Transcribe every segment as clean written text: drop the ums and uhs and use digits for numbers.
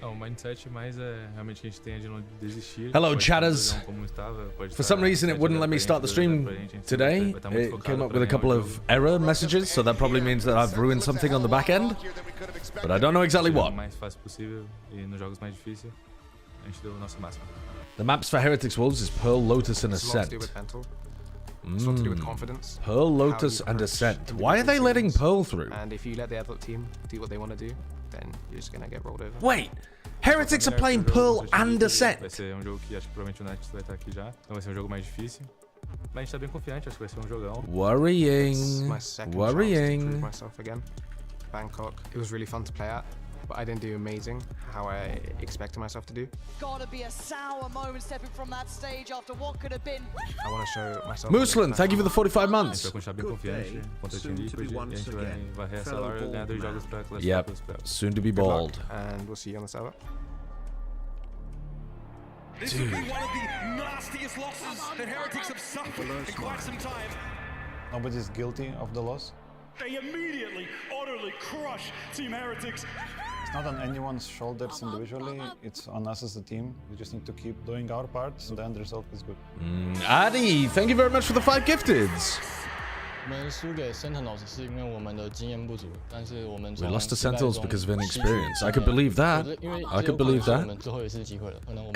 O mindset mais realmente que a gente tem de não desistir. Hello, chatters. For some reason, it wouldn't let me start the stream today. It came up with a couple of error messages, so that probably means that I've ruined something on the back end. But I don't know exactly what. The maps for Heretics Wolves is Pearl, Lotus, and Ascent. Pearl, Lotus, and Ascent. Why are they letting Pearl through? And if you let the other team do what they want to do, then you're just gonna get rolled over. Wait, Heretics are playing Pearl and Ascent. Vai ser jogo que acho que provavelmente o Next vai estar aqui já. Então vai ser jogo mais difícil. Mas a gente tá bem confiante, acho que vai ser jogão. Worrying. My second Worrying. chance to prove myself again. Bangkok. It was really fun to play at, but I didn't do amazing how I expected myself to do. Gotta be a sour moment stepping from that stage after what could have been. I want to show myself. Muslim, thank you for the 45 months. Yep, soon to be bald. And we'll see you on the server. This has been one of the nastiest losses that Heretics have suffered in quite some time. Nobody's guilty of the loss. They immediately, utterly crush Team Heretics. It's not on anyone's shoulders individually, it's on us as a team. We just need to keep doing our part, and the end result is good. Adi, thank you very much for the 5 gifteds. We lost to Sentinels because of inexperience. I could believe that. I could believe that.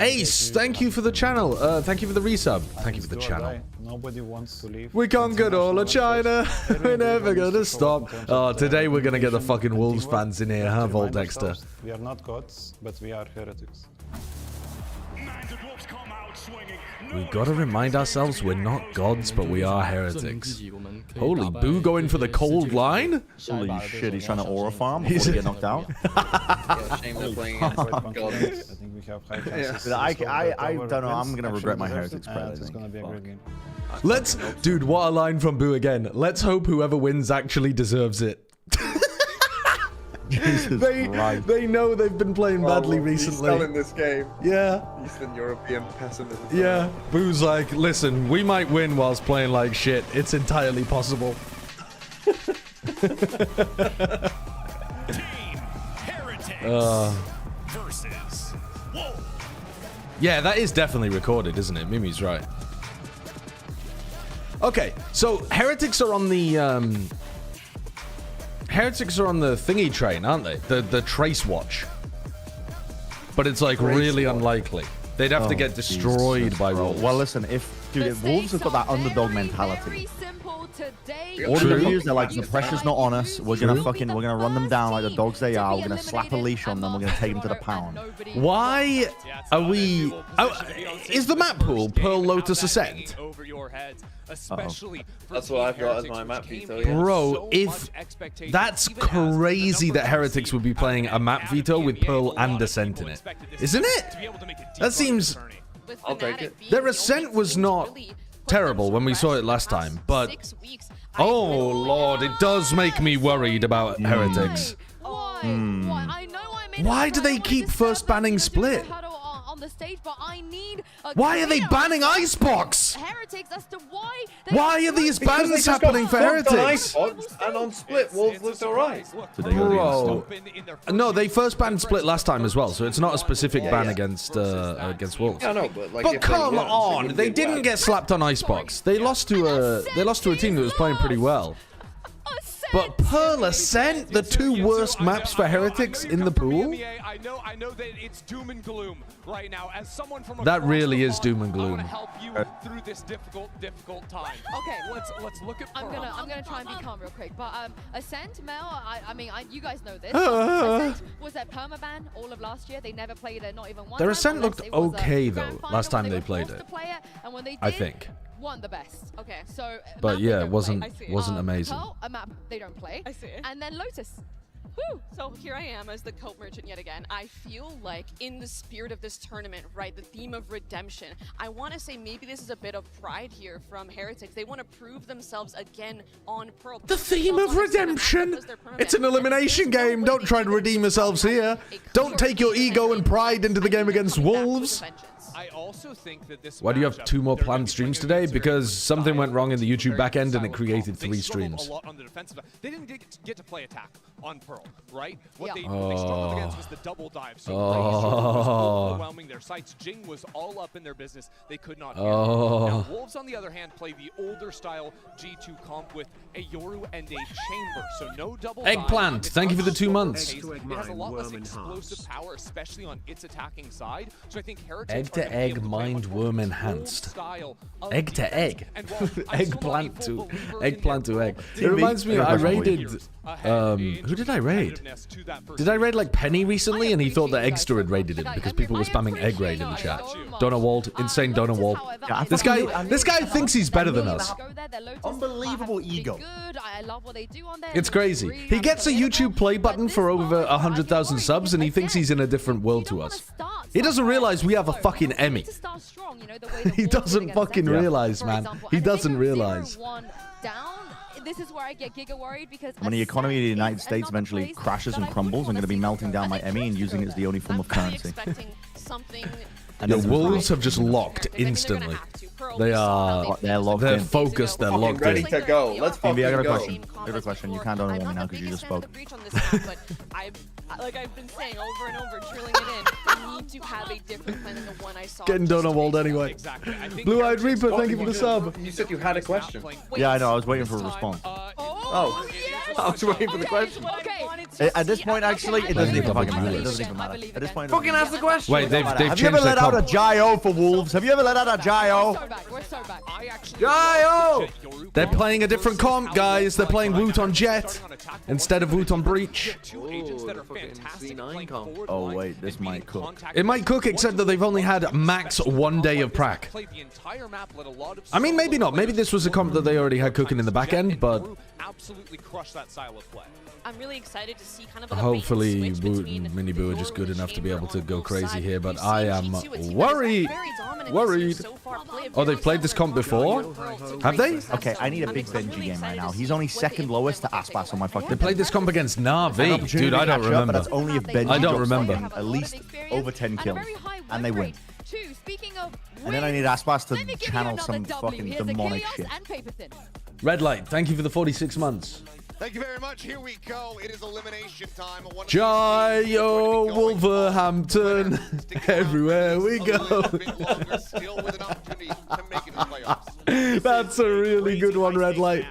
Ace, thank you for the channel. Thank you for the resub. Thank you for the channel. Nobody wants to leave. We conquered all of China. We're never gonna stop. Oh, today we're gonna get the fucking Wolves fans in here, huh, Vol Dexter? We are not gods, but we are heretics. We gotta remind ourselves we're not gods, but we are heretics. Holy boo, going for the cold line? Holy shit, he's trying to aura farm before he get knocked out. I think we have high chances. I don't know, I'm gonna regret my heretics prayer. It's gonna be a great game. Let's, dude, what a line from Boo again. Let's hope whoever wins actually deserves it. They know they've been playing badly recently. He's selling this game. Yeah. Eastern European pessimism. Yeah. Boo's like, listen, we might win whilst playing like shit. It's entirely possible. Team Heretics versus Wolves. Yeah, that is definitely recorded, isn't it? Mimi's right. Okay, so Heretics are on the Heretics are on the thingy train, aren't they? The trace watch. But it's like really unlikely. They'd have to get destroyed by Wolves. Well, listen, if Wolves have got that underdog mentality. All the reviews, they're like, the pressure's not on us. We're gonna run them down like the dogs they are. We're gonna slap a leash on them. We're gonna take them to the pound. Why are we? Is the map pool Pearl, Lotus, Ascent? That's what I've got as my map veto. Yeah. Bro, if that's crazy that Heretics would be playing a map veto with Pearl and Ascent in it, isn't it? That seems. I'll take it. Their Ascent was not terrible when we saw it last time, but oh lord, it does make me worried about Heretics. Why do they keep first banning Split? Why are they banning Icebox? Why are these bans happening for Heretics? And on Split, Wolves looked alright. Bro, no, they first banned Split last time as well, so it's not a specific ban against Wolves. Yeah, no, but like, but come on, they didn't get slapped on Icebox. They lost to a team that was playing pretty well. But Pearl, Ascent, the 2 worst maps for Heretics in the pool? I know that it's doom and gloom right now. As someone from that really is doom and gloom. I want to help you through this difficult time. Okay, let's look at Pearl. I'm gonna try and be calm real quick. But Ascent, Mel, I mean, you guys know this. Ascent was their permaban all of last year. They never played it, not even one. Their Ascent looked okay though last time they played it. And when they did, I think. Won the best. Okay, so but yeah, it wasn't amazing. Pearl, a map they don't play. I see it. And then Lotus. Woo! So here I am as the coat merchant yet again. I feel like in the spirit of this tournament, right, the theme of redemption, I want to say maybe this is a bit of pride here from Heretics. They want to prove themselves again on Pearl. The theme of redemption? It's an elimination game. Don't try to redeem yourselves here. Don't take your ego and pride into the game against Wolves. I also think that this Why do you have matchup, 2 more they're planned gonna be streams playing a today? very Because something went wrong in the YouTube very backend and style it of created comp. 3 They struggled streams. a lot on the defensive. They didn't get to play attack on Pearl, right? What they Oh. struggled against was the double dive. So Oh. Laser was overwhelming their sights. Jing was all up in their business. They could not handle it. Now, Wolves, on the other hand, play the older style G2 comp with a Yoru and a Chamber. So no double Eggplant, dive. thank you for the 2 months. It has a lot less explosive power, especially on its attacking side. So I think Heretics Egg to egg, mind worm enhanced. Egg to egg. Eggplant to egg. It reminds me, I raided. Who did I raid? Did I raid like Penny recently? And he thought that Eggster had raided him because people were spamming egg raid in the chat. Donawald, insane Donawald. This guy thinks he's better than us. Unbelievable ego. It's crazy. He gets a YouTube play button for over 100,000 subs and he thinks he's in a different world to us. He doesn't realize we have a fucking Emmy. He doesn't fucking realize, man. He doesn't realize. This is where I get giga worried because When the economy of the United States eventually crashes and crumbles, I'm going to be melting down my Emmy and using it as the only form of currency. And the Wolves have just locked instantly. They are. They're locked They're in. focused. They're locked Ready in. to go. Let's fucking I got a go. question. I got a question. You can't donate me now because you just spoke. Like I've been saying over and over, drilling it in, I need to have a different plan than the one I saw. Getting Donawald anyway. Blue-Eyed Reaper, thank you for the sub. You said you had a question. Yeah, I know. I was waiting for a response. Oh, I was waiting for the question. At this point, actually, it doesn't even fucking matter. It doesn't even matter. At this point, Fucking ask the question. Wait, they've have changed you ever their let out a comp. Gyro for Wolves? Have you ever let out a Gyro? We're so back. Gyro! They're playing a different comp, guys. They're playing Woot on Jet instead of Woot on Breach. Oh, wait. This might cook. It might cook, except that they've only had max 1 day of prac. I mean, maybe not. Maybe this was a comp that they already had cooking in the back end, but absolutely crush that style of play. I'm really excited to see kind of hopefully Woot and Miniboo are just good enough to be able to go crazy here, but I am worried. Oh, they've played this comp before? Have they? Okay, I need a big Benji game right now. He's only second lowest to Icebox on my fucking. They played this comp against Na'Vi. Dude, I don't remember. But that's only if Benji I don't drops remember. at least over 10 kills, and they win. Speaking of And then I need Icebox to channel some fucking demonic shit. Red Light, thank you for the 46 months. Thank you very much. Here we go. It is elimination time. Jyo Wolverhampton, everywhere we go. That's a really good one, Red Light.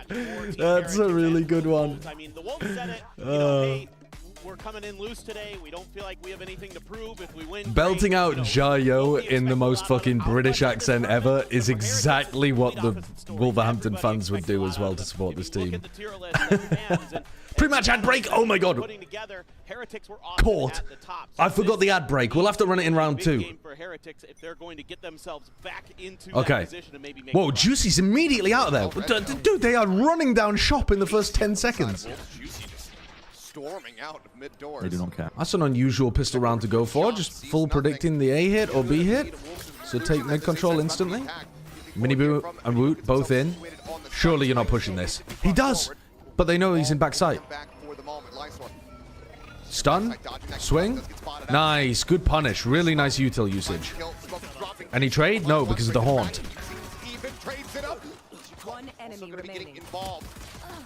That's a really good one. I mean, the Wolves said it. You know, hey, we're coming in loose today. We don't feel like we have anything to prove. If we win, Belting out Jyo in the most fucking British accent ever is exactly what the Wolverhampton fans would do as well to support this team. Pre-match ad break. Oh my god. Caught. I forgot the ad break. We'll have to run it in round 2. Okay. Whoa, Juicy's immediately out of there. Dude, they are running down shop in the first 10 seconds. Storming out of mid doors. They do not care. That's an unusual pistol round to go for. Just full predicting the A hit or B hit. So take mid control instantly. Miniboo and Woot both in. Surely you're not pushing this. He does. But they know he's in backside. Stun. Swing. Nice. Good punish. Really nice util usage. Any trade? No, because of the haunt. One enemy remaining.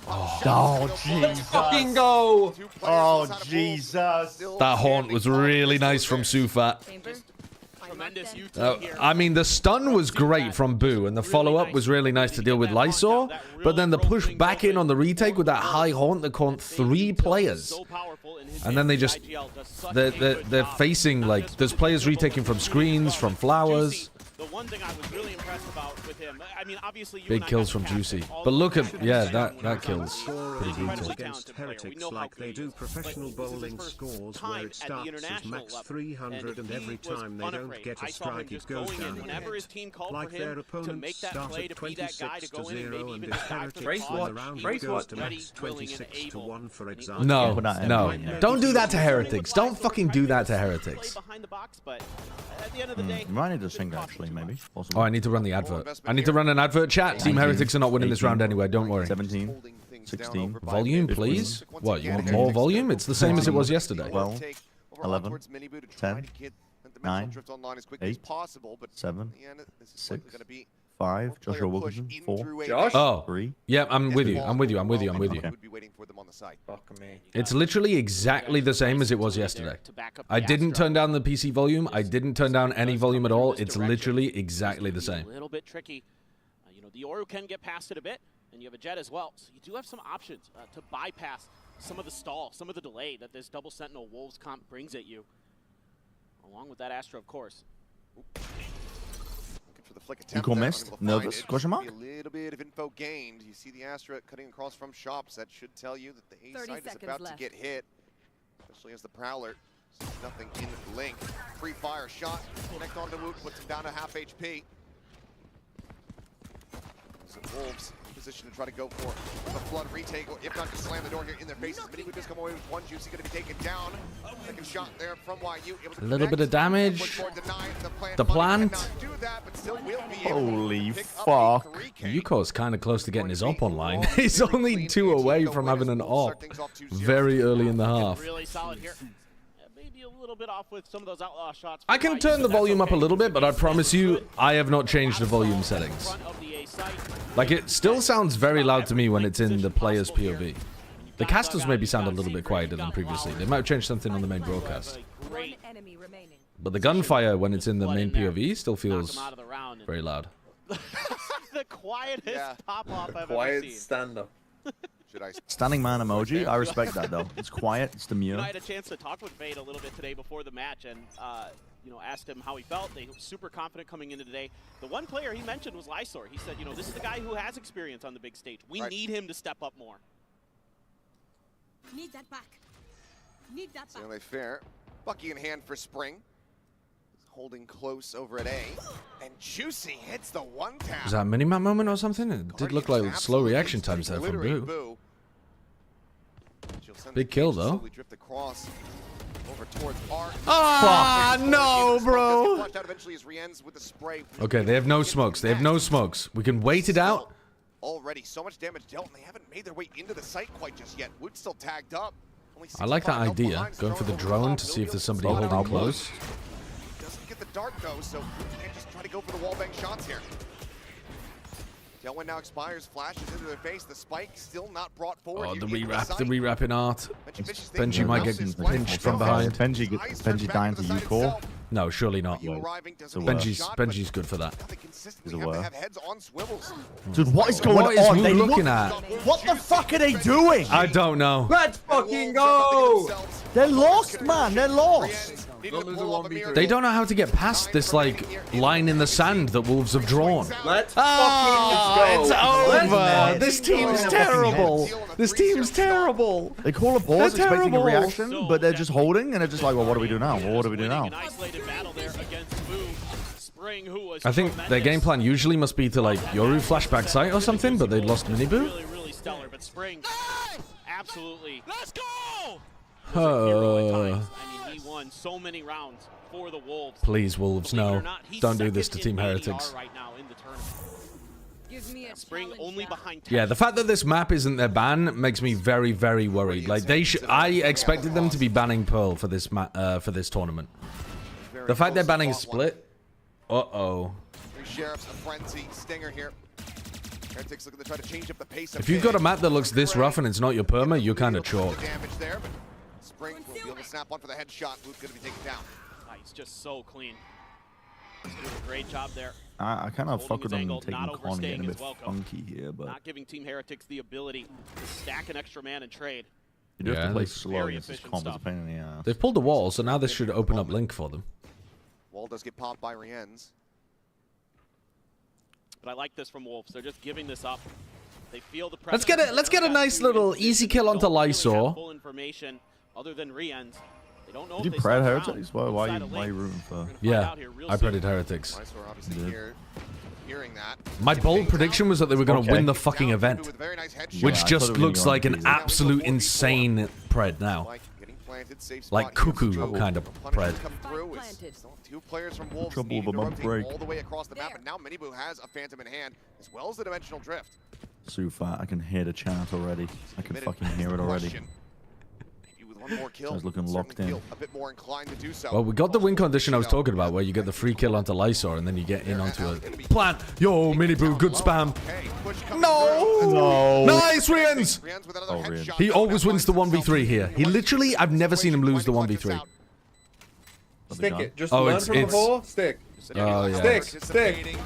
Oh, Jesus. Fucking go. Oh, Jesus. That haunt was really nice from Sufat. I mean, the stun was great from Boo, and the follow-up was really nice to deal with Lysor, but then the push back in on the retake with that high haunt that caught 3 players. And then they just... They're facing, like... There's players retaking from screens, from flowers. The one thing I was really impressed about with him, I mean, obviously, Big kills from Juicy. But look at... Yeah, that kills. Pretty brutal. Against Heretics like they do professional bowling scores where it starts as max 300 and every time they don't get a strike it goes down. Like their opponents start at 26 to 0 and if Heretics win the round it goes to max 26 to 1 for example. No, no. Don't do that to Heretics. Don't fucking do that to Heretics. You might need to sing actually, maybe. Awesome. Oh, I need to run the advert. I need to run an advert chat. Team Heretics are not winning this round anyway, don't worry. 17, 16. Volume, please? What, you want more volume? It's the same as it was yesterday. 12, 11, 10, 9, drift online as quickly as 8, possible, but 7, in the end, this is 6, going to be 5. Joshua push Wilkinson. in 4. through a Josh? Oh. 3. Yeah, I'm with you. ball I'm with you. I'm with well, you. I'm with you. and would be waiting for them on the side. Fuck me. It's literally exactly the same as it was yesterday. I didn't turn down the PC volume. I didn't turn down any volume at all. It's literally exactly the same. A little bit tricky. You know, the Yoru can get past it a bit, and you have a Jet as well. So you do have some options to bypass some of the stall, some of the delay that this double Sentinel Wolves comp brings at you. Along with that Astra, of course. Looking for the flick attempt. Equal missed. Nervous? Question mark? A little bit of info gained. You see the Astra cutting across from shops. That should tell you that the A side is about to get hit. Especially as the Prowler sees nothing in Link. Free fire shot. Connect onto Woot. Puts him down to half HP. So Wolves in position to try to go for the flood retake, or if not to slam the door here in their faces. MiBR does come away with one. Juicy going to be taken down. Second shot there from YU. A little bit of damage. The plant. Holy fuck. Yuko's kind of close to getting his op online. He's only 2 away from having an op very early in the half. Really solid here. Maybe a little bit off with some of those outlaw shots. I can turn the volume up a little bit, but I promise you, I have not changed the volume settings. Like, it still sounds very loud to me when it's in the player's POV. The casters maybe sound a little bit quieter than previously. They might have changed something on the main broadcast. But the gunfire when it's in the main POV still feels very loud. The quietest pop-off I've ever Quiet seen. stand-up. Standing man emoji. I respect that, though. It's quiet. It's demure. I had a chance to talk with Fade a little bit today before the match, and you know, asked him how he felt. They were super confident coming into today. The one player he mentioned was Lysor. He said, you know, this is the guy who has experience on the big stage. We need him to step up more. Need that back. Need that back. Certainly fair. Bucky in hand for Spring. Holding close over at A. And Juicy hits the one tap. Was that a mini-map moment or something? It did look like slow reaction times there from Boo. Big kill, though. Ah, no, bro. Okay, they have no smokes. They have no smokes. We can wait it out. Already so much damage dealt, and they haven't made their way into the site quite just yet. Wood's still tagged up. I like that idea. Going for the drone to see if there's somebody holding close. Doesn't get the dart though, so you can't just try to go for the wallbang shots here. Tailwind now expires, flashes into their face. The spike still not brought forward. Oh, the rewrap in art. Benji might get pinched from behind. Benji dying to U-Core. No, surely not. Benji's good for that. He's aware. Dude, what is going on? What is Woo looking at? What the fuck are they doing? I don't know. Let's fucking go! They're lost, man. They're lost. They don't know how to get past this, like, line in the sand that Wolves have drawn. Let's fucking It's over. This team's terrible. This team's terrible. They call a pause expecting a reaction, but they're just holding, and they're just like, well, what do we do now? Well, what do we do now? I think their game plan usually must be to, like, Yoru flashback site or something, but they lost MiBR. Really stellar, but Spring absolutely. Let's go! I mean, he won so many rounds for the Wolves. Please, Wolves, no. Don't do this to Team Heretics. Right now in the tournament. Spring only behind. Yeah, the fact that this map isn't their ban makes me very, very worried. Like, I expected them to be banning Pearl for this tournament. The fact they're banning Split. Uh-oh. Sheriff's a frenzy. Stinger here. Heretics looking to try to change up the pace. If you've got a map that looks this rough and it's not your perma, you're kind of chalked. Damage there, but Spring will be able to snap one for the headshot. Who's going to be taken down? He's just so clean. He's doing a great job there. I kind of fuck with them taking con, getting a bit funky here, but not giving Team Heretics the ability to stack an extra man and trade. You do have to play slow against this comp. It's a pain in the ass. They've pulled the wall, so now this should open up Link for them. Wall does get popped by Rienz. But I like this from Wolves. They're just giving this up. They feel the pressure. Let's get a nice little easy kill onto Lysor. Full information other than Rienz. They don't know Did if you they pred Heretics? Why are you rooting for? Yeah, I predicted Heretics. Hearing that. My bold prediction was that they were going to win the fucking event, which just looks like an absolute insane pred now. Like cuckoo kind of pred. Two players from Wolves needing to rotate all the way across the map, and now MiBR has a Phantom in hand, as well as the Dimensional Drift. Sufa, I can hear the chant already. I can fucking hear it already. With One more kill. He's looking locked in. A bit more inclined to do so. Well, we got the win condition I was talking about, where you get the free kill onto Lysor, and then you get in onto a plant. Yo, Miniboo, good spam. No! Nice, Rians! He always wins the 1v3 here. He literally, I've never seen him lose the 1v3. Stick it. Just learn from before. Stick. Oh, yeah. Stick.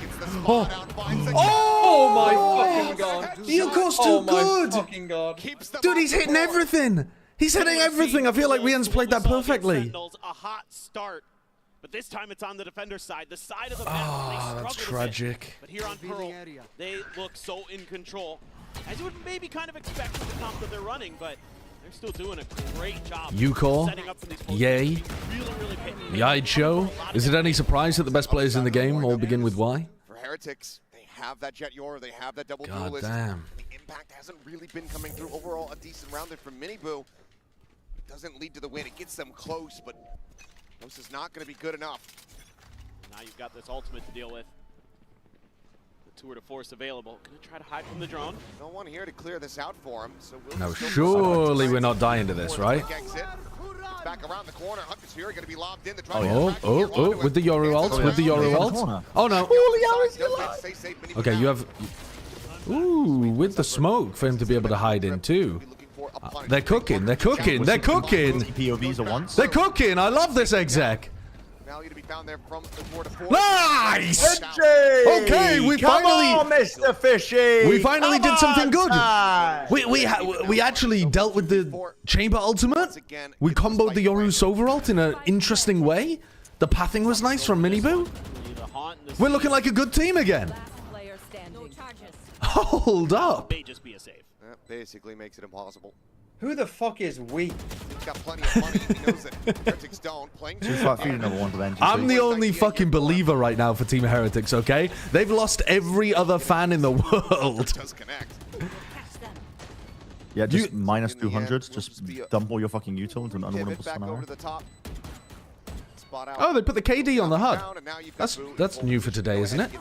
Oh my fucking god. Yuko's too good. Fucking god. Dude, he's hitting everything. He's hitting everything. I feel like Rian's played that perfectly. A hot start. But this time it's on the defender's side, the side of the map. Oh, that's tragic. But here on Pearl, they look so in control. As you would maybe kind of expect from the comp that they're running, but they're still doing a great job. Yuko, yay. The Icho. Is it any surprise that the best players in the game all begin with Y? For Heretics, they have that Jet Yor, they have that double God duelist. damn. The impact hasn't really been coming through. Overall, a decent round there from Miniboo. It doesn't lead to the win. It gets them close, but this is not going to be good enough. Now you've got this ultimate to deal with. The tour de force available. Gonna try to hide from the drone. No one here to clear this out for him. So No, surely we're not dying to this, right? Back around the corner. Hunter's Fury going to be lobbed in. Oh, with the Yoru ult, with the Yoru ult. Oh no. Okay, you have... Ooh, with the smoke for him to be able to hide in too. They're cooking, they're cooking, they're cooking! POVs at once. They're cooking! I love this exec! Nice! Okay, we finally... Come on, Mr. Fishy! We finally did something good! We actually dealt with the chamber ultimate. We comboed the Yoru Sova ult in an interesting way. The pathing was nice from Miniboo. We're looking like a good team again. Hold up. That basically makes it impossible. Who the fuck is we? He's got plenty of money. He knows it. Heretics don't. Playing too far. I'm the only fucking believer right now for Team Heretics, okay? They've lost every other fan in the world. Yeah, just minus 200. Just dump all your fucking util into an unwinnable scenario. Oh, they put the KD on the HUD. That's new for today, isn't it?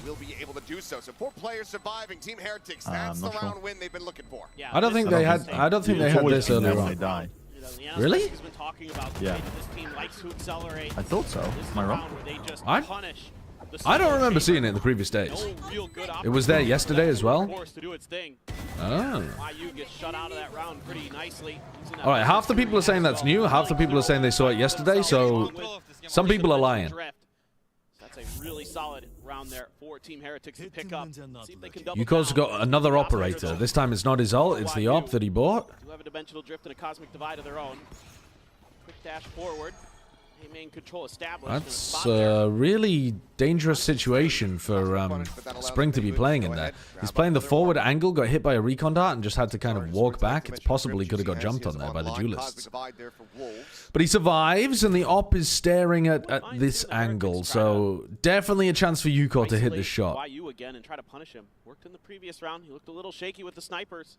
Will be able to do so. So 4 players surviving. Team Heretics. That's the round win they've been looking for. Yeah, I don't think they had. I don't think they had this earlier on. Really? Yeah. I thought so. Am I wrong? I don't remember seeing it in the previous days. It was there yesterday as well. Oh. All right. Half the people are saying that's new. Half the people are saying they saw it yesterday. So some people are lying. That's a really solid round there for Team Heretics to pick up. See if they can double Yuko's got another operator. This time it's not his ult, it's the op that he bought. Do have a dimensional drift and a cosmic divide of their own. Quick dash forward. Main control established. That's a really dangerous situation for Spring to be playing in there. He's playing the forward angle, got hit by a recon dart, and just had to kind of walk back. It's possible he could have got jumped on there by the duelists. But he survives, and the op is staring at this angle, so definitely a chance for Yuko to hit this shot. YU again and try to punish him. Worked in the previous round. He looked a little shaky with the snipers.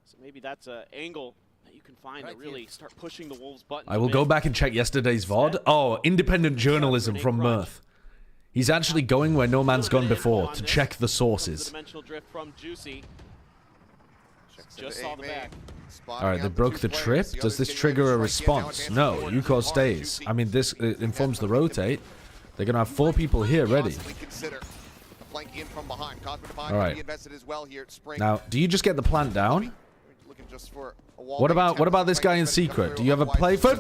So maybe that's an angle that you can find to really start pushing the Wolves button. I will go back and check yesterday's VOD. Oh, independent journalism from Mirth. He's actually going where no man's gone before to check the sources. Dimensional drift from Juicy. Just saw the back. Alright, they broke the trip. Does this trigger a response? No, Yuko stays. I mean, this informs the rotate. They're going to have 4 people here ready. Alright. Now, do you just get the plant down? What about this guy in secret? Do you have a play for...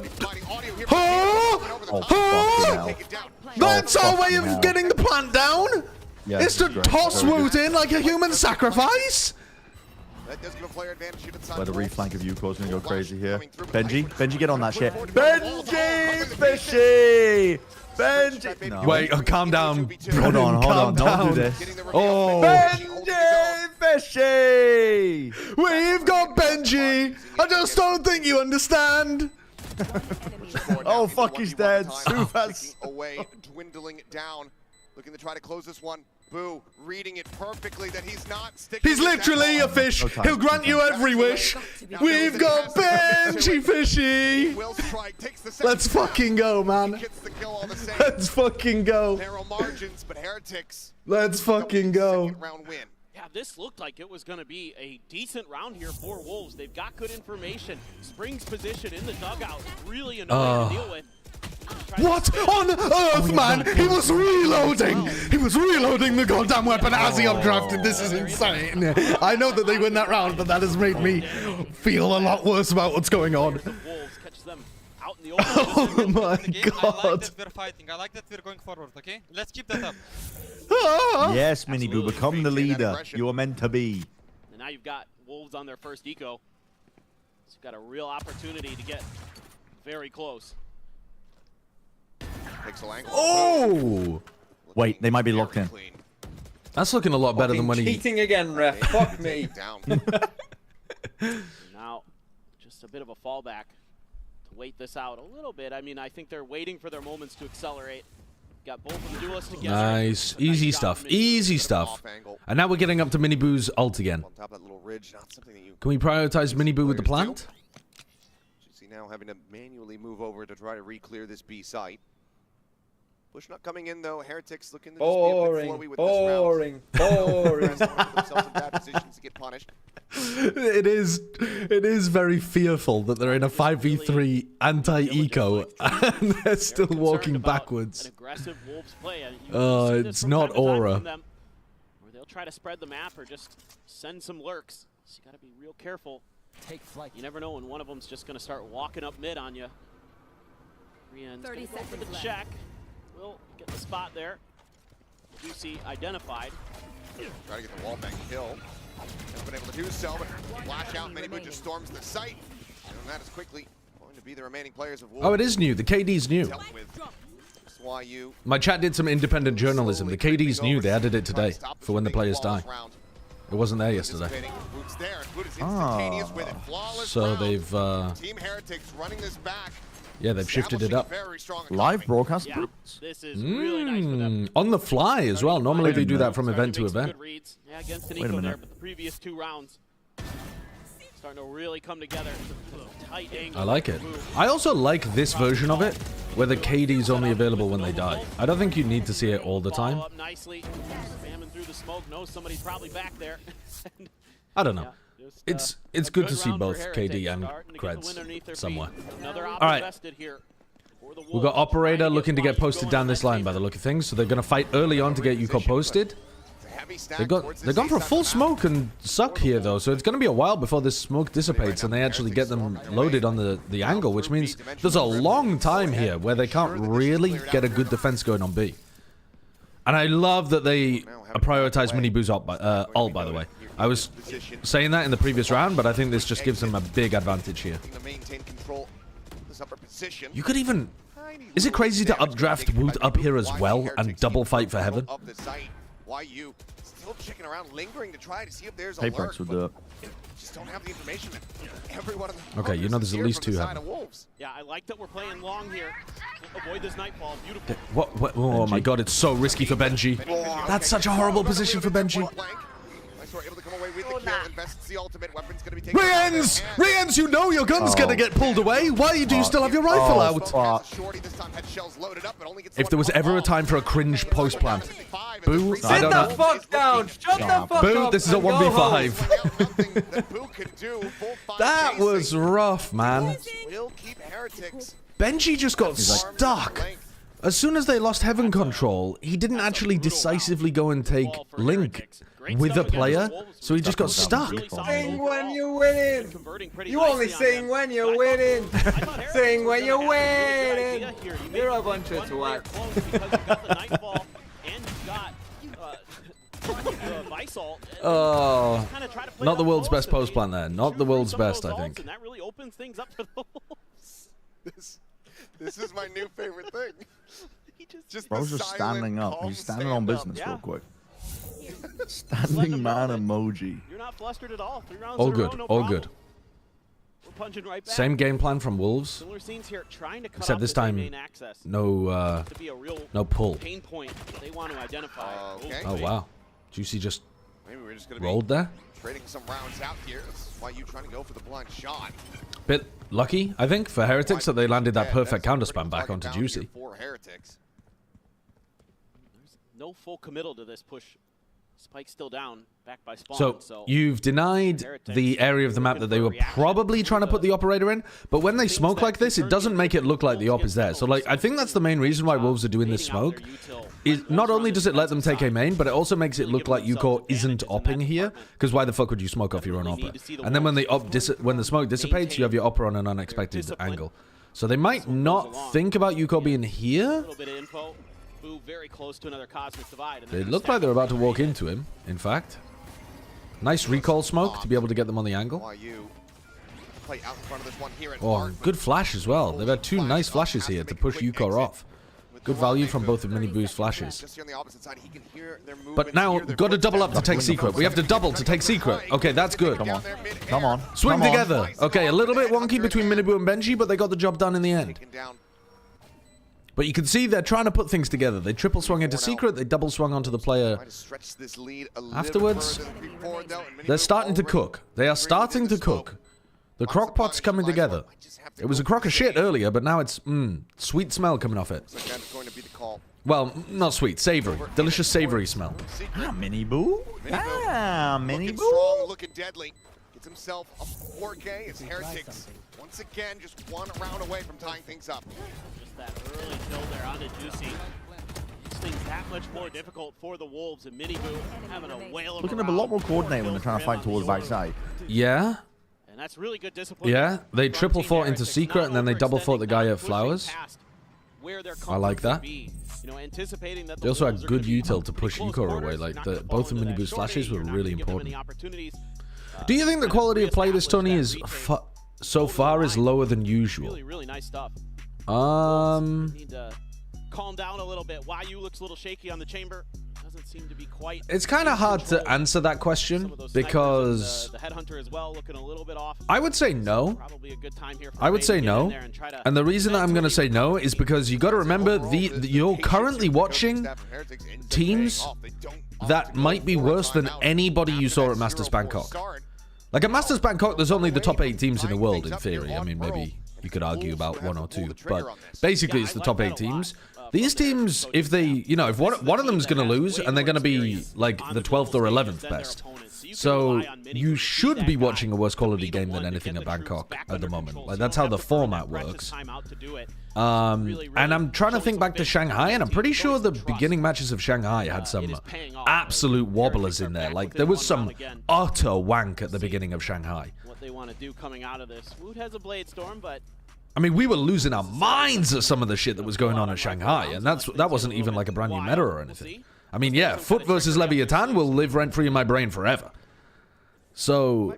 That's our way of getting the plant down? Yeah, it's to toss Woot in like a human sacrifice? Where the reflank of Yuko's gonna go crazy here. Benji, get on that shit. Benji, fishy! Benji! No. Wait, calm down. Hold on, don't do this. Oh. Benji, fishy! We've got Benji! I just don't think you understand! Oh, fuck, he's dead. Taking away, dwindling down. Looking to try to close this one. Boo, reading it perfectly that he's not sticking. He's literally a fish. He'll grant you every wish. We've got Benji Fishy. Let's fucking go, man. Let's fucking go. Narrow margins, but Heretics. Let's fucking go. Round win. Yeah, this looked like it was going to be a decent round here for Wolves. They've got good information. Spring's position in the dugout, really annoying to deal with. What on earth, man? He was reloading! He was reloading the goddamn weapon as he updrafted. This is insane. I know that they win that round, but that has made me feel a lot worse about what's going on. Oh my god. I like that we're fighting. I like that we're going forward, okay? Let's keep that up. Yes, MiBR, become the leader you are meant to be. And now you've got Wolves on their first eco. So you've got a real opportunity to get very close. Oh! Wait, they might be locked in. That's looking a lot better than when he... Cheating again, ref. Fuck me. Now, just a bit of a fallback to wait this out a little bit. I mean, I think they're waiting for their moments to accelerate. Got both of the duelists together. Nice. Easy stuff. Easy stuff. And now we're getting up to MiBR's ult again. Can we prioritize MiBR with the plant? GC now having to manually move over to try to re-clear this B site. Bush not coming in though. Heretics looking to just be a bit flowy with boring. themselves in bad positions to get punished. It is very fearful that they're in a 5v3 anti-eco and they're still walking backwards. An aggressive Wolves play. It's not aura. Or they'll try to spread the map or just send some lurks. So you got to be real careful. Take flight. You never know when one of them's just going to start walking up mid on you. 30 seconds for the check. Will get the spot there. UC identified. Try to get the wall bank kill. Hasn't been able to do so, but flash out. MiBR just storms the site. And that is quickly going to be the remaining players of Wolves. Oh, it is new. The KD's new. My chat did some independent journalism. The KD's new. They added it today for when the players die. It wasn't there yesterday. So they've Team Heretics running this back. Yeah, they've shifted it up. Live broadcast? This is really nice for them. On the fly as well. Normally they do that from event to event. Yeah, against an eco there, but the previous 2 rounds starting to really come together. Tight angle. I like it. I also like this version of it, where the KD's only available when they die. I don't think you need to see it all the time. Up nicely. Spamming through the smoke. Knows somebody's probably back there. I don't know. It's good to see both KD and Creds somewhere. All right. We've got Operator looking to get posted down this line by the look of things, so they're going to fight early on to get Yuko posted. They've gone for a full smoke and suck here, though, so it's going to be a while before this smoke dissipates and they actually get them loaded on the angle, which means there's a long time here where they can't really get a good defense going on B. And I love that they prioritize MiBR's ult, by the way. I was saying that in the previous round, but I think this just gives them a big advantage here. You could even... Is it crazy to updraft Woot up here as well and double fight for heaven? Still checking around, lingering to try to see if there's a Apex would do it. Just don't have the information that everyone. Okay, you know there's at least 2 heaven. Yeah, I like that we're playing long here. Avoid this nightfall. Beautiful. What? Oh my god, it's so risky for Benji. That's such a horrible position for Benji. Riens, you know your gun's gonna get pulled away. Why do you still have your rifle out? If there was ever a time for a cringe post plant, Boo, I don't know. Sit the fuck down. Shut the fuck up. Boo, this is a 1v5. That was rough, man. Benji just got stuck. As soon as they lost heaven control, he didn't actually decisively go and take Link with a player, so he just got stuck. Sing when you're winning. You only sing when you're winning. Sing when you're winning. You're a bunch of twat. Oh, not the world's best post plan there. Not the world's best, I think. And that really opens things up for the Wolves. This is my new favorite thing. Bro's just standing up. He's standing on business real quick. Standing man emoji. You're not flustered at all. 3 rounds all in a good, row, no all problem. good. We're punching right back. Same game plan from Wolves. Similar scenes here, trying to cut except off this the time, main access. no pull. Pain point they want to identify. Oh wow, Juicy just Maybe we're just gonna rolled there. Trading some rounds out here. That's why you trying to go for the blind shot. Bit lucky, I think, for Heretics that they landed that perfect counter spam back onto Juicy. For Heretics. There's no full committal to this push Spike's still down, back by Spawn. So you've denied the area of the map that they were probably trying to put the operator in, but when they smoke like this, it doesn't make it look like the op is there. So like, I think that's the main reason why Wolves are doing this smoke. Not only does it let them take a main, but it also makes it look like UCOR isn't opping here, because why the fuck would you smoke off your own opera? And then when the smoke dissipates, you have your opera on an unexpected angle. So they might not think about UCOR being here. Very close to another cosmic divide. They look like they're about to walk into him, in fact. Nice recall smoke to be able to get them on the angle. Oh, good flash as well. They've had 2 nice flashes here to push UCOR off. Good value from both of MiBR's flashes. But now, got to double up to take secret. We have to double to take secret. Okay, that's good. Come on. Come on. Swing together. Okay, a little bit wonky between MiBR and Benji, but they got the job done in the end. But you can see they're trying to put things together. They triple swung into secret. They double swung onto the player afterwards. They're starting to cook. They are starting to cook. The crock pot's coming together. It was a crock of shit earlier, but now it's sweet smell coming off it. Well, not sweet, savory. Delicious savory smell. Ah, MiBR. Ah, MiBR. Strong, looking deadly. Gets himself a 4K. It's Heretics. Once again, just one round away from tying things up. That early kill there on the Juicy. This thing's that much more difficult for the Wolves, and MiBR having a whale of looking a lot more coordinated when they're trying to fight towards backside. Yeah. And that's really good discipline. Yeah, they triple fought into secret and then they double fought the guy at Flowers. I like that. They also had good util to push UCOR away. Like both of MiBR's flashes were really important. Do you think the quality of play this tourney is so far is lower than usual? Really nice stuff. Need to calm down a little bit. YU looks a little shaky on the chamber. Doesn't seem to be quite. It's kind of hard to answer that question because the headhunter as well looking a little bit off. I would say no. Probably a good time here for I would say no. And the reason that I'm going to say no is because you got to remember you're currently watching teams that might be worse than anybody you saw at Masters Bangkok. Like at Masters Bangkok, there's only the top 8 teams in the world in theory. I mean, maybe you could argue about 1 or 2, but basically it's the top 8 teams. These teams, if they, if one of them is going to lose and they're going to be like the 12th or 11th best. So you should be watching a worse quality game than anything at Bangkok at the moment. Like that's how the format works. And I'm trying to think back to Shanghai, and I'm pretty sure the beginning matches of Shanghai had some absolute wobblers in there. Like there was some utter wank at the beginning of Shanghai. What they want to do coming out of this. Wood has a Blade Storm, but I mean, we were losing our minds at some of the shit that was going on at Shanghai, and that wasn't even like a brand new meta or anything. I mean, yeah, Foot versus Leviathan will live rent-free in my brain forever. So,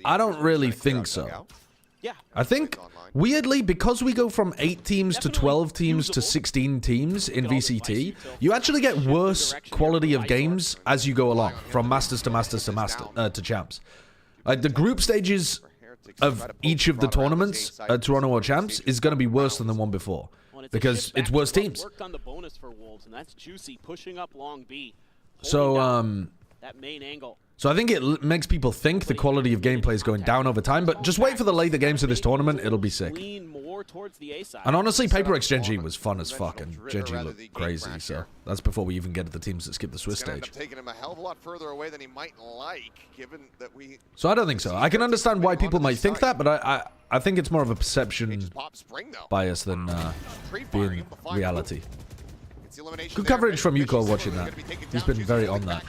I don't really think so. I think, weirdly, because we go from 8 teams to 12 teams to 16 teams in VCT, you actually get worse quality of games as you go along, from Masters to Masters to Champs. Like, the group stages of each of the tournaments at Toronto or Champs is going to be worse than the one before, because it's worse teams. Worked on the bonus for Wolves, and that's Juicy pushing up long B. So, that main angle. So I think it makes people think the quality of gameplay is going down over time, but just wait for the later games of this tournament, it'll be sick. And honestly, Paper Exchange was fun as fuck, and Genji looked crazy, so that's before we even get to the teams that skip the Swiss stage. Taking him a hell of a lot further away than he might like, given that we. So I don't think so. I can understand why people might think that, but I think it's more of a perception bias than being reality. Good coverage from Yuko watching that. He's been very on that.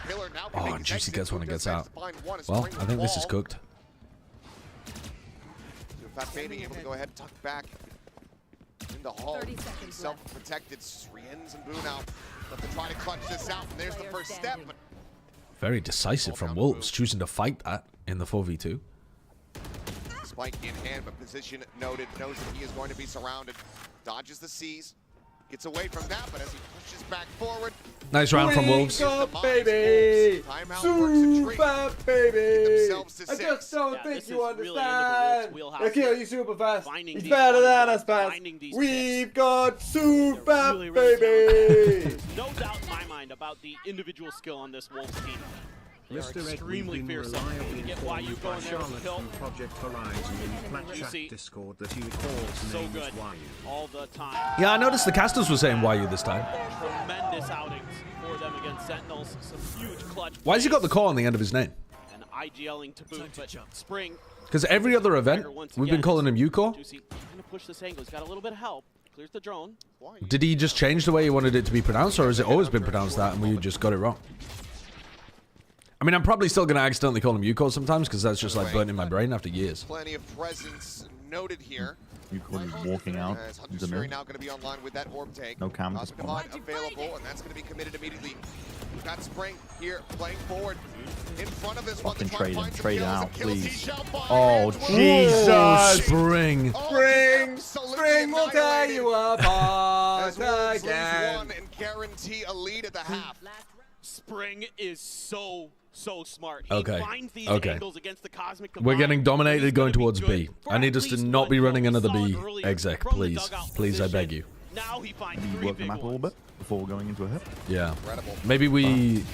Oh, and Juicy gets one and gets out. Well, I think this is cooked. Fat Baby able to go ahead and tuck back into Hall. Self-protected. Riens and Boone out. But to try to clutch this out, and there's the first step. Very decisive from Wolves, choosing to fight that in the 4v2. Spike in hand, but position noted. Knows that he is going to be surrounded. Dodges the C's. Gets away from that, but as he pushes back forward. Nice round from Wolves. Baby! Super baby! I just don't think you understand. They kill you super fast. He's better than us fast. We've got super baby! No doubt in my mind about the individual skill on this Wolves team. Mr. Egg, extremely we've been fearsome. reliably Get why you informed go by in there with Charlotte the kill. from Project Horizon in Flat You Chat see, Discord that he recalls so name good is Why. all the time. Yeah, I noticed the casters were saying why you this time. Tremendous outings for them against Sentinels. Some huge clutch. Why has he got the call on the end of his name? And IGLing to boot, but Spring. Because every other event, we've been calling him Yuko. Juicy trying to push this angle. He's got a little bit of help. Clears the drone. Did he just change the way he wanted it to be pronounced, or has it always been pronounced that and we just got it wrong? I mean, I'm probably still going to accidentally call him Yuko sometimes because that's just like burnt in my brain after years. Plenty of presence noted here. Yuko is walking out. Hunter's Fury now going to be online with that orb take. No cam. Cosmic Divide available, and that's going to be committed immediately. We've got Spring here playing forward in front of this one. Fucking trade out, please. Oh, Jesus! Spring. Spring will tear you apart again. One and guarantee a lead at the half. Spring is so smart. He Okay. finds these Okay. angles against the Cosmic We're Divide. getting dominated He's going gonna be towards good B. for I need at us to least not be one running kill. We another saw it B earlier exec, from the please. dugout Please, I position. beg you. Now he finds Maybe three work the big map a little ones. bit before going into a hit. Yeah. Maybe we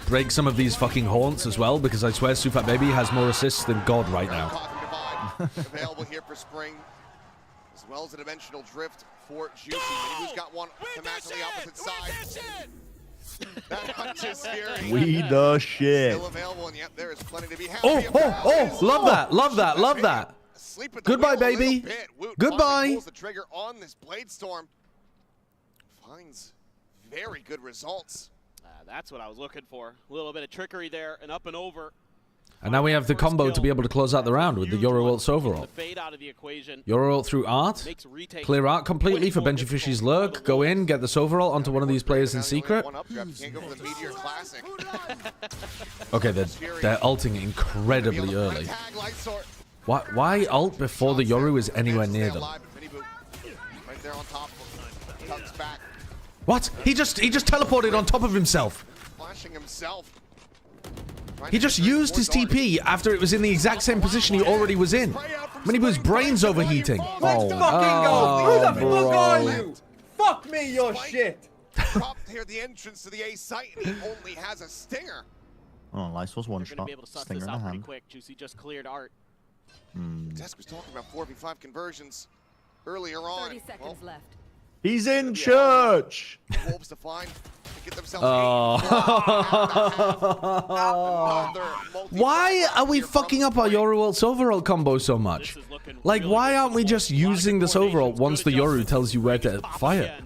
break some of these fucking haunts as well, because I swear Sufat Baby has more assists than God right now. Cosmic Divide available here for Spring, as well as a dimensional drift for Juicy. Who's got one to match on the opposite side. That Hunter's Fury. We the shit. Still available, and yep, there is plenty to be happy Oh, about. love that, love that, love that. Sleep at the Goodbye, wheel a little baby. bit. Woot Goodbye. finally pulls the trigger on this Blade Storm. Finds very good results. That's what I was looking for. A little bit of trickery there, and up and over. And now we have the combo to be able to close out the round with the Euro ults overall. The fade out of the equation. Euro ult through art. Clear art completely for Benji Fishy's lurk. Go in, get this overall onto one of these players in secret. One up grab. Can't go for the MiBR Classic. Okay, they're ulting incredibly early. Tag Light Sword. Why ult before the Yoru is anywhere near them? Right there on top. Tugs back. What? He just teleported on top of himself. Flashing himself. He just used his TP after it was in the exact same position he already was in. MiBR's brain's overheating. Let's fucking go! Who the fuck are you? Fuck me, your shit! Dropped here at the entrance to the A site, and he only has a stinger. Oh, Lysol's one They're going to shot. be able to suss Stinger this in the out pretty hand. quick. Juicy just cleared art. Desk was talking about 4v5 conversions earlier on. 30 seconds left. He's in church. Wolves to find to get themselves Why are we fucking up our Yoru ults overall combo so much? Like, why aren't we just using this overall once the Yoru tells you where to fire?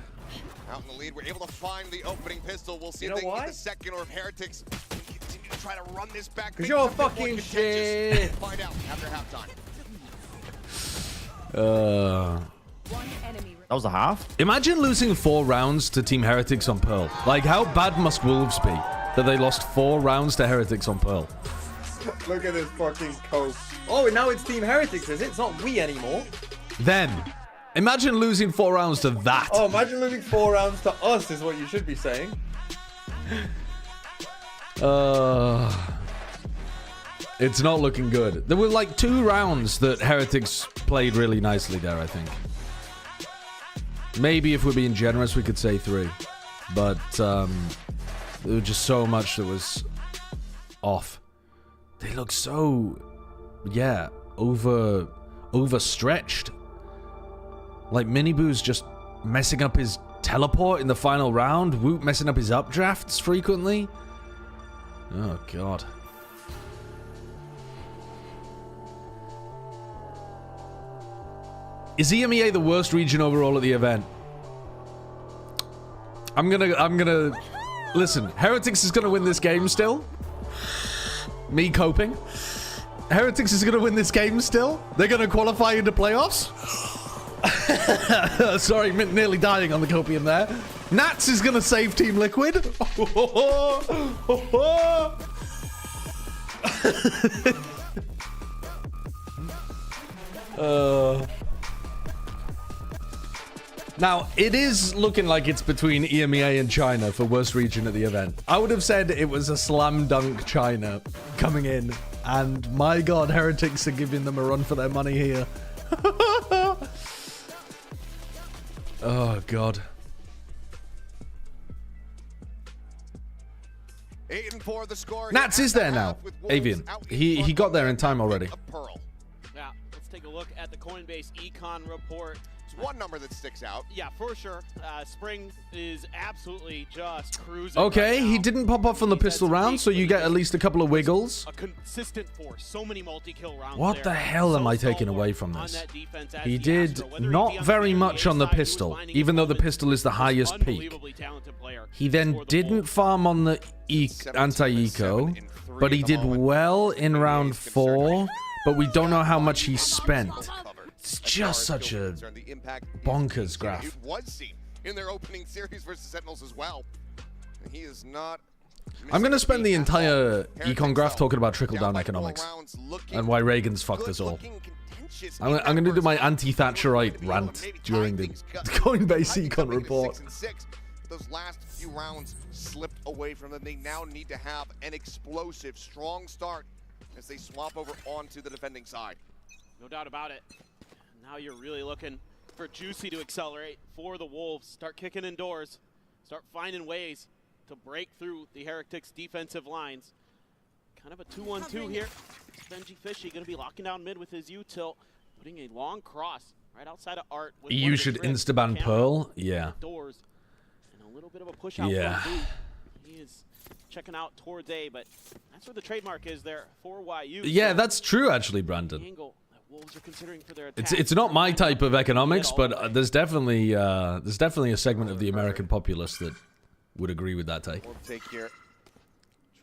Out in the lead, we're able to find the opening pistol. We'll see You if know they can why? get the second or if Heretics can continue to try to run this back. Cause you're fucking shit. Find out after halftime. One enemy. That was a half. Imagine losing 4 rounds to Team Heretics on Pearl. Like, how bad must Wolves be that they lost 4 rounds to Heretics on Pearl? Look at this fucking coke. Oh, and now it's Team Heretics, is it? It's not we anymore. Then, imagine losing 4 rounds to that. Oh, imagine losing 4 rounds to us is what you should be saying. It's not looking good. There were like 2 rounds that Heretics played really nicely there, I think. Maybe if we're being generous, we could say 3. But there was just so much that was off. They look so, yeah, overstretched. Like MiBR's just messing up his teleport in the final round. Woot messing up his updrafts frequently. Oh, God. Is EMEA the worst region overall at the event? I'm gonna listen. Heretics is gonna win this game still. Me coping. Heretics is gonna win this game still. They're gonna qualify into playoffs. Sorry, nearly dying on the copium there. Nats is gonna save Team Liquid. Now, it is looking like it's between EMEA and China for worst region at the event. I would have said it was a slam dunk China coming in. And my God, Heretics are giving them a run for their money here. Oh, God. 8 and for the score. Nats is there now. Avian. He got there in time already. Yeah, let's take a look at the Coinbase Econ report. There's one number that sticks out. Yeah, for sure. Spring is absolutely just cruising. Okay, right now. he didn't pop off on the pistol round, so you get at least a couple of wiggles. A consistent force. So many multi-kill rounds. What the hell am I taking away from this? He did not very much on the pistol, even though the pistol is the highest peak. He then didn't farm on the anti-eco, but he did well in round 4, but we don't know how much he spent. It's just such a bonkers graph. It was seen in their opening series versus Sentinels as well. And he is not. I'm going to spend the entire econ graph talking about trickle-down economics and why Reagan's fucked us all. I'm going to do my anti-Thatcherite rant during the Coinbase econ report. Those last few rounds slipped away from them. They now need to have an explosive, strong start as they swap over onto the defending side. No doubt about it. Now you're really looking for Juicy to accelerate for the Wolves. Start kicking indoors. Start finding ways to break through the Heretics' defensive lines. Kind of a 2-1-2 here. Benji Fishy going to be locking down mid with his U-tilt, putting a long cross right outside of Art. You should insta-ban Pearl? Yeah. Doors and a little bit of a push out from B. He is checking out towards A, but that's where the trademark is there for YU. Yeah, that's true actually, Brandon. It's not my type of economics, but there's definitely a segment of the American populace that would agree with that take. Take here.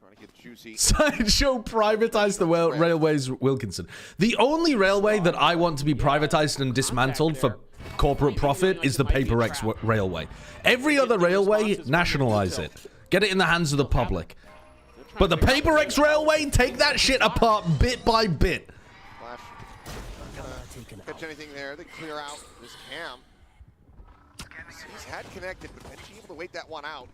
Trying to get Juicy. Sideshow privatized the railways, Wilkinson. The only railway that I want to be privatized and dismantled for corporate profit is the Paper X railway. Every other railway, nationalize it. Get it in the hands of the public. But the Paper X railway, take that shit apart bit by bit. Catch anything there, they clear out this cam. He's had connected, but Benji able to wait that one out.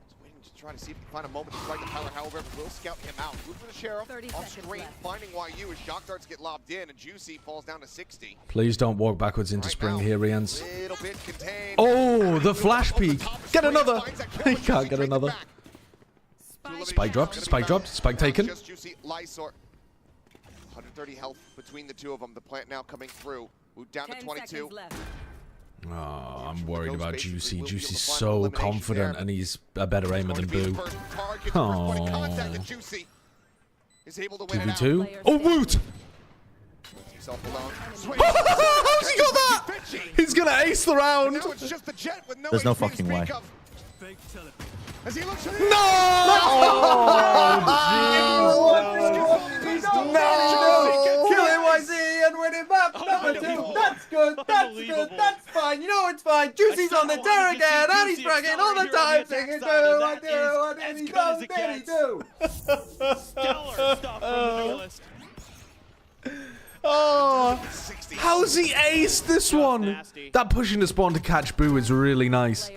He's waiting to try to see if he can find a moment to strike the Tyler, however, will scout him out. Good for the Sheriff, off screen, finding YU as shock darts get lobbed in, and Juicy falls down to 60. Please don't walk backwards into spring here, Rians. Little bit contained. Oh, the flash peek. Get another. He can't get another. Spike dropped, spike taken. Just Juicy, Lysor. 130 health between the two of them. The plant now coming through. Moved down to 22. Oh, I'm worried about Juicy. Juicy's so confident, and he's a better aimer than Boo. Oh. 2v2. Oh, Woot! How's he got that? He's gonna ace the round. There's no fucking way. As he looks no! No! Kill NYZ and win it back. Number 2. That's good. That's good. That's fine. You know it's fine. Juicy's on the turret again, and he's bragging all the time, singing, do, and he does, then he do. Stellar stuff from the duelist. Oh, how's he aced this one? That pushing the spawn to catch Boo is really nice.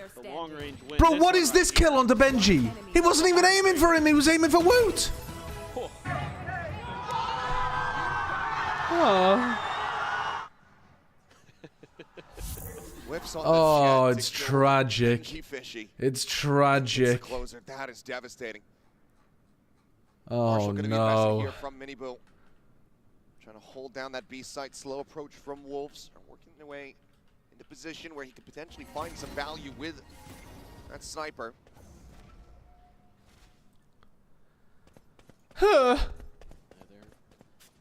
Bro, what is this kill onto Benji? He wasn't even aiming for him, he was aiming for Woot. Oh, it's tragic. It's tragic. That is devastating. Oh no. Trying to hold down that B site. Slow approach from Wolves. Are working their way into position where he could potentially find some value with that sniper.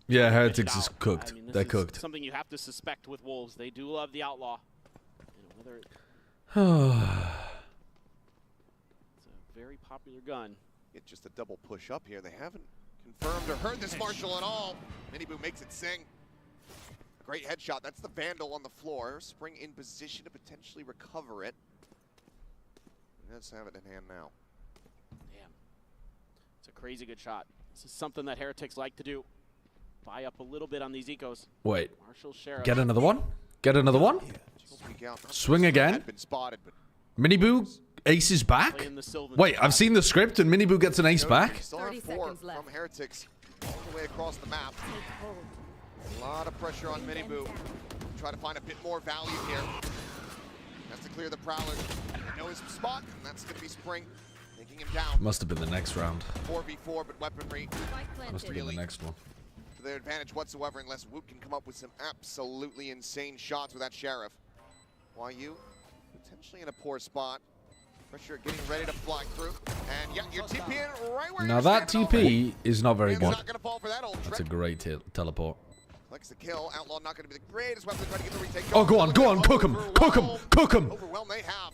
Yeah, Heretics is cooked. I mean, they're cooked. Something you have to suspect with Wolves. They do love the outlaw. You know, it's a very popular gun. It's just a double push up here. They haven't confirmed or heard this Marshall at all. Miniboo makes it sing. Great headshot. That's the Vandal on the floor. Spring in position to potentially recover it. Let's have it in hand now. Damn. It's a crazy good shot. This is something that Heretics like to do. Buy up a little bit on these ecos. Wait. Marshall, Sheriff. Get another one? Get another one? Swing again? Miniboo aces back? Wait, I've seen the script and Miniboo gets an ace back? 30 seconds left. From Heretics all the way across the map. A lot of pressure on Miniboo. Try to find a bit more value here. Has to clear the Prowler. Know his spot, and that's going to be Spring. Taking him down. Must have been the next round. 4v4, but weaponry Must have been the next one. to their advantage whatsoever unless Woot can come up with some absolutely insane shots with that Sheriff. YU potentially in a poor spot. Pressure getting ready to fly through. And yeah, you're TPing right where Now you're that standing TP is not very good. not gonna fall for that old That's a trick. great teleport. Likes the kill. Outlaw not going to be the greatest weapon to try to get the retake. Oh, go on, cook him, cook him, cook him. Overwhelm they have.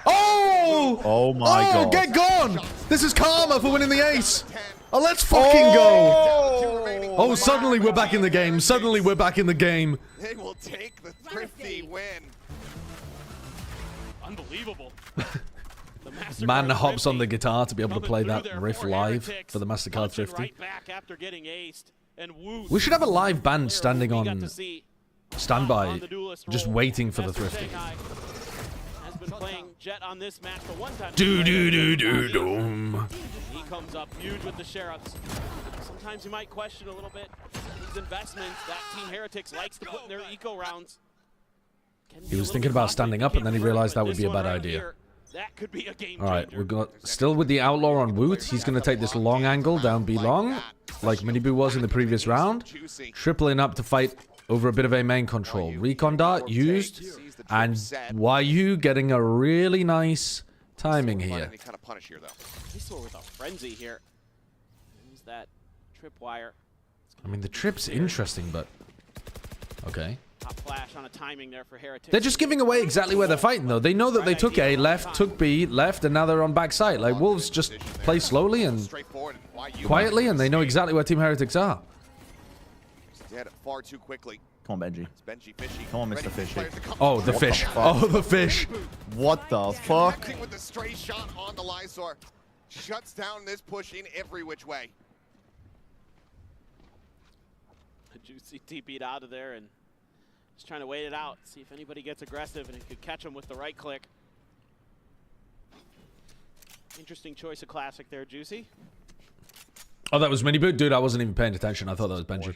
Oh! Oh my god. Get gone! This is karma for winning the ace. Oh, let's fucking go! Oh, suddenly we're back in the game. Suddenly we're back in the game. They will take the thrifty win. Unbelievable. Man hops on the guitar to be able to play that riff live for the MasterCard 50. Right back after getting aced. And Woot, We should have a live band standing on standby, just waiting for the thrifty. has been playing Jet on this match for one time. Do do do do doom. He comes up huge with the Sheriffs. Sometimes you might question a little bit these investments that Team Heretics likes to put in their eco rounds. He was thinking about standing up, and then he realized that would be a bad idea. That could be a game All right, we've got still with the Outlaw on Woot. He's going to take this long angle down B long, like MiBR was in the previous round, tripling up to fight over a bit of a main control. Recon dart used, and YU getting a really nice timing here. Kind of punish here though. He saw with a frenzy here. Use that tripwire. I mean, the trip's interesting, but okay. Top flash on a timing there for Heretics. They're just giving away exactly where they're fighting, though. They know that they took A left, took B left, and now they're on backside. Like, Wolves just play slowly and quietly, and they know exactly where Team Heretics are. Dead far too quickly. Come on, Benji. It's Benji Fishy. Come on, Mr. Fishy. Oh, the fish. Oh, the fish. What the fuck? Connecting with the stray shot on the Lysor. Shuts down this push in every which way. Juicy TP'd out of there and just trying to wait it out, see if anybody gets aggressive and it could catch him with the right click. Interesting choice of classic there, Juicy. Oh, that was MiBR? Dude, I wasn't even paying attention. I thought that was Benji.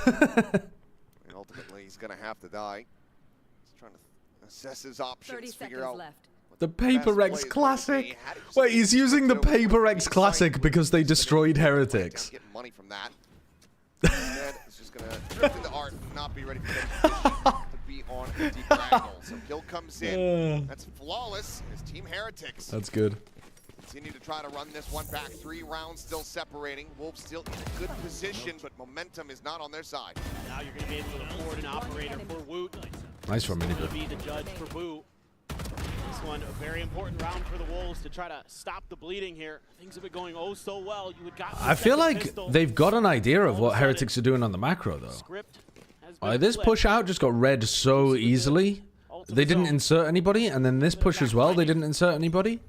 And ultimately, he's going to have to die. He's trying to assess his options, figure out left. The Paper X Classic. Wait, he's using the Paper X Classic because they destroyed Heretics. Getting money from that. Instead, it's just going to drift into art and not be ready for to be on a deep angle. So kill comes in. That's flawless. His Team Heretics. That's good. Continue to try to run this one back. 3 rounds still separating. Wolves still in a good position, but momentum is not on their side. Now you're going to be able to afford an operator for Woot. Nice from Going to MiBR. be the judge for Woot. This one, a very important round for the Wolves to try to stop the bleeding here. Things have been going oh so well. You would got I feel like they've got an idea of what Heretics are doing on the macro, though. This push out just got read so easily. They didn't insert anybody, and then this push as well, they didn't insert anybody.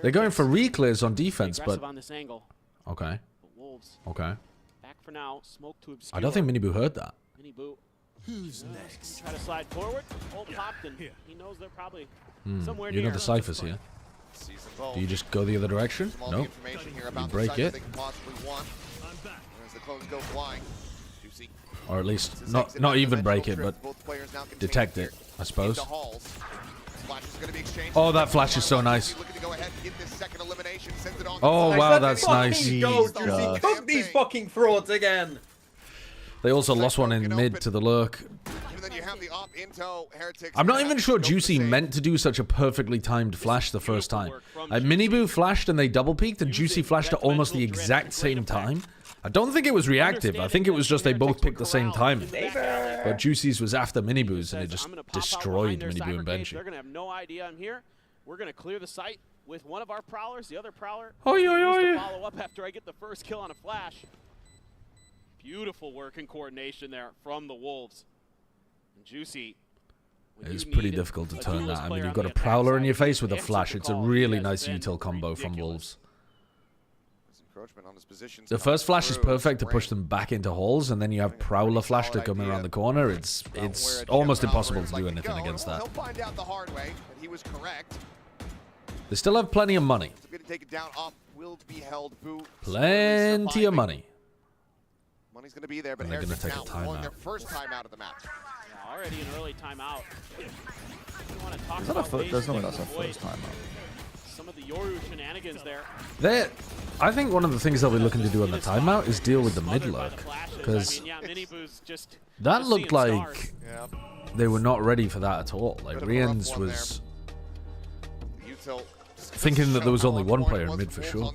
They're going for re-clears on defense, but... on this angle. Okay. Okay. Back for now. Smoke to obscure. I don't think MiBR heard that. MiBR. Who's next? Try to slide forward. Ult popped, and he knows they're probably somewhere near. You know the ciphers here. Do you just go the other direction? Nope. You break it. Or at least not even break it, but detect it, I suppose. Oh, that flash is so nice. Oh, wow, that's nice. Cook these fucking frauds again. They also lost one in mid to the lurk. I'm not even sure Juicy meant to do such a perfectly timed flash the first time. Like, MiBR flashed and they double peeked, and Juicy flashed at almost the exact same time. I don't think it was reactive. I think it was just they both picked the same timing. But Juicy's was after MiBR's, and it just destroyed MiBR and Benji. They're gonna have no idea I'm here. We're gonna clear the site with one of our prowlers. The other prowler to follow up after I get the first kill on a flash. Beautiful work and coordination there from the Wolves. And Juicy. It's pretty difficult to turn that. I mean, you've got a prowler in your face with a flash. It's a really nice util combo from Wolves. The first flash is perfect to push them back into holes, and then you have prowler flash to come around the corner. It's almost impossible to do anything against that. They still have plenty of money. Plenty of money. Money's going to be there, but they're going to take a timeout. Their first timeout of the match. Yeah, already an early timeout. That's not our first timeout. some of the Yoru shenanigans there. I think one of the things they'll be looking to do on the timeout is deal with the mid lurk, because that looked like they were not ready for that at all. Like Rien's was thinking that there was only one player in mid for sure.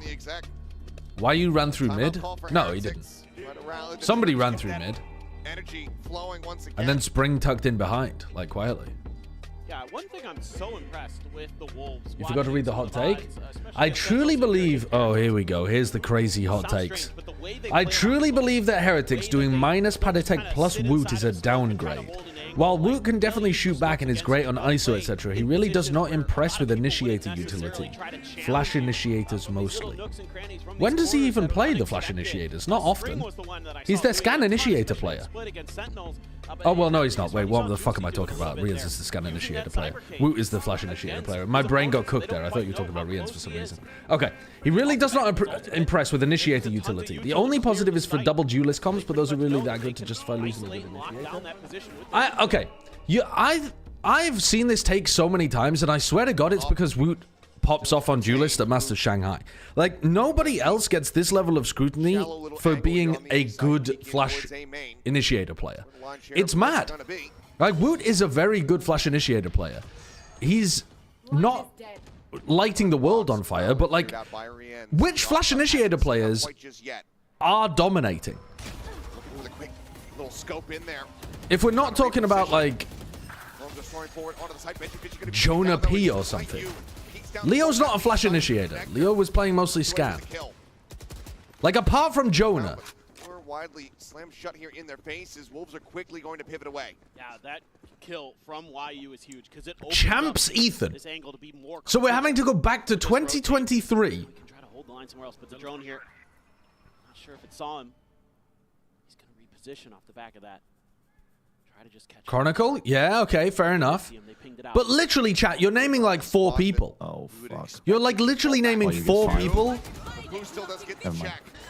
Why you ran through mid? No, he didn't. Somebody ran through mid, and then Spring tucked in behind, like quietly. Yeah, one thing I'm so impressed with the Wolves. You forgot to read the hot take? I truly believe... Oh, here we go. Here's the crazy hot takes. I truly believe that Heretics doing minus Paditech plus Woot is a downgrade. While Woot can definitely shoot back and is great on ISO, etc., he really does not impress with initiator utility. Flash initiators mostly. When does he even play the flash initiators? Not often. He's their scan initiator player. Oh, well, no, he's not. Wait, what the fuck am I talking about? Rien's is the scan initiator player. Woot is the flash initiator player. My brain got cooked there. I thought you were talking about Rien's for some reason. Okay. He really does not impress with initiator utility. The only positive is for double duelist comms, but those are really that good to justify losing with initiator. Okay. I've seen this take so many times, and I swear to God it's because Woot pops off on duelist at Masters Shanghai. Like, nobody else gets this level of scrutiny for being a good flash initiator player. It's mad. Like, Woot is a very good flash initiator player. He's not lighting the world on fire, but like, which flash initiator players are dominating? If we're not talking about like Jonah P or something, Leo's not a flash initiator. Leo was playing mostly scan. Like, apart from Jonah. We're widely slammed shut here in their faces. Wolves are quickly going to pivot away. Yeah, that kill from YU is huge because it Champs Ethan. this angle to be more. So we're having to go back to 2023. We can try to hold the line somewhere else, but the drone here, not sure if it saw him. He's going to reposition off the back of that. Try to just catch Chronicle? Yeah, okay, fair enough. But literally, chat, you're naming like 4 people. Oh, fuck. You're like literally naming 4 people.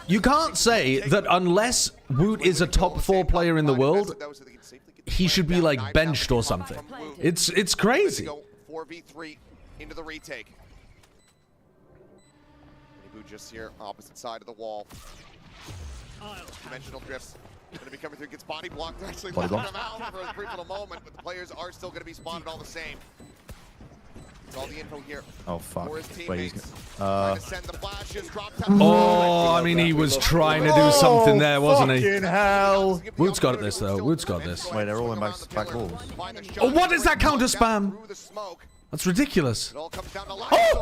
You can't say that unless Woot is a top 4 player in the world, he should be like benched or something. It's crazy. 4v3 into the retake. Boot just here, opposite side of the wall. Dimensional drifts. Going to be coming through, gets body blocked. They're actually letting him out for a brief little moment, but the players are still going to be spotted all the same. It's all the info here. Oh, fuck. Wait, oh, I mean, he was trying to do something there, wasn't he? Fucking hell. Woot's got this, though. Woot's got this. Wait, they're all in back walls. Oh, what is that counter spam? That's ridiculous. Oh,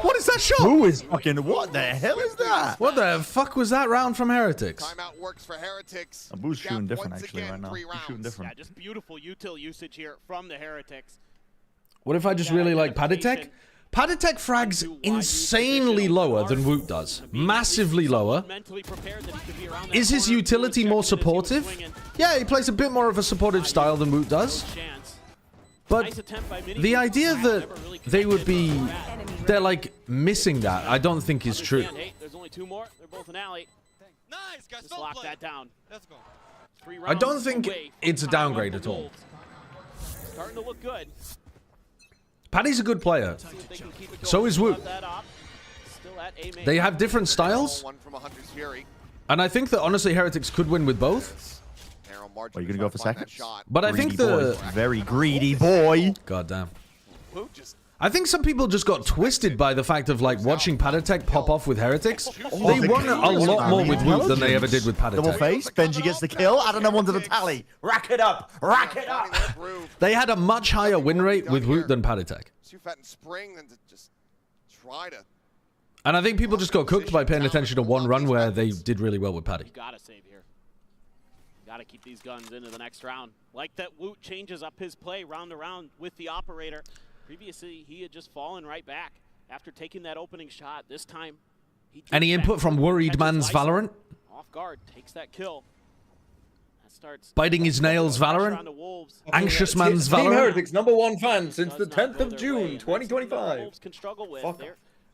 what is that shot? Who is fucking... What the hell is that? What the fuck was that round from Heretics? Timeout works for Heretics. Abu's shooting different, actually, right now. He's shooting different. Yeah, just beautiful util usage here from the Heretics. What if I just really like Paditech? Paditech frags insanely lower than Woot does. Massively lower. Is his utility more supportive? Yeah, he plays a bit more of a supportive style than Woot does. But the idea that they would be, they're like missing that, I don't think is true. There's only 2 more. They're both in alley. Nice, guys. Just lock that down. Let's go. I don't think it's a downgrade at all. Starting to look good. Paddy's a good player. So is Woot. They have different styles. And I think that honestly Heretics could win with both. Are you going to go for seconds? But I think the... Very greedy boy. God damn. I think some people just got twisted by the fact of like watching Paditech pop off with Heretics. They won a lot more with Woot than they ever did with Paditech. Double face. Benji gets the kill. Add another one to the tally. Rack it up. Rack it up. They had a much higher win rate with Woot than Paditech. And I think people just got cooked by paying attention to one run where they did really well with Paddy. You gotta save here. You gotta keep these guns into the next round. Like that Woot changes up his play round to round with the operator. Previously, he had just fallen right back after taking that opening shot. This time, any input from Worried Man's Valorant? Off guard, takes that kill. That starts biting his nails Valorant? Anxious Man's Valorant? Team Heretics #1 fan since the 10th of June, 2025. Wolves can struggle with.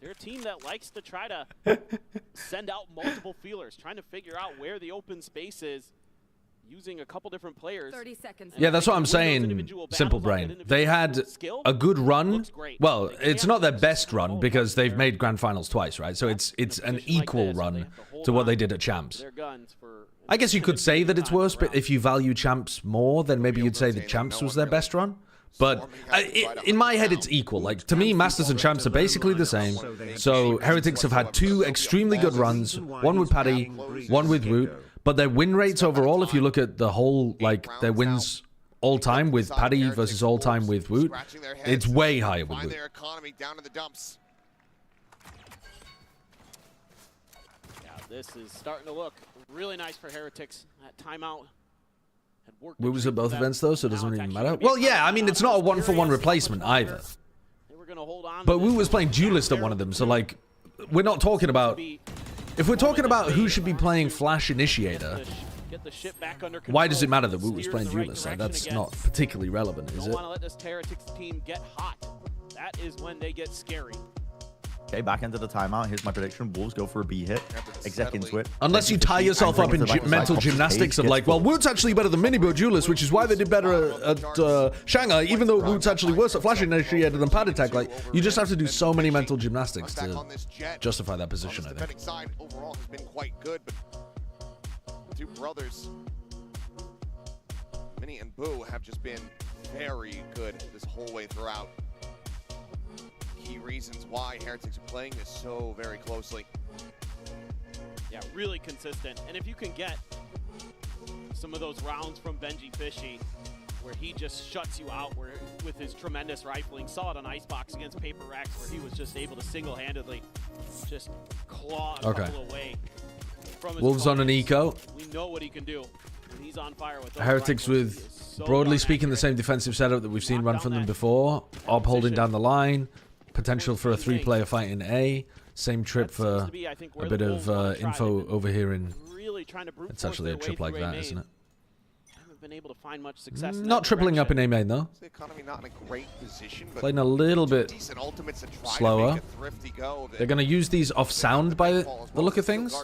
They're a team that likes to try to send out multiple feelers, trying to figure out where the open space is. using a couple different players. 30 seconds. Yeah, that's what I'm saying, Simple Brain. They had a good run. Well, it's not their best run because they've made grand finals twice, right? So it's an equal run to what they did at Champs. I guess you could say that it's worse, but if you value Champs more, then maybe you'd say that Champs was their best run. But in my head, it's equal. Like, to me, Masters and Champs are basically the same. So Heretics have had two extremely good runs, one with Paddy, one with Woot. But their win rates overall, if you look at the whole, like, their wins all time with Paddy versus all time with Woot, it's way higher with Woot. Yeah, this is starting to look really nice for Heretics. That timeout. Woot was at both events, though, so it doesn't even matter. Well, yeah, I mean, it's not a one-for-one replacement either. But Woot was playing Duelist at one of them, so, like, we're not talking about... If we're talking about who should be playing Flash Initiator, why does it matter that Woot was playing Duelist? Like, that's not particularly relevant, is it? Don't want to let this Heretics team get hot. That is when they get scary. Okay, back into the timeout. Here's my prediction. Wolves go for a B hit. Exec into it. Unless you tie yourself up in mental gymnastics of like, well, Woot's actually better than MiBR Duelist, which is why they did better at Shanghai, even though Woot's actually worse at Flash Initiator than Pad Attack. Like, you just have to do so many mental gymnastics to justify that position, I think. Side overall has been quite good, but the two brothers, Minnie and Boo, have just been very good this whole way throughout. Key reasons why Heretics are playing this so very closely. Yeah, really consistent. And if you can get some of those rounds from Benji Fishy, where he just shuts you out with his tremendous rifling. Saw it on Icebox against Paper Rex, where he was just able to single-handedly just claw a couple away from his Wolves on an eco. We know what he can do when he's on fire with those Heretics with, broadly speaking, the same defensive setup that we've seen run from them before. Ob holding down the line. Potential for a three-player fight in A. Same trip for a bit of info over here in... It's actually a trip like that, isn't it? Been able to find much success Not tripling up in A main, though. Playing a little bit slower. They're going to use these off sound by the look of things.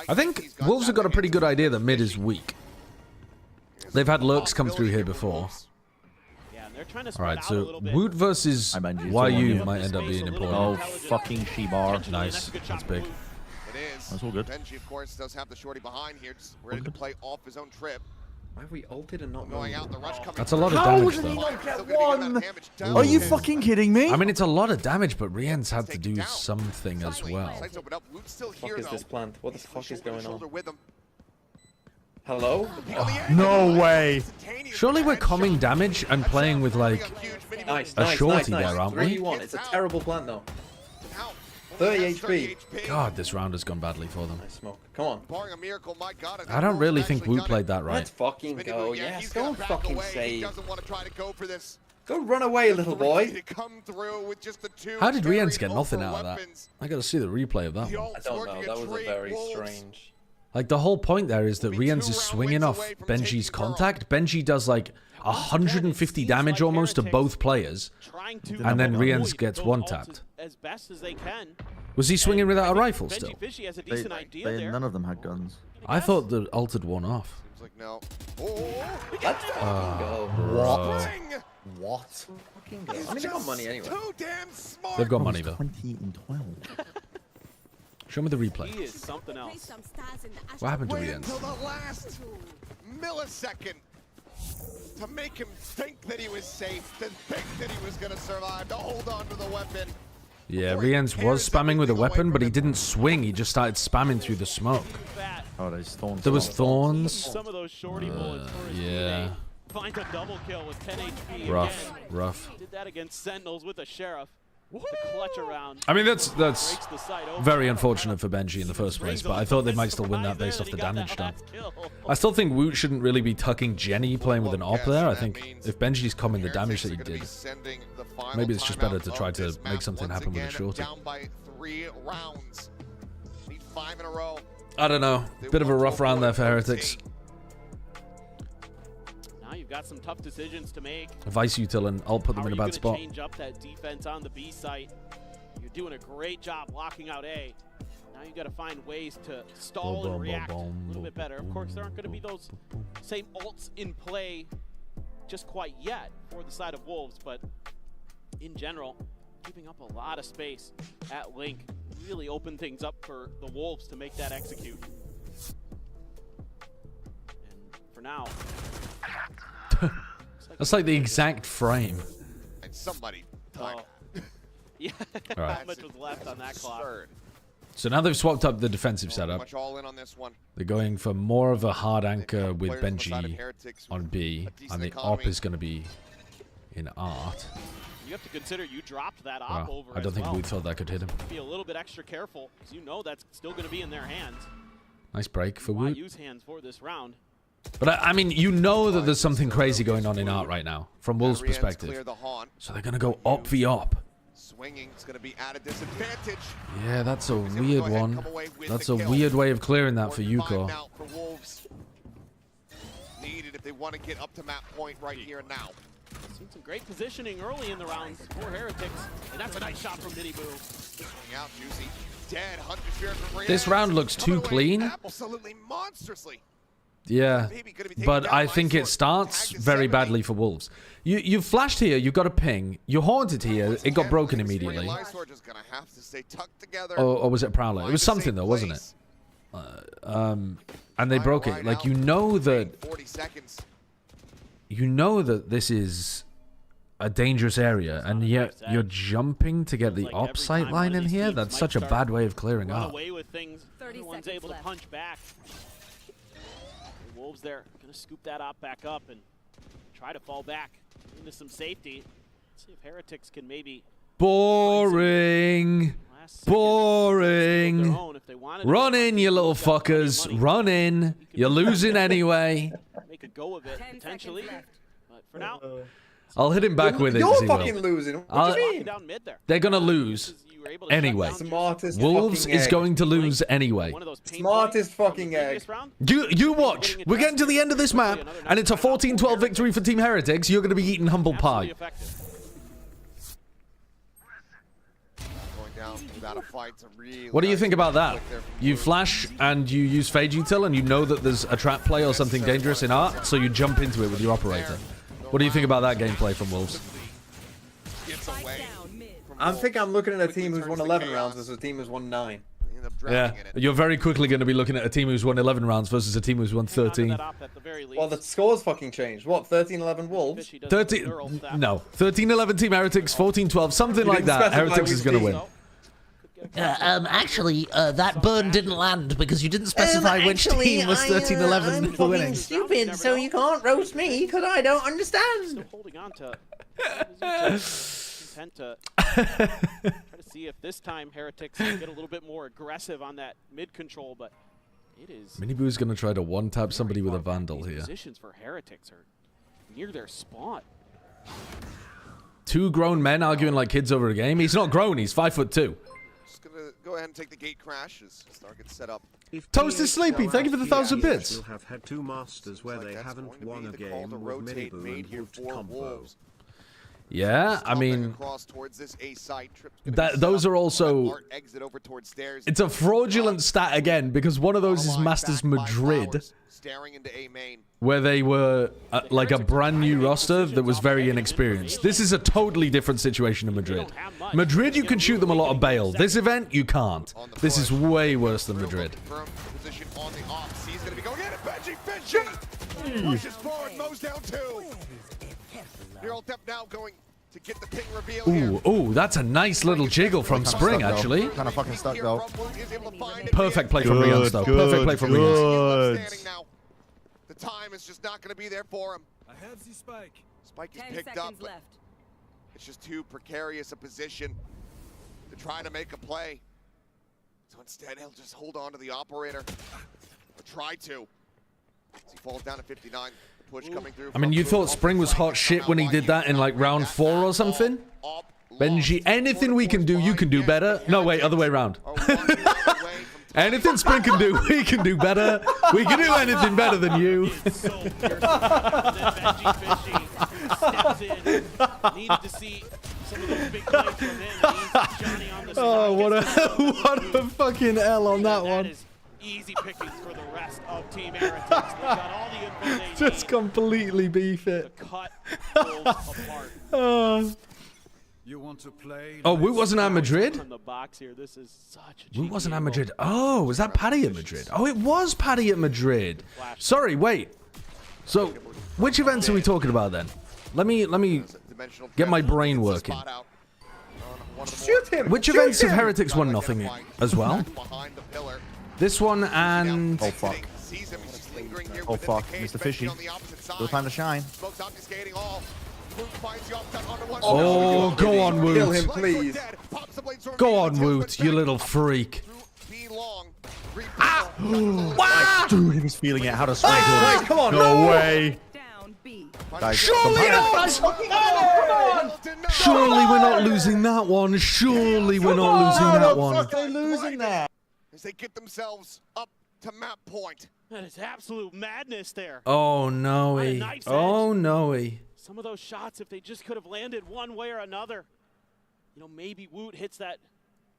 I think Wolves have got a pretty good idea that mid is weak. They've had lurks come through here before. Alright, so Woot versus YU might end up being important. Oh, fucking She-Bar. Nice. That's big. That's all good. Benji, of course, does have the shorty behind here, just ready to play off his own trip. Why have we ulted and not going out? The rush coming. That's a lot of damage, though. Are you fucking kidding me? I mean, it's a lot of damage, but Rien's had to do something as well. What the fuck is this plant? What the fuck is going on? Hello? No way. Surely we're combing damage and playing with, like, a shorty there, aren't we? 3-1. It's a terrible plant, though. 30 HP. God, this round has gone badly for them. Nice smoke. Come on. I don't really think Woot played that right. Let's fucking go. Yes, go and fucking save. Go run away, little boy. How did Rien's get nothing out of that? I gotta see the replay of that one. I don't know. That was a very strange... Like, the whole point there is that Rien's is swinging off Benji's contact. Benji does, like, 150 damage almost to both players. And then Rien's gets one-tapped. Was he swinging without a rifle still? None of them had guns. I thought the altered one off. Let's fucking go. What? Fucking go. I mean, they got money anyway. They've got money, though. 20 and 12. Show me the replay. He is something else. What happened to Wait Rien? until the last millisecond to make him think that he was safe, to think that he was going to survive, to hold on to the weapon. Yeah, Rien's was spamming with a weapon, but he didn't swing. He just started spamming through the smoke. Oh, there's thorns. There was thorns. Some of those shorty bullets for his yeah. Finds a double kill with 10 HP. Rough, again. rough. Did that against Sentinels with a Sheriff. The clutch around. I mean, that's very unfortunate for Benji in the first place, but I thought they might still win that based off the damage done. I still think Woot shouldn't really be tucking Jenny playing with an op there. I think if Benji's coming the damage that he did, maybe it's just better to try to make something happen with a shorty. I don't know. Bit of a rough round there for Heretics. You've got some tough decisions to make. Vice util and I'll put them in a bad spot. Change up that defense on the B site. You're doing a great job locking out A. Now you got to find ways to stall and react a little bit better. Of course, there aren't going to be those same ults in play just quite yet for the side of Wolves, but in general, keeping up a lot of space at Link really opened things up for the Wolves to make that execute. And for now, that's like the exact frame. And somebody time. Yeah, All right. How much was left on that clock? So now they've swapped up the defensive setup. Much all in on this one. They're going for more of a hard anchor with Benji on B, and the op is going to be in art. You have to consider you dropped that op over. I don't think we thought that could hit him. Be a little bit extra careful, because you know that's still going to be in their hands. Nice break for Woot. Use hands for this round. But I mean, you know that there's something crazy going on in art right now, from Wolves' perspective. So they're going to go op v op. Swinging is going to be at a disadvantage. Yeah, that's a weird one. That's a weird way of clearing that for Yuko. For Wolves. Needed if they want to get up to map point right here and now. Seen some great positioning early in the rounds for Heretics, and that's a nice shot from Diddy Boo. Out, Juicy. Dead, Hunter Spirit from This round looks too clean. Absolutely monstrously. Yeah, but I think it starts very badly for Wolves. You flashed here, you got a ping. You haunted here, it got broken immediately. Or was it Prowler? It was something though, wasn't it? And they broke it. Like, you know that this is a dangerous area, and yet you're jumping to get the op site line in here? That's such a bad way of clearing up. Away with things. Everyone's able to punch back. Wolves there, gonna scoop that op back up and try to fall back into some safety. Let's see if Heretics can maybe... Boring. Boring. Run in, you little fuckers. Run in. You're losing anyway. Make a go of it, potentially. But for now... I'll hit him back with it. You're fucking losing. What do you mean? They're gonna lose anyway. Wolves is going to lose anyway. Smartest fucking egg. You watch. We're getting to the end of this map, and it's a 14-12 victory for Team Heretics. You're going to be eating humble pie. What do you think about that? You flash and you use Fade Util, and you know that there's a trap play or something dangerous in art, so you jump into it with your operator. What do you think about that gameplay from Wolves? I think I'm looking at a team who's won 11 rounds versus a team who's won 9. Yeah, you're very quickly going to be looking at a team who's won 11 rounds versus a team who's won 13. Well, the scores fucking changed. What, 13-11 Wolves? 13-11 Team Heretics, 14-12, something like that. Heretics is going to win. Actually, that burn didn't land because you didn't specify which team was 13-11 for winning. Stupid, so you can't roast me because I don't understand. Still holding on to intent to try to see if this time Heretics can get a little bit more aggressive on that mid control, but it is. Miniboo's going to try to one-tap somebody with a Vandal here. Positions for Heretics are near their spawn. Two grown men arguing like kids over a game. He's not grown. He's 5'2". Gonna go ahead and take the gate crash as Star gets set up. Toast is sleepy. Thank you for the 1,000 bits. Will have had two masters where they haven't won a game with Miniboo and Wolves combo. Yeah, I mean, those are also... It's a fraudulent stat again, because one of those is Masters Madrid, where they were like a brand new roster that was very inexperienced. This is a totally different situation in Madrid. Madrid, you can shoot them a lot of bail. This event, you can't. This is way worse than Madrid. Pushes forward, mows down two. Neural depth now going to get the ping reveal here. Ooh, that's a nice little jiggle from Spring, actually. Kind of fucking stuck, though. Perfect play from Rians, though. Perfect play from Rians. The time is just not going to be there for him. I have the spike. Spike is picked up. It's just too precarious a position to try to make a play. So instead, he'll just hold on to the operator. Or try to. As he falls down to 59. Push coming through. I mean, you thought Spring was hot shit when he did that in like round 4 or something? Benji, anything we can do, you can do better. No, wait, other way around. Anything Spring can do, we can do better. We can do anything better than you. Oh, what a fucking L on that one. Is easy pickings for the rest of Team Heretics. They got all the info they Just need completely beef it. to cut Wolves apart. You want to play? Oh, Woot wasn't at Madrid? On the box here, this is such a Woot wasn't at Madrid. Oh, was that Paddy at Madrid? Oh, it was Paddy at Madrid. Sorry, wait. So, which events are we talking about then? Let me get my brain working. Shoot him! Which events have Heretics won nothing as well? This one and... Oh, fuck. Oh, fuck. Mr. Fishy. Still time to shine. Oh, go on, Woot. Kill him, please. Go on, Woot, you little freak. Ah! Wow! Dude, he was feeling it. How to swing. Right, come on. No way. Guys, Surely not! Surely we're not losing that one. Surely we're not losing that one. They're losing that. As they get themselves up to map point. That is absolute madness there. Oh, no. Oh, no. Some of those shots, if they just could have landed one way or another, you know, maybe Woot hits that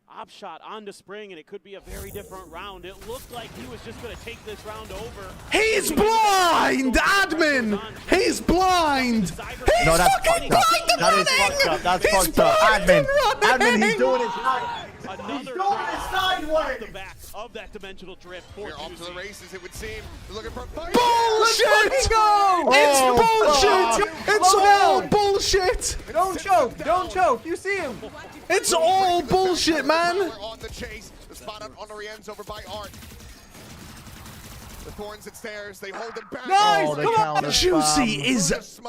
op shot onto Spring, and it could be a very different round. It looked like he was just going to take this round over. He's blind, admin! He's blind! He's no, that's fucking blind! That is fucked up. That's fucked up. Admin, he's doing it. Another sideways. The back of that dimensional drift. We're off to the races, it would seem. They're looking for bullshit! It's bullshit! It's all bullshit! Don't choke! Don't choke! You see him! It's all bullshit, man! On the chase. The spot on Orien's over by Art. The thorns and stairs, they hold him back. Nice! Oh, Come on! Juicy is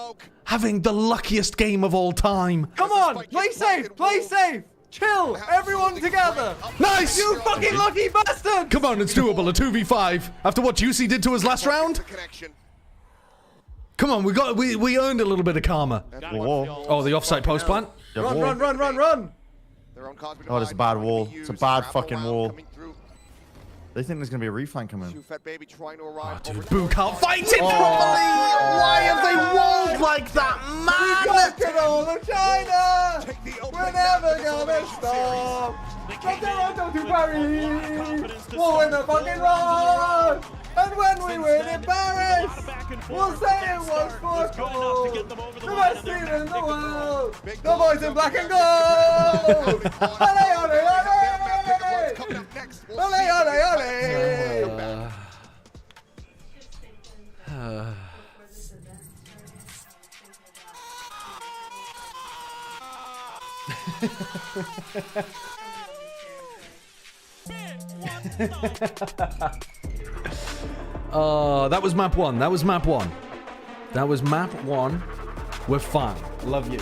having the luckiest game of all time. Come on! Play safe! Play safe! Chill! Everyone together! Nice! You fucking lucky bastard! Come on, it's doable. A 2v5 after what Juicy did to us last round. Come on, we earned a little bit of karma. Whoa. Oh, the offside post plant. Run! Oh, it's a bad wall. It's a bad fucking wall. They think there's gonna be a reflank coming. Oh, dude, Boo can't fight it properly! Why have they walled like that, man? We got all of China! We're never gonna stop! From Toronto to Paris! We'll win the fucking run! And when we win in Paris, we'll say it was for gold! The best team in the world! The boys in black and gold! Ole, ole, ole! Ole, ole, ole! That was map one. That was map one. That was map one. We're fine. Love you.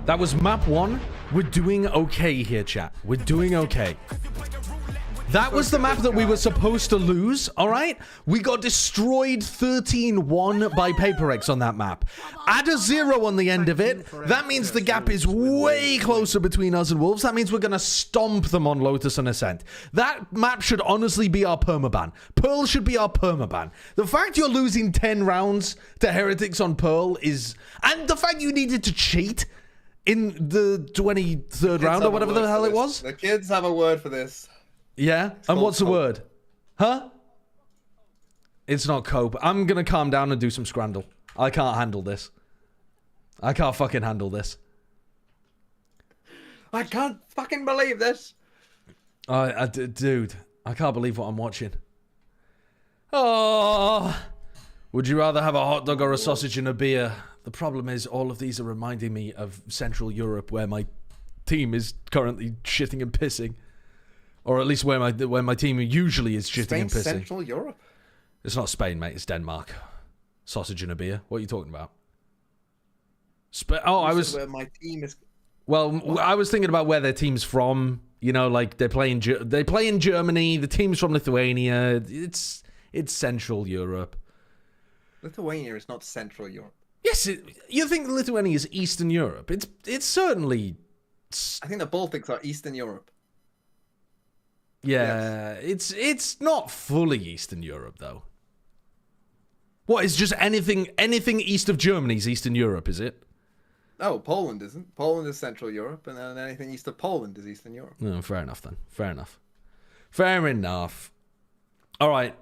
That was map one. We're doing okay here, chat. We're doing okay. That was the map that we were supposed to lose, all right? We got destroyed 13-1 by Paperex on that map. Add a 0 on the end of it. That means the gap is way closer between us and Wolves. That means we're going to stomp them on Lotus and Ascent. That map should honestly be our permaban. Pearl should be our permaban. The fact you're losing 10 rounds to Heretics on Pearl is... And the fact you needed to cheat in the 23rd round or whatever the hell it was. The kids have a word for this. Yeah? And what's the word? Huh? It's not cope. I'm gonna calm down and do some scrandle. I can't handle this. I can't fucking handle this. I can't fucking believe this. Dude, I can't believe what I'm watching. Oh. Would you rather have a hot dog or a sausage and a beer? The problem is all of these are reminding me of Central Europe, where my team is currently shitting and pissing. Or at least where my team usually is shitting and pissing. Central Europe? It's not Spain, mate. It's Denmark. Sausage and a beer. What are you talking about? I was... Where my team is... Well, I was thinking about where their team's from. You know, like they play in Germany. The team's from Lithuania. It's Central Europe. Lithuania is not Central Europe. Yes, you think Lithuania is Eastern Europe? It's certainly... I think the Baltics are Eastern Europe. Yeah, yes. It's not fully Eastern Europe though. What is just anything east of Germany is Eastern Europe, is it? No, Poland isn't. Poland is Central Europe, and then anything east of Poland is Eastern Europe. No, fair enough then. Fair enough. Fair enough. All right.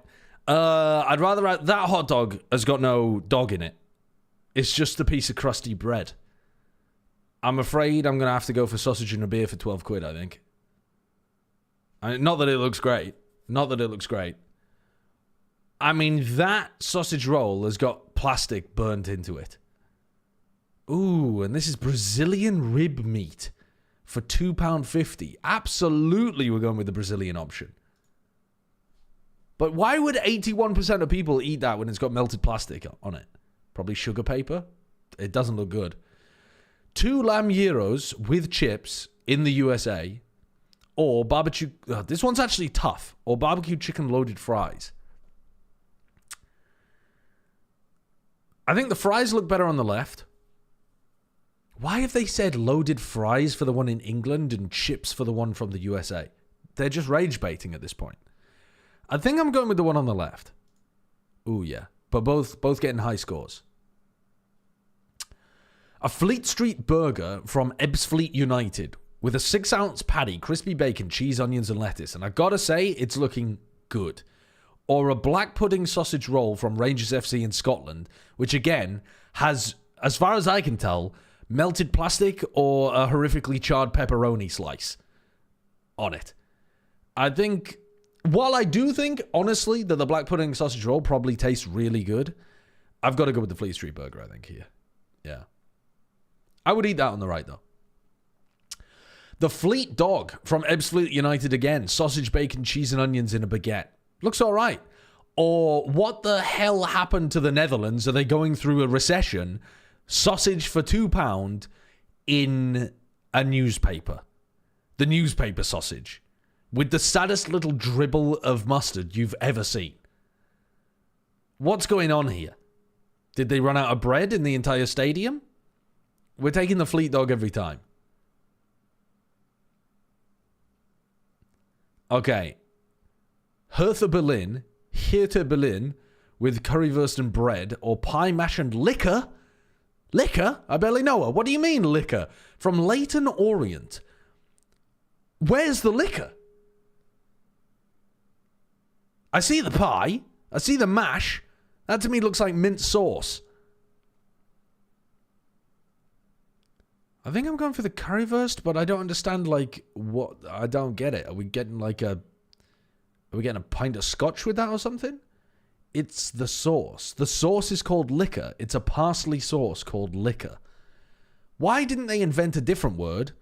I'd rather have... That hot dog has got no dog in it. It's just a piece of crusty bread. I'm afraid I'm going to have to go for sausage and a beer for 12 quid, I think. Not that it looks great. Not that it looks great. I mean, that sausage roll has got plastic burnt into it. Ooh, and this is Brazilian rib meat for £2.50. Absolutely, we're going with the Brazilian option. But why would 81% of people eat that when it's got melted plastic on it? Probably sugar paper. It doesn't look good. 2 lamb gyros with chips in the USA. Or barbecue... this one's actually tough. Or barbecue chicken loaded fries. I think the fries look better on the left. Why have they said loaded fries for the one in England and chips for the one from the USA? They're just rage baiting at this point. I think I'm going with the one on the left. Ooh, yeah. But both getting high scores. A Fleet Street burger from Ebbsfleet United with a 6-ounce patty, crispy bacon, cheese, onions, and lettuce. And I gotta say, it's looking good. Or a black pudding sausage roll from Rangers FC in Scotland, which again has, as far as I can tell, melted plastic or a horrifically charred pepperoni slice on it. I think, while I do think, honestly, that the black pudding sausage roll probably tastes really good, I've got to go with the Fleet Street burger, I think, here. Yeah. I would eat that on the right, though. The Fleet Dog from Ebbsfleet United again. Sausage, bacon, cheese, and onions in a baguette. Looks all right. Or what the hell happened to the Netherlands? Are they going through a recession? Sausage for £2 in a newspaper. The newspaper sausage. With the saddest little dribble of mustard you've ever seen. What's going on here? Did they run out of bread in the entire stadium? We're taking the Fleet Dog every time. Okay. Hertha Berlin with currywurst and bread, or pie, mash, and liquor. Liquor? I barely know her. What do you mean, liquor? From Leyton Orient. Where's the liquor? I see the pie. I see the mash. That to me looks like mint sauce. I think I'm going for the currywurst, but I don't understand, like, what... I don't get it. Are we getting, like, a... Are we getting a pint of scotch with that or something? It's the sauce. The sauce is called liquor. It's a parsley sauce called liquor. Why didn't they invent a different word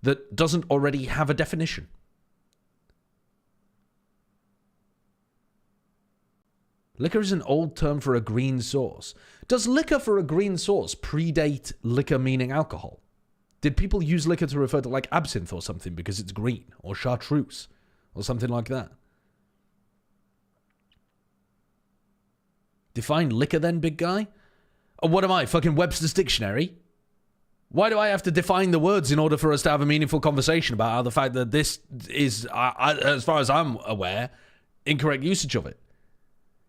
that doesn't already have a definition? Liquor is an old term for a green sauce. Does liquor for a green sauce predate liquor meaning alcohol? Did people use liquor to refer to, like, absinthe or something because it's green? Or chartreuse? Or something like that? Define liquor then, big guy? Or what am I, fucking Webster's Dictionary? Why do I have to define the words in order for us to have a meaningful conversation about how the fact that this is, as far as I'm aware, incorrect usage of it?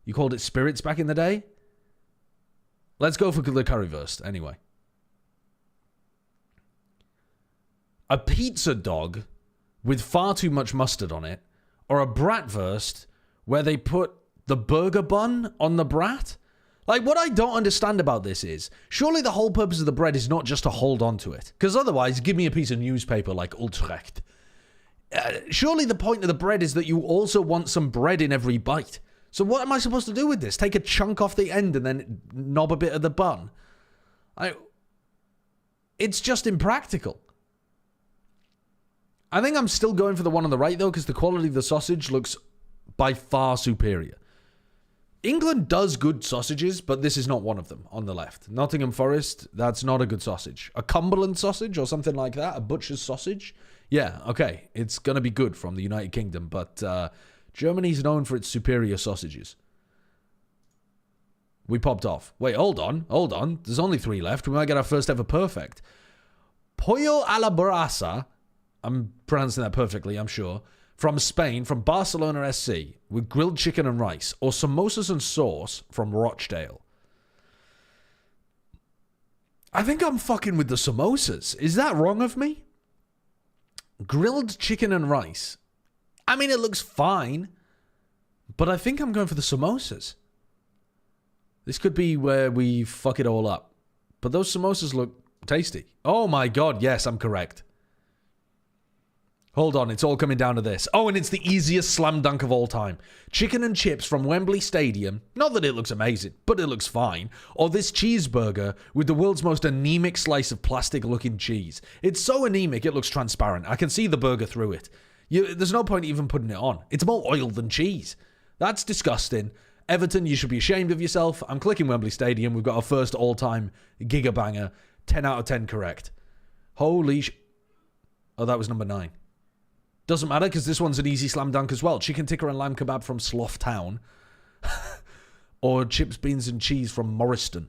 You called it spirits back in the day? Let's go for the currywurst, anyway. A pizza dog with far too much mustard on it, or a bratwurst where they put the burger bun on the brat? Like, what I don't understand about this is, surely the whole purpose of the bread is not just to hold on to it. Because otherwise, give me a piece of newspaper like Utrecht. Surely the point of the bread is that you also want some bread in every bite. So what am I supposed to do with this? Take a chunk off the end and then knob a bit of the bun? It's just impractical. I think I'm still going for the one on the right, though, because the quality of the sausage looks by far superior. England does good sausages, but this is not one of them on the left. Nottingham Forest, that's not a good sausage. A Cumberland sausage or something like that, a butcher's sausage. Yeah, okay, it's going to be good from the United Kingdom, but Germany's known for its superior sausages. We popped off. Wait, hold on. There's only 3 left. We might get our first ever perfect. Pollo a la brasa, I'm pronouncing that perfectly, I'm sure, from Spain, from Barcelona SC, with grilled chicken and rice, or samosas and sauce from Rochdale. I think I'm fucking with the samosas. Is that wrong of me? Grilled chicken and rice. I mean, it looks fine, but I think I'm going for the samosas. This could be where we fuck it all up. But those samosas look tasty. Oh my god, yes, I'm correct. Hold on, it's all coming down to this. Oh, and it's the easiest slam dunk of all time. Chicken and chips from Wembley Stadium. Not that it looks amazing, but it looks fine. Or this cheeseburger with the world's most anemic slice of plastic-looking cheese. It's so anemic, it looks transparent. I can see the burger through it. There's no point even putting it on. It's more oil than cheese. That's disgusting. Everton, you should be ashamed of yourself. I'm clicking Wembley Stadium. We've got our first all-time gigabanger. 10 out of 10 correct. Holy sh... Oh, that was number 9. Doesn't matter, because this one's an easy slam dunk as well. Chicken tikka and lamb kebab from Slough Town. Or chips, beans and cheese from Morriston.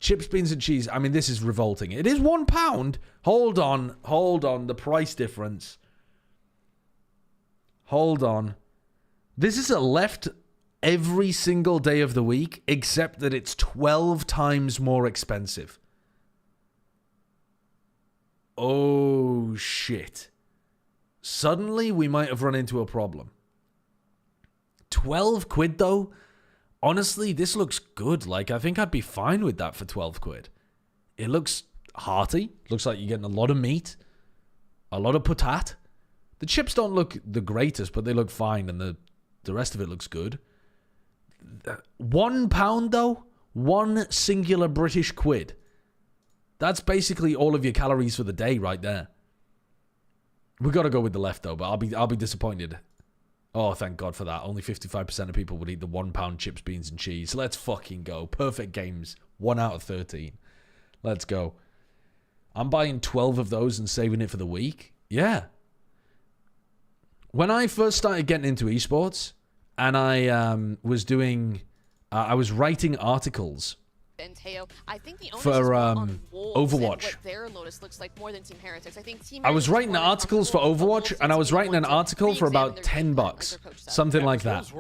Chips, beans and cheese. I mean, this is revolting. It is £1. Hold on. The price difference. Hold on. This is a left every single day of the week, except that it's 12 times more expensive. Oh, shit. Suddenly, we might have run into a problem. 12 quid, though? Honestly, this looks good. Like, I think I'd be fine with that for 12 quid. It looks hearty. Looks like you're getting a lot of meat. A lot of patat. The chips don't look the greatest, but they look fine, and the rest of it looks good. £1, though? One singular British quid. That's basically all of your calories for the day right there. We got to go with the left, though, but I'll be disappointed. Oh, thank God for that. Only 55% of people would eat the £1 chips, beans, and cheese. Let's fucking go. Perfect games. 1 out of 13. Let's go. I'm buying 12 of those and saving it for the week. Yeah. When I first started getting into esports, and I was doing... I was writing articles I think the for Overwatch. I was writing articles for Overwatch, and I was writing an article for about $10, something like that.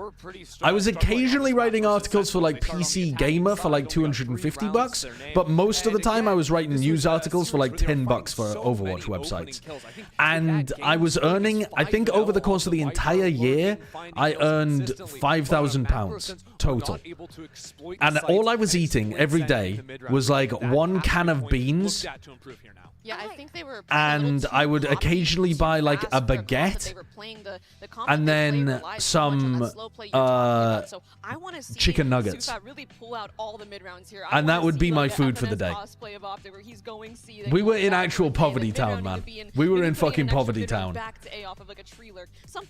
I was occasionally writing articles for like PC Gamer for like $250, but most of the time I was writing news articles for like $10 for Overwatch websites. And I was earning, I think over the course of the entire year, I earned £5,000 total. And all I was eating every day was like 1 can of beans. Yeah, I think they were. And I would occasionally buy like a baguette, and then some chicken nuggets. And that would be my food for the day. We were in actual poverty town, man. We were in fucking poverty town.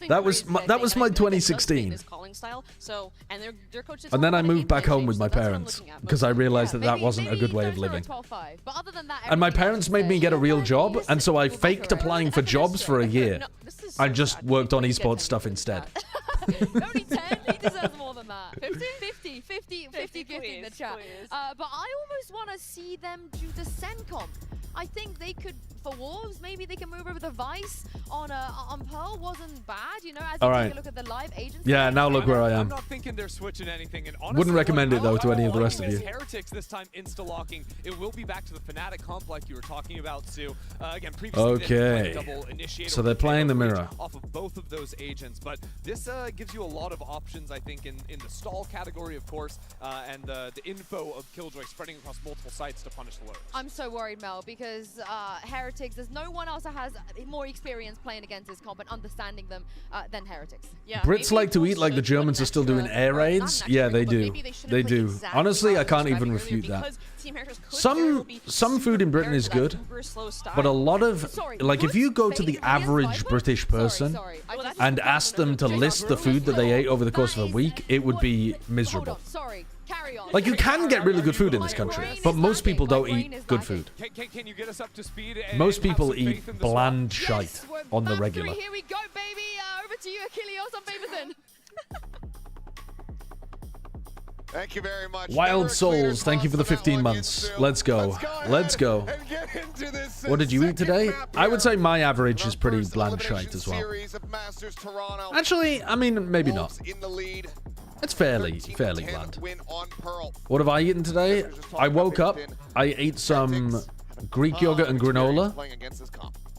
That was my 2016. And then I moved back home with my parents because I realized that wasn't a good way of living. And my parents made me get a real job, and so I faked applying for jobs for a year. I just worked on esports stuff instead. Only 10? He deserves more than that. 50 gifting the chat. But I almost want to see them do the Sencom. I think they could, for Wolves, maybe they can move over the Vice on Pearl. Wasn't bad, you know, as you take a look at the live agency. Yeah, now look where I am. I'm not thinking they're switching anything. And honestly, wouldn't recommend it, though, to any of the rest of you. Heretics this time insta-locking. It will be back to the Fnatic comp like you were talking about, Sue. Again, previously double initiator. So they're playing the mirror. Off of both of those agents, but this gives you a lot of options, I think, in the stall category, of course, and the info of Killjoy spreading across multiple sites to punish the lurks. I'm so worried, Mel, because Heretics, there's no one else that has more experience playing against this comp and understanding them than Heretics. Yeah, Brits like to eat like the Germans are still doing air raids. Yeah, they do. They do. Honestly, I can't even refute that. Some food in Britain is good, but a lot of, like, if you go to the average British person and ask them to list the food that they ate over the course of a week, it would be miserable. Like, you can get really good food in this country, but most people don't eat good food. Can you get us up to speed? Most people eat bland shite on the regular. Here we go, baby. Over to you, Achilles on Baberson. Thank you very much. Wild Souls, thank you for the 15 months. Let's go. Let's go. What did you eat today? I would say my average is pretty bland shite as well. Actually, I mean, maybe not. It's fairly bland. What have I eaten today? I woke up, I ate some Greek yogurt and granola.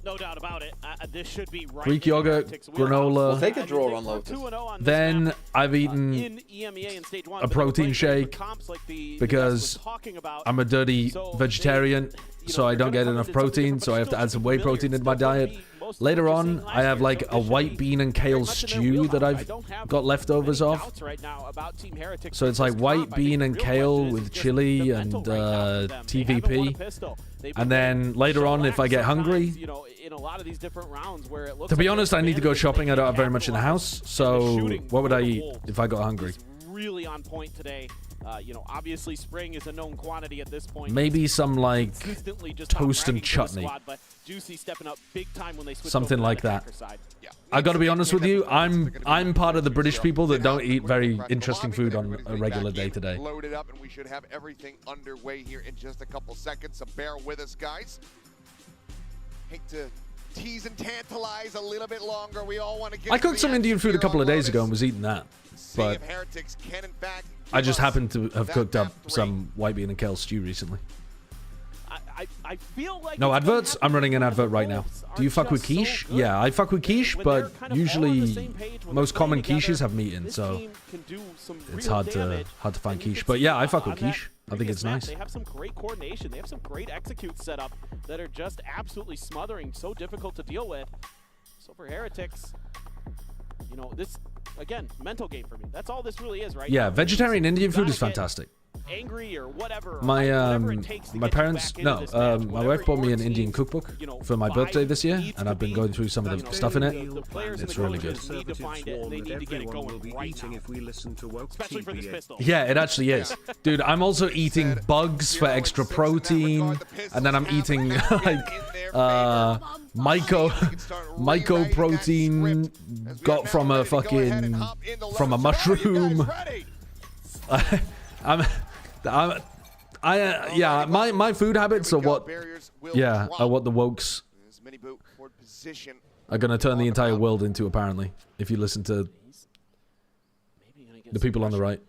No doubt about it. This should be right. Greek yogurt, granola. We'll take a draw on Lotus. Then I've eaten a protein shake because I'm a dirty vegetarian, so I don't get enough protein, so I have to add some whey protein into my diet. Later on, I have like a white bean and kale stew that I've got leftovers of. So it's like white bean and kale with chili and TVP. And then later on, if I get hungry, to be honest, I need to go shopping. I don't have very much in the house. So what would I eat if I got hungry? Really on point today. Obviously spring is a known quantity at this point. Maybe some like toast and chutney. Squad, but Juicy stepping up big time when they switch something like that. Yeah. I got to be honest with you, I'm part of the British people that don't eat very interesting food on a regular day to day. Loaded up, and we should have everything underway here in just a couple seconds. So bear with us, guys. Hate to tease and tantalize a little bit longer. We all want to get. I cooked some Indian food a couple of days ago and was eating that, but I just happened to have cooked up some white bean and kale stew recently. I feel like no adverts. I'm running an advert right now. Do you fuck with quiche? Yeah, I fuck with quiche, but usually most common quiches have meat in, so it's hard to find quiche. But yeah, I fuck with quiche. I think it's nice. They have some great coordination. They have some great executes set up that are just absolutely smothering, so difficult to deal with. So for Heretics, this again, mental game for me. That's all this really is, right? Yeah, vegetarian Indian food is fantastic. Angry or whatever. My parents, no, my wife bought me an Indian cookbook for my birthday this year, and I've been going through some of the stuff in it. It's really good. Yeah, it actually is. Dude, I'm also eating bugs for extra protein, and then I'm eating like mycoprotein got from a mushroom. My food habits are what the wokes are gonna turn the entire world into, apparently, if you listen to the people on the right.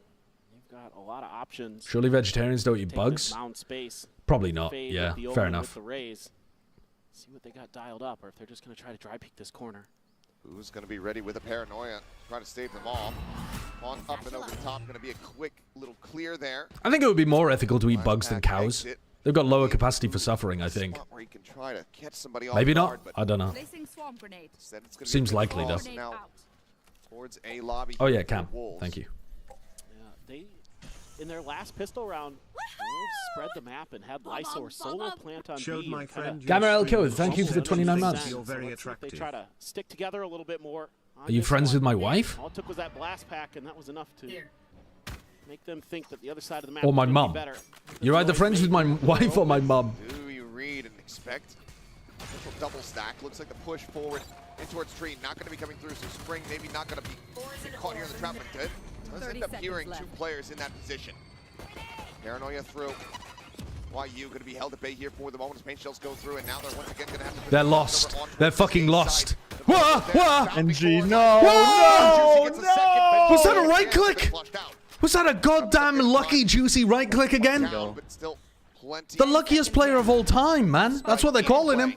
You've got a lot of options. Surely vegetarians don't eat bugs? Probably not. Yeah, fair enough. See what they got dialed up, or if they're just gonna try to dry peek this corner. Who's going to be ready with a paranoia? Try to save them all. On up and over the top. Going to be a quick little clear there. I think it would be more ethical to eat bugs than cows. They've got lower capacity for suffering, I think. Maybe not. I don't know. Seems likely, though. Oh, yeah, Cam. Thank you. They, in their last pistol round, spread the map and had Lysor solo plant on B. Gamma Elko, thank you for the 29 months. They try to stick together a little bit more. Are you friends with my wife? All it took was that blast pack, and that was enough to make them think that the other side of the map or my was mum. better. You're either friends with my wife or my mum. Do you read and expect? Double stack. Looks like the push forward in towards Tree. Not going to be coming through, so Spring maybe not going to be caught here in the trap, but good. Let's end up hearing two players in that position. Paranoia through. YU going to be held at bay here for the moment as paint shells go through, and now they're once again going to have to. They're lost. They're fucking lost. Wah, wah. NG, no, no. Was that a right click? Was that a goddamn lucky, juicy right click again? The luckiest player of all time, man. That's what they're calling him.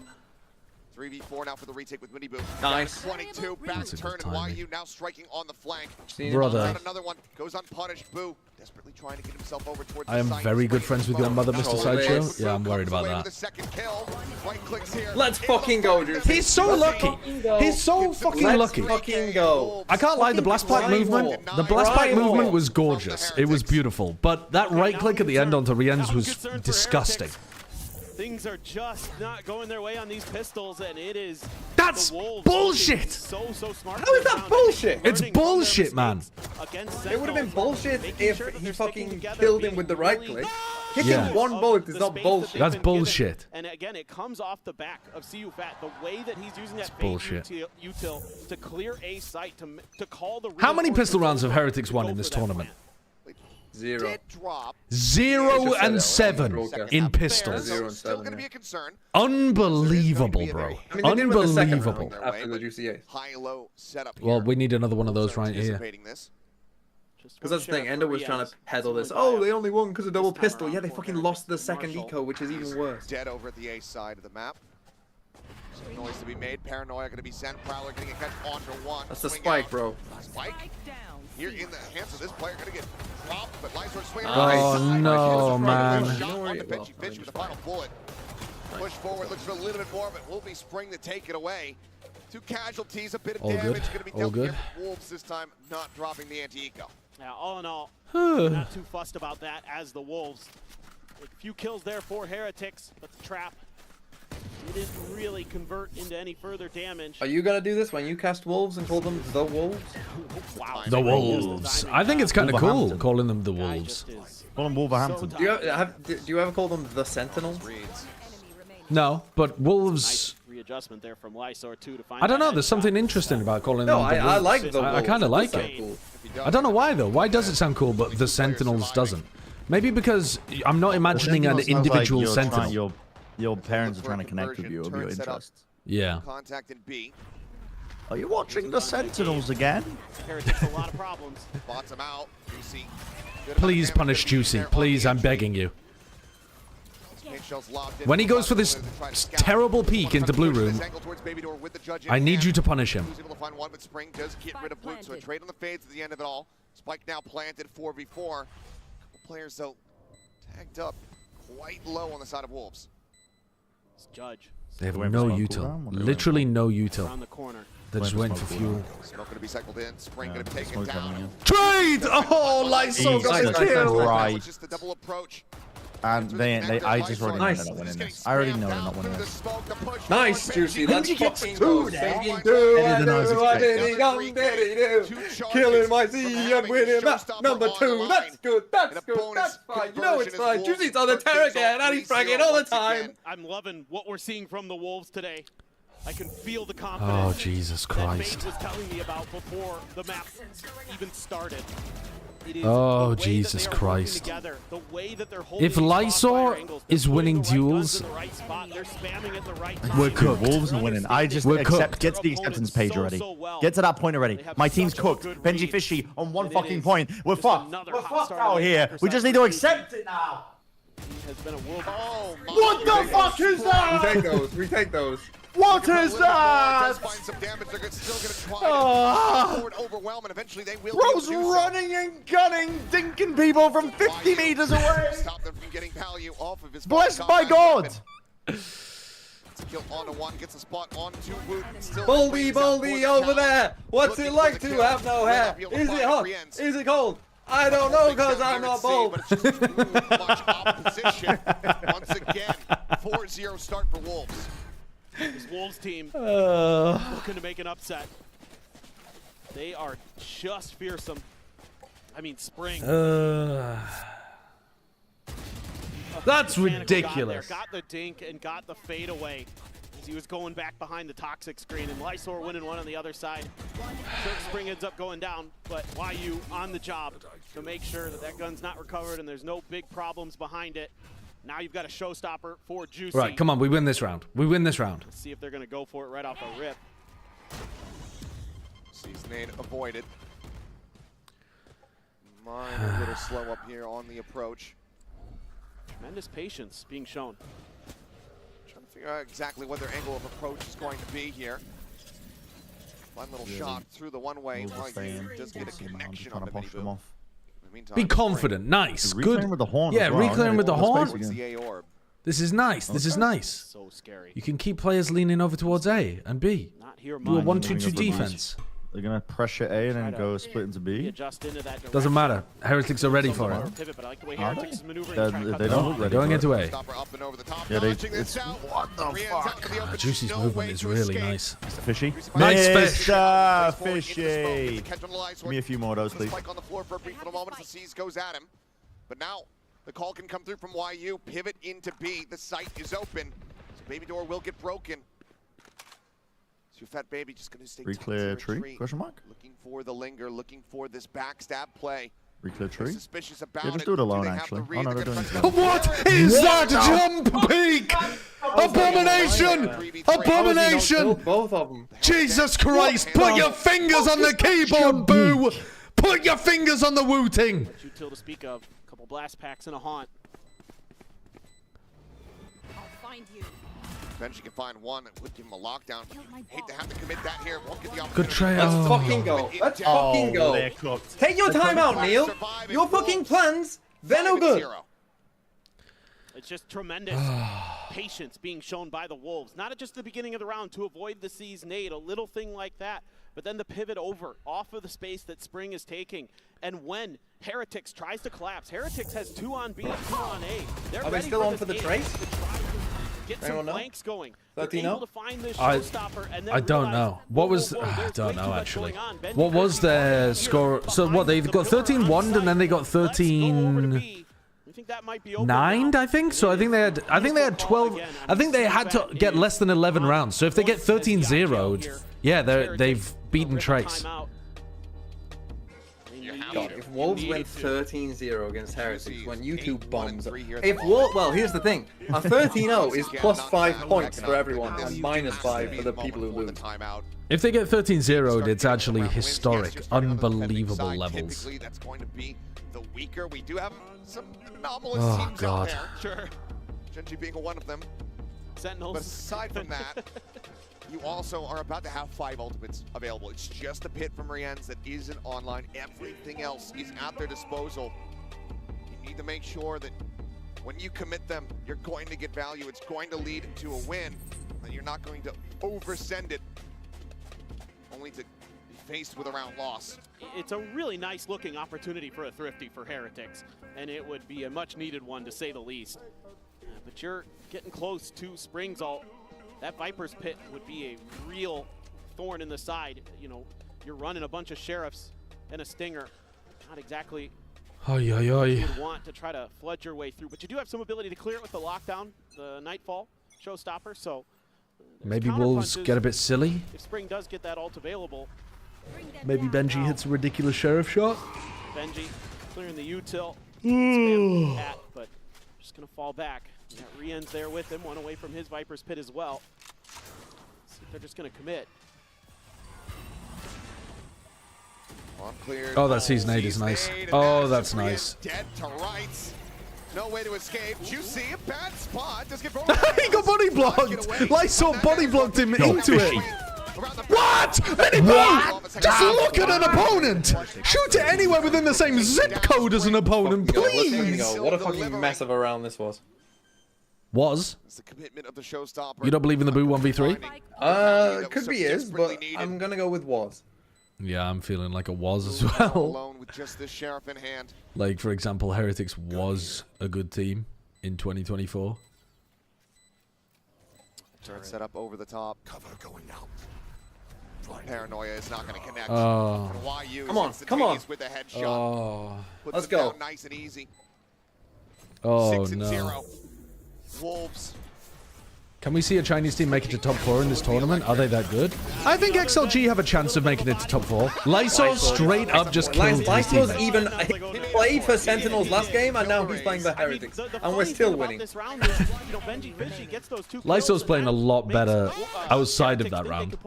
3v4 now for the retake with Minibu. Nice. 22 back to turn, and YU now striking on the flank. Brother. Another one goes unpunished. Boo desperately trying to get himself over towards I am very good friends with your mother, Mr. Sideshow. Yeah, I'm worried about that. Let's fucking go, dude. He's so lucky. He's so fucking lucky. Let's fucking go. I can't lie, the blast pack movement, was gorgeous. It was beautiful. But that right click at the end onto Rien's was disgusting. Things are just not going their way on these pistols, and it is. That's bullshit! So smart. How is that bullshit? It's bullshit, man. It would have been bullshit if he fucking killed him with the right click. Hitting one bullet is not bullshit. That's bullshit. And again, it comes off the back of CU Fat. The way that he's using that bullshit util to clear a site to call the. How many pistol rounds have Heretics won in this tournament? 0. 0 and 7 in pistols. 0 and 7. Unbelievable, bro. I mean, Unbelievable. After the GCA. High-low setup. Well, we need another one of those right here. Because that's the thing, Endo was trying to peddle this. Oh, they only won because of double pistol. Yeah, they fucking lost the second eco, which is even worse. Dead over at the A side of the map. Some noise to be made. Paranoia going to be sent. Prowler getting a catch onto one. That's the spike, bro. Spike here in the hands of this player, going to get dropped, but Lysor swinging. Oh no, man. Shot on the Benchy Fish with the final bullet. Push forward, looks for a little bit more, but will be Spring to take it away. 2 casualties, a bit of damage going to be dealt here with Wolves this time, not dropping the anti-eco. Now, all in all, not too fussed about that as the Wolves. A few kills there for Heretics, but the trap didn't really convert into any further damage. Are you gonna do this when you cast Wolves and call them the Wolves? Wow. The Wolves. I think it's kind of cool calling them the Wolves. Call them Wolverhampton. Do you ever call them the Sentinels? No, but Wolves. Readjustment there from Lysor too to find. I don't know. There's something interesting about calling them. No, I like the Wolves. I kind of like it. Cool. I don't know why though. Why does it sound cool, but the Sentinels doesn't? Maybe because I'm not imagining an individual Sentinel. Your parents are trying to connect with you of your interests. Yeah. Contact in B. Are you watching the Sentinels again? Heretics a lot of problems. Spots him out. Juicy. Please punish Juicy. Please, I'm begging you. When he goes for this terrible peek into blue room, I need you to punish him. Able to find one, but Spring does get rid of Blue, so a trade on the fades at the end of it all. Spike now planted 4v4. Couple players though tagged up quite low on the side of Wolves. Judge. They have no util. Literally no util. They just went for fuel. Smoke going to be cycled in. Spring going to take it down. Trade! Oh, Lysol got the kill! Right. Just the double approach. And I just already know they're not winning this. I already know they're not winning this. Nice, Juicy. Let's fucking go. Singing killing my Z and winning map number 2. That's good. That's good. That's fine. You know it's fine. Juicy's on the tear again, and he's fragging all the time. I'm loving what we're seeing from the Wolves today. I can feel the confidence. Oh, Jesus Christ. That Bate was telling me about before the map even started. Oh, Jesus Christ. If Lysor is winning duels, we're cooked. Wolves are winning. I just accept. Get to the acceptance page already. Get to that point already. My team's cooked. Benji Fishy on one fucking point. We're fucked. We're fucked out here. We just need to accept it now. What the fuck is that? Retake those. Retake those. What is that? Bro's running and gunning, dinking people from 50 meters away. Stop them from getting value off of his. Blessed by God. Kill onto one, gets a spot on two Woot. Baldy over there. What's it like to have no hair? Is it hot? Is it cold? I don't know because I'm not bald. Much opposition. Once again, 4-0 start for Wolves. This Wolves team looking to make an upset. They are just fearsome. I mean, Spring. That's ridiculous. Got the dink and got the fade away as he was going back behind the toxic screen, and Lysor winning one on the other side. Sure, Spring ends up going down, but YU on the job to make sure that that gun's not recovered and there's no big problems behind it. Now you've got a showstopper for Juicy. Right, come on, we win this round. We win this round. Let's see if they're going to go for it right off the rip. Season avoided. Mine a little slow up here on the approach. Tremendous patience being shown. Trying to figure out exactly what their angle of approach is going to be here. One little shot through the one-way. Does get a connection on the mini-boom. Be confident. Nice. Good. With the horn yeah, reclaim with the horn. The this is nice. This is nice. So scary. You can keep players leaning over towards A and B. Do a 1-2-2 defense. They're going to pressure A and then go split into B. Doesn't matter. Heretics are ready for it. They don't look ready. Going into A. Yeah, it's what the fuck? Juicy's movement is really nice. Fishy. Nice fish. Fishy. Give me a few more of those, please. On the floor for a brief little moment as the C's goes at him. But now the call can come through from YU. Pivot into B. The site is open. So Baby Door will get broken. So Fat Baby just going to stay Reclear tree? Question mark? Looking for the linger, looking for this backstab play. Reclear tree? Suspicious about just do it alone, actually. Oh, no, they're doing it. What is that jump peak? Abomination! Abomination! Both of them. Jesus Christ! Put your fingers on the keyboard, boo! Put your fingers on the Wu-Ting! Util to speak of. A couple blast packs and a haunt. I'll find you. Benji can find one that would give him a lockdown. Hate to have to commit that here. Won't get the Good try. Let's fucking go. Let's fucking go. Take your time out, Neil. Your fucking plans, they're no good. It's just tremendous patience being shown by the Wolves. Not at just the beginning of the round to avoid the C's nade, a little thing like that. But then the pivot over, off of the space that Spring is taking. And when Heretics tries to collapse, Heretics has 2 on B, 2 on A. They're Are they still on for the trace? Get some flanks going. 13-0? I don't know. What was... I don't know, actually. What was their score? So, what, they got 13-1 and then they got 13... 9, I think. So I think they had 12. I think they had to get less than 11 rounds. So if they get 13-0'd, yeah, they've beaten Trace. God, if Wolves went 13-0 against Heretics, when YouTube bombs, well, here's the thing: a 13-0 is plus 5 points for everyone and minus 5 for the people who lose. If they get 13-0'd, it's actually historic, unbelievable levels. That's going to be the weaker. We do have some anomalous teams God. out there. Sure. Genji being one of them. Sentinels. But aside from that, you also are about to have 5 ultimates available. It's just a pit from Rienz that isn't online. Everything else is at their disposal. You need to make sure that when you commit them, you're going to get value. It's going to lead to a win. And you're not going to oversend it, only to be faced with a round loss. It's a really nice looking opportunity for a Thrifty for Heretics, and it would be a much needed one to say the least. But you're getting close to Spring's ult. That Viper's Pit would be a real thorn in the side. You know, you're running a bunch of Sheriffs and a Stinger. Not exactly what you'd want to try to flood your way through, but you do have some ability to clear it with the lockdown, the Nightfall Showstopper, so maybe Wolves get a bit silly. If Spring does get that ult available. Maybe Benji hits a ridiculous Sheriff shot. Benji clearing the util. Spam at, but just going to fall back. Rienz there with him, one away from his Viper's Pit as well. See if they're just going to commit. Oh, that Season 8 is nice. Oh, that's nice. Dead to rights. No way to escape. Juicy, a bad spot. Just get he got body blocked. Lysol body blocked him into it. What? Anyone? Just look at an opponent. Shoot it anywhere within the same zip code as an opponent, please. What a fucking mess of a round this was. It's the commitment of the showstopper. You don't believe in the Boo 1v3? Could be is, but I'm gonna go with was. Yeah, I'm feeling like a was as well. Alone with just this Sheriff in hand. Like, for example, Heretics was a good team in 2024. Turn set up over the top. Cover going out. Paranoia is not going to connect. Oh. Come on. With a headshot. Oh. Let's go. Nice and easy. Oh, 6-0. Wolves. Can we see a Chinese team make it to top 4 in this tournament? Are they that good? I think XLG have a chance of making it to top 4. Lysol straight up just killed his Lysol's teammate. even played for Sentinels last game, and now he's playing for Heretics, and we're still winning. Lysol's playing a lot better outside of that round.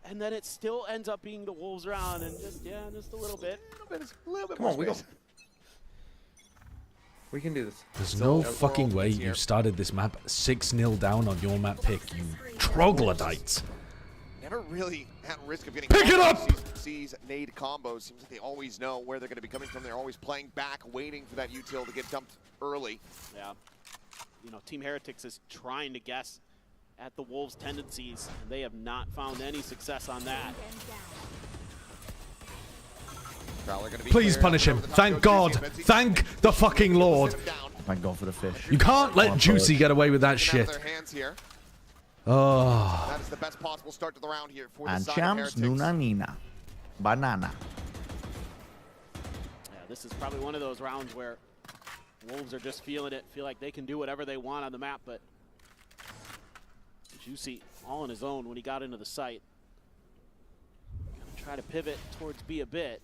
And then it still ends up being the Wolves round, and just a little bit. Come on, we can do this. There's no fucking way you started this map 6-0 down on your map pick, you troglodytes. Never really at risk of getting pick it up. Sees nade combos. Seems like they always know where they're going to be coming from. They're always playing back, waiting for that util to get dumped early. Yeah. You know, Team Heretics is trying to guess at the Wolves' tendencies, and they have not found any success on that. Please punish him. Thank God. Thank the fucking Lord. Thank God for the fish. You can't let Juicy get away with that shit. Oh. That is the best possible start to the round here for the And side champs, of Heretics. Nuna Nina. Banana. Yeah, this is probably one of those rounds where Wolves are just feeling it, feel like they can do whatever they want on the map, but Juicy all on his own when he got into the site. Gonna try to pivot towards B a bit.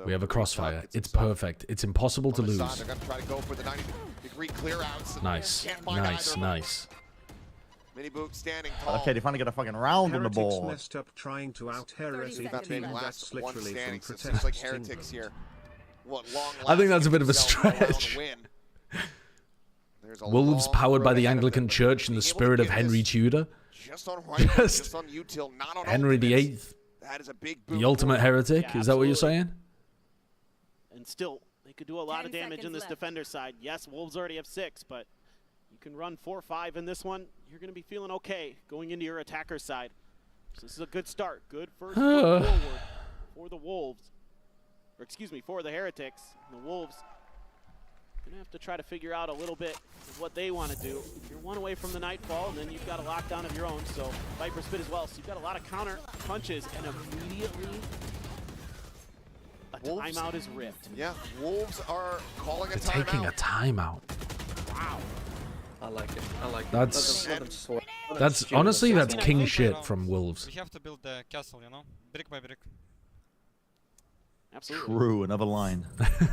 We have a crossfire. It's perfect. It's impossible to lose. They're gonna try to go for the 90-degree clear outs. Nice. Nice. Nice. Mini Boot standing tall. Okay, they're finally get a fucking round on the Heretics board. messed up trying to out Heretics team. That's One literally standing, from so it seems like Heretics here. I think that's a bit of a stretch. Wolves powered by the Anglican Church in the spirit of Henry Tudor. Just on rifle, just on util, not on Henry VIII. That is a big The ultimate heretic. Yeah, is that what you're saying? And still, they could do a lot of damage in this defender side. Yes, Wolves already have 6, but you can run 4 or 5 in this one. You're going to be feeling okay going into your attacker side. So this is a good start. Good first foot forward for the Wolves. Or excuse me, for the Heretics. And the Wolves going to have to try to figure out a little bit of what they want to do. You're one away from the Nightfall, and then you've got a lockdown of your own. So Viper Spit as well. So you've got a lot of counter punches, and immediately a timeout is ripped. Yeah, Wolves are calling a timeout. Taking a timeout. Wow. I like it. I like That's it. that's honestly that's king shit from Wolves. We have to build the castle, you know, brick by brick. Absolutely. True, another line.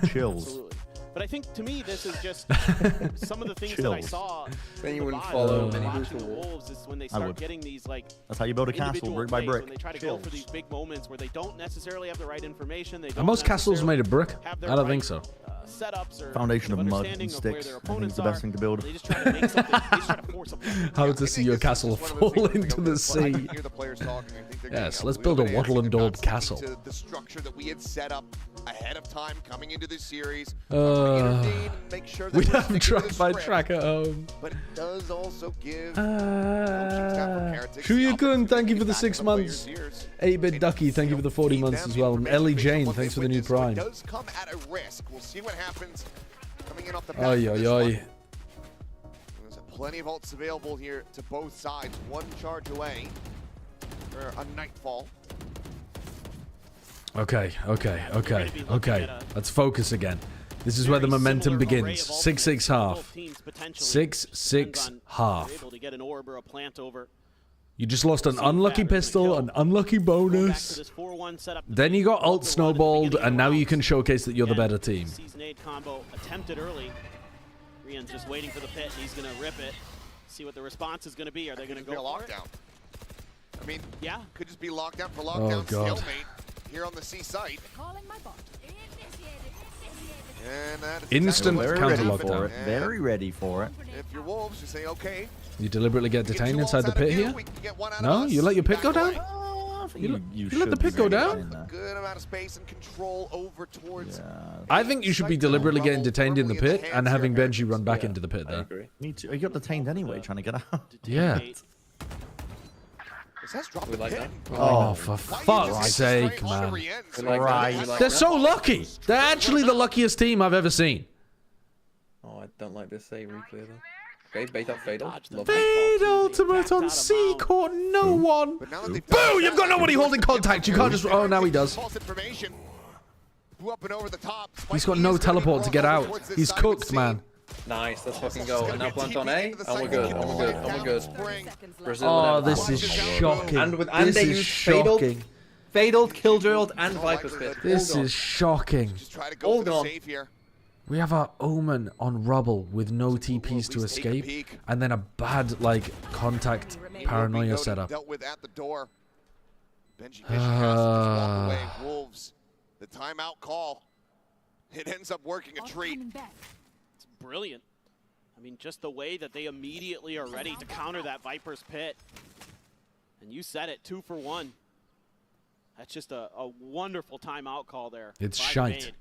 Chills. Absolutely. But I think to me this is just some of the things that I saw. Then you wouldn't follow many watching the Wolves is when they start getting these like. That's how you build a castle, brick by plays, brick. When they try to go for these big moments where they don't necessarily have the right information. They Are don't most castles made of brick? have I their don't right, think so. Setups or Foundation of mud understanding and of where sticks. their I think opponents it's the best thing to build. They just try to make something. They just try to force something. How to see your castle fall into the sea. Yes, let's build a wattle and daub castle. The structure that we had set up ahead of time coming into this series. We have track by track at home. But it does also give Shuyukun, thank you for the 6 months. 8-Bit Ducky, thank you for the 40 months as well. And Ellie Jane, thanks for the new Prime. It does come at a risk. We'll see what happens coming in off the back. Oi, oi, oi. There's plenty of ults available here to both sides. One charge away for a Nightfall. Okay. Let's focus again. This is where the momentum begins. 6-6 half. 6-6 half. Able to get an orb or a plant over. You just lost an unlucky pistol, an unlucky bonus. Then you got ult snowballed, and now you can showcase that you're the better team. Season 8 combo attempted early. Rian's just waiting for the pit, and he's going to rip it. See what the response is going to be. Are they going to go for lockdown? I mean, yeah, could just be lockdown for lockdown. Oh, God. Stalemate here on the C site. And that is Instant counter lockdown. Very ready for it. If you're Wolves, you say, okay. You deliberately get detained inside the pit here? No? You let your pit go down? You let the pit go down? Good amount of space and control over towards. I think you should be deliberately getting detained in the pit and having Benji run back into the pit there. Me too. You got detained anyway, trying to get out. Yeah. Oh, for fuck's sake, man. They're so lucky. They're actually the luckiest team I've ever seen. Oh, I don't like this save replay though. Okay, beta fatal. Fade ultimate on C caught no one. Boo! You've got nobody holding contact. You can't just. Oh, now he does. He's got no teleport to get out. He's cooked, man. Nice, let's fucking go. And now plant on A, and we're good. And we're good. Brazil, oh, this is shocking. And this they is use shocking. Fatal, Killjoy, and Viper Spit. This is shocking. All gone. We have our Omen on rubble with no TPs to escape, and then a bad like contact paranoia setup. Dealt with at the door. Benji Vision has to just walk away. Wolves, the timeout call. It ends up working a treat. It's brilliant. I mean, just the way that they immediately are ready to counter that Viper's pit. And you said it, 2 for 1. That's just a wonderful timeout call there. It's shite. Made.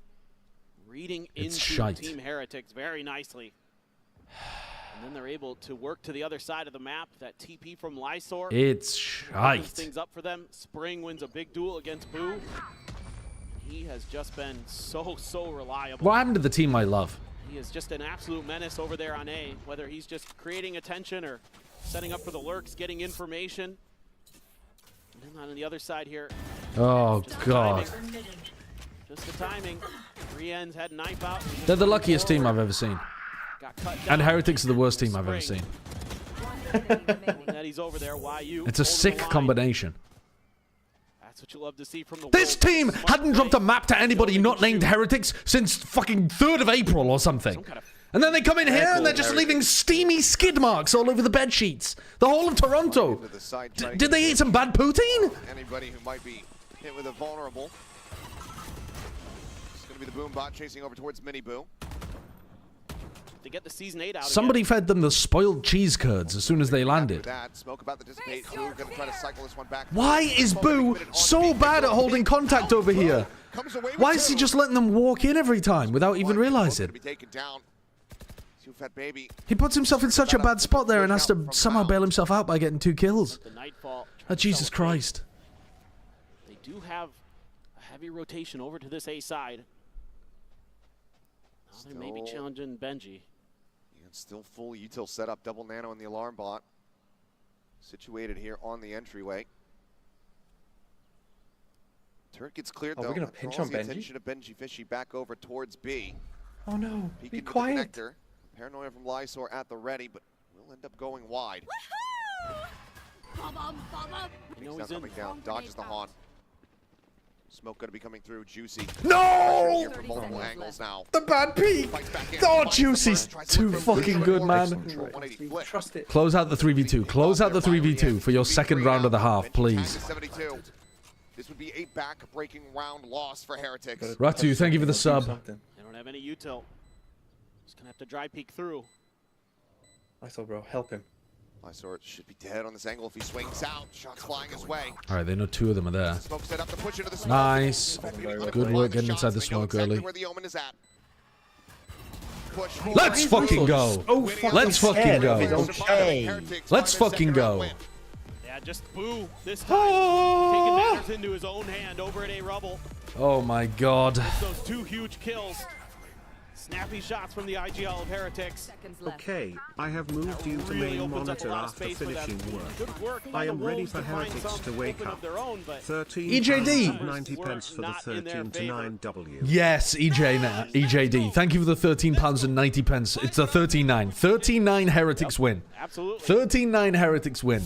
Reading it's into shite. Team Heretics very nicely. And then they're able to work to the other side of the map. That TP from Lysor. It's shite. Things up for them. Spring wins a big duel against Boo. He has just been so reliable. What happened to the team I love? He is just an absolute menace over there on A, whether he's just creating attention or setting up for the lurks, getting information. And then on the other side here. Oh, God. Just the timing. Rian's had knife out. They're the luckiest team I've ever seen. And Heretics are the worst team I've ever seen. He's over there. It's a sick combination. That's what you love to see from the This team hadn't dropped a map to anybody not named Heretics since fucking 3rd of April or something. And then they come in here and they're just leaving steamy skid marks all over the bed sheets. The whole of Toronto. Did they eat some bad poutine? Anybody who might be hit with a vulnerable. It's going to be the Boom bot chasing over towards Mini Boo. To get the season 8 out. Somebody fed them the spoiled cheese curds as soon as they landed. Smoke about to dissipate. Boo going to try to cycle this one back. Why is Boo so bad at holding contact over here? Why is he just letting them walk in every time without even realizing? He puts himself in such a bad spot there and has to somehow bail himself out by getting 2 kills. Oh, Jesus Christ. They do have a heavy rotation over to this A side. Now they may be challenging Benji. Still full util setup, double nano in the alarm bot. Situated here on the entryway. Turret gets cleared though. We're gonna pinch on the Benji. Attention of Benji Fishy back over towards B. Oh no, be into quiet. The connector. Paranoia from Lysor at the ready, but will end up going wide. He's not coming down, dodges the haunt. Smoke gonna be coming through. Juicy. No! From multiple angles now. The bad peek! Oh, Juicy's too fucking good, man. Trust it. Close out the 3v2. Close out the 3v2 for your second round of the half, please. This would be a back-breaking round loss for Heretics. Ratu, thank you for the sub. They don't have any util. Just gonna have to dry peek through. Lysor, bro, help him. Lysor should be dead on this angle if he swings out. Shots flying his way. All right, they know 2 of them are there. Smoke set up to push into the smoke. Nice. Good work getting inside the smoke early. Where the Omen is at. Let's fucking go. Let's fucking go. Let's fucking go. Yeah, just Boo this time. Taking matters into his own hand over at A Rubble. Oh my god. Those 2 huge kills. Snappy shots from the IGL of Heretics. Okay, I have moved you to main monitor after finishing work. I am ready for Heretics to wake up. 13 EJD. 90 pence for the 13 to 9W. Yes, EJD. Thank you for the £13 and 90 pence. It's a 13-9. 13-9 Heretics win. Absolutely. 13-9 Heretics win.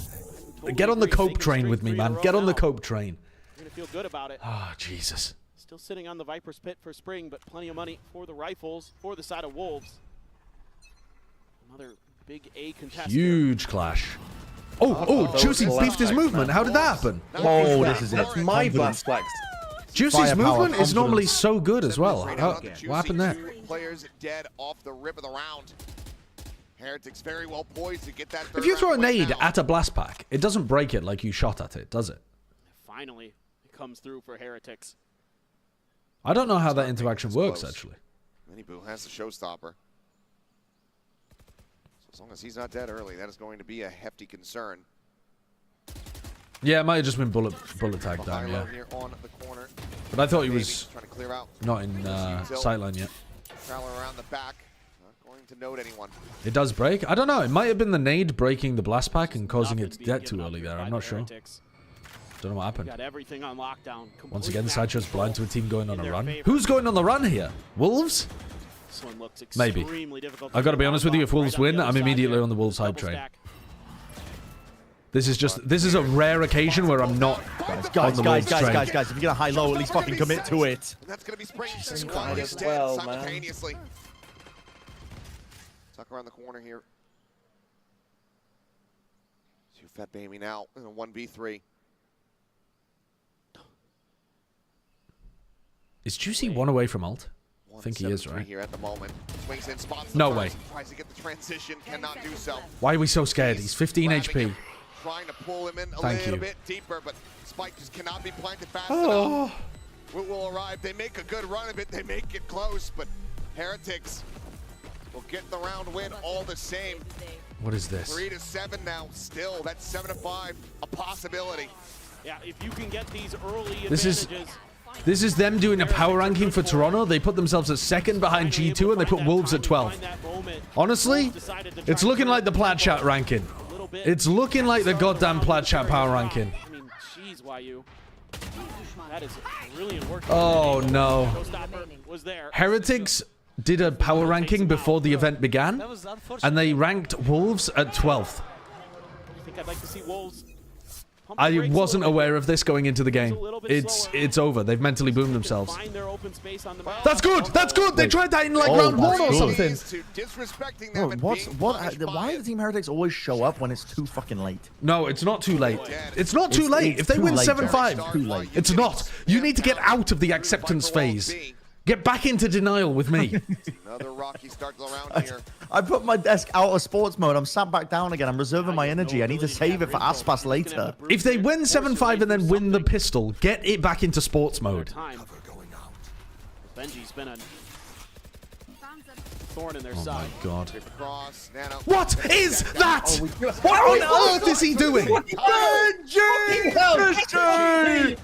Get on the cope train with me, man. Get on the cope train. You're gonna feel good about it. Ah, Jesus. Still sitting on the Viper's pit for spring, but plenty of money for the rifles for the side of Wolves. Another big A contest. Huge clash. Oh, Juicy beefed his movement. How did that happen? Oh, this is it. That's my blast flags. Juicy's movement is normally so good as well. What happened there? Players dead off the rip of the round. Heretics very well poised to get that. If you throw a nade at a blast pack, it doesn't break it like you shot at it, does it? Finally, it comes through for Heretics. I don't know how that interaction works, actually. Mini Boo has the showstopper. So as long as he's not dead early, that is going to be a hefty concern. Yeah, it might have just been bullet tag down, yeah. Here on the corner. But I thought he was trying to clear out. not in sightline yet. Prowler around the back. Not going to note anyone. It does break? I don't know. It might have been the nade breaking the blast pack and causing it to get too early there. I'm not sure. Don't know what happened. Got everything on lockdown. Once again, Sideshow's blind to a team going on a run. Who's going on the run here? Wolves? This one looks Maybe. difficult. I've got to be honest with you. If Wolves win, I'm immediately on the Wolves hype train. This is a rare occasion where I'm not Guys, if you're gonna high low, at least fucking commit to it. And that's going to be spraying Jesus Christ. Well, simultaneously. Tuck around the corner here. Two Fat Baby now in a 1v3. Is Juicy one away from ult? I think he is, right? Here at the moment. Swings in, spots No way. Tries to get the transition, cannot do so. Why are we so scared? He's 15 HP. Trying to pull him in a Thank little you. bit deeper, but Spike just cannot be planted fast enough. Will arrive. They make a good run of it. They make it close, but Heretics will get the round win all the same. What is this? 3-7 now. Still, that's 7-5. A possibility. Yeah, if you can get these early This is them doing a power ranking for Toronto. They put themselves at second behind G2 and they put Wolves at 12th. Honestly, it's looking like the Plat Chat ranking. It's looking like the goddamn Plat Chat power ranking. I mean, jeez, YU. That is brilliant work. Oh no. Was there. Heretics did a power ranking before the event began, and they ranked Wolves at 12th. I think I'd like to see Wolves I wasn't aware of this going into the game. It's over. They've mentally boomed themselves. That's good. That's good. They tried that in like round 1 or something. Bro, why do Team Heretics always show up when it's too fucking late? No, it's not too late. It's not too late. If they win 7-5, it's not. You need to get out of the acceptance phase. Get back into denial with me. Another rocky start to the round here. I put my desk out of sports mode. I'm sat back down again. I'm reserving my energy. I need to save it for Icebox later. If they win 7-5 and then win the pistol, get it back into sports mode. Benji's been a thorn in their side. Oh my god. What is that? What on earth is he doing? Benji! Benji!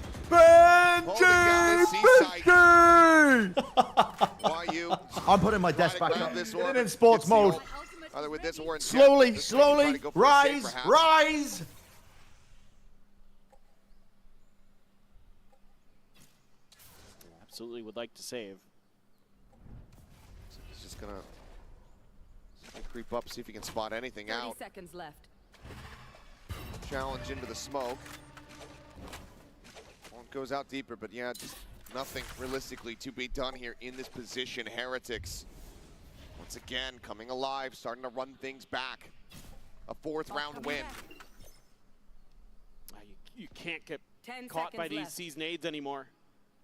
I'm putting my desk back up. Get it in sports mode. Slowly, slowly. Rise, rise. Absolutely would like to save. So he's just gonna creep up, see if he can spot anything 30 out. seconds left. Challenge into the smoke. One goes out deeper, but yeah, just nothing realistically to be done here in this position. Heretics, once again, coming alive, starting to run things back. A 4th round win. You can't get caught by these season aids anymore.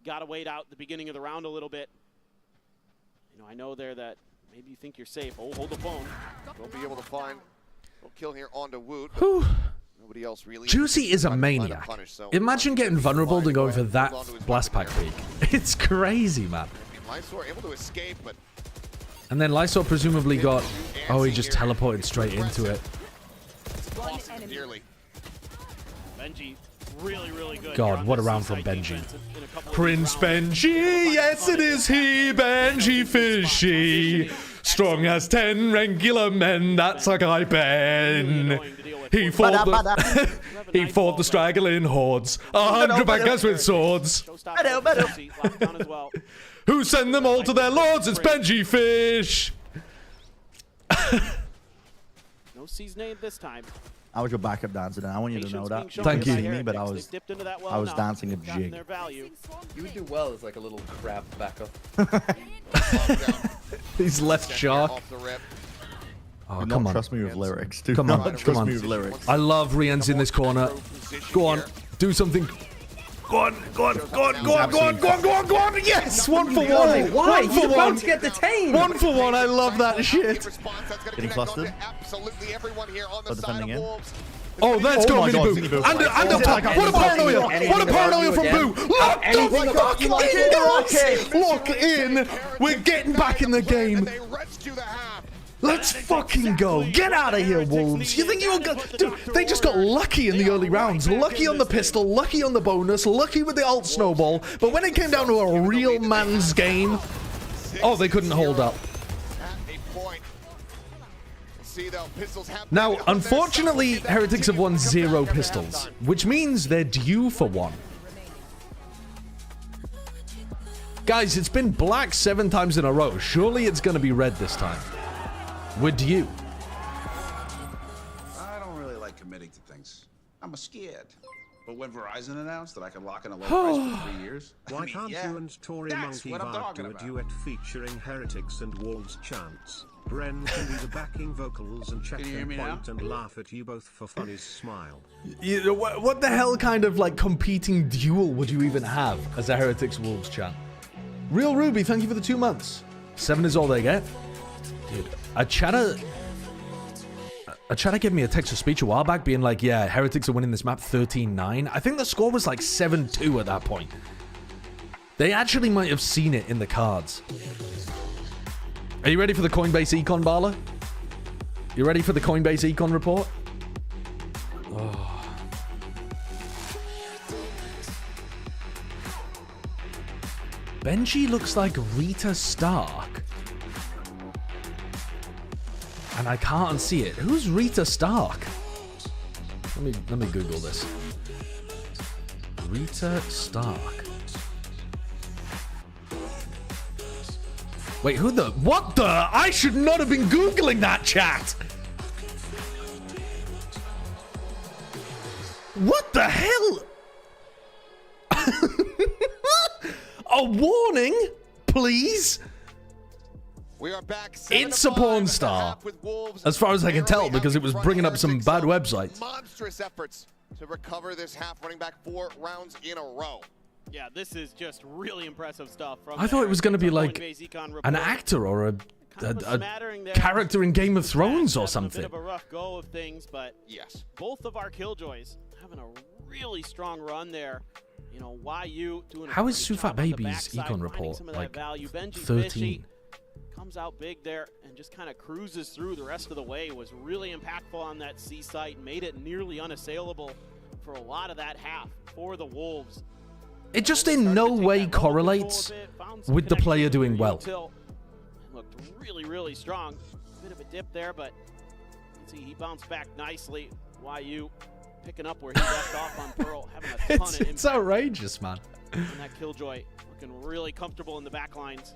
Gotta wait out the beginning of the round a little bit. You know, I know there that maybe you think you're safe. Oh, hold the phone. Won't be able to find a kill here onto Woot. Nobody else really. Juicy is a maniac. Imagine getting vulnerable and going for that blast pack peek. It's crazy, man. Lysor able to escape, but and then Lysor presumably got. Oh, he just teleported straight into it. Benji, really good. God, what a round from Benji. Prince Benji, yes it is he, Benji Fishy. Strong as 10 regular men, that's a guy Ben. He fought the straggling hordes, 100 bankers with swords. Who send them all to their lords? It's Benji Fish. No season aid this time. I was your backup dancer, and I want you to know that. Thank you. See me, but I was dancing a jig. You would do well as like a little crab backup. He's left shark. Oh, come on. Trust me with lyrics. Do come on, not come on. Trust me with lyrics. I love Rian's in this corner. Go on, do something. Go on. Yes, 1 for 1. Why? 1 for You're 1. about to get detained. 1 for 1. I love that shit. Getting flustered. Absolutely everyone here on the defending in. Oh, let's go, Mini Boo. And up top. What a paranoia. What a paranoia from Boo. Lock in. We're getting back in the game. Let's fucking go. Get out of here, Wolves. You think you were good? Dude, they just got lucky in the early rounds. Lucky on the pistol, lucky on the bonus, lucky with the alt snowball. But when it came down to a real man's game, oh, they couldn't hold up. Now, unfortunately, Heretics have won 0 pistols, which means they're due for 1. Guys, it's been black 7 times in a row. Surely it's going to be red this time. We're due. I don't really like committing to things. I'm scared. But when Verizon announced that I could lock in a low price for 3 years, why can't you and Tory Monkey vibe do a duet featuring Heretics and Wolves chants? Bren can be the backing vocals and check their point and laugh at you both for funny's smile. What the hell kind of like competing duel would you even have as a Heretics Wolves chant? Real Ruby, thank you for the 2 months. 7 is all they get. Dude, a chatter gave me a text-to-speech a while back being like, yeah, Heretics are winning this map 13-9. I think the score was like 7-2 at that point. They actually might have seen it in the cards. Are you ready for the Coinbase Econ, Bala? You ready for the Coinbase Econ report? Oh. Benji looks like Rita Stark. And I can't see it. Who's Rita Stark? Let me Google this. Rita Stark. Wait, who the... What the... I should not have been Googling that, chat! What the hell? A warning, please. We are back. It's a porn star, as far as I can tell, because it was bringing up some bad websites. Monstrous efforts to recover this half, running back 4 rounds in a row. Yeah, this is just really impressive stuff. From I thought it was going to be like an actor or a character in Game of Thrones or something. A bit of a rough go of things, but yes, both of our Killjoys having a really strong run there. You know, YU doing. How is Sufat Baby's econ report like 13? Comes out big there and just kind of cruises through the rest of the way. Was really impactful on that C site. Made it nearly unassailable for a lot of that half for the Wolves. It just in no way correlates with the player doing well. Looked really, really strong. Bit of a dip there, but see he bounced back nicely. YU picking up where he left off on Pearl, having a ton of impact. It's outrageous, man. And that Killjoy looking really comfortable in the back lines.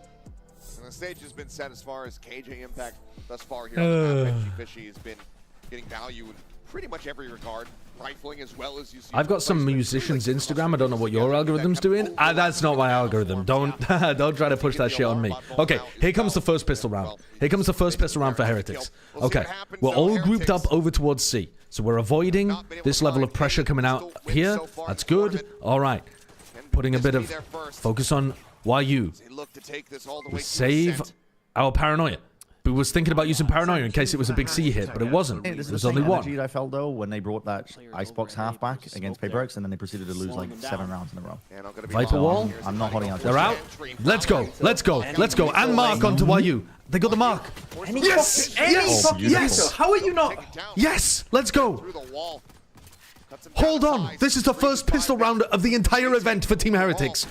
And the stage has been set as far as KJ impact thus far here on the map. Fishy has been getting value in pretty much every regard. Rifling as well as you see. I've got some musicians' Instagram. I don't know what your algorithm's doing. That's not my algorithm. Don't try to push that shit on me. Okay, here comes the first pistol round. Here comes the first pistol round for Heretics. Okay, we're all grouped up over towards C. So we're avoiding this level of pressure coming out here. That's good. All right. Putting a bit of focus on YU. We save our paranoia. But was thinking about using paranoia in case it was a big C hit, but it wasn't. It was only one. I felt though when they brought that Icebox halfback against Paybreaks, and then they proceeded to lose like 7 rounds in a row. Viper wall. I'm not holding out. They're out. Let's go. Let's go. Let's go. And mark onto YU. They got the mark. Yes. Yes. Yes. How are you not? Yes. Let's go. Hold on. This is the first pistol round of the entire event for Team Heretics.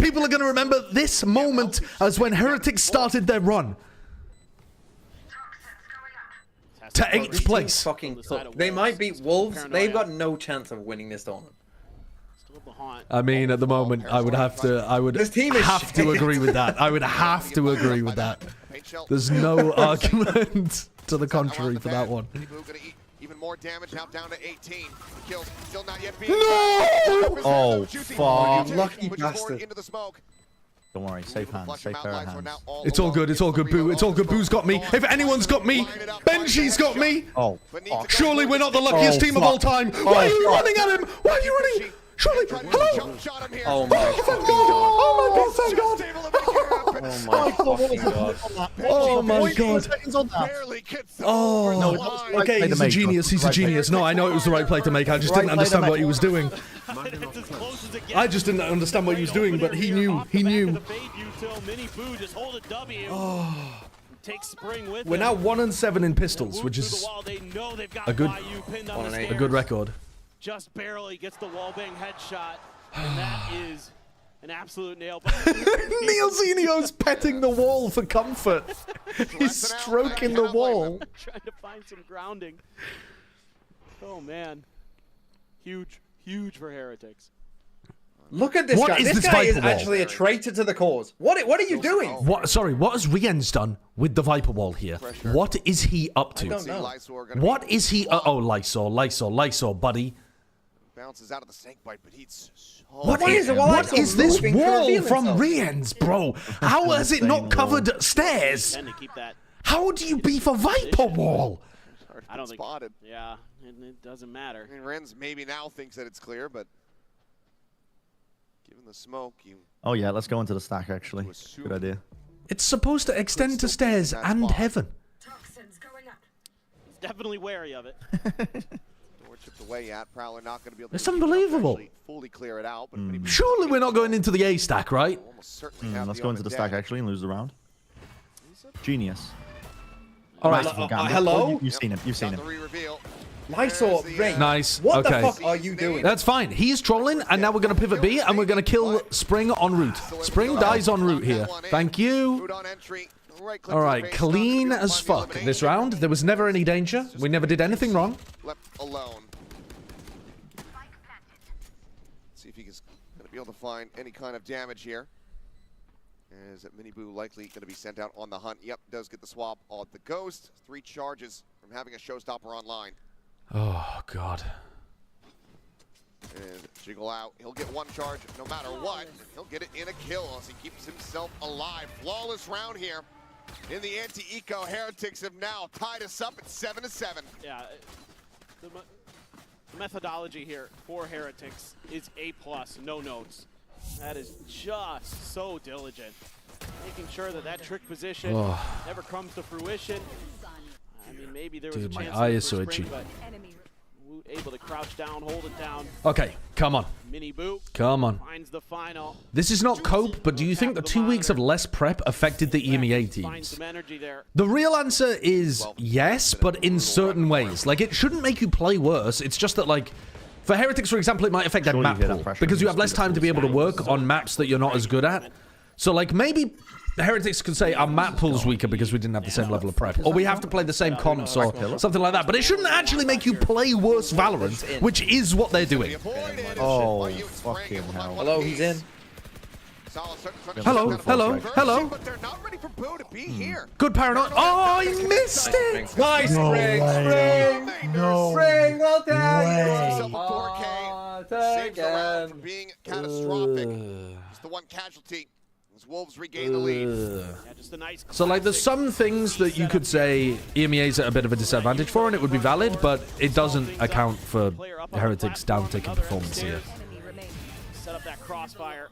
People are going to remember this moment as when Heretics started their run to 8th place. They might beat Wolves. They've got no chance of winning this tournament. I mean, at the moment, I would have to agree with that. I would have to agree with that. There's no argument to the contrary for that one. Even more damage now, down to 18. Kills still not yet being. No! Oh, fuck. Lucky bastard. Into the smoke. Don't worry, safe hands, safe pair of hands. It's all good, Boo. It's all good. Boo's got me. If anyone's got me, Benji's got me. Oh, surely we're not the luckiest team of all time. Why are you running at him? Why are you running? Surely, hello? Oh my fucking god. Oh my god, thank god. Oh my fucking god. Oh my god. Oh, okay, he's a genius. He's a genius. No, I know it was the right play to make. I just didn't understand what he was doing. I just didn't understand what he was doing, but he knew. He knew. Oh. We're now 1-7 in pistols, which is a good record. Just barely gets the wallbang headshot, and that is an absolute nail. Neilzinho's petting the wall for comfort. He's stroking the wall. Trying to find some grounding. Oh man, huge for Heretics. Look at this guy. This guy is actually a traitor to the cause. What are you doing? Sorry, what has Rien's done with the Viper wall here? What is he up to? I don't know. What is he? Oh, Lysor, buddy. Bounces out of the snake bite, but he's so what is this wall from Rien's, bro? How has it not covered stairs? How do you beef a Viper wall? I don't think. Yeah, it doesn't matter. I mean, Renz maybe now thinks that it's clear, but given the smoke, you. Oh yeah, let's go into the stack actually. Good idea. It's supposed to extend to stairs and heaven. He's definitely wary of it. Chipped away at Prowler, not going to be able to. It's unbelievable. Fully clear it out, but surely we're not going into the A stack, right? Let's go into the stack actually and lose the round. Genius. All right, hello. You've seen him. You've seen him. Lysor, Ring. Nice. What okay. the fuck are you doing? That's fine. He's trolling, and now we're going to pivot B, and we're going to kill Spring en route. Spring dies en route here. Thank you. All right, clean as fuck this round. There was never any danger. We never did anything wrong. Left alone. See if he's going to be able to find any kind of damage here. Is that MiBR likely going to be sent out on the hunt? Yep, does get the swap on the Ghost. 3 charges from having a showstopper online. Oh, God. And jiggle out. He'll get one charge no matter what. And he'll get it in a kill as he keeps himself alive. Flawless round here in the anti-eco. Heretics have now tied us up at 7-7. Yeah, the methodology here for Heretics is A+, no notes. That is just so diligent. Making sure that that trick position never comes to fruition. I mean, maybe there was a chance eye is so itchy. but Woot able to crouch down, hold it down. Okay, come on. Mini boot. Come on. Finds the final. This is not cope, but do you think the 2 weeks of less prep affected the EMEA teams? Some energy there. The real answer is yes, but in certain ways. Like, it shouldn't make you play worse. It's just that, like, for Heretics, for example, it might affect their map pool because you have less time to be able to work on maps that you're not as good at. So, like, maybe Heretics could say our map pool's weaker because we didn't have the same level of prep, or we have to play the same comps or something like that. But it shouldn't actually make you play worse Valorant, which is what they're doing. Oh, fucking hell. Hello, he's in. Hello, hello, hello. But they're not ready for Boo to be here. Good paranoid. Oh, he missed it. Nice, Spring. Spring, well done. Saves the round from being catastrophic. It's the one casualty. As Wolves regain the lead. Yeah, just a nice So, like, there's some things that you could say EMEA's at a bit of a disadvantage for, and it would be valid, but it doesn't account for Heretics' down-ticking performance here. Set up that crossfire.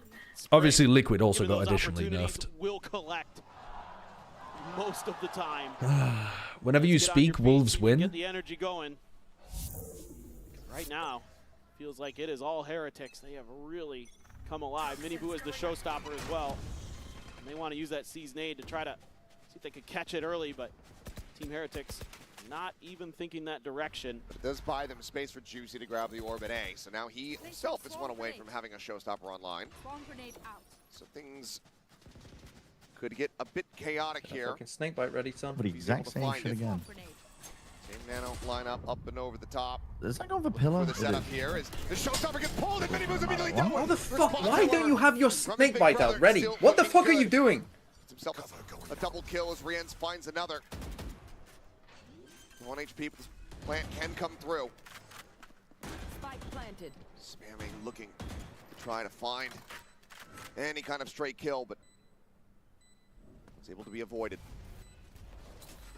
Obviously, Liquid also got additionally nerfed. Will collect most of the time. Whenever you speak, Wolves win. Get the energy going. Right now, feels like it is all Heretics. They have really come alive. Miniboo is the showstopper as well. And they want to use that Seize nade to try to see if they could catch it early, but Team Heretics not even thinking that direction. But it does buy them space for Juicy to grab the orb at A. So now he himself is one away from having a showstopper online. So things could get a bit chaotic here. Fucking snake bite ready, son. But exact same shit again. Same nano lineup up and over the top. Is that going for pillar? The setup here is the showstopper gets pulled and Miniboo's immediately down. How the fuck? Why don't you have your snake bite out ready? What the fuck are you doing? Himself a double kill as Rienz finds another. 1 HP, but this plant can come through. Spike planted. Spamming, looking to try to find any kind of straight kill, but it's able to be avoided.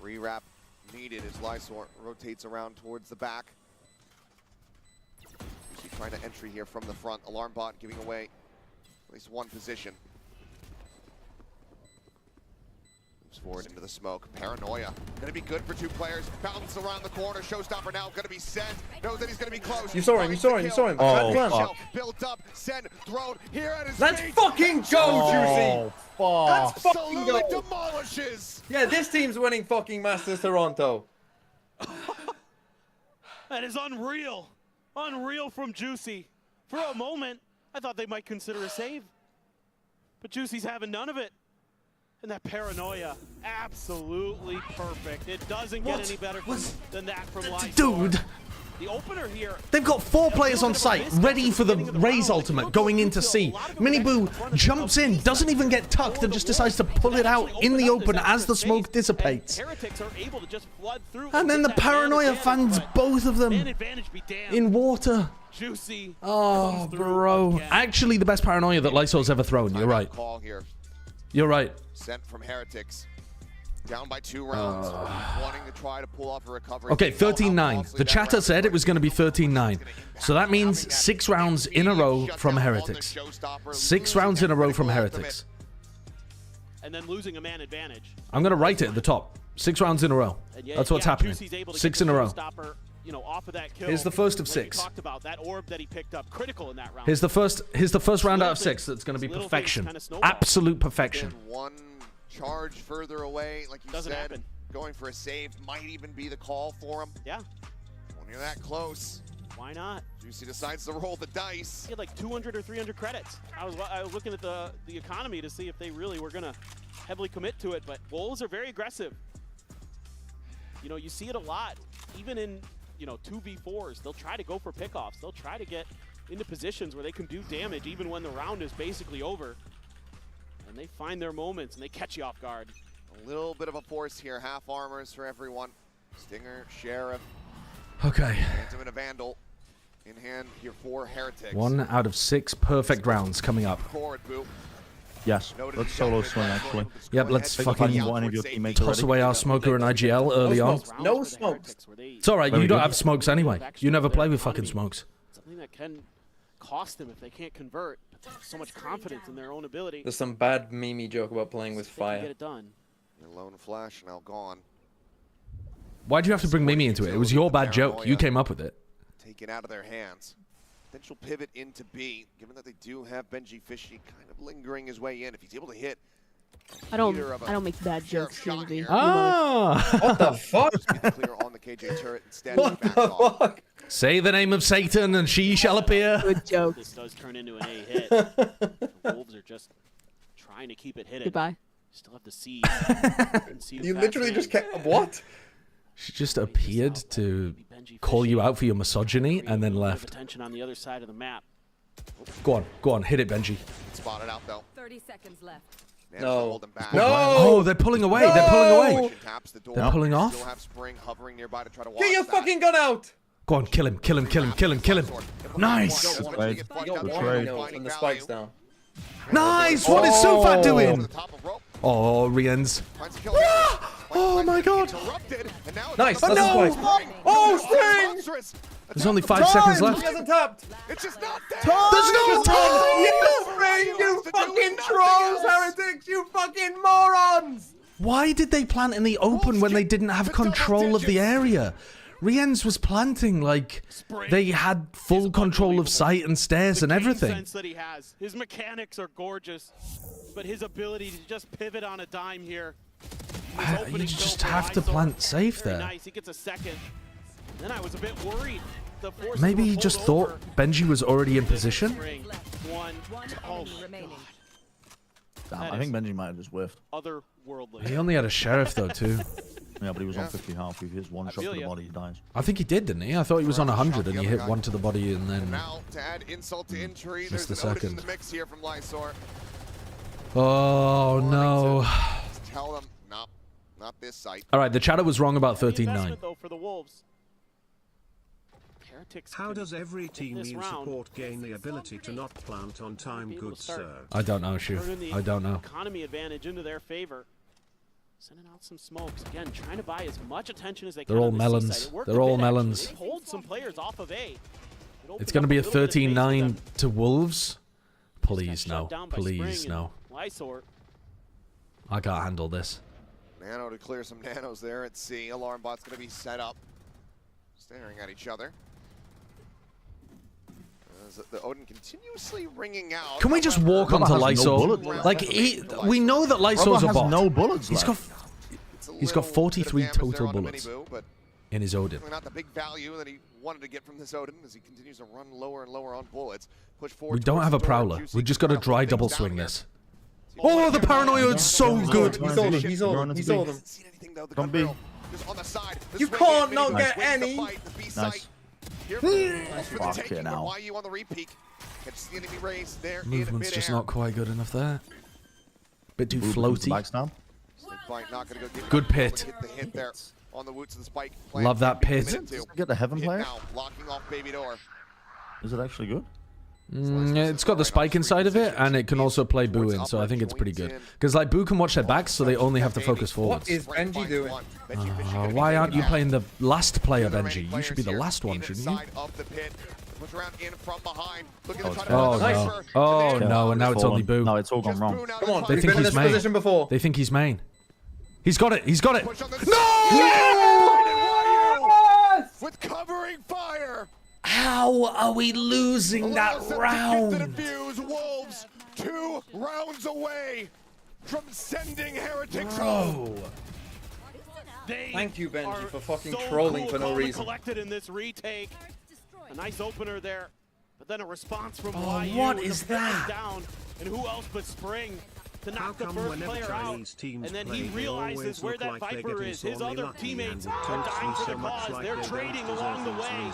Rewrap needed as Lysor rotates around towards the back. She's trying to entry here from the front. Alarm bot giving away at least one position. Forward into the smoke. Paranoia. Gonna be good for 2 players. Bounce around the corner. Showstopper now gonna be sent. Knows that he's gonna be close. You saw him, you saw him, you saw him. Oh, fuck. Built up, sent, thrown, here at his Let's feet. fucking go, Juicy! Fuck. Let's fucking go! Absolutely demolishes! Yeah, this team's winning fucking Masters Toronto. That is unreal. Unreal from Juicy. For a moment, I thought they might consider a save. But Juicy's having none of it. And that paranoia, absolutely perfect. It doesn't get any better than that from Lysor. Dude, The opener here. they've got 4 players on site, ready for the Raze ultimate, going into C. Miniboo jumps in, doesn't even get tucked, and just decides to pull it out in the open as the smoke dissipates. Heretics are able to just flood through. And then the paranoia fans both of them in water. Juicy. Oh, bro. Actually, the best paranoia that Lysol's ever thrown. You're right. Call here. You're right. Sent from Heretics. Down by 2 rounds. Wanting to try to pull off a recovery. Okay, 13-9. The chatter said it was going to be 13-9. So that means 6 rounds in a row from Heretics. 6 rounds in a row from Heretics. And then losing a man advantage. I'm going to write it at the top. 6 rounds in a row. That's what's happening. 6 in a row. You know, off of that kill. Here's the first of 6. Talked about that orb that he picked up, critical in that round. Here's the first round out of 6 that's going to be perfection. Absolute perfection. One charge further away, like you said, going for a save might even be the call for him. Yeah. When you're that close, why not? Juicy decides to roll the dice. He had like 200 or 300 credits. I was looking at the economy to see if they really were going to heavily commit to it, but Wolves are very aggressive. You know, you see it a lot, even in 2v4s, they'll try to go for pickoffs. They'll try to get into positions where they can do damage even when the round is basically over. And they find their moments and they catch you off guard. A little bit of a force here. Half armors for everyone. Stinger, Sheriff. Okay. Phantom and a Vandal. in hand here for Heretics. 1 out of 6 perfect rounds coming up. Yes, let's solo swing actually. Yep, let's fucking toss away our smoker and IGL early on. No smokes. It's alright, you don't have smokes anyway. You never play with fucking smokes. Something that can cost them if they can't convert. But they have so much confidence in their own ability. There's some bad meme joke about playing with fire. Get it done. Your lone flash now gone. Why'd you have to bring Mimi into it? It was your bad joke. You came up with it. Taken out of their hands. Potential pivot into B, given that they do have Benji Fishy kind of lingering his way in. If he's able to hit, I don't make bad jokes, Trinity. Ah! What the fuck? Clear on the KJ turret instead. What the fuck? Say the name of Satan and she shall appear. Good joke. This does turn into an A hit. The Wolves are just trying to keep it hidden. Goodbye. Still have the seed. You literally just kept what? She just appeared to call you out for your misogyny and then left. Attention on the other side of the map. Go on, hit it, Benji. Spotted out though. 30 seconds left. No. No. Oh, they're pulling away. No. They're pulling away. They're They're pulling off. Still have Spring hovering nearby to try to Get your fucking gun out! Go on, kill him, kill him, kill him, kill him, kill him. Nice. You got one note and the spike's down. Nice. What is Sufat doing? Oh, Riens. Oh my god. Nice. Oh no. Oh, Spring! There's only 5 seconds left. He hasn't tapped. It's just not there. There's no time. Yes, Spring, you fucking trolls, Heretics, you fucking morons! Why did they plant in the open when they didn't have control of the area? Riens was planting like they had full control of sight and stairs and everything. Sense that he has. His mechanics are gorgeous, but his ability to just pivot on a dime here. You just have to plant safe there. Nice. He gets a second. Then I was a bit worried. Maybe he just thought Benji was already in position. One. Oh, damn, I think Benji might have just whiffed. Otherworldly. He only had a sheriff though too. Yeah, but he was on 50 health. If he hits one shot to the body, he dies. I think he did, didn't he? I thought he was on 100 and he hit one to the body and then Now to add insult to injury, missed there's the an Odin in second. the mix here from Lysor. Oh no. Tell them, no, not this site. All right, the chatter was wrong about 13-9. For the Wolves. How does every team you support gain the ability to not plant on time, good sir? I don't know, Shu. I don't know. Economy advantage into their favor. Sending out some smokes again, trying to buy as much attention as they can. They're all melons. They're all melons. They pulled some players off of A. It's going to be a 13-9 to Wolves. Please no. Please no. Lysor. I can't handle this. Nano to clear some nanos there at C. Alarm bot's going to be set up. Staring at each other. As the Odin continuously ringing out. Can we just walk onto Lysor? Like, we know that Lysor's a bot. No bullets He's got 43 total bullets in his Odin. Not the big value that he wanted to get from this Odin as he continues to run lower and lower on bullets. Push forward. We don't have a Prowler. We just got to dry double swing this. Oh, the paranoia is so good. He sold him. He sold him. He sold him. Don't be. You can't not get any. Nice. Fuck it now. Movement's just not quite good enough there. Bit too floaty. Good pit. Love that pit. Get the heaven player. Is it actually good? It's got the spike inside of it, and it can also play Boo in, so I think it's pretty good. Because like Boo can watch their backs, so they only have to focus forwards. What is Benji doing? Why aren't you playing the last player, Benji? You should be the last one, shouldn't you? Oh no! Oh no! And now it's only Boo. No, it's all gone wrong. Come on, They we've think been in he's this position main. before. They think he's main. He's got it! He's got it! No! Yes! With covering fire. How are we losing that round? Wolves 2 rounds away from sending Heretics home. Thank you, Benji, for fucking trolling for no reason. Collected in this retake. A nice opener there, but then a response from Oh, YU. what is that? Down, and who else but Spring to knock the first player out? And then he realizes where that Viper is. His other teammates are dying for the cause. They're trading along the way.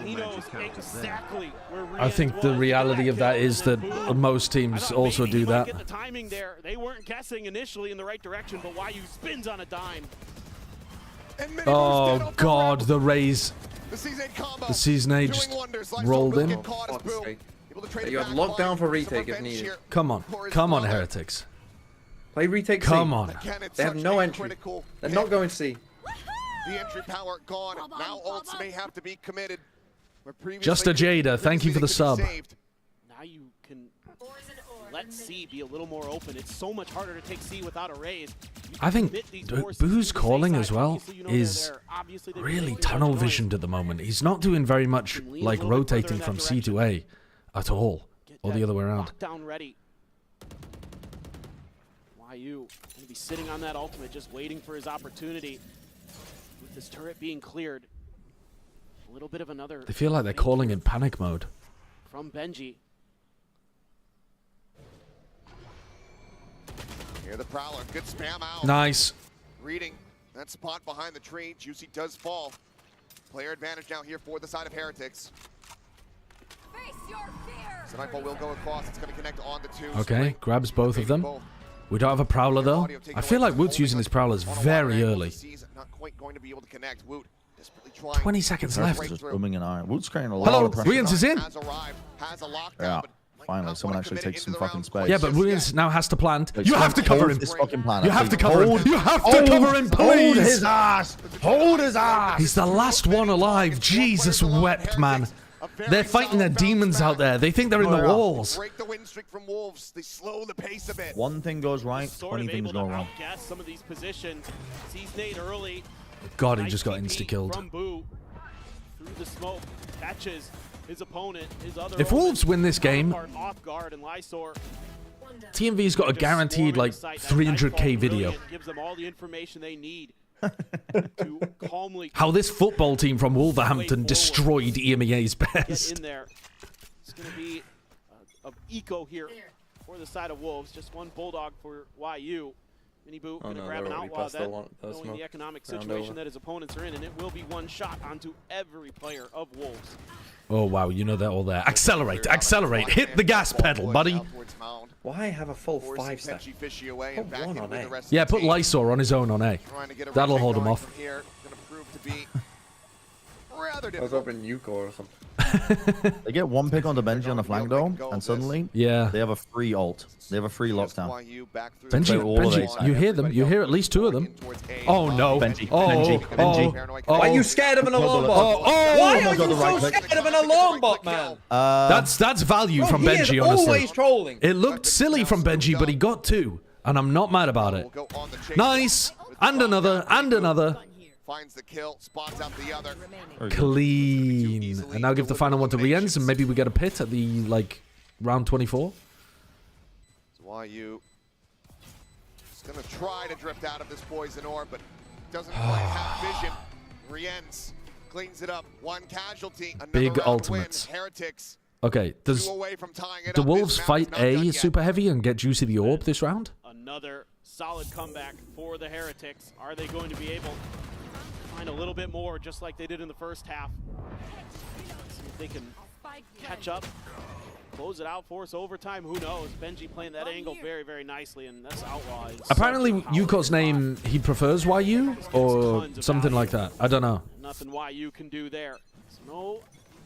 He knows exactly where I think the reality of that is that most teams also do that. Get the timing there. They weren't guessing initially in the right direction, but YU spins on a dime. Oh god, the raise. The Season 8 just rolled in. You have lockdown for retake if needed. Come on. Come on, Heretics. Play retake. Come on. They have no entry. They're not going to C. The entry power gone. Now ults may have to be committed. Just a Jada, thank you for the sub. Now you can let C be a little more open. It's so much harder to take C without a raise. I think Boo's calling as well is really tunnel visioned at the moment. He's not doing very much like rotating from C to A at all, or the other way around. Lockdown ready. YU gonna be sitting on that ultimate, just waiting for his opportunity. With this turret being cleared, a little bit of another. They feel like they're calling in panic mode. From Benji. Here the Prowler, good spam out. Nice. Reading that spot behind the tree. Juicy does fall. Player advantage now here for the side of Heretics. Face your fear. So Nightfall will go across. It's going to connect on the two. Okay, grabs both of them. We don't have a Prowler though. I feel like Woot's using his Prowlers very early. Not quite going to be able to connect. Woot desperately 20 seconds left. Just booming an eye. Woot's carrying a lot Hello, of pressure. Williams is in. Yeah. Finally, someone actually takes some fucking space. Yeah, but Williams now has to plant. You have to cover him. This fucking plan. You have to cover him. You have to cover him, please. Hold his ass. Hold his ass. He's the last one alive. Jesus wept, man. They're fighting their demons out there. They think they're in the walls. Break the win streak from Wolves. They slow the pace a bit. One thing goes right, 20 things go wrong. Some of these positions. Sees Nate early. God, he just got insta-killed. From Boo. Through the smoke. Catches his opponent. His other If Wolves win this game, off guard and Lysor TMV's got a guaranteed like 300k video. Gives them all the information they need to calmly How this football team from Wolverhampton destroyed EMEA's best. in there. It's going to be an eco here for the side of Wolves. Just one Bulldog for YU. Mini Boo going to grab an outlaw, knowing the economic situation that his opponents are in, and it will be one shot onto every player of Wolves. Oh wow, you know they're all there. Accelerate, accelerate, hit the gas pedal, buddy. Why have a full 5-stack? Put one on A. Yeah, put Lysor on his own on A. That'll hold him off. I was hoping Yuko or something. They get one pick on the Benji on the flank though, and suddenly they have a free ult. They have a free lockdown. Benji, you hear them. You hear at least two of them. Oh no. Benji, Benji. Why are you scared of an alarm bot? Why are you so scared of an alarm bot, man? That's value from Benji, honestly. Always trolling. It looked silly from Benji, but he got two, and I'm not mad about it. Nice. And another, and another. Finds the kill, spots out the other. Clean. And now give the final one to Riens, and maybe we get a pit at the, like, round 24. So YU is going to try to drift out of this poison orb, but doesn't quite have vision. Riens cleans it up. One casualty. Big ultimates. Heretics. Okay, does the Wolves fight A super heavy and get Juicy the orb this round? Another solid comeback for the Heretics. Are they going to be able to find a little bit more, just like they did in the first half? See if they can catch up, close it out, force overtime. Who knows? Benji playing that angle very, very nicely, and that's Outlaw. Apparently, Yuko's name, he prefers YU or something like that. I don't know. Nothing YU can do there. So no,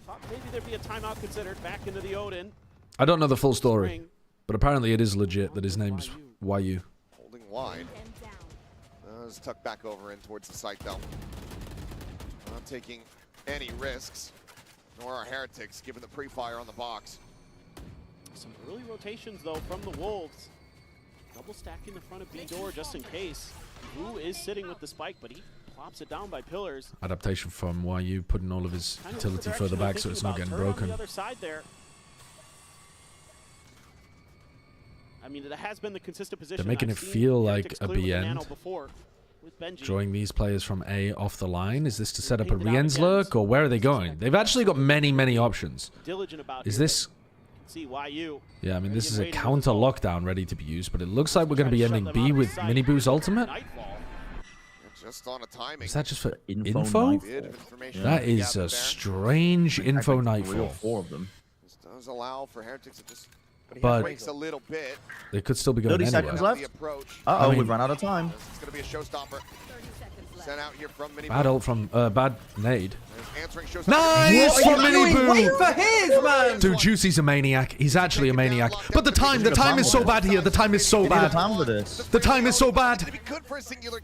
thought maybe there'd be a timeout considered. Back into the Odin. I don't know the full story, but apparently it is legit that his name's YU. Holding wide. Let's tuck back over in towards the site, though. Not taking any risks, nor are Heretics, given the pre-fire on the box. Some early rotations, though, from the Wolves. Double stacking the front of B door just in case. Who is sitting with the spike, but he plops it down by pillars. Adaptation from YU, putting all of his utility further back so it's not getting broken. On the other side there. I mean, it has been the consistent position. They're making it feel like a B end. Drawing these players from A off the line. Is this to set up a Riens lurk, or where are they going? They've actually got many, many options. Is this... Yeah, I mean, this is a counter lockdown ready to be used, but it looks like we're going to be ending B with Miniboo's ultimate. Just on a timing. Is that just for info? That is a strange info nightfall. 4 of them. This does allow for Heretics to just... But a little bit. They could still be going 30 anywhere. seconds left. Uh-oh, we've run out of time. It's going to be a showstopper. Sent out here from MiBR. Bad ult from bad nade. Nice Nice from MiBR. Wait for his, man. Dude, Juicy's a maniac. He's actually a maniac. But the time is so bad here. The time is so bad. The time is so bad.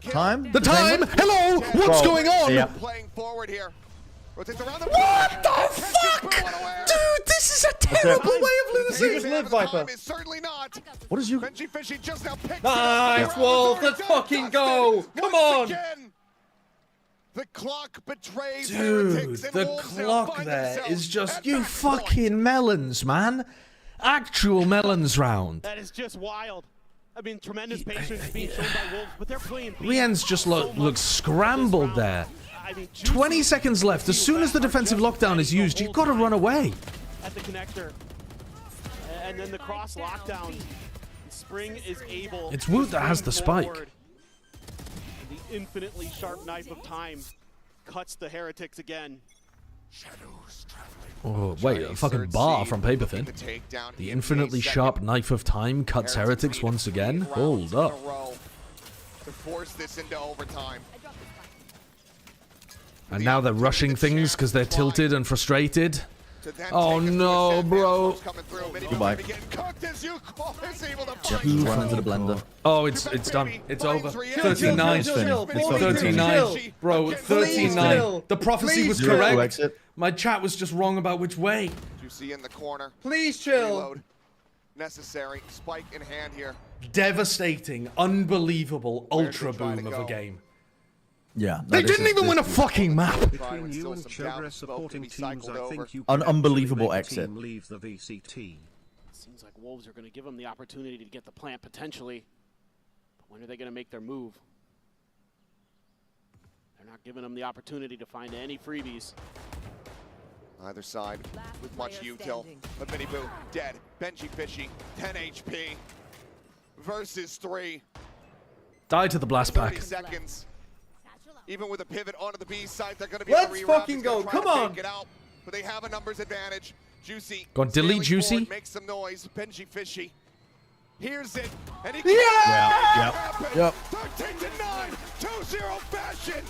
Time? The time? Hello? What's going on? Yeah. Playing forward here. What the fuck? Dude, this is a terrible way of losing. You just live, Viper. Certainly not. What is you? Benji Fishy just now picked Nice, Wolf. Let's fucking go. Come on. The clock betrays Dude, Heretics, and the Wolves now clock find there themselves is just, at you match fucking melons, man. Actual melons round. That is just wild. I mean, tremendous patience being shown by Wolves, but they're playing. Rien's just looks scrambled there. 20 seconds left. As soon as the defensive lockdown is used, you've got to run away. At the connector. And then the cross lockdown. Spring is able. It's Woot that has the spike. And the infinitely sharp knife of time cuts the Heretics again. Oh, wait, a fucking bar from Paperthin. The infinitely sharp knife of time cuts Heretics once again. Hold up. to force this into overtime. And now they're rushing things because they're tilted and frustrated. Oh no, bro. Goodbye. Run into the blender. Oh, it's done. It's over. 39. 39. Bro, 39. The prophecy was correct. My chat was just wrong about which way. You see in the corner. Please chill. Reload. Necessary. Spike in hand here. Devastating, unbelievable ultra boom of a game. Yeah. They didn't even win a fucking map. Between you and Chogra supporting teams, I think you an unbelievable exit. Leave the VCT. Seems like Wolves are going to give them the opportunity to get the plant potentially. But when are they going to make their move? They're not giving them the opportunity to find any freebies. Either side with much util. But MiBR dead. Benji Fishy, 10 HP. Versus 3. Die to the blast pack. 30 seconds. Even with a pivot onto the B side, they're going to be Let's fucking go. Come on. It out, but they have a numbers advantage. Juicy. Go on, delete Juicy. Forward, make some noise. Benji Fishy. Here's it. And he Yep. 13 to 9. 2-0 fashion.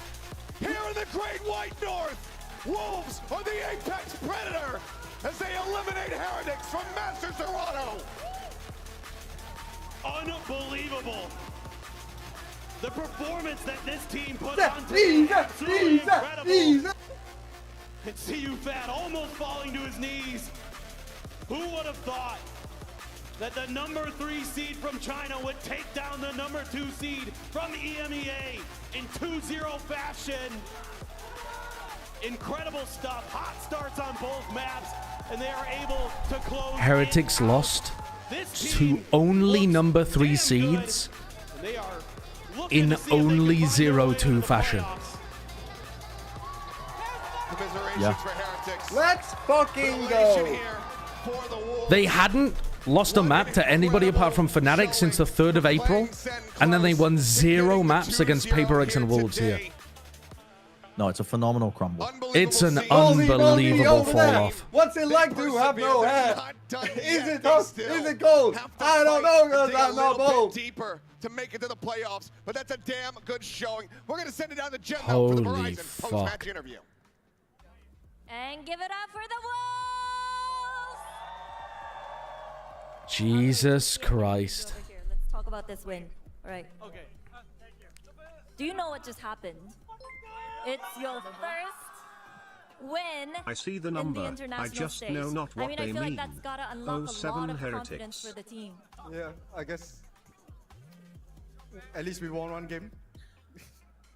Here in the Great White North. Wolves are the apex predator as they eliminate Heretics from Masters Toronto. Unbelievable. The performance that this team put on today is absolutely incredible. And CU Fat almost falling to his knees. Who would have thought that the number 3 seed from China would take down the number 2 seed from EMEA in 2-0 fashion? Incredible stuff. Hot starts on both maps, and they are able to close. Heretics lost to only number 3 seeds in only 0-2 fashion. Yeah. Let's fucking go. They hadn't lost a map to anybody apart from Fnatic since the 3rd of April, and then they won 0 maps against Paperix and Wolves here. No, it's a phenomenal crumble. It's an unbelievable fall off. What's it like to have no hair? Is it hot? Is it cold? I don't know because I'm not bold. Deeper to make it to the playoffs, but that's a damn good showing. We're going to send it down to Jet for the Holy Verizon post-match interview. And give it up for the Wolves! Jesus Christ. Over here. Let's talk about this win. All right. Okay. Do you know what just happened? It's your first win. I see the number. I just know not what they I feel mean. like that's gotta unlock a lot of confidence for the team. Yeah, I guess. At least we won one game.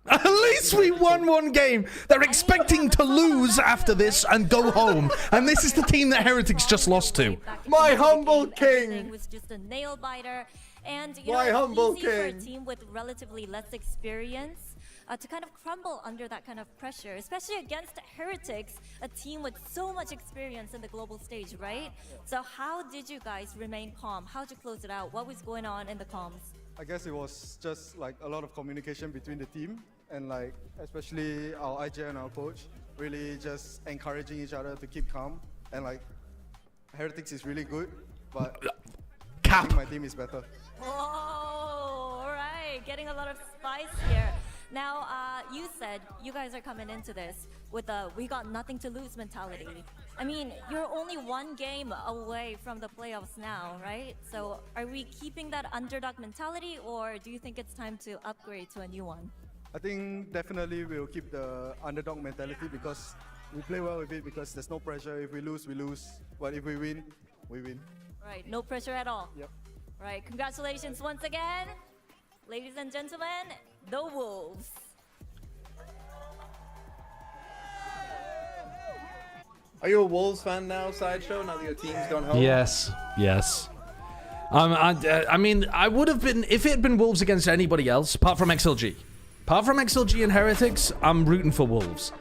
At least we won one game. They're expecting to lose after this and go home. And this is the team that Heretics just lost to. My humble king. Was just a nail biter, and my humble easy for a king. team with relatively less experience to kind of crumble under that kind of pressure, especially against Heretics, a team with so much experience in the global stage, right? So how did you guys remain calm? How did you close it out? What was going on in the comms? I guess it was just like a lot of communication between the team and like especially our IJ and our coach really just encouraging each other to keep calm, and like Heretics is really good, but I think my team is better. Oh, all right, getting a lot of spice here. Now, you said you guys are coming into this with a we got nothing to lose mentality. I mean, you're only one game away from the playoffs now, right? So are we keeping that underdog mentality, or do you think it's time to upgrade to a new one? I think definitely we'll keep the underdog mentality because we play well with it because there's no pressure. If we lose, we lose. But if we win, we win. Right, no pressure at all. Yep. Right, congratulations once again. Ladies and gentlemen, the Wolves. Are you a Wolves fan now, Sideshow, now that your team's gone home? Yes, yes. I mean, I would have been, if it had been Wolves against anybody else, apart from XLG. Apart from XLG and Heretics, I'm rooting for Wolves.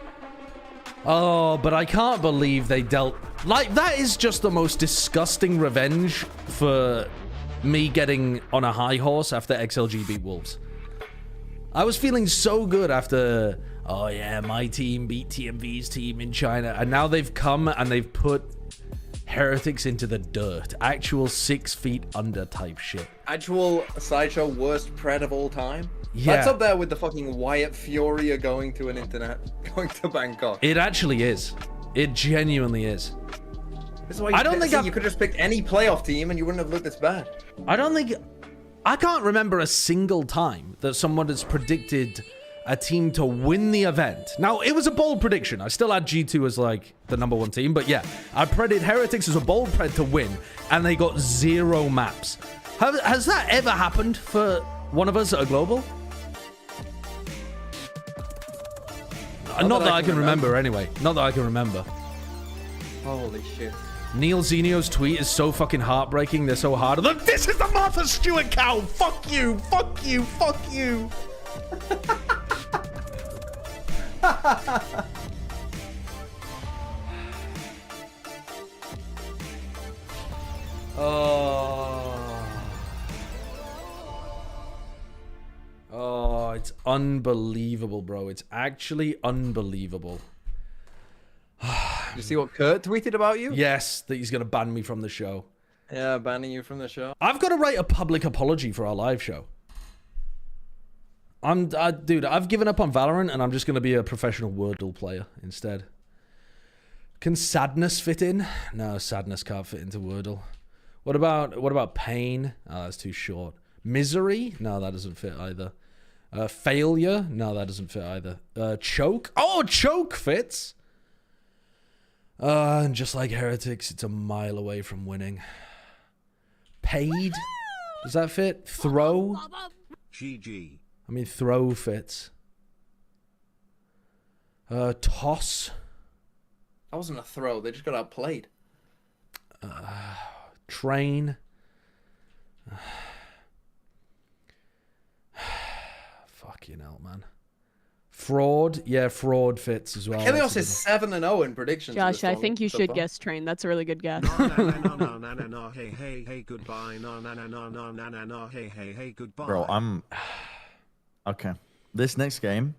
Oh, but I can't believe they dealt... Like, that is just the most disgusting revenge for me getting on a high horse after XLG beat Wolves. I was feeling so good after... Oh yeah, my team beat TMV's team in China. And now they've come and they've put Heretics into the dirt. Actual 6 feet under type shit. Actual Sideshow worst pred of all time? Yeah. That's up there with the fucking Wyatt Fury going to an internet, going to Bangkok. It actually is. It genuinely is. This is why you could just pick any playoff team and you wouldn't have looked this bad. I can't remember a single time that someone has predicted a team to win the event. Now, it was a bold prediction. I still had G2 as like the #1 team, but yeah, I predicted Heretics as a bold pred to win, and they got 0 maps. Has that ever happened for one of us at a global? Not that I can remember, anyway. Not that I can remember. Holy shit. Neil Zenio's tweet is so fucking heartbreaking. They're so hard. Look, this is the Martha Stewart cow. Fuck you. Fuck you. Fuck you. Oh, it's unbelievable, bro. It's actually unbelievable. You see what Kurt tweeted about you? Yes, that he's going to ban me from the show. Yeah, banning you from the show. I've got to write a public apology for our live show. Dude, I've given up on Valorant and I'm just going to be a professional Wordle player instead. Can Sadness fit in? No, Sadness can't fit into Wordle. What about Pain? Oh, that's too short. Misery? No, that doesn't fit either. Failure? No, that doesn't fit either. Choke? Oh, Choke fits! And just like Heretics, it's a mile away from winning. Paid? Does that fit? Throw? GG. I mean, throw fits. Toss? That wasn't a throw. They just got outplayed. Train? Fucking hell, man. Fraud? Yeah, fraud fits as well. Kelios is 7-0 in predictions. Josh, I think you should guess train. That's a really good guess. No, hey, goodbye. No, hey, goodbye. Bro, I'm... Okay. This next game...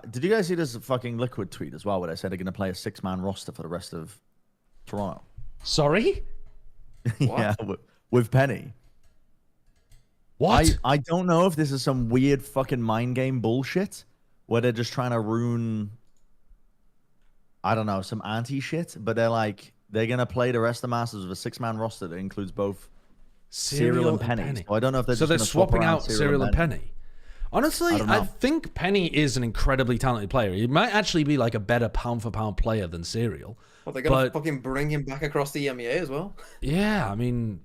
did you guys see this fucking Liquid tweet as well, where they said they're going to play a 6-man roster for the rest of Toronto? Sorry? Yeah, with Penny. What? I don't know if this is some weird fucking mind game bullshit where they're just trying to ruin, I don't know, some anti-shit, but they're going to play the rest of the Masters with a 6-man roster that includes both Serial and Penny. So I don't know if they're they're swapping out Serial and Penny. Honestly, I think Penny is an incredibly talented player. He might actually be like a better pound-for-pound player than Serial. Well, they're going to fucking bring him back across the EMEA as well. Yeah, I mean...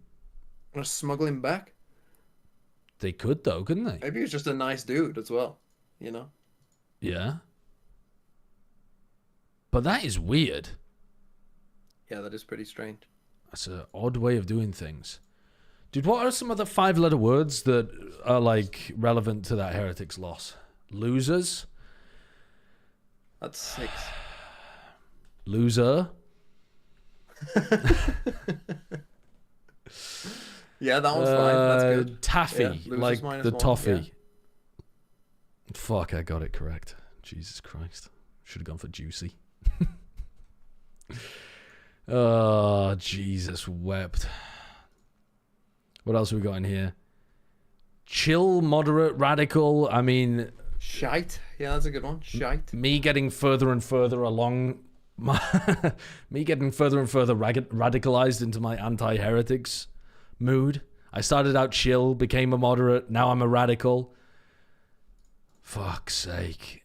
Going to smuggle him back? They could, though, couldn't they? Maybe he's just a nice dude as well, you know? Yeah. But that is weird. Yeah, that is pretty strange. That's an odd way of doing things. Dude, what are some of the 5-letter words that are, like, relevant to that Heretics loss? Losers? That's 6. Loser? Yeah, that one's fine. That's good. Taffy, yeah, like the 1, toffee. Yeah. Fuck, I got it correct. Jesus Christ. Should have gone for juicy. Oh, Jesus wept. What else have we got in here? chill, moderate, radical. I mean, shite. Yeah, that's a good one. Shite. Me getting further and further along, me getting further and further radicalized into my anti-heretics mood. I started out chill, became a moderate, now I'm a radical. Fuck's sake.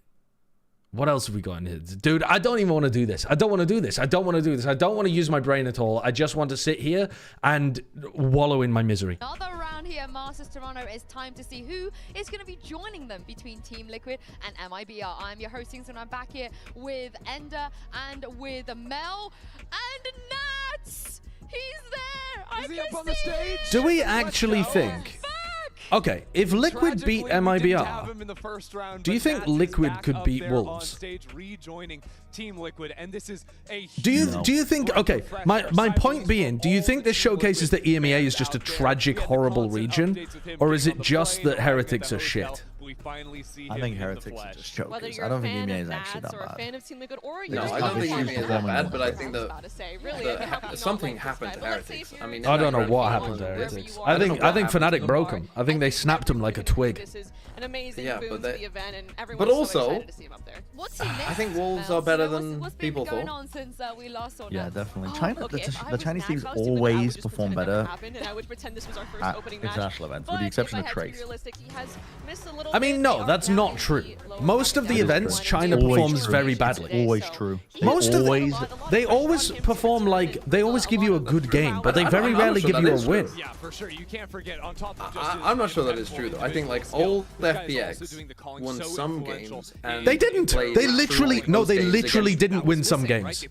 What else have we got in here? Dude, I don't even want to do this. I don't want to do this. I don't want to do this. I don't want to use my brain at all. I just want to sit here and wallow in my misery. Another round here, Masters Toronto. It's time to see who is going to be joining them between Team Liquid and MiBR. I'm your hosting, so I'm back here with Ender and with Mel and Nats. He's there. Is he up on the stage? Do we actually think... Okay, if Liquid beat MiBR, do you think Liquid could beat Wolves? Team Liquid, and this is a do you think, okay, my point being, do you think this showcases that EMEA is just a tragic, horrible region, or is it just that Heretics are shit? I think Heretics are just chokers. I don't think EMEA is actually that bad. No, I don't think EMEA is that bad, but I think that something happened to Heretics. I mean, I don't know what happened to Heretics. I think Fnatic broke them. I think they snapped them like a twig. Yeah, but also, I think Wolves are better than people thought. Yeah, definitely. China, the Chinese teams always perform better at international events, with the exception of Trace. I mean, no, that's not true. Most of the events, China performs very badly. Always true. They always perform like, they always give you a good game, but they very rarely give you a win. Yeah, for sure. You can't forget on top of I'm not sure that is true, though. I think, like, old FPX won some games. And they didn't. They literally, no, they literally didn't win some games.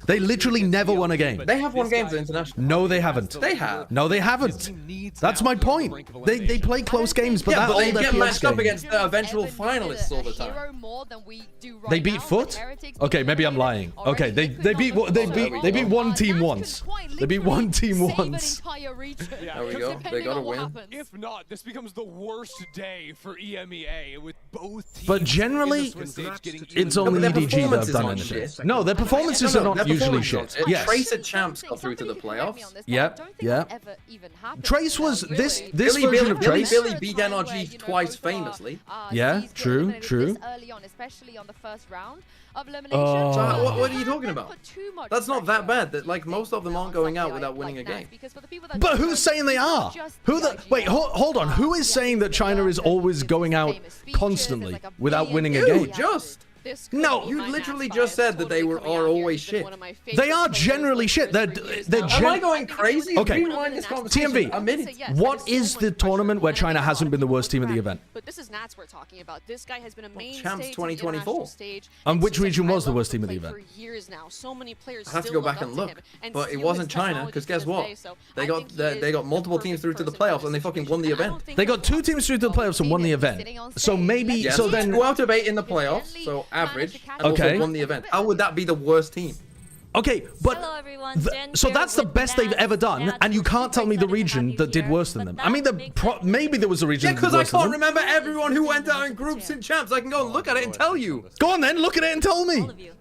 They literally never won a game. They have won games at international. No, they haven't. They have. No, they haven't. That's my point. They play close games, but yeah, that but they old get FPS matched up game. against the eventual finalists all the time. They beat Foot? Okay, maybe I'm lying. Okay, they beat one team once. They beat one team once. There we go. They got a win. If not, this becomes the worst day for EMEA with both teams. But generally, it's only EDG that have done anything. No, their performances are not usually shit. Yes. Trace at Champs got through to the playoffs. Yeah, yeah. Trace was this version of Trace. Billy beat NRG twice famously. Yeah, true, true. Especially on the first round of elimination. So what are you talking about? That's not that bad. That, like, most of them aren't going out without winning a game. But who's saying they are? Wait, hold on. Who is saying that China is always going out constantly without winning a game? No, you literally just said that they are always shit. They are generally shit. They're Am I going crazy? Okay, Rewind this conversation a minute. TMV, what is the tournament where China hasn't been the worst team at the event? But this is Nats we're talking about. This guy has been a main Champs 2024. And which region was the worst team at the event? For years now. So many players I have to go back and look. But it wasn't China, because guess what? They got multiple teams through to the playoffs and they fucking won the event. They got 2 teams through to the playoffs and won the event. So maybe, yes. so then 2 out of 8 in the playoffs, so average. And also won the event. How would that be the worst team? Okay, but so that's the best they've ever done, and you can't tell me the region that did worse than them. I mean, maybe there was a region. Yeah, because I can't remember everyone who went out in groups in Champs. I can go and look at it and tell you. Go on then, look at it and tell me.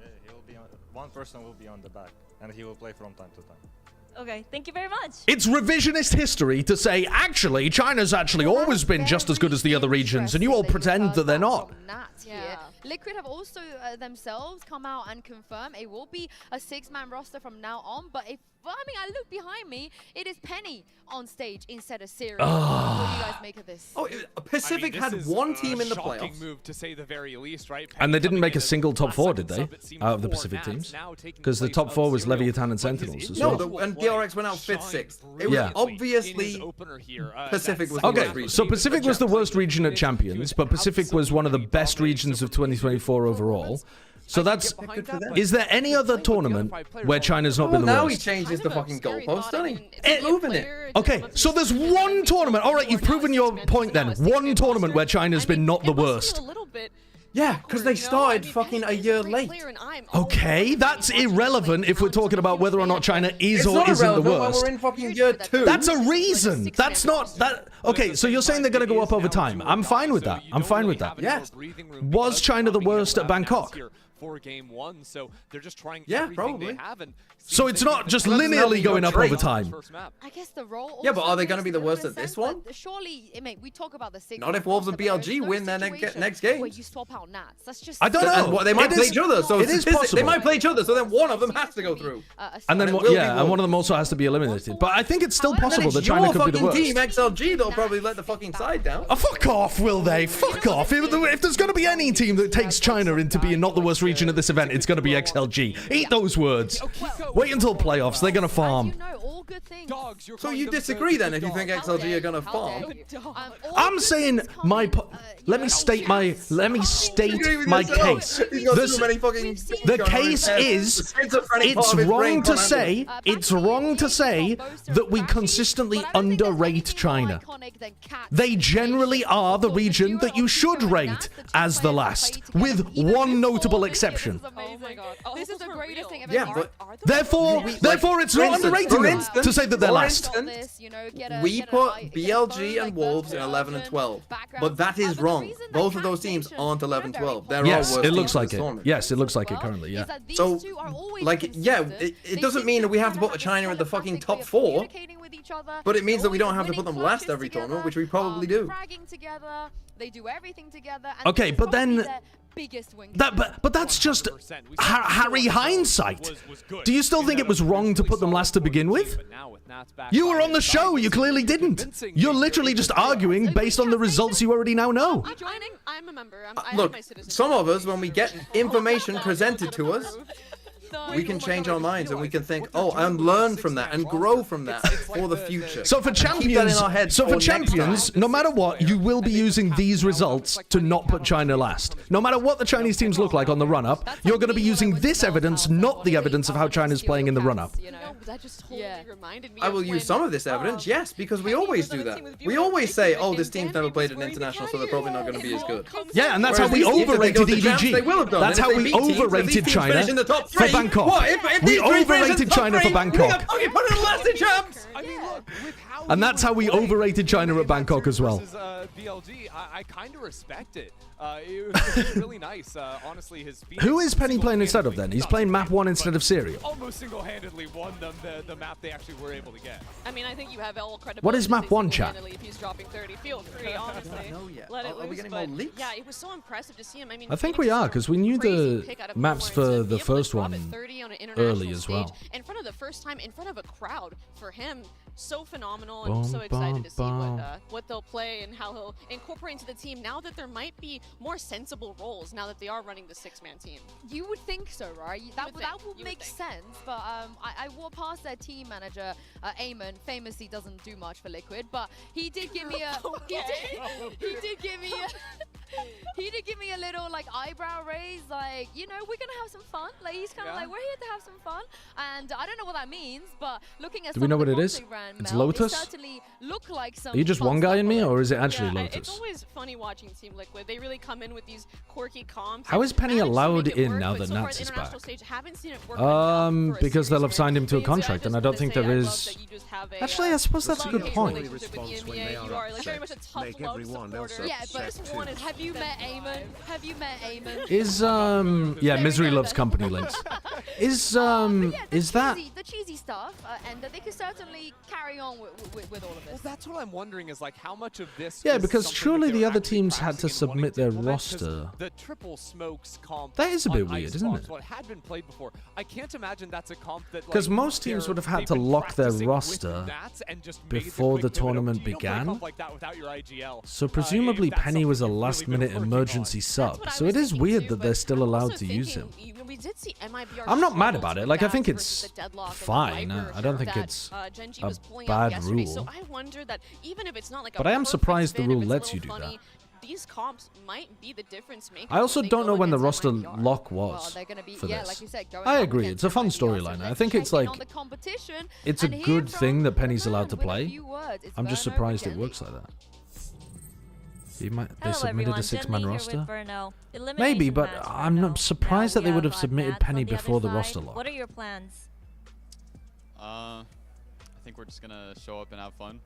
One person will be on the back, and he will play from time to time. Okay, thank you very much. It's revisionist history to say, actually, China's actually always been just as good as the other regions, and you all pretend that they're not. Yeah. Liquid have also themselves come out and confirm it will be a 6-man roster from now on, but if I look behind me, it is Penny on stage instead of Siri. What do you guys make of this? Oh, Pacific had one team in the playoffs. Move to say the very least, right? And they didn't make a single top 4, did they? Out of the Pacific teams? Because the top 4 was Leviathan and Sentinels as well. No, and DRX went out 5th, 6th. It was obviously Pacific was the worst region. So Pacific was the worst region at Champions, but Pacific was one of the best regions of 2024 overall. So that's... Is there any other tournament where China's not been the worst? Now he changes the fucking goalpost, doesn't he? It's moving it. Okay, so there's one tournament. All right, you've proven your point then. One tournament where China's been not the worst. Yeah, because they started fucking a year late. Okay, that's irrelevant if we're talking about whether or not China is or isn't the worst. We're in fucking year 2. That's a reason. That's not that. Okay, so you're saying they're going to go up over time. I'm fine with that. I'm fine with that. Yeah. Was China the worst at Bangkok? for game 1, so they're just trying Yeah, everything probably. they have. And So it's not just linearly going up over time. I guess the role. Yeah, but also are they going to makes be the a worst bit of at this sense, one? but surely, mate, we talk about the 6. Not if Wolves and BLG win their next game. Where you swap out Nats. That's just. I don't know. And what, they might It play is- each other, so it is they possible. might play each other, so then one of them has to go through. And then, it will be and one of them also has to be eliminated. But I think it's still possible that China could be the worst. Team XLG, they'll probably let the fucking side down. Oh, fuck off, will they? Fuck off. If there's going to be any team that takes China into being not the worst region of this event, it's going to be XLG. Eat those words. Wait until playoffs. They're going to farm. So you disagree then if you think XLG are going to farm? I'm saying let me state my case. The case is it's wrong to say that we consistently underrate China. They generally are the region that you should rate as the last, with one notable exception. Oh my god. This is the greatest thing ever. Yeah, but therefore it's not underrating them to say that they're last. We put BLG and Wolves in 11 and 12, but that is wrong. Both of those teams aren't 11-12. They're Yes, all worse it looks teams in like this it. tournament. Yes, it looks like it currently, yeah. So, like, yeah, it doesn't mean that we have to put China in the fucking top 4, but it means that we don't have to put them last every tournament, which we probably do. They do everything together. Okay, but then but that's just Harry hindsight. Do you still think it was wrong to put them last to begin with? You were on the show. You clearly didn't. You're literally just arguing based on the results you already now know. I'm a member. Look, some of us, when we get information presented to us, we can change our minds and we can think, oh, and learn from that and grow from that for the future. So for champions, no matter what, you will be using these results to not put China last. No matter what the Chinese teams look like on the run-up, you're going to be using this evidence, not the evidence of how China's playing in the run-up. That just totally reminded me. I will use some of this evidence, yes, because we always do that. We always say, oh, this team's never played an international, so they're probably not going to be as good. Yeah, and that's how we overrated EDG. That's how we overrated China for Bangkok. We overrated China for Bangkok. And that's how we overrated China at Bangkok as well. BLG, I kind of respect it. It was really nice. Honestly, his Who is Penny playing instead of then? He's playing map 1 instead of Serial. Almost single-handedly won them the map they actually were able to get. I mean, I think you have all credibility. What is map 1, chat? If he's dropping 30, feel free, honestly. Let it loose. Are we getting more leaks? Yeah, it was so impressive to see him. I mean, I think we are, because we knew the maps for the first one early as well. In front of the first time, in front of a crowd, for him, so phenomenal, and I'm so excited to see what they'll play and how he'll incorporate into the team now that there might be more sensible roles now that they are running the 6-man team. You would think so, right? That would make sense, but I walked past their team manager, Eamon, famously doesn't do much for Liquid, but he did give me a he did give me a little like eyebrow raise, like, you know, we're gonna have some fun. Like, he's kind of like, we're here to have some fun, and I don't know what that means, but looking at do we know what it is? It's Lotus? certainly look like some. Are you just one guy in me, or is it actually Lotus? It's always funny watching Team Liquid. They really come in with these quirky comps. How is Penny allowed in now that Nats is back? Because they'll have signed him to a contract, and I don't think there is. Actually, I suppose that's a good point. Make everyone else upset too. Have you met Eamon? Have you met Eamon? Is yeah, Misery loves company links. Is that the cheesy stuff, and they could certainly carry on with all of this. Well, that's what I'm wondering is like how much of this. Yeah, because surely the other teams had to submit their roster. The triple smokes comp. That is a bit weird, isn't it? What had been played before. I can't imagine that's a comp that. Because most teams would have had to lock their roster before the tournament began. So presumably Penny was a last-minute emergency sub. So it is weird that they're still allowed to use him. I'm not mad about it. Like, I think it's fine. I don't think it's a bad rule. But I am surprised the rule lets you do that. These comps might be the difference maker. I also don't know when the roster lock was for this. I agree, it's a fun storyline. I think it's like, it's a good thing that Penny's allowed to play. I'm just surprised it works like that. They submitted a 6-man roster? Maybe, but I'm not surprised that they would have submitted Penny before the roster lock. What are your plans? I think we're just gonna show up and have fun.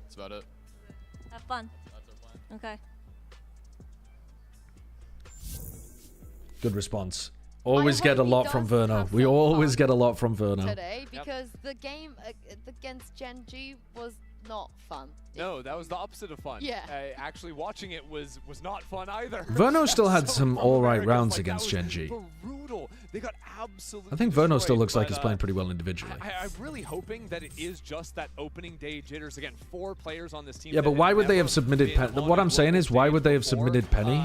That's about it. Have fun. That's our plan. Okay. Good response. Always get a lot from Verno. We always get a lot from Verno. Today, because the game against Gen G was not fun. No, that was the opposite of fun. Yeah. Actually, watching it was not fun either. Verno still had some all-right rounds like, against Gen G. Brutal. They got absolutely I think Verno still destroyed, looks like but, he's playing pretty well individually. I'm really hoping that it is just that opening day jitters. Again, 4 players on this team. Yeah, but why would they have submitted Penny? What I'm saying is, why would they have submitted Penny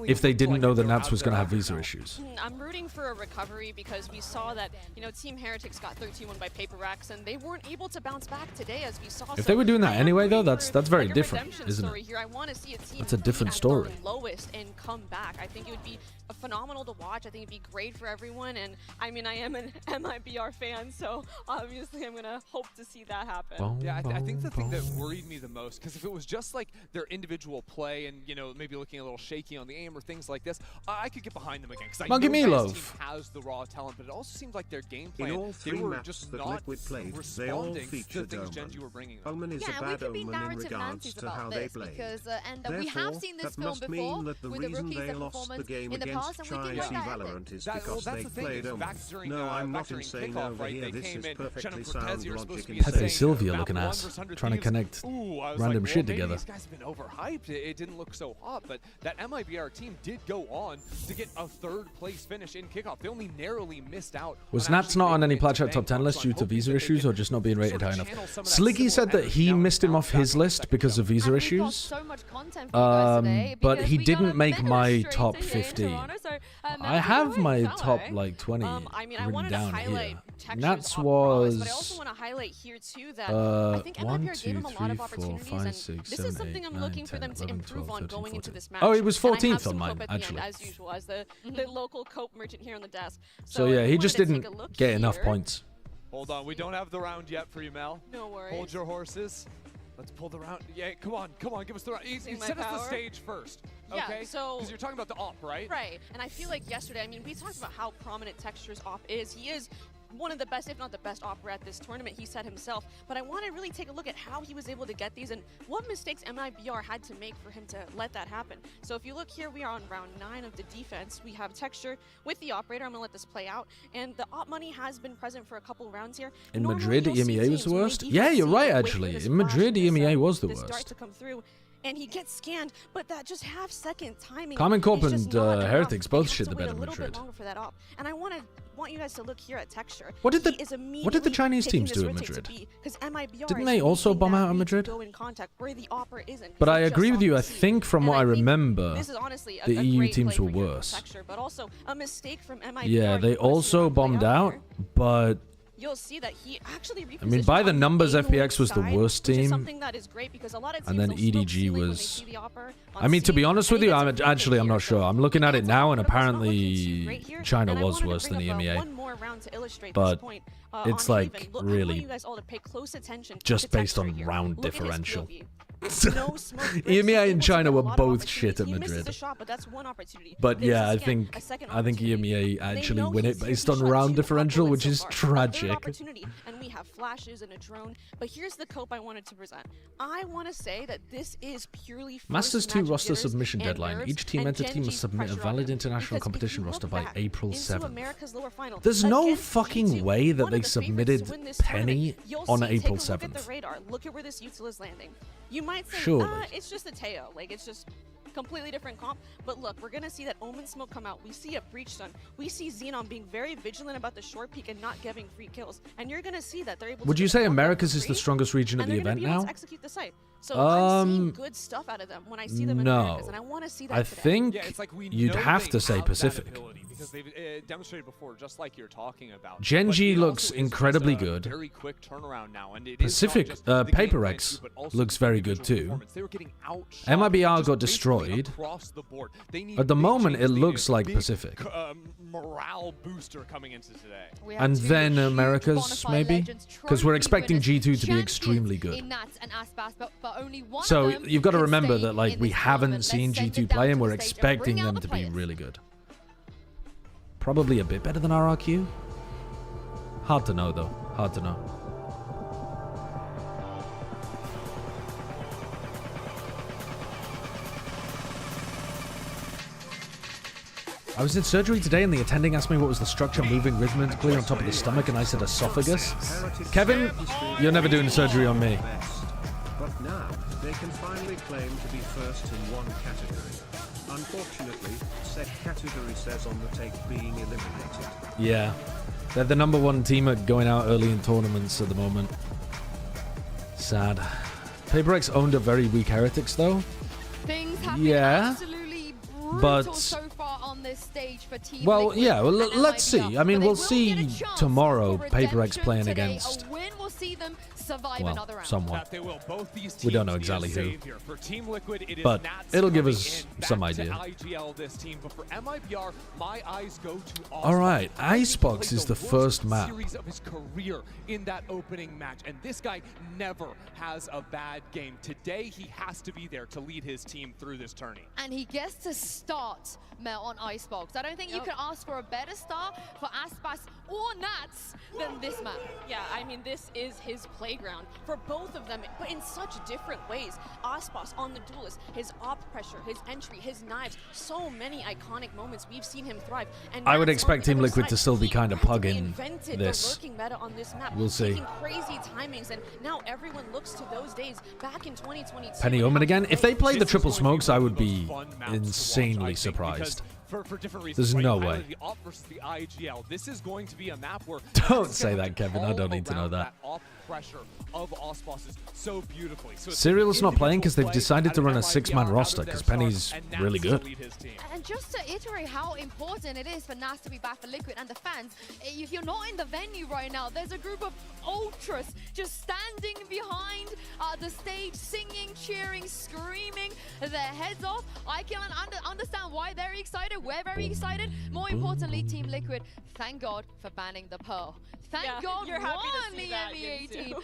if they didn't know that Nats was going to have visa issues? I'm rooting for a recovery because we saw that, you know, Team Heretics got 13-1 by Paper Racks, and they weren't able to bounce back today, as we saw. If they were doing that anyway, though, that's very different, isn't it? Here. I want to see a team that's a different story. Lowest and come back. I think it would be phenomenal to watch. I think it'd be great for everyone, and I mean, I am an MiBR fan, so obviously I'm gonna hope to see that happen. Yeah, I think the thing that worried me the most, because if it was just like their individual play and, you know, maybe looking a little shaky on the aim or things like this, I could get behind them again, because I know this team has the raw talent, but it also seems like their game plan, they were just not responding to the things Gen G were bringing them. Omen is a bad omen in regards to how they play. Because, and we have seen this film before with the rookies and performance in the past, and we did like Valorant is because they played Omen. No, I'm not insane over here. This is perfectly sound logic and Pepe Sylvia looking ass, trying to connect random shit together. These guys have been overhyped. It didn't look so hot, but that MiBR team did go on to get a 3rd place finish in kickoff. They only narrowly missed out. Was Nats not on any Plat top 10 list due to visa issues or just not being rated high enough? Sliggy said that he missed him off his list because of visa issues. But he didn't make my top 15. I have my top like 20 written down here. Nats was but I also want to highlight here too that I think MiBR gave him a lot of opportunities, and this is something I'm looking for them to improve on going into this match. Oh, he was 14th on mine, actually. As usual, as the local cope merchant here on the desk. So yeah, he just didn't get enough points. Hold on, we don't have the round yet for you, Mel. No worries. Hold your horses. Let's pull the round. Yeah, come on, give us the round. Set us the stage first, okay? Yeah, so because you're talking about the op, right? Right, and I feel like yesterday, I mean, we talked about how prominent Texture's op is. He is one of the best, if not the best opera at this tournament, he said himself. But I want to really take a look at how he was able to get these and what mistakes MiBR had to make for him to let that happen. So if you look here, we are on round 9 of the defense. We have Texture with the operator. I'm going to let this play out. And the op money has been present for a couple rounds here. In Madrid, EMEA was the worst? Yeah, you're right, actually. In Madrid, EMEA was the worst. Start to come through. And he gets scanned, but that just half-second timing. Common Corp and Heretics both shit the bed in Madrid. And I want you guys to look here at Texture. What did the Chinese teams do in Madrid? Didn't they also bomb out in Madrid? But I agree with you. I think from what I remember, the EU teams were worse. Yeah, they also bombed out, but you'll see that he actually I mean, by the numbers, FPX was the worst team. And then EDG was... I mean, to be honest with you, I'm not sure. I'm looking at it now, and apparently China was worse than EMEA. But it's like really just based on round differential. EMEA and China were both shit at Madrid. But yeah, I think EMEA actually win it based on round differential, which is tragic. And we have flashes and a drone. But here's the cope I wanted to present. I want to say that this is purely Masters 2 roster submission deadline. Each team entity must submit a valid international competition roster by April 7th. There's no fucking way that they submitted Penny on April 7th. Look at where this util is landing. You might say, it's just a Teo. Like, it's just completely different comp. But look, we're going to see that Omen Smoke come out. We see a Breach Stun. We see Xenon being very vigilant about the short peek and not giving free kills. And you're going to see that they're able to... Would you say Americas is the strongest region at the event now? To execute the site. So I'm seeing good stuff out of them when I see them in Americas, and I want to see that I think you'd have to say Pacific. Because they've demonstrated before, just like you're talking about. Gen G looks incredibly good. Very quick turnaround now, and Pacific, Paper X looks very good too. MiBR got destroyed. At the moment, it looks like Pacific. Morale booster coming into today. And then Americas, maybe? Because we're expecting G2 to be extremely good. So you've got to remember that like we haven't seen G2 play and we're expecting them to be really good. Probably a bit better than RRQ. Hard to know though. Hard to know. I was in surgery today and the attending asked me what was the structure moving rhythmically on top of the stomach and I said esophagus. Kevin, you're never doing surgery on me. But now, they can finally claim to be first in one category. Unfortunately, said category says on the take being eliminated. Yeah. They're the #1 team at going out early in tournaments at the moment. Sad. PaperX owned a very weak Heretics though. Things have been absolutely brutal so far on this stage for Team Liquid. Yeah, well, let's see. I mean, we'll see tomorrow PaperX playing against... A win will see them survive another round. Someone. They will. Both these teams we don't know exactly who. For Team Liquid, it is but it'll give us some idea. IGL this team, but for MiBR, my eyes go to all right, Icebox is the first map. Series of his career in that opening match, and this guy never has a bad game. Today, he has to be there to lead his team through this tourney. And he gets to start Mel on Icebox. I don't think you could ask for a better start for Aspas or Nats than this map. Yeah, I mean, this is his playground for both of them, but in such different ways. Aspas on the duelist, his op pressure, his entry, his knives, so many iconic moments. We've seen him thrive. And I would expect Team Liquid to still be kind of pugging this. We'll see. Crazy timings, and now everyone looks to those days back in 2022. Penny Omen again. If they played the triple smokes, I would be insanely surprised. For different reasons. There's no way. The op versus the IGL. This is going to be a map where don't say that, Kevin. I don't need to know that. Op pressure of Icebox is so beautifully. So Serial's not playing because they've decided to run a 6-man roster because Penny's really good. And just to iterate how important it is for Nas to be back for Liquid and the fans, if you're not in the venue right now, there's a group of ultras just standing behind the stage, singing, cheering, screaming their heads off. I can understand why they're excited. We're very excited. More importantly, Team Liquid, thank God for banning the Pearl. Thank God you're happy won to see the that, MEA team.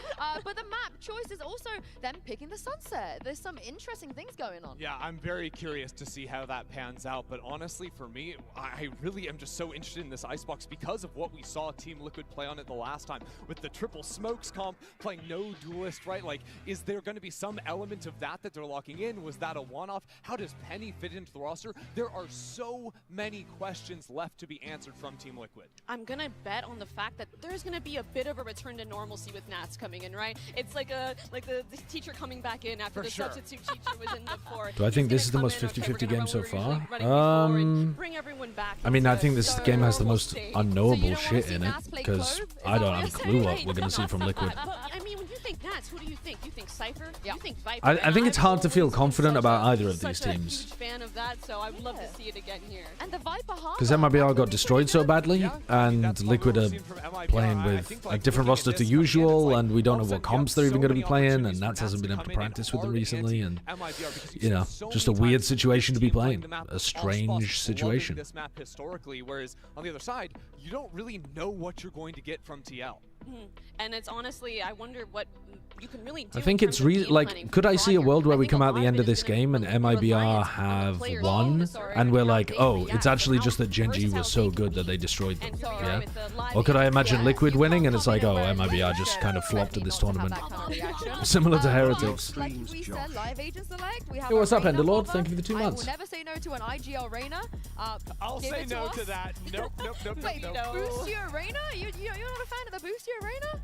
But the map choice is also them picking the Sunset. There's some interesting things going on. Yeah, I'm very curious to see how that pans out. But honestly, for me, I really am just so interested in this Icebox because of what we saw Team Liquid play on it the last time with the triple smokes comp, playing no duelist, right? Like, is there going to be some element of that they're locking in? Was that a one-off? How does Penny fit into the roster? There are so many questions left to be answered from Team Liquid. I'm going to bet on the fact that there's going to be a bit of a return to normalcy with Nats coming in, right? It's like the teacher coming back in after the substitute teacher was in before. Do I think this is the most 50-50 game so far? Bring everyone back. I mean, I think this game has the most unknowable shit in it because I don't have a clue what we're going to see from Liquid. I mean, when you think Nats, who do you think? You think Cypher? Yeah. You think Viper? I think it's hard to feel confident about either of these teams. Huge fan of that, so I would love to see it again here. And the Viper because MiBR got destroyed so badly, and Liquid are playing with a different roster to usual, and we don't know what comps they're even going to be playing, and Nats hasn't been able to practice with them recently, and you know, just a weird situation to be playing, a strange situation. This map historically, whereas on the other side, you don't really know what you're going to get from TL. And it's honestly, I wonder what you can really do. I think it's like, could I see a world where we come out the end of this game and MiBR have won, and we're like, oh, it's actually just that Genji was so good that they destroyed them, yeah? Or could I imagine Liquid winning and it's like, oh, MiBR just kind of flopped at this tournament, similar to Heretics. Like we said, live agent select. We have hey, what's up, Enderlord? Thank you for the 2 months. I will never say no to an IGL Reyna. I'll say no to that. Nope. Wait, Boostio Reyna? You're not a fan of the Boostio Reyna?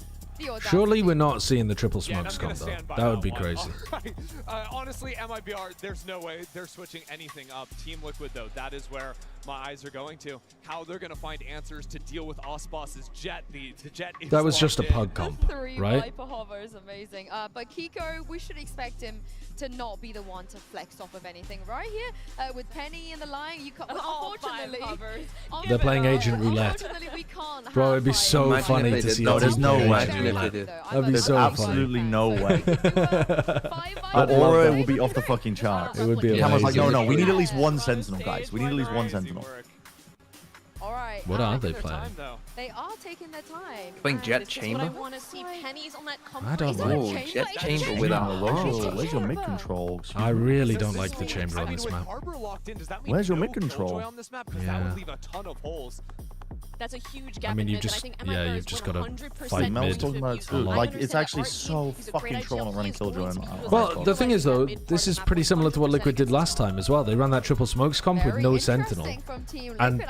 Surely we're not seeing the triple smokes combo. That would be crazy. Right. Honestly, MiBR, there's no way they're switching anything up. Team Liquid, though, that is where my eyes are going to. How they're going to find answers to deal with Icebox's Jet. The Jet is that was just a pug comp, right? Viper hover is amazing. But Kiko, we should expect him to not be the one to flex off of anything right here. With Penny in the line, you can't. Unfortunately, they're playing Agent Roulette. We can't. Bro, it'd be so funny to see. No, there's no way. That'd be so absolutely funny. No way. Our aura will be off the fucking charts. It would be. Camera's like, no, we need at least one Sentinel, guys. We need at least one Sentinel. All right. What are they playing? They are taking their time. Playing Jet Chamber? I don't know. Jet Chamber without where's your mid control? I really don't like the chamber on this map. Where's your mid control? Yeah. That's a huge gap. I mean, in you mid that just, I think yeah, MiBR you've is just got to 100% fight Mel's mid. talking about it too. Like, it's actually so fucking troll running Killjoy. Well, the thing is, though, this is pretty similar to what Liquid did last time as well. They ran that triple smokes comp with no Sentinel. And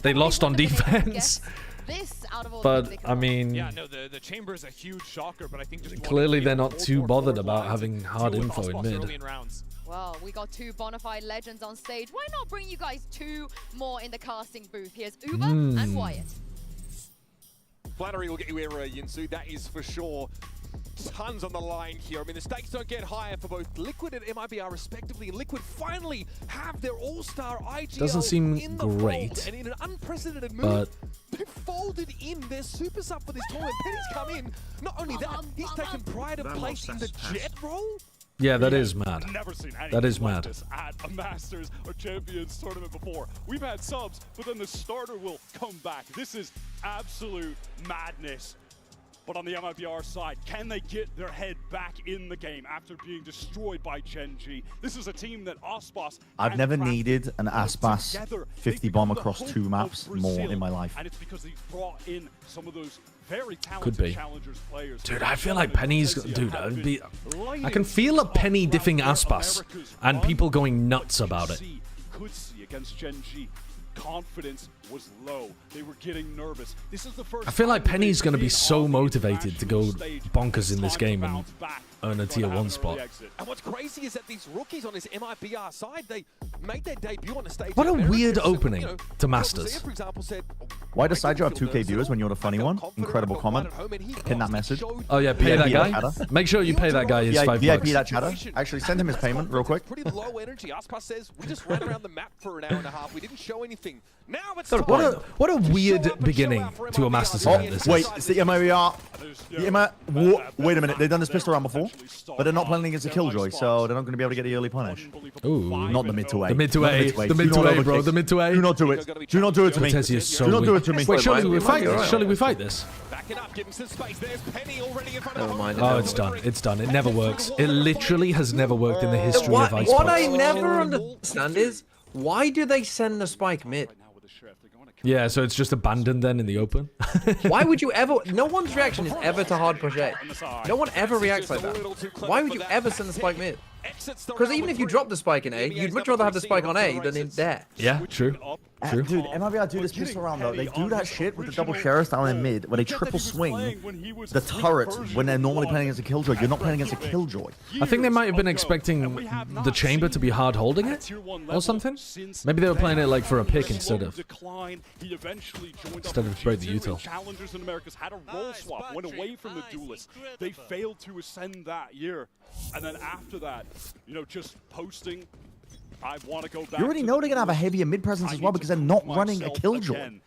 they lost on defense. But, I mean, yeah, no, the chamber is a huge shocker, but I think just clearly they're not too bothered about having hard info in mid. Well, we got 2 bonafide legends on stage. Why not bring you guys 2 more in the casting booth? Here's Uber and Wyatt. Flattery will get you here, Yinsu, that is for sure. Tons on the line here. I mean, the stakes don't get higher for both Liquid and MiBR respectively. Liquid finally have their all-star IGL Doesn't seem in the great, fold, and in an unprecedented move, but they've folded in their super sub for this tournament. Penny's come in. Not only that, he's taken pride of place in the jet role. yeah, that is mad. Never seen That is anything like mad. this at a Masters or Champions tournament before. We've had subs, but then the starter will come back. This is absolute madness. But on the MiBR side, can they get their head back in the game after being destroyed by Gen G? This is a team that Icebox I've never needed an Aspas 50 bomb across 2 maps more in my life. And it's because they've brought in some of those very Could talented be. challengers players. Dude, I feel like Penny's... Dude, I can feel a Penny diffing Aspas and people going nuts about it. Could see against Gen G. Confidence was low. They were getting nervous. This is the first I feel like time Penny's they've going to be been so on the motivated to go international stage. bonkers in this It's game time to and bounce back. earn a tier 1 spot. And what's crazy is that these rookies on this MiBR side, they made their debut on the stage. What a at weird Heretics. opening You know, to Masters. for example, said, Why does Sideshow have 2k viewers when you're the funny one? Incredible comment. Pin that message. Oh yeah, pay that VIP guy. chatter. Make sure you pay that guy his $5. VIP that chatter. Actually, send him his payment real quick. Pretty low energy. Aspas says we just ran around the map for an hour and a half. We didn't show anything. Now it's time. What a weird beginning to a Masters event this Wait, is. it's the MiBR. Wait a minute, they've done this pistol round before, but they're not playing against a Killjoy, so they're not going to be able to get the early punish. Ooh. Not the mid to A. The mid to A. The mid Do to not A, bro. overkick. The mid to A. Do not do it. Do not do it to me. Cortez is so Do not do weak. it to me. Wait, surely we fight this? Surely we fight this? Backing up, give him some space. There's Penny already in front of Never mind. Oh, it's done. It's done. It never works. It literally has never worked in the history of Icebox. What I never understand is, why do they send the spike mid? Yeah, so it's just abandoned then in the open. Why would you ever... No one's reaction is ever to hard push A. No one ever reacts like that. Why would you ever send the spike mid? Because even if you drop the spike in A, you'd much rather have the spike on A than in there. Yeah, true. True. Dude, MiBR do this pistol round though. They do that shit with the double sheriff down in mid, where they triple swing the turret when they're normally playing against a Killjoy. You're not playing against a Killjoy. I think they might have been expecting the chamber to be hard holding it or something. Maybe they were playing it like for a pick instead of break the util. Challengers in Americas had a role swap, went away from the duelists. They failed to ascend that year. And then after that, you know, just posting, I want to go back. You already know they're going to have a heavier mid presence as well because they're not running a Killjoy.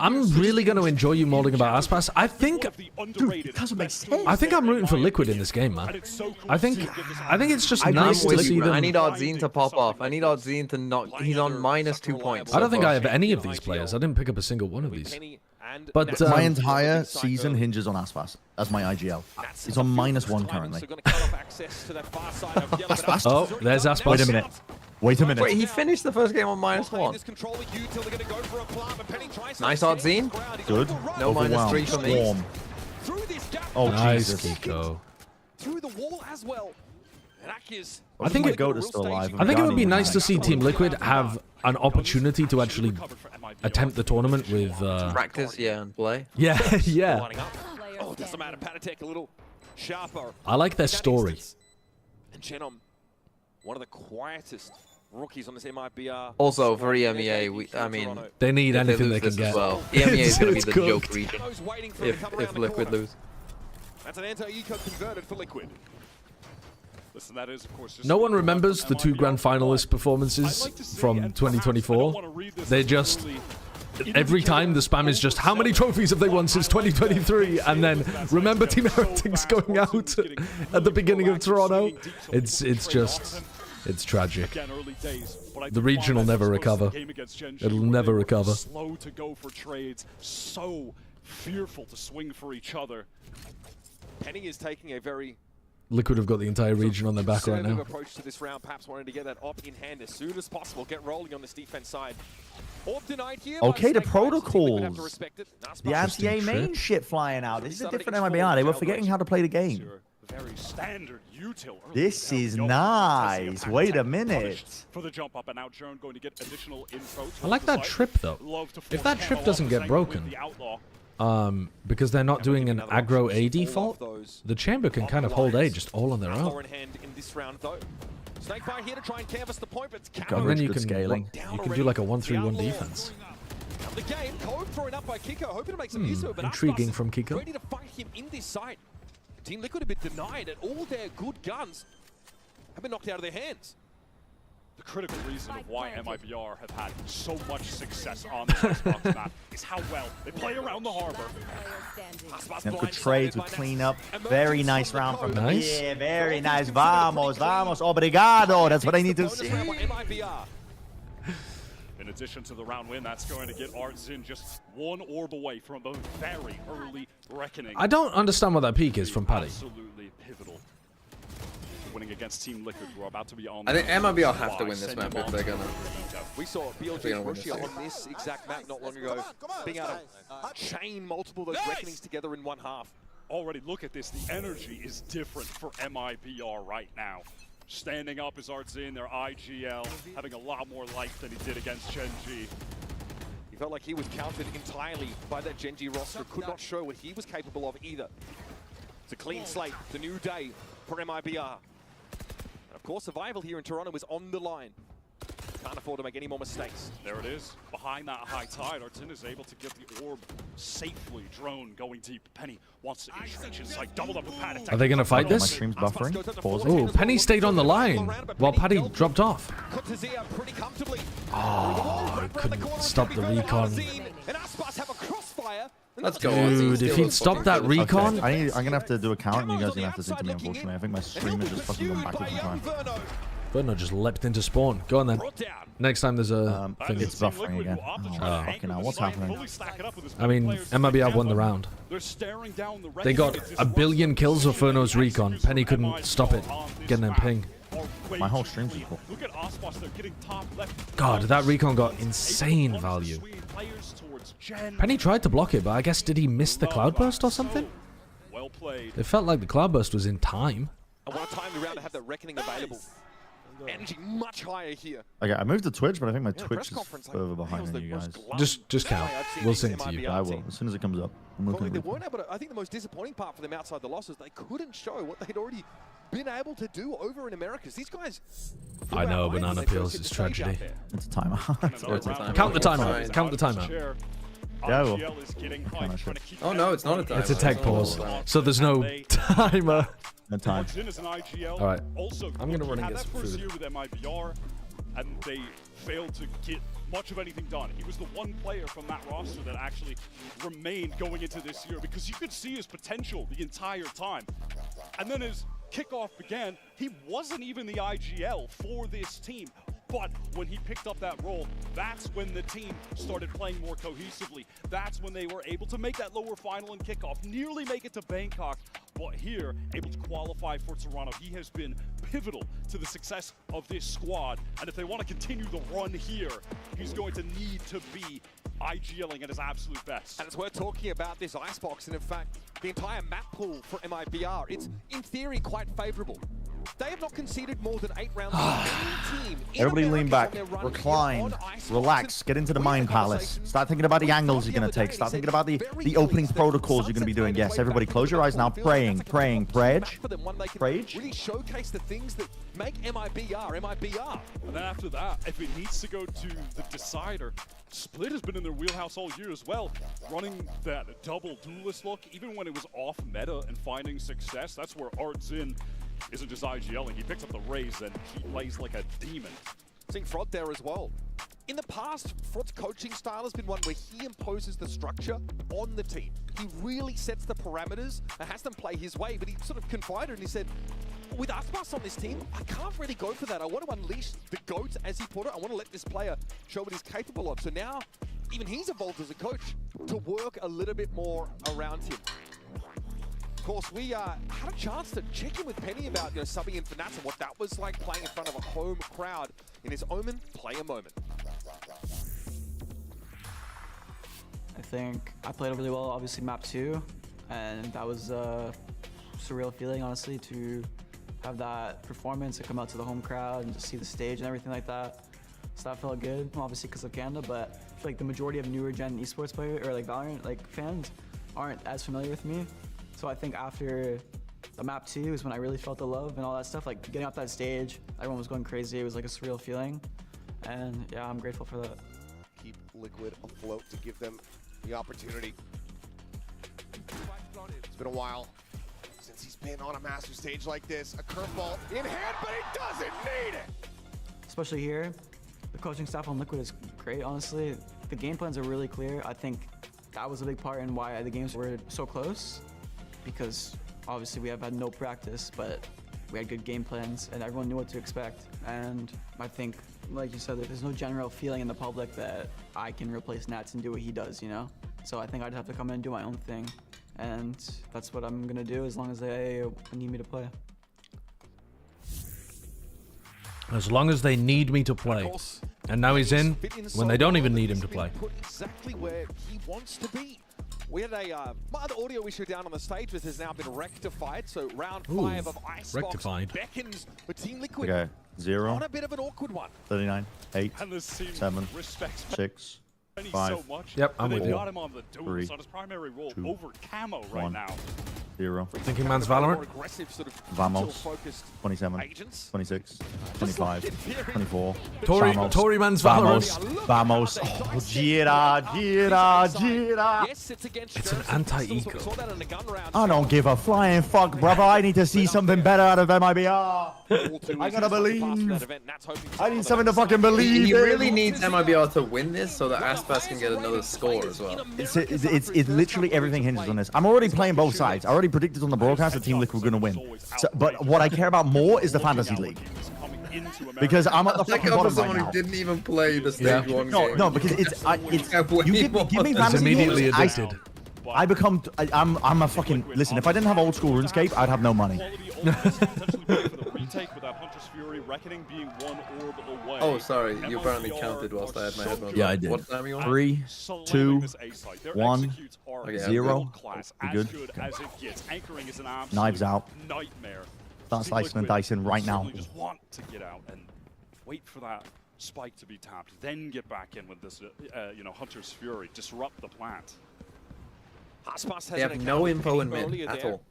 I'm really going to enjoy you molding about Aspas. I think, dude, it doesn't make sense. I think I'm rooting for Liquid in this game, man. I think it's just nice to see them. I need Ardzine to pop off. I need Ardzine to not... He's on -2 points. I don't think I have any of these players. I didn't pick up a single one of these. But my entire season hinges on Aspas as my IGL. He's on -1 currently. Aspas? Oh, there's Aspas. Wait a minute. Wait a minute. Wait, he finished the first game on -1. Nice Ardzine. Good. No -3 for me. Swarm. Oh, nice, Jesus. Kiko. Through the wall as well. I think it would be nice to see Team Liquid have an opportunity to actually attempt the tournament with practice, yeah, and play. Yeah, yeah. Oh, doesn't matter. Panatek a little sharper. I like their story. And Genom, one of the quietest rookies on this MiBR. Also, for EMEA, I mean... They need anything they can get. Well. EMEA is going to be the cooked. joke region if Liquid lose. That's an anti-eco converted for Liquid. Listen, that is, of course, just no one remembers the 2 grand finalist performances from 2024. They just... Every time the spam is just, how many trophies have they won since 2023? And then remember Team Heretics going out at the beginning of Toronto? It's tragic. The region will never recover. It'll never recover. Slow to go for trades, so fearful to swing for each other. Penny is taking a very Liquid have got the entire region on their back right now. approach to this round, perhaps wanting to get that op in hand as soon as possible, get rolling on this defense side. Okay, the protocols. The anti-A main shit flying out. This is a different MiBR. They were forgetting how to play the game. Very standard util. This is nice. Wait a minute. For the jump up, and now Joan going to get additional info. I like that trip though. If that trip doesn't get broken, because they're not doing an aggro A default, the chamber can kind of hold A just all on their own. And then you can scaling. You can do like a 1-3-1 defense. The game, Code thrown up by Kiko, hoping to make some use of it, but intriguing from Kiko. Ready to fight him in this site. Team Liquid have been denied, and all their good guns have been knocked out of their hands. The critical reason of why MiBR have had so much success on this Icebox map is how well they play around the harbor. Good trades with cleanup. Very nice round from them. Yeah, very nice. Vamos, vamos, obrigado. That's what I need to see. In addition to the round win, that's going to get Artzin just one orb away from a very early reckoning. I don't understand what that peak is from Paddy. Absolutely pivotal. Winning against Team Liquid, who are about to be on. I think MiBR have to win this map if they're gonna. We saw BLG Russia on this exact map not long ago, being able to chain multiple of those reckonings together in one half. Already look at this. The energy is different for MiBR right now. Standing up is Artzin, their IGL, having a lot more life than he did against Genji. He felt like he was countered entirely by that Genji roster, could not show what he was capable of either. It's a clean slate, it's a new day for MiBR. And of course, survival here in Toronto is on the line. Can't afford to make any more mistakes. There it is. Behind that high tide, Artzin is able to get the orb safely. Drone going deep. Penny wants to entrench inside. Doubled up with Pad attack. Are they going to fight this? My stream's buffering. Pause. Oh, Penny stayed on the line while Paddy dropped off. Oh, I couldn't stop the recon. Let's go. Dude, if he'd stopped that recon. Okay. I'm going to have to do a count and you guys are going to have to sing to me, unfortunately. I think my stream is just fucking going backwards in time. Verno just leapt into spawn. Go on then. Next time there's a thing. It's buffering again. Oh, fucking hell. What's happening? I mean, MiBR won the round. They got a billion kills with Verno's recon. Penny couldn't stop it. Getting them ping. My whole stream's full. God, that recon got insane value. Penny tried to block it, but I guess did he miss the cloudburst or something? It felt like the cloudburst was in time. And what a time around to have that reckoning available. Energy much higher here. Okay, I moved to Twitch, but I think my Twitch is further behind than you guys. Just count. We'll sing to you. I will, as soon as it comes up. They weren't able to, I think the most disappointing part for them outside the losses, they couldn't show what they'd already been able to do over in America. These guys... I know, banana peels is tragedy. It's a timeout. Count the timeout. Count the timeout. Yeah, I will. Oh no, it's not a timer. It's a tech pause, so there's no timer. No time. All right. I'm going to run and get some food. With MiBR, and they failed to get much of anything done. He was the one player from that roster that actually remained going into this year because you could see his potential the entire time. And then as kickoff began, he wasn't even the IGL for this team. But when he picked up that role, that's when the team started playing more cohesively. That's when they were able to make that lower final and kickoff, nearly make it to Bangkok, but here, able to qualify for Toronto. He has been pivotal to the success of this squad. And if they want to continue the run here, he's going to need to be IGLing at his absolute best. And it's worth talking about this Icebox, and in fact, the entire map pool for MiBR, it's in theory quite favorable. They have not conceded more than 8 rounds to any team. Everybody lean back, recline, relax, get into the Mind Palace. Start thinking about the angles you're going to take. Start thinking about the opening protocols you're going to be doing. Yes, everybody close your eyes now. Praying. Prage. Really showcase the things that make MiBR. And then after that, if it needs to go to the decider, Split has been in their wheelhouse all year as well. Running that double duelist look, even when it was off meta and finding success, that's where Artzin isn't just IGLing, he picks up the Raze and he plays like a demon. Seeing Frod there as well. In the past, Frod's coaching style has been one where he imposes the structure on the team. He really sets the parameters and has them play his way, but he sort of confided and he said, with Icebox on this team, I can't really go for that. I want to unleash the GOAT, as he put it. I want to let this player show what he's capable of. So now, even he's evolved as a coach to work a little bit more around him. Of course, we had a chance to check in with Penny about subbing in for Nats and what that was like playing in front of a home crowd in his Omen player moment. I think I played really well, obviously map 2, and that was a surreal feeling, honestly, to have that performance and come out to the home crowd and just see the stage and everything like that. So that felt good, obviously because of Canada, but I feel like the majority of newer gen esports players, or like Valorant like fans, aren't as familiar with me. So I think after the map 2 is when I really felt the love and all that stuff, like getting off that stage, everyone was going crazy, it was like a surreal feeling. And yeah, I'm grateful for that. Keep Liquid afloat to give them the opportunity. It's been a while since he's been on a master stage like this. A curveball in hand, but he doesn't need it. Especially here, the coaching staff on Liquid is great, honestly. The game plans are really clear. I think that was a big part in why the games were so close, because obviously we have had no practice, but we had good game plans and everyone knew what to expect. And I think, like you said, there's no general feeling in the public that I can replace Nats and do what he does, you know? So I think I'd have to come in and do my own thing. And that's what I'm gonna do as long as they need me to play. As long as they need me to play. And now he's in when they don't even need him to play. Put exactly where he wants to be. We had a minor audio issue down on the stage, which has now been rectified. So round 5 of Icebox beckons for Team Liquid. Okay, 0. On a bit of an awkward one. 39, 8, 7, 6, 5. Yep, I'm with you. Got him on the dome 3, on his primary role 2, over camo right 1, now. 0. Thinking man's Valorant. Vamos. 27, 26, 25, 24. Tory man's Valorant. Vamos. Oh, Gira, Gira, Gira. It's an anti-eco. I don't give a flying fuck, brother. I need to see something better out of MiBR. I gotta believe. I need something to fucking believe. He really needs MiBR to win this so that Icebox can get another score as well. It's literally everything hinges on this. I'm already playing both sides. I already predicted on the broadcast that Team Liquid were gonna win. So, but what I care about more is the Fantasy League. Because I'm at the fucking bottom right now. Who didn't even play the stage 1 game. No, because it's you give me Fantasy immediately League, addicted. I'm a fucking listen. If I didn't have old school RuneScape, I'd have no money. Oh, sorry. You apparently counted whilst I had my headphones on. Yeah, I did. What time are you on? 3, 2, 1, Okay, 0. You good? Knives out. Start slicing and dicing right now. Just want to get out and wait for that spike to be tapped, then get back in with this, Hunter's Fury, disrupt the plant. They have no info in mid at all.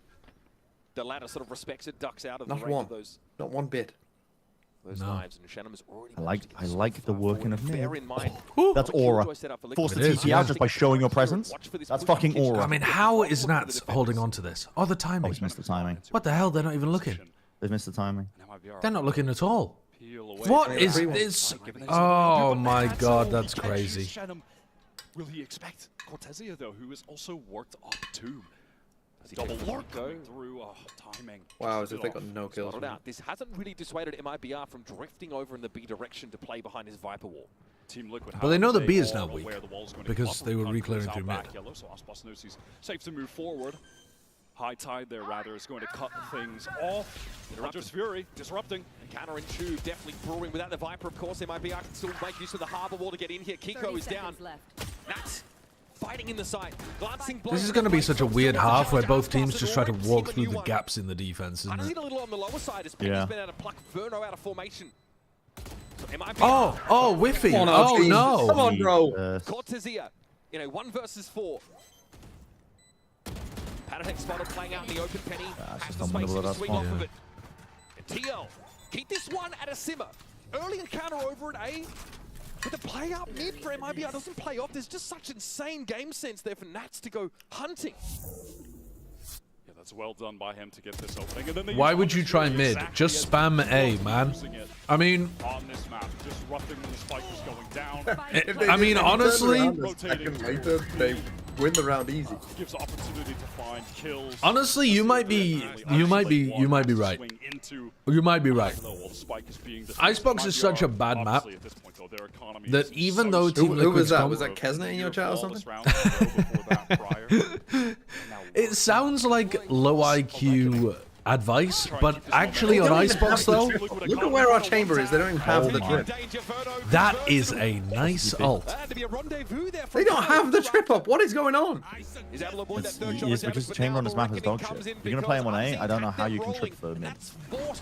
The ladder sort of respects it, ducks out of Not the range one. of those. Not one bit. Those knives, and Shannon has already. I like the working of mid. Bear in mind, That's aura. Force the TP out just by showing your presence. That's fucking aura. I mean, how is Nats holding on to this? Oh, the timing. Oh, he's missed the timing. What the hell? They're not even looking. They've missed the timing. They're not looking at all. What is this? Oh my god, that's crazy. Will he expect Cortezia, though, who has also worked up too? Double lurk going through timing. Wow, as if they got no kills. This hasn't really dissuaded MiBR from drifting over in the B direction to play behind his Viper wall. Team Liquid, but they know the B is now weak because they were re-clearing through mid. So Icebox knows he's safe to move forward. High tide there, rather, is going to cut things off. Hunter's Fury disrupting. And counter and Chu definitely brewing. Without the Viper, of course, MiBR can still make use of the harbor wall to get in here. Kiko is down. Nats fighting in the side. Glancing blow. This is going to be such a weird half where both teams just try to walk through the gaps in the defense, isn't it? A little on the lower side as Penny's been able to pluck Verno out of formation. Oh, whiffy. Oh, no. Come on, bro. Cortezia, 1 versus 4. Heretics spotted playing out in the open. Penny has the space to swing off of it. And TL, keep this one at a simmer. Early encounter over at A. But the play up mid for MiBR doesn't play off. There's just such insane game sense there for Nats to go hunting. Yeah, that's well done by him to get this opening. And then why would you try mid? Just spam A, man. I mean, on this map, disrupting when the spike was going down. I mean, honestly, they win the round easy. Gives opportunity to find kills. Honestly, you might be right. You might be right. Icebox is such a bad map that even though Team Who was that? Was that Kesna in your chat or something? It sounds like low IQ advice, but actually on Icebox though, look at where our chamber is. They don't even have the drip. That is a nice ult. They They don't have the trip up. What is going on? It's because Chamber on this map is dog shit. If you're going to play him on A, I don't know how you can trip for mid.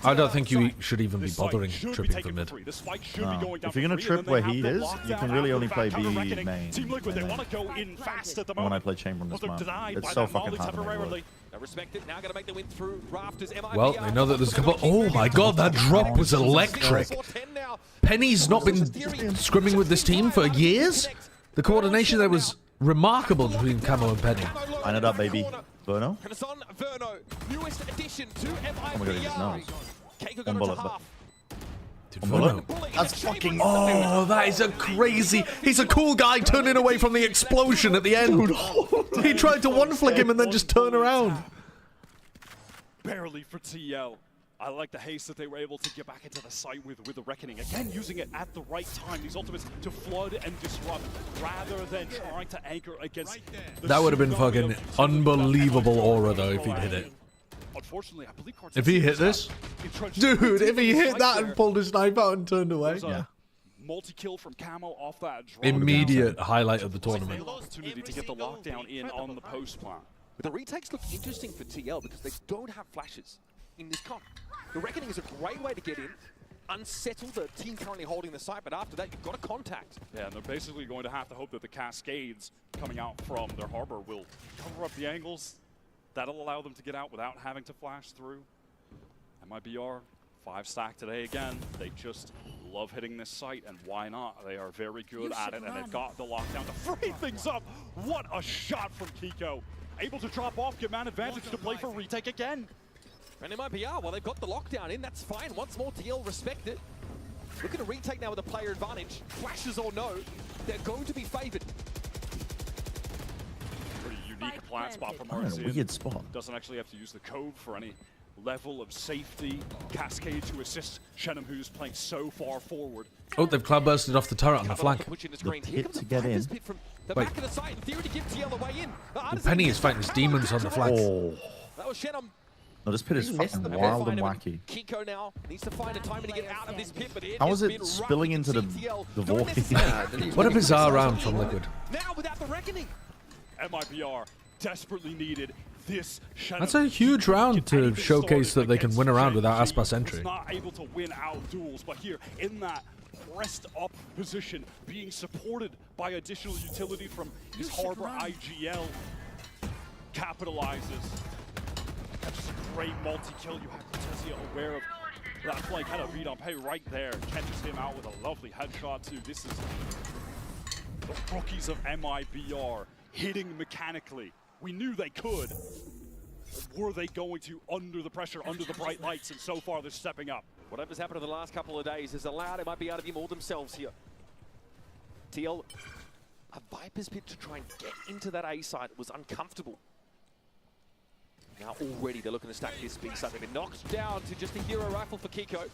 I don't think you should even be bothering tripping for mid. No. If you're going to trip where he is, you can really only play B main. When I play Chamber on this map, it's so fucking hard to make work. Well, I know that there's a couple. Oh my god, that drop was electric. Penny's not been scrimming with this team for years. The coordination there was remarkable between Camo and Penny. I know that, baby. Verno? Oh my god, he just knows. One bullet, but... Dude, Verno. That's fucking... Oh, that is a crazy... He's a cool guy turning away from the explosion at the end. He tried to one-flick him and then just turn around. Barely for TL. I like the haste that they were able to get back into the site with the Reckoning. Again, using it at the right time. These ultimates to flood and disrupt rather than trying to anchor against... That would have been fucking unbelievable aura, though, if he'd hit it. Unfortunately, I believe if he hit this... Dude, if he hit that and pulled his knife out and turned away. Yeah. Multi-kill from Camo off that drop. Immediate highlight of the tournament. Opportunity to get the lockdown in on the post plan. But the retakes look interesting for TL because they don't have flashes in this comp. The Reckoning is a great way to get in, unsettle the team currently holding the site, but after that, you've got to contact. Yeah, and they're basically going to have to hope that the cascades coming out from their harbor will cover up the angles. That'll allow them to get out without having to flash through. MiBR, 5-stack today again. They just love hitting this site, and why not? They are very good at it, and they've got the lockdown to free things up. What a shot from Kiko. Able to drop off, get man advantage to play for retake again. And MiBR, well, they've got the lockdown in. That's fine. Once more, TL respect it. Looking to retake now with a player advantage. Flashes or no, they're going to be favored. Pretty unique plant spot from Oh, RC. weird spot. Doesn't actually have to use the code for any level of safety. Cascade to assist Shenham, who's playing so far forward. Oh, they've cloudbursted off the turret on the flank. The pit to get in. The back of the site, in theory, to give TL a way in. Penny is fighting his demons on the flank. Oh. That was Shenham. No, this pit is fucking wild and wacky. Kiko now needs to find a time to get out of this pit, but How is it spilling into the vortex? What a bizarre round from Liquid. Now without the Reckoning. MiBR desperately needed this. That's a huge round to showcase that they can win around without Aspas entry. Not able to win out duels, but here in that pressed up position, being supported by additional utility from his Harbor IGL, capitalizes. That's just a great multi-kill. You have Cortezia aware of that play, kind of beat on pay right there. Catches him out with a lovely headshot too. This is the rookies of MiBR hitting mechanically. We knew they could. Were they going to under the pressure, under the bright lights? And so far they're stepping up. Whatever's happened in the last couple of days has allowed MiBR to be more themselves here. TL, a Viper's pit to try and get into that A side was uncomfortable. Now already they're looking to stack this B side. They've been knocked down to just a hero rifle for Kiko.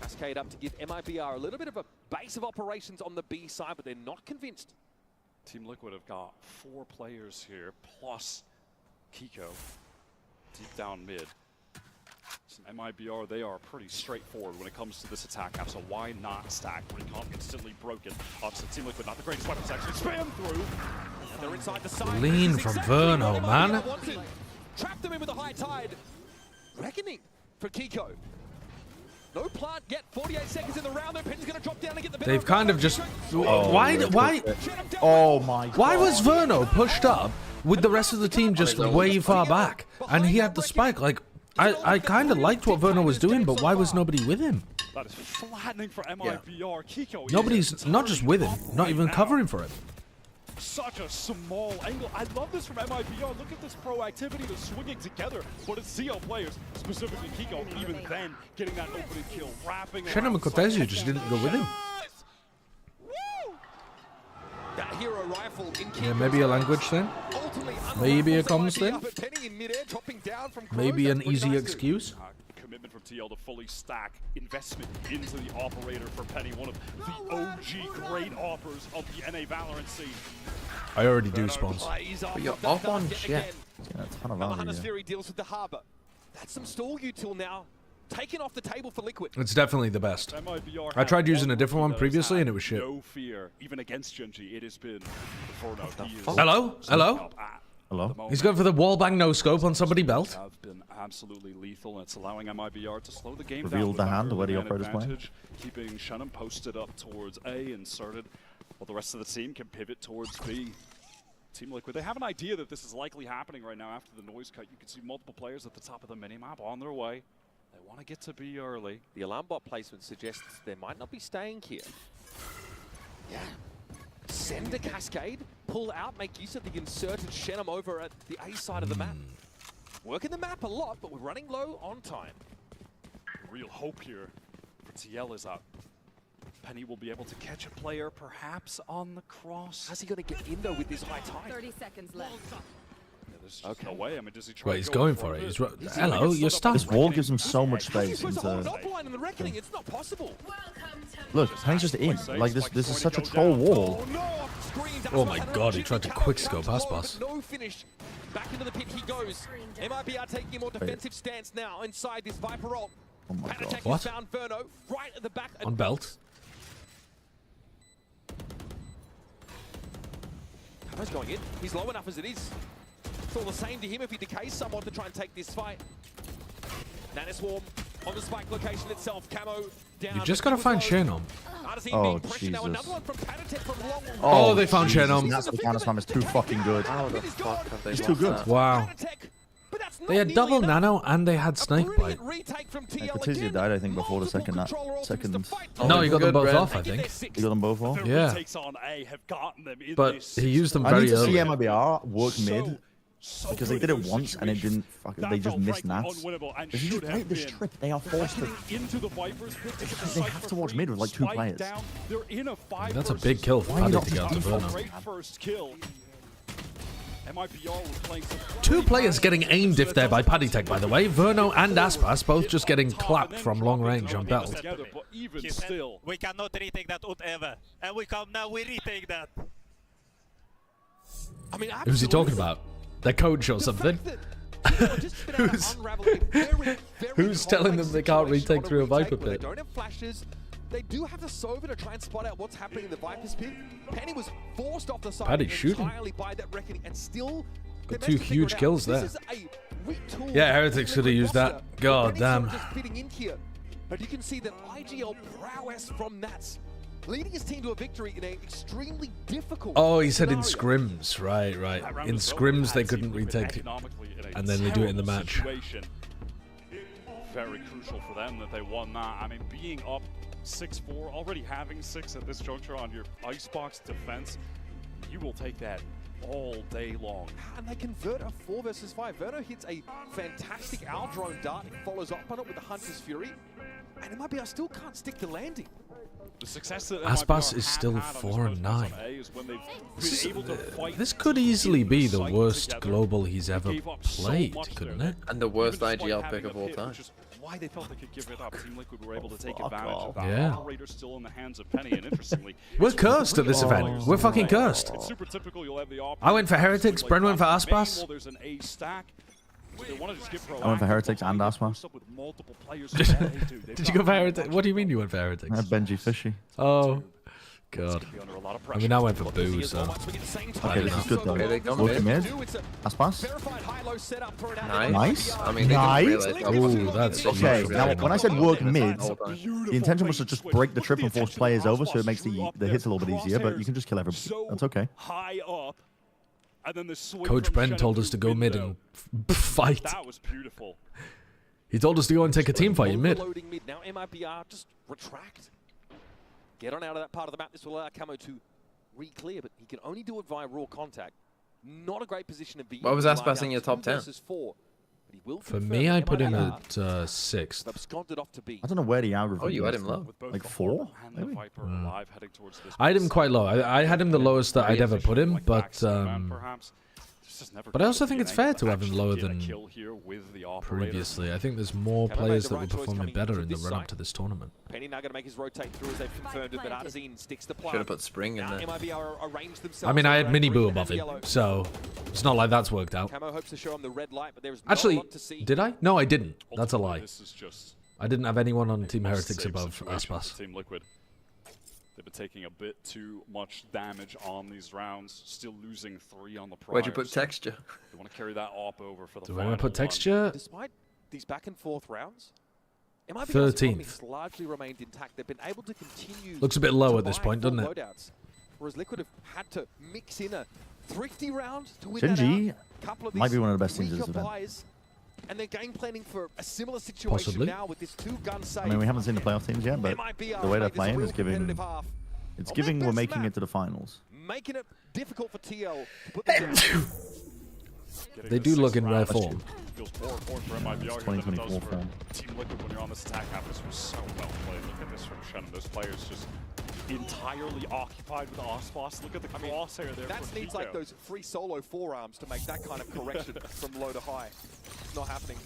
Cascade up to give MiBR a little bit of a base of operations on the B side, but they're not convinced. Team Liquid have got 4 players here, plus Kiko, deep down mid. So MiBR, they are pretty straightforward when it comes to this attack map, so why not stack? Recon instantly broken. Obviously, Team Liquid, not the greatest weapons, actually spam through. And they're inside the side. Lean from Verno, man. Trap them in with a high tide. Reckoning for Kiko. No plant yet. 48 seconds in the round. Their pin's going to drop down and get the They've kind of just... Oh, why? Oh my God. Why was Verno pushed up with the rest of the team just way far back? And he had the spike. Like, I kind of liked what Verno was doing, but why was nobody with him? That is flattening for MiBR. Kiko. Nobody's not just with him, not even covering for him. Such a small angle. I love this from MiBR. Look at this proactivity, the swinging together. But it's CO players, specifically Kiko, even then getting that opening kill, wrapping. Shenham and Cortezia just didn't go with him. That hero rifle in Yeah, maybe a language thing. Maybe a comms thing. Maybe an easy excuse. Commitment from TL to fully stack investment into the operator for Penny, one of the OG great offers of the NA Valorant scene. I already do spawns. But you're off on shit. Yeah, a ton of value. Hunter's Fury deals with the harbor. That's some stall util now. taken off the table for Liquid. It's definitely the best. MiBR I tried using a have different one those previously, had and it was shit. No fear, even against Genji. It has been Hello? Hello? Hello? He's going for the wallbang no-scope on somebody's belt. Have been absolutely lethal, and it's allowing MiBR to slow the game Revealed down. the hand where the man operator's playing. advantage, keeping Shannon posted up towards A, inserted, while the rest of the team can pivot towards B. Team Liquid, they have an idea that this is likely happening right now after the noise cut. You can see multiple players at the top of the minimap on their way. They want to get to B early. The alarm bot placement suggests they might not be staying here. Yeah. Send a cascade, pull out, make use of the inserted Shenum over at the A side of the map. Working the map a lot, but we're running low on time. Real hope here for TL is up. Penny will be able to catch a player perhaps on the cross. How's he going to get in though with this high tide? 30 seconds left. There's just no way. I mean, does he try Wait, he's going for it. He's hello, you're stuck. This wall gives him so much space. It's not possible. Look, Penny's just in. Like, this is such a troll wall. Oh my god, he tried to quickscope Icebox. No finish. Back into the pit he goes. MiBR taking a more defensive stance now inside this Viper ult. Oh my god. What? Found Verno right at the back. On belt. Camo's going in. He's low enough as it is. It's all the same to him if he decays somewhat to try and take this fight. Nanoswarm on the spike location itself. Camo down. You just gotta find Shenum. Oh, Jesus. Oh, they found Shenum. That's the Nano Spam is too fucking good. How the fuck have they It's lost too good. that? Wow. They had double nano and they had snake bite. Patizia died, I think, before the second. No, he got them both off, I think. He got them both off? Yeah. But he used them I very need to see early. MiBR work mid. Because they did it once and it didn't they just missed nats. If you just break this trip, they are forced to. They have to watch mid with like 2 players. That's a big kill for Paddy to get out of Verno. 2 players getting aim diff there by Paddy Tech, by the way. Verno and Aspas both just getting clapped from long range on belt. We cannot retake that ult ever. And we come now, we retake that. I mean, who's he talking about? Their coach or something? Who's telling them they can't retake through a Viper pit? They don't have flashes. They do have the Sova to try and spot out what's happening in the Viper's pit. Penny was forced off the side Paddy's shooting. entirely by that reckoning, and still Got 2 huge kills there. Yeah, Heretics could have used that. God damn. Just fitting in here. But you can see that IGL prowess from Nats, leading his team to a victory in an extremely difficult Oh, he said in scrims. Right. In scrims they couldn't retake, and then they do it in the match. Very crucial for them that they won that. I mean, being up 6-4, already having 6 at this juncture on your Icebox defense, you will take that all day long. And they convert a 4 versus 5. Verno hits a fantastic Owl Drone dart. He follows up on it with the Hunter's Fury. And MiBR still can't stick the landing. The success that Aspas is still 4-9. This could easily be the worst global he's ever played, couldn't it? And the worst IGL pick of all time. Why they felt they could give it up. Team Liquid were able to take advantage of that. Yeah. Operator still in the hands of Penny, and interestingly, We're cursed at this event. We're fucking cursed. It's super typical. You'll have the I went for Heretics, Bren went for Aspas. There's an A stack. I went for Heretics and Aspas. Did you go for Heretics? What do you mean you went for Heretics? I had Benji Fishy. Oh, God. I mean, I went for Boo, so. Okay, this is good though. Okay, they go Working mid. mid. Aspas. Nice. I mean, Nice. Ooh, that's Okay, huge. now when I said work mid, the intention was to just break the trip and force players over so it makes the hits a little bit easier, but you can just kill everybody. That's okay. High up. And then the swing Coach from Ben Shannon told us to go through mid window. and fight. That was beautiful. He told us to go and take a team fight in mid. Overloading mid. Now MiBR just retract. Get on out of that part of the map. This will allow Camo to re-clear, but he can only do it via raw contact. Not a great position to be in. What was Aspas in your top 10? For me, I put him at 6th. Absconded off to B. I don't know where the algorithm Oh, you had is, him low. though. Like 4? Maybe? I had him quite low. I had him the lowest that I'd ever put him, but I also think it's fair to have him lower than previously. I think there's more players that were performing better in the run-up to this tournament. Penny now going to make his rotate through as they've confirmed it, but Artazine sticks the plan. Should have put Spring in there. MiBR arranged themselves. I mean, I had around Mini green Boo and above him, yellow. so it's not like that's worked out. Camo hopes to show him the red light, but there is not a Actually, lot to see. did I? No, I didn't. That's a lie. This is just I didn't have anyone on Team Heretics above Situation for Icebox. Team Liquid. They've been taking a bit too much damage on these rounds, still losing 3 on the priors. Where'd you put texture? They want to carry that op over for the Do final I put texture? Despite these back and forth rounds, MiBR's 13th. economy has largely remained intact. They've been able to continue. Looks a bit low to at this buy point, full doesn't it? loadouts, whereas Liquid have had to mix in a thrifty round to win Gen that G out. Couple of might these be one of the best teams in weaker this event. buys, and they're game planning for a similar situation Possibly. now with this 2-gun save. I mean, we haven't seen the playoff teams yet, but MiBR the way they're made this a playing real is giving. competitive half. It's On giving their we're best making map, it to the finals. making it difficult for TL to put them down. They do look in rare form. Feels more important for MiBR here than it does for Team Liquid when you're on this attack half. This was so well played. Look at this from Shen. Those players just entirely occupied with Icebox. Look at the crosshair there. That for needs Kiko. like those free solo forearms to make that kind of correction from low to high. It's not happening.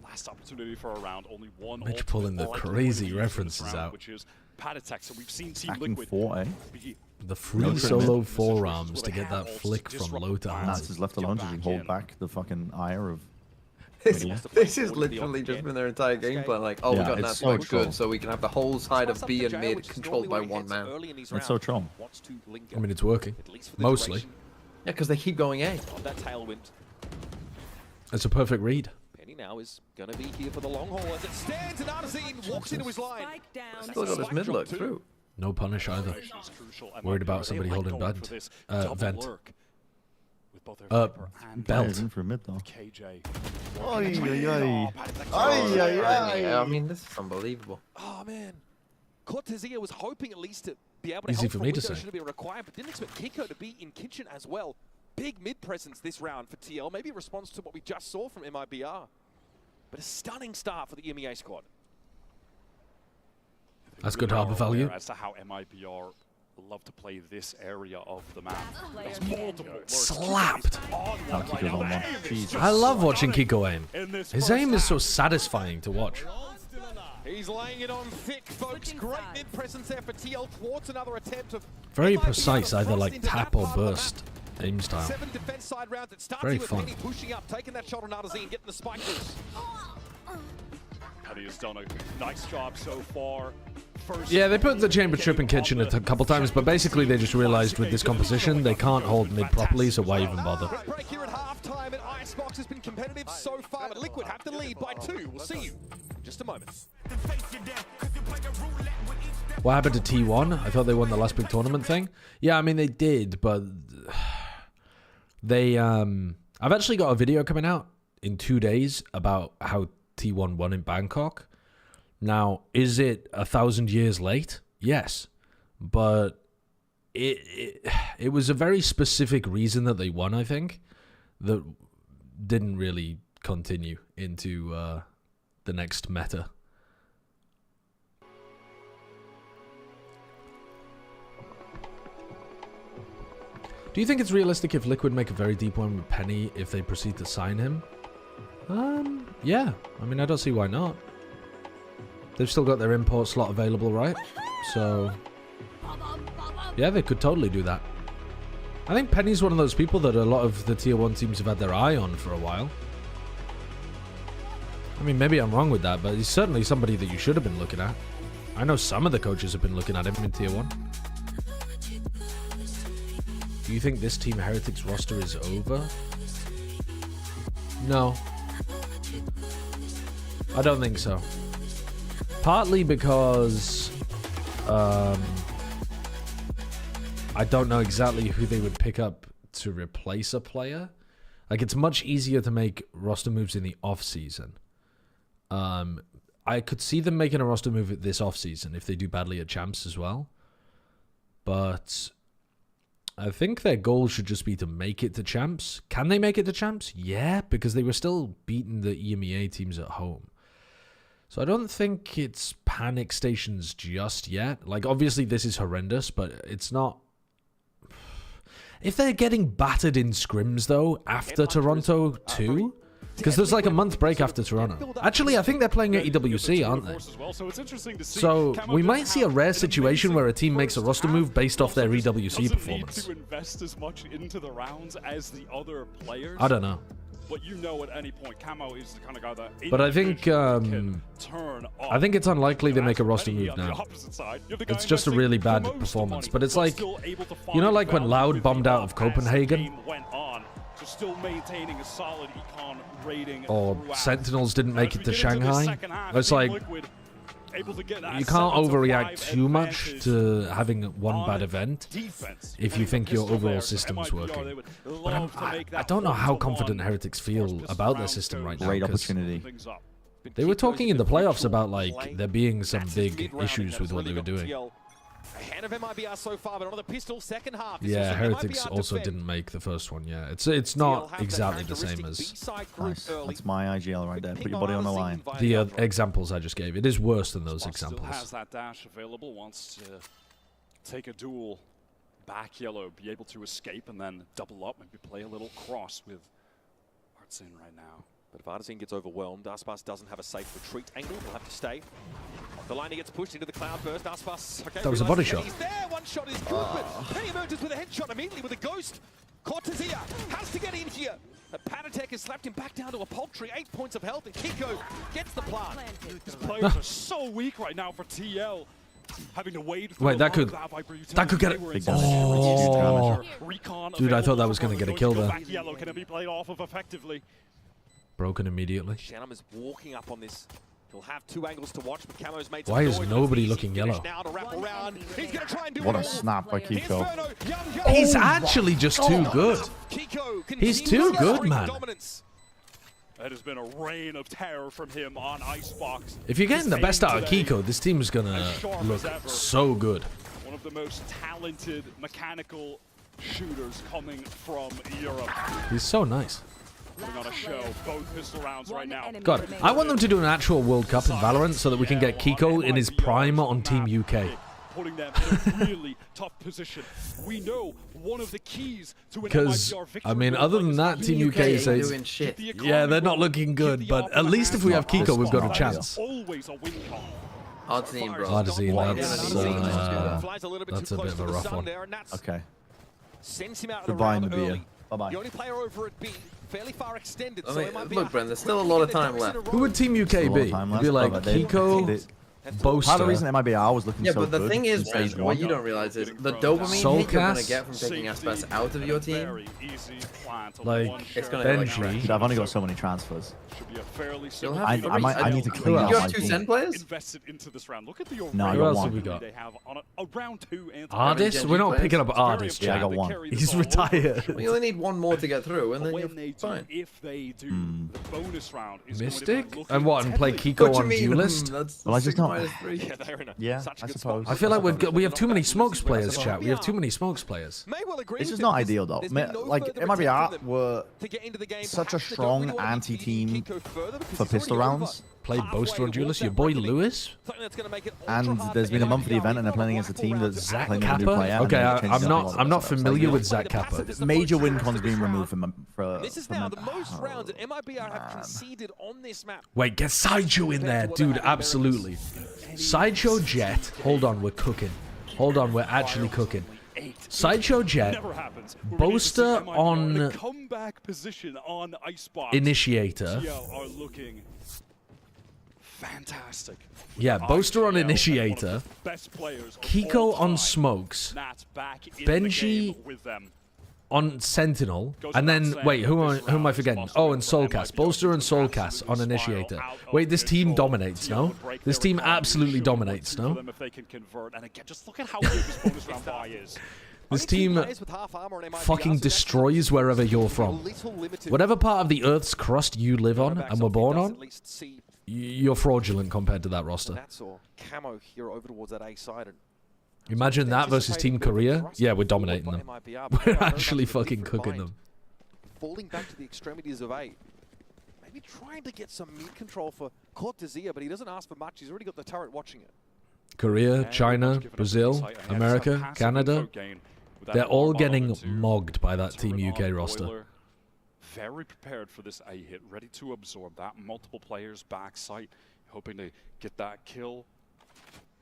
Last opportunity for a round. Only one. Mitch pulling the crazy references out. Which is Heretics. So we've seen Team Stacking Liquid 4, eh? be The free solo forearms to get that flick from low to high. Nats is left alone to hold back the fucking ire of. This is literally just been their entire game plan. Like, oh, we got Nats so good, troll. so we can have the whole side of B and mid controlled by one man. That's so troll. I mean, it's working. Mostly. Yeah, because they keep going A. On that tailwind, It's a perfect read. Penny now is going to be here for the long haul as it stands, and Artazine walks into his line. Still got his mid look through. No punish either. Worried about somebody holding bad. Vent. Belt. In for a mid though. KJ. Yeah, I mean, this is unbelievable. Oh man, Cortezia was hoping at least to be able to Easy help for from me to Windows say. should have been required, but didn't expect Kiko to be in kitchen as well. Big mid presence this round for TL, maybe a response to what we just saw from MiBR. But a stunning start for the EMEA squad. That's good harbor value. As to how MiBR love to play this area of the map. There's multiple Slapped. Jesus. I love watching Kiko aim. His aim is so satisfying to watch. He's laying it on thick, folks. Great mid presence there for TL. Thwarts another attempt of Very MiBR precise, either thrust like into tap that or part of the burst aim style. 7 defense side rounds. It starts Very with fun. Penny pushing up, taking that shot on Artazine, getting the spike loose. Penny has done a nice job so far. Yeah, they put the chamber trip in kitchen a couple times, but basically they just realized with this composition they can't hold mid properly, so why even bother? Break here at halftime, and Icebox has been competitive so far, but Liquid have to lead by 2. We'll see you in just a moment. What happened to T1? I thought they won the last big tournament thing. Yeah, I mean they did, but they I've actually got a video coming out in 2 days about how T1 won in Bangkok. Now, is it 1,000 years late? Yes, but it was a very specific reason that they won, I think, that didn't really continue into the next meta. Do you think it's realistic if Liquid make a very deep one with Penny if they proceed to sign him? Yeah. I mean, I don't see why not. They've still got their import slot available, right? So, yeah, they could totally do that. I think Penny's one of those people that a lot of the tier 1 teams have had their eye on for a while. I mean, maybe I'm wrong with that, but he's certainly somebody that you should have been looking at. I know some of the coaches have been looking at him in tier 1. Do you think this Team Heretics roster is over? No. I don't think so. Partly because I don't know exactly who they would pick up to replace a player. Like, it's much easier to make roster moves in the off-season. I could see them making a roster move this off-season if they do badly at Champs as well. But I think their goal should just be to make it to Champs. Can they make it to Champs? Yeah, because they were still beating the EMEA teams at home. So I don't think it's panic stations just yet. Like, obviously this is horrendous, but it's not. If they're getting battered in scrims, though, after Toronto 2, because there's like a month break after Toronto. Actually, I think they're playing at EWC, aren't they? So we might see a rare situation where a team makes a roster move based off their EWC performance. To invest as much into the rounds as the other players. I don't know. But you know at any point, Camo is the kind of guy that... But I think it's unlikely they make a roster move now. It's just a really bad performance. But it's like, you know, like when Loud bombed out of Copenhagen? Still maintaining a solid econ rating. Or Sentinels didn't make it to Shanghai. It's like, you can't overreact too much to having one bad event if you think your overall system's working. But I don't know how confident Heretics feel about their system right now. Great opportunity. They were talking in the playoffs about like there being some big issues with what they were doing. Ahead of MiBR so far, but on the pistol, second half. Yeah, Heretics also didn't make the first one. Yeah, it's not exactly the same as. Nice. That's my IGL right there. Put your body on the line. The examples I just gave. It is worse than those examples. Has that dash available, wants to take a duel back yellow, be able to escape and then double up, maybe play a little cross with Artsin right now. But Vardazine gets overwhelmed. Icebox doesn't have a safe retreat angle. He'll have to stay. The line he gets pushed into the cloud burst. Icebox, okay, that was a body shot. He's there. One shot is good, but Penny emerges with a headshot immediately with a ghost. Cortezia has to get in here. Panatek has slapped him back down to a paltry 8 points of health, and Kiko gets the plant. These players are so weak right now for TL. Having to wait for Wait, that could get it. Oh, dude, I thought that was going to get a kill there. Yellow can be played off of effectively. Broken immediately. Shannon is walking up on this. He'll have two angles to watch, but Camo's made Why is nobody looking yellow? What a snap by Kiko. He's actually just too good. He's too good, man. That has been a reign of terror from him on Icebox. If you're getting the best out of Kiko, this team's gonna look so good. One of the most talented mechanical shooters coming from Europe. He's so nice. Putting on a show, both pistol rounds right now. God, I want them to do an actual World Cup in Valorant so that we can get Kiko in his prime on Team UK. Putting them in a really tough position. We know one of the keys to an MiBR victory. I mean, other than that, Team UK is doing shit. Yeah, they're not looking good, but at least if we have Kiko, we've got a chance. Always a win con. Artsin, bro. Artsin, that's a bit of a rough one. Okay. Sends him out Goodbye, MiBR. Bye-bye. The only player over at B, fairly far extended. I mean, look, Bren, there's still a lot of time left. Who would Team UK be? It'd be like Kiko, Boaster. Part of the reason MiBR was looking so good. Yeah, but the thing is, Bren, what you don't realize is the dopamine hit you're going to get from taking Aspas out of your team. Like, it's going to Benji. Dude, I've only got so many transfers. I need to clean out you my have two team. Sen players? Invested into this round. Look at the No, I Who got else one. have we got? They have on a round 2 Ardis? We're not picking up Ardis, Yeah, I chat. got one. He's retired. Well, you only need one more to get through, and then when you're they do, fine. if they do, the bonus round is Mystic? going to be And what, and play Kiko on Duelist? Well, I just don't. Yeah, they're in a Yeah, such I a good suppose. I feel like we have too many smokes players, chat. We have too many smokes players. It's just not ideal, though. Like, MiBR were such a strong anti-team for pistol rounds. Played Boaster on Duelist, your boy Lewis. And there's been a month of the event, and they're playing against a team that's playing a new player. Okay, I'm not familiar with Zach Kappa. Major win cons being removed for This is now the most rounds that MiBR have conceded on this map. Wait, get Sideshow in there, dude. Absolutely. Sideshow Jet. Hold on, we're cooking. Hold on, we're actually cooking. Sideshow Jet, Boaster on comeback position on Icebox. Initiator. Are looking fantastic. Yeah, Boaster on Initiator. Kiko on Smokes. Benji on Sentinel. And then, wait, who am I forgetting? Oh, and Soulcast. Boaster and Soulcast on Initiator. Wait, this team dominates, no? This team absolutely dominates, no? Just look at how big this bonus round buy is. This team fucking destroys wherever you're from. Whatever part of the Earth's crust you live on and were born on, you're fraudulent compared to that roster. Camo here over towards that A side. Imagine that versus Team Korea. Yeah, we're dominating them. We're actually fucking cooking them. Falling back to the extremities of A. Maybe trying to get some mid control for Cortezia, but he doesn't ask for much. He's already got the turret watching it. Korea, China, Brazil, America, Canada. They're all getting mogged by that Team UK roster. Very prepared for this A hit, ready to absorb that. Multiple players back site, hoping to get that kill.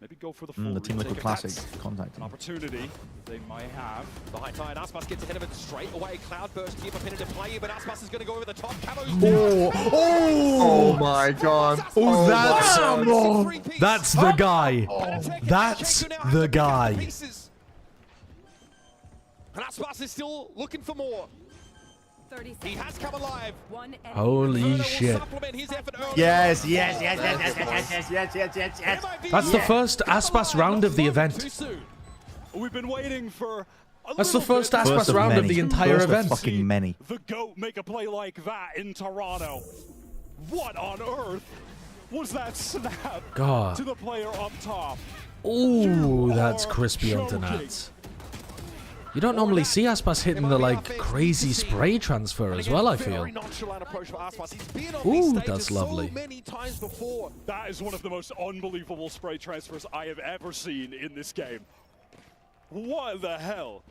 Maybe go for the full The Team Liquid Classic contact. An opportunity they might have. The high tide, Icebox gets ahead of it straight away. Cloudburst here for Pinner to play, but Icebox is going to go over the top. Camo's Oh my god. Oh, that's the guy. That's the guy. And Icebox is still looking for more. He has come alive. Holy shit. Yes. That's the first Aspas round of the event. We've been waiting for That's the first Aspas round of the entire event. Fucking many. The GOAT make a play like that in Toronto. What on earth was that snap God. to the player up top? Ooh, that's crispy onto Nats. You don't normally see Aspas hitting the like crazy spray transfer as well, I feel. Ooh, that's lovely. That is one of the most unbelievable spray transfers I have ever seen in this game. What the hell?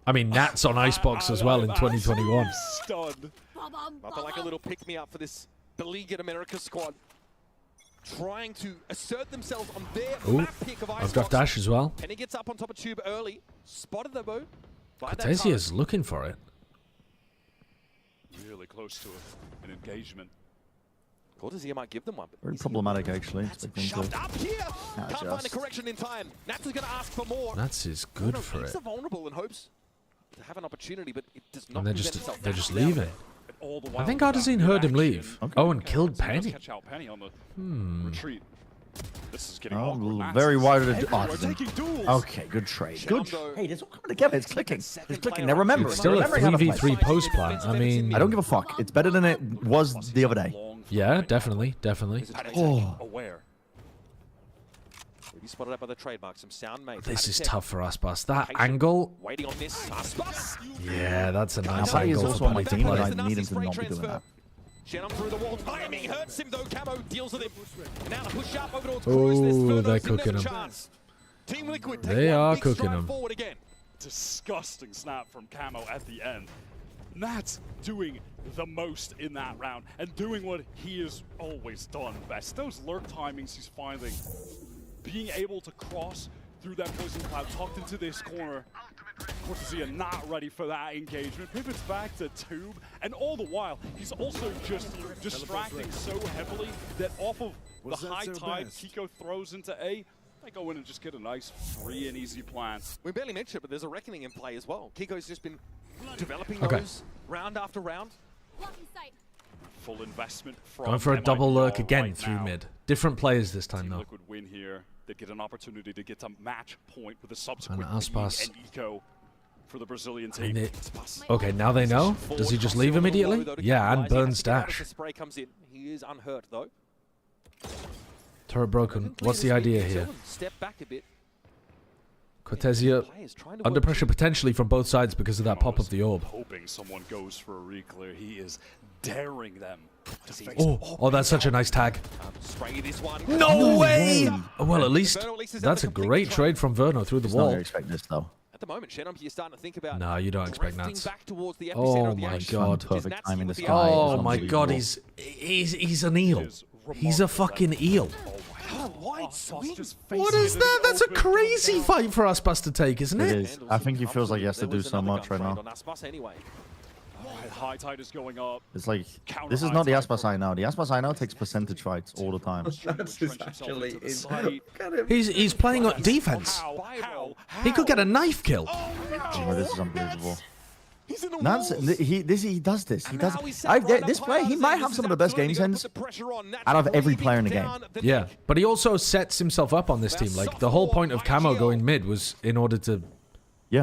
I mean, Nats on Icebox as well in 2021. Stunned. Nothing like a little pick-me-up for this beleaguered America squad. Trying to assert themselves on their map pick of Icebox. I've got dash as well. And he gets up on top of Tube early. Spotted the bow. Cortesia's looking for it. Really close to an engagement. Cortesia might give them one. Very problematic, actually. Shoved up here. Can't find the correction in time. Nats is going to ask for more. Nats is good for it. He's vulnerable and hopes to have an opportunity, but it does not. And they're just leaving. I think Artazine heard him leave. Okay. Oh, and killed Penny. Catch out Penny on the retreat. This is getting very wide of the Okay, good trade. Good trade. It's all coming together. It's clicking. It's clicking. Now remember, It's still a 3v3 post plan. I mean, I don't give a fuck. It's better than it was the other day. Yeah, definitely. Oh. Aware. Maybe spotted up by the trademark. Some sound made. This is tough for Aspas. That angle. Waiting on this. Aspas. Yeah, that's a nice He is angle also for on my Penny team, to but play. I need him to not be doing that. Shannon through the wall. Timing hurts him though. Camo deals with him. And now to push up over towards Oh, they're cooking him. Team Liquid. They are cooking him. Forward again. Disgusting snap from Camo at the end. Nats doing the most in that round and doing what he has always done best. Those lurk timings he's finding. Being able to cross through that poison cloud, tucked into this corner. Cortesia not ready for that engagement. Pivots back to Tube, and all the while, he's also just distracting so heavily that off of the high tide Kiko throws into A, they go in and just get a nice free and easy plant. We barely mentioned it, but there's a reckoning in play as well. Kiko's just been developing those round after round. Full investment from Going for a double lurk again right through now. mid. Different players this time, Team though. Liquid win here. They get an opportunity to get to match point with a subsequent And Aspas. and eco for the Brazilian team. Okay, now they know. Does he just leave immediately? Yeah, and burns dash. Spray comes in. He is unhurt though. Turret broken. What's the idea here? Step back a bit. Cortesia under pressure potentially from both sides because of that pop of the orb. Hoping someone goes for a reclear. He is daring them to face. Oh, that's such a nice tag. Spray this one. No way! Well, at least that's a great trade from Verno through the wall. Not expect this though. At the moment, Shannon, you're starting to think about. No, you don't expect Nats. Back towards the Oh of the my action, god! Perfect time in the sky. Oh my god! He's an eel. He's a fucking eel. Wide swing. What is that? That's a crazy fight for Aspas to take, isn't it? It is. I think he feels like he has to do so much right now. High tide is going up. It's like, this is not the Aspas I know. The Aspas I know takes percentage fights all the time. That's actually He's playing on defense. He could get a knife kill. Oh, this is unbelievable. Nance, he does this. He does. This play, he might have some of the best game sense out of every player in the game. Yeah, but he also sets himself up on this team. Like the whole point of Camo going mid was in order to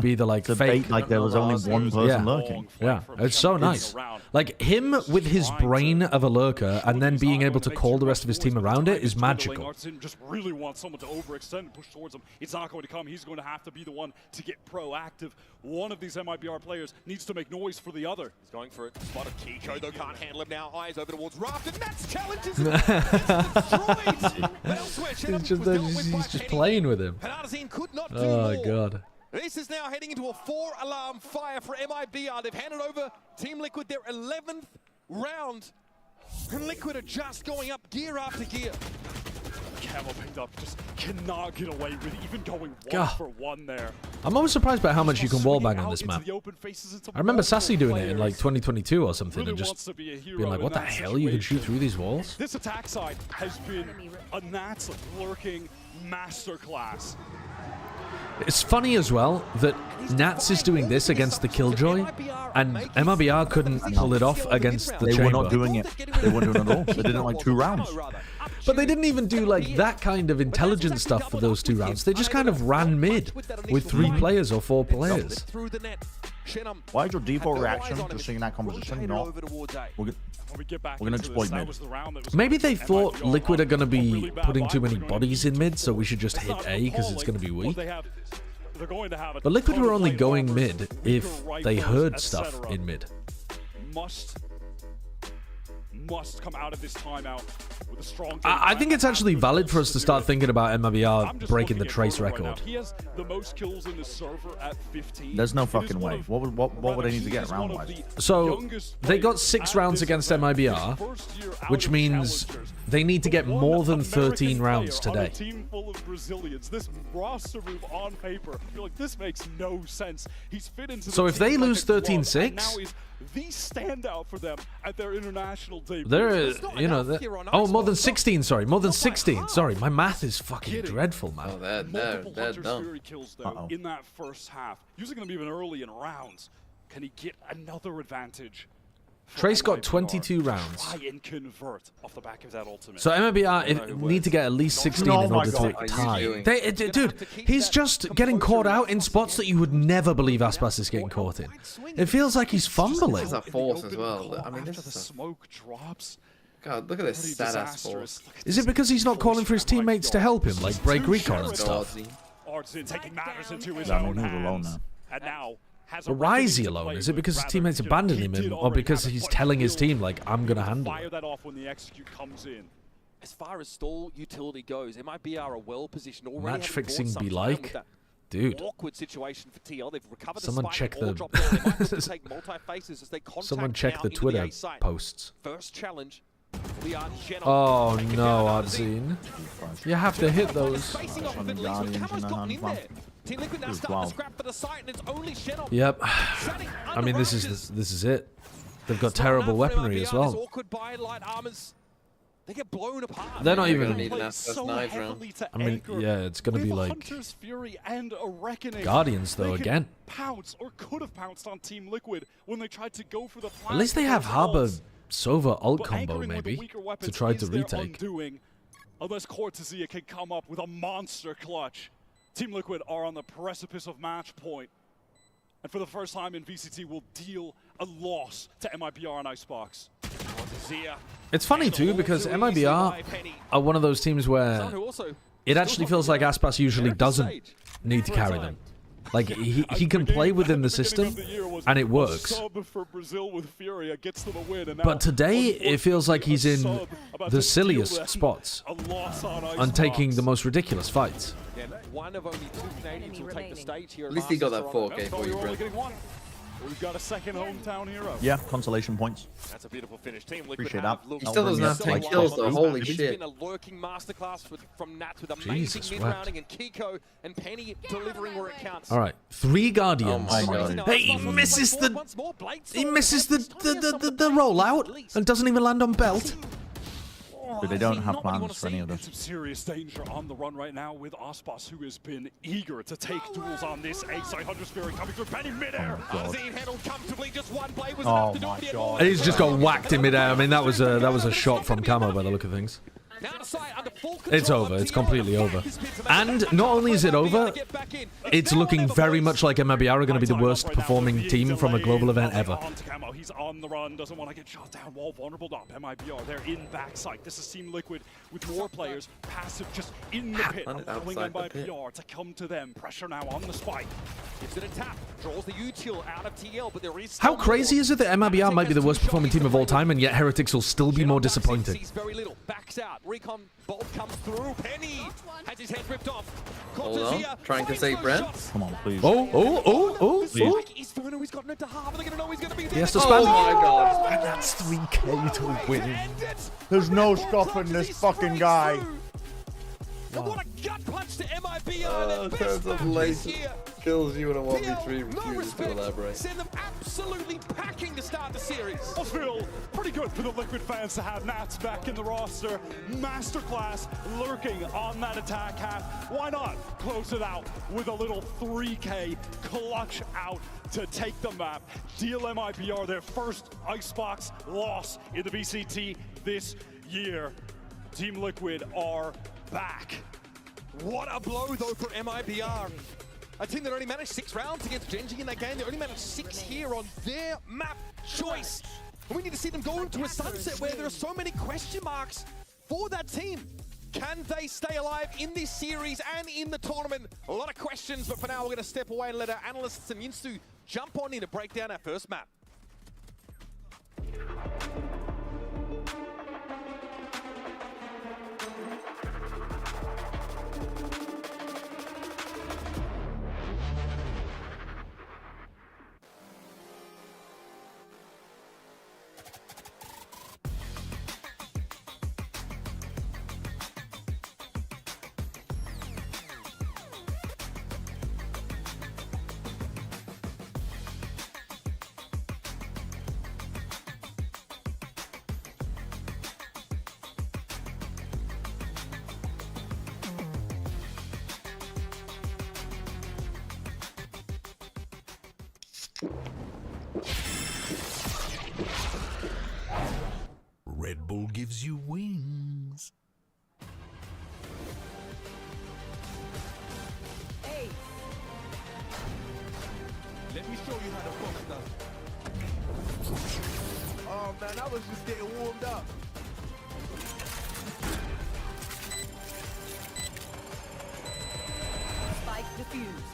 be the like fake. Like there was only one person lurking. Yeah, it's so nice. Like him with his brain of a lurker and then being able to call the rest of his team around it is magical. Artazine just really wants someone to overextend and push towards him. It's not going to come. He's going to have to be the one to get proactive. One of these MiBR players needs to make noise for the other. He's going for it. Spot of Kiko, though, can't handle him now. Eyes over towards Raft, and that's challenges him. Destroyed. But elsewhere, He's just playing with him. And Artazine could not do Oh more. god. This is now heading into a 4-alarm fire for MiBR. They've handed over Team Liquid their 11th round. And Liquid are just going up gear after gear. Camo picked up, just cannot get away with even going for one there. I'm always surprised by how much you can wallbang on this map. I remember Sassy doing it in like 2022 or something and just being like, what the hell, you can shoot through these walls? This attack side has been a Nats lurking masterclass. It's funny as well that Nats is doing this against the Killjoy, and MiBR couldn't pull it off against the Chamber. They were not doing it. They weren't doing it at all. They did it in like 2 rounds. But they didn't even do like that kind of intelligent stuff for those 2 rounds. They just kind of ran mid with 3 players or 4 players. Why is your default reaction to seeing that composition not? We're going to exploit mid. Maybe they thought Liquid are going to be putting too many bodies in mid, so we should just hit A because it's going to be weak. But Liquid were only going mid if they heard stuff in mid. Must come out of this timeout with a strong. I think it's actually valid for us to start thinking about MiBR breaking the Trace record. He has the most kills in the server at 15. There's no fucking way. What would they need to get round-wise? So they got 6 rounds against MiBR, which means they need to get more than 13 rounds today. A team full of Brazilians. This roster move on paper, I feel like this makes no sense. He's fit into. So if they lose 13-6. The standout for them at their international debut. There is, you know, oh, more than 16. Sorry, more than 16. Sorry, my math is fucking dreadful, man. Oh, they're done. Kills though in that first half. Using them even early in rounds. Can he get another advantage? Trace got 22 rounds. Try and convert off the back of that ultimate. So MiBR need to get at least 16 in order to tie. Dude, he's just getting caught out in spots that you would never believe Aspas is getting caught in. It feels like he's fumbling. This is a force as well. I mean, this is smoke drops. God, look at this sad-ass force. Is it because he's not calling for his teammates to help him, like break recon and stuff? Artsin taking matters into his own hands. And now. But why is he alone? Is it because his teammates abandoned him, or because he's telling his team, like, I'm going to handle it? Fire that off when the execute comes in. As far as stall utility goes, MiBR are well positioned already. Match fixing be like? Dude. Awkward situation for TL. They've recovered someone check the someone check the Twitter posts. First challenge. Oh no, Artzine. You have to hit those. Yep. I mean, this is it. They've got terrible weaponry as well. They get blown apart. They're not even. I mean, yeah, it's gonna be like Guardians though again. Pounce or could have pounced on Team Liquid when they tried to go for the. At least they have Harbor Sova ult combo maybe to try to retake. Unless Cortesia can come up with a monster clutch. Team Liquid are on the precipice of match point. And for the first time in VCT will deal a loss to MiBR and Icebox. It's funny too because MiBR are one of those teams where it actually feels like Aspas usually doesn't need to carry them. Like he can play within the system and it works. But today it feels like he's in the silliest spots and taking the most ridiculous fights. At least he got that 4K for you, bro. We've got a second hometown hero. Yeah, consolation points. That's a beautiful finish. Team Appreciate that. He still doesn't have 10 kills though, holy shit. It's been a lurking masterclass from Nats with amazing mid-rounding and Kiko and Penny delivering where it counts. Alright, 3 Guardians. Oh my God. Hey, he misses the rollout and doesn't even land on belt. But they don't have plans for any of this. Some serious danger on the run right now with Aspas, who has been eager to take duels on this A-side. Hunter's Fury coming through Penny midair. Oh my God. And he's just got whacked in midair. I mean, that was a shot from Camo by the look of things. It's over. It's completely over. And not only is it over, it's looking very much like MiBR are going to be the worst performing team from a global event ever. He's on the run, doesn't want to get shot down. Wall vulnerable up. MiBR, they're in backside. This is Team Liquid with more players. Passive just in the pit. Allowing MiBR to come to them. Pressure now on the spike. Gives it a tap. Draws the util out of TL, but there is how crazy is it that MiBR might be the worst performing team of all time and yet Heretics will still be more disappointing? Very little. Backs out. Recon bolt comes through. Penny has his head ripped off. Hold on. Trying to save Brent. Come on, please. Oh. He's gotten it to half. They're going to know he's going to be there. He has to spam. Oh my God. And that's 3K to win. There's no stopping this fucking guy. And what a gut punch to MiBR. Turns up later. Kills you in a 1v3, refuses to elaborate. Send them absolutely packing to start the series. I feel pretty good for the Liquid fans to have Nats back in the roster. Masterclass lurking on that attack half. Why not close it out with a little 3K clutch out to take the map, deal MiBR their first Icebox loss in the VCT this year. Team Liquid are back. What a blow though for MiBR. A team that only managed 6 rounds against Genji in that game. They only managed 6 here on their map choice. And we need to see them go into a sunset where there are so many question marks for that team. Can they stay alive in this series and in the tournament? A lot of questions, but for now we're going to step away and let our analysts and Yinsu jump on in to break down our first map. Red Bull gives you wings. Hey. Let me show you how the fuck done. Oh man, I was just getting warmed up. Spike defused.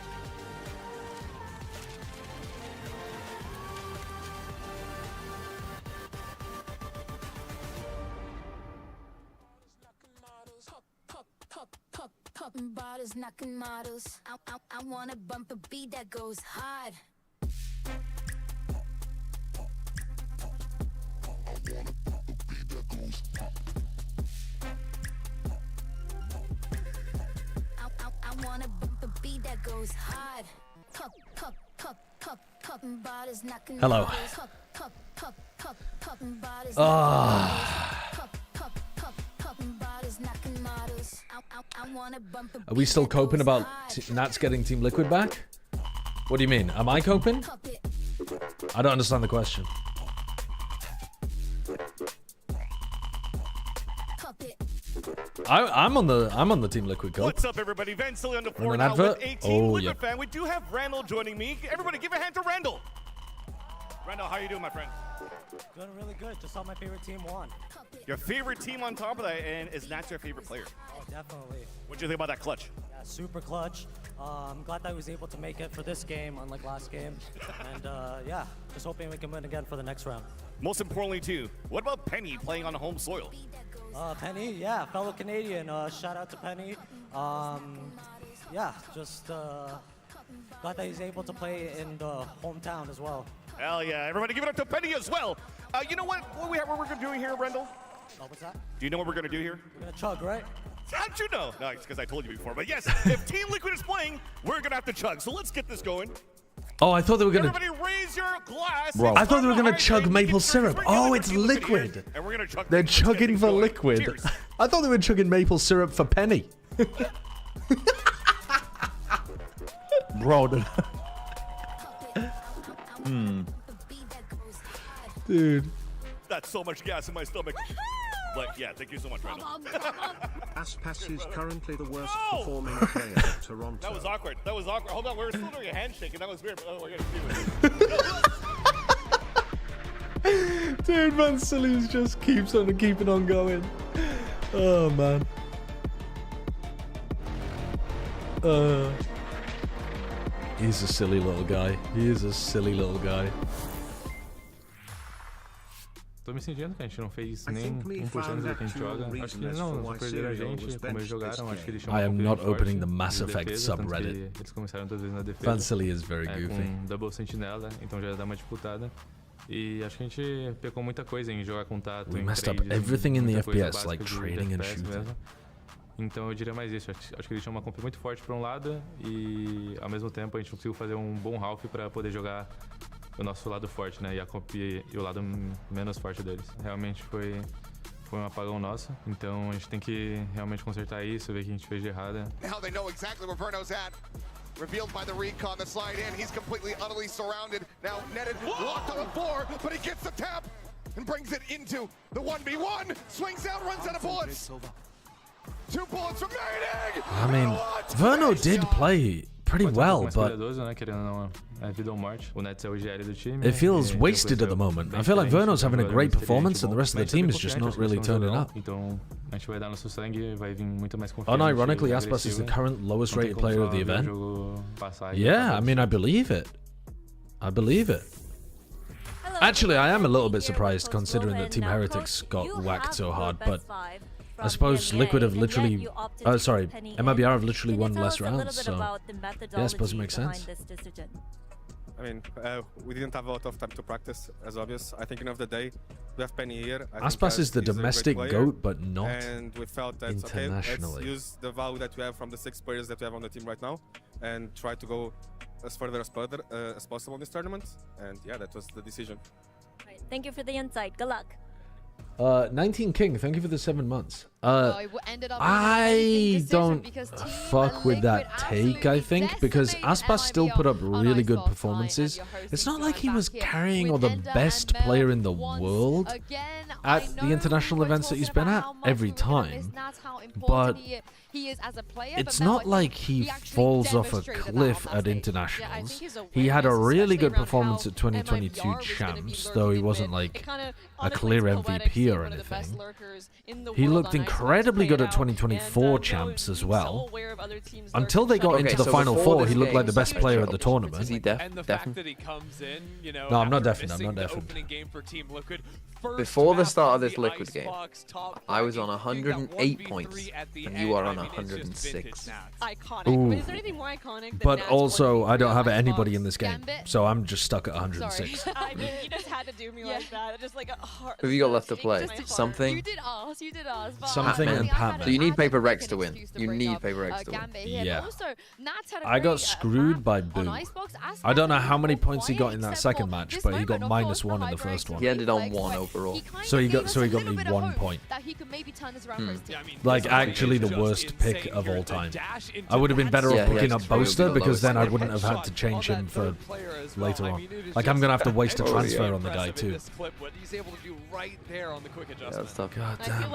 Popping bottles, knocking models. I wanna bump a beat that goes hard. I wanna bump a beat that goes hard. Popping bottles, knocking Hello. popping bottles. Are we still coping about Nats getting Team Liquid back? What do you mean? Am I coping? I don't understand the question. I'm on the Team Liquid cope. What's up, everybody? Vansilly on the floor an now advert? with a Team Oh, Liquid yeah. fan. We do have Randall joining me. Everybody, give a hand to Randall. Randall, how you doing, my friend? Doing really good. Just saw my favorite team won. Your favorite team on top of that, and is Nats your favorite player? Oh, definitely. What do you think about that clutch? Yeah, super clutch. I'm glad that I was able to make it for this game, unlike last game. And yeah, just hoping we can win again for the next round. Most importantly, too, what about Penny playing on home soil? Penny, yeah, fellow Canadian. Shout out to Penny. Yeah, just glad that he's able to play in the hometown as well. Hell yeah, everybody give it up to Penny as well. You know what we're going to do here, Randall? Oh, what's that? Do you know what we're going to do here? We're going to chug, right? How'd you know? No, it's because I told you before. But yes, if Team Liquid is playing, we're going to have to chug. So let's get this going. Oh, I thought they were gonna. Everybody raise your glass. Bro. I thought they were gonna chug maple syrup. Oh, it's liquid. And we're gonna chug. They're chugging for liquid. Cheers. I thought they were chugging maple syrup for Penny. Bro. Dude. That's so much gas in my stomach. But yeah, thank you so much, Randall. Aspas is currently the worst performing player at Toronto. That was awkward. That was awkward. Hold on, we were still doing a handshake, and that was weird. Oh, we're gonna do it. Dude, Vansilly just keeps on keeping on going. Oh man. He's a silly little guy. He is a silly little guy. Tô me sentindo que a gente não fez nem 1% do que a gente joga. Acho que não perderam a gente, como eles jogaram. Acho que eles I am not opening the Mass Effect subreddit. Eles começaram duas vezes na defesa. Vansilly is very goofy. Com double sentinela, então já dá uma disputada. E acho que a gente pecou muita coisa em jogar com tato. We messed up everything in the FPS, like trading and shooting. Então eu diria mais isso, acho que eles tinham uma comp muito forte para um lado e ao mesmo tempo a gente não conseguiu fazer um bom half para poder jogar o nosso lado forte, né? E a comp e o lado menos forte deles. Realmente foi um apagão nosso, então a gente tem que realmente consertar isso, ver o que a gente fez de errado. Now they know exactly where Verno's at. Revealed by the recon, the slide in. He's completely, utterly surrounded. Now netted, locked on the floor, but he gets the tap and brings it into the 1v1. Swings out, runs out of bullets. 2 bullets remaining. I mean, Verno did play pretty well, but it feels wasted at the moment. I feel like Verno's having a great performance and the rest of the team is just not really turning up. Unironically, Icebox is the current lowest rated player of the event. Yeah, I mean, I believe it. I believe it. Actually, I am a little bit surprised considering that Team Heretics got whacked so hard, but I suppose Liquid have literally, sorry, MiBR have literally won less rounds, so yeah, I suppose it makes sense. I mean, we didn't have a lot of time to practice, as obvious. I think, end of the day, we have Penny here. Aspas is the domestic GOAT, but not and we felt that, internationally. Okay, let's use the value that we have from the 6 players that we have on the team right now and try to go as further as possible in this tournament. And yeah, that was the decision. Right, thank you for the insight. Good luck. 19 King, thank you for the 7 months. I don't fuck with that take, I think, because Aspas still put up really good performances. It's not like he was carrying or the best player in the world at the international events that he's been at every time, but it's not like he falls off a cliff at internationals. He had a really good performance at 2022 champs, though he wasn't like a clear MVP or anything. He looked incredibly good at 2024 champs as well. Until they got into the Final Four, he looked like the best player at the tournament. Is he deafened? No, I'm not deafened. I'm not deafened. Before the start of this Liquid game, I was on 108 points, and you are on 106. Iconic. Is there anything more iconic? But also, I don't have anybody in this game, so I'm just stuck at 106. I mean, you just had to do me like that. Just like a heart. Who have you got left to play? Something? You did us. You did us. Something and Patman. So you need Paper Rex to win. You need Paper Rex to win. Yeah. I got screwed by Boo. I don't know how many points he got in that second match, but he got -1 in the first one. He ended on 1 overall. So he got me 1 point. Like actually the worst pick of all time. I would have been better off picking up Boaster because then I wouldn't have had to change him for later on. Like I'm gonna have to waste a transfer on the guy too. Yeah, that's tough. God damn.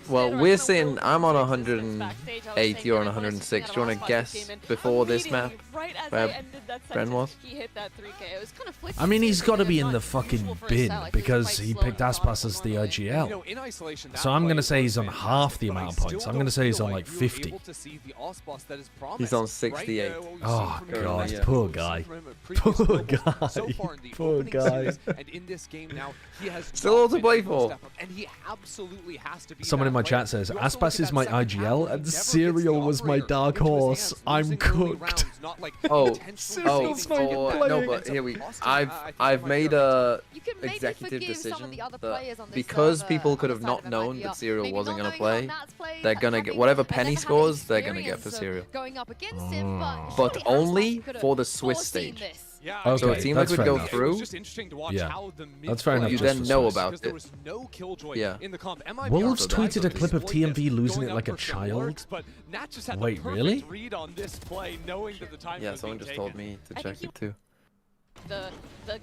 Well, we're saying I'm on 108, you're on 106. Do you want to guess before this map where Bren was? I mean, he's got to be in the fucking bin because he picked Aspas as the IGL. So I'm going to say he's on half the amount of points. I'm going to say he's on like 50. He's on 68. Oh, God. Yeah. Poor guy. Poor guy. Poor guy. Still all to play for. Someone in my chat says, Aspas is my IGL and Serial was my dark horse. I'm cooked. No, but here I've made a executive decision that because people could have not known that Serial wasn't going to play, they're going to get whatever Penny scores, they're going to get for Serial. But only for the Swiss stage. Okay, so a team that would go through, that's fair enough. You then know about it. Yeah. Wolves tweeted a clip of TMV losing it like a child. Wait, really? Yeah, someone just told me to check it too. The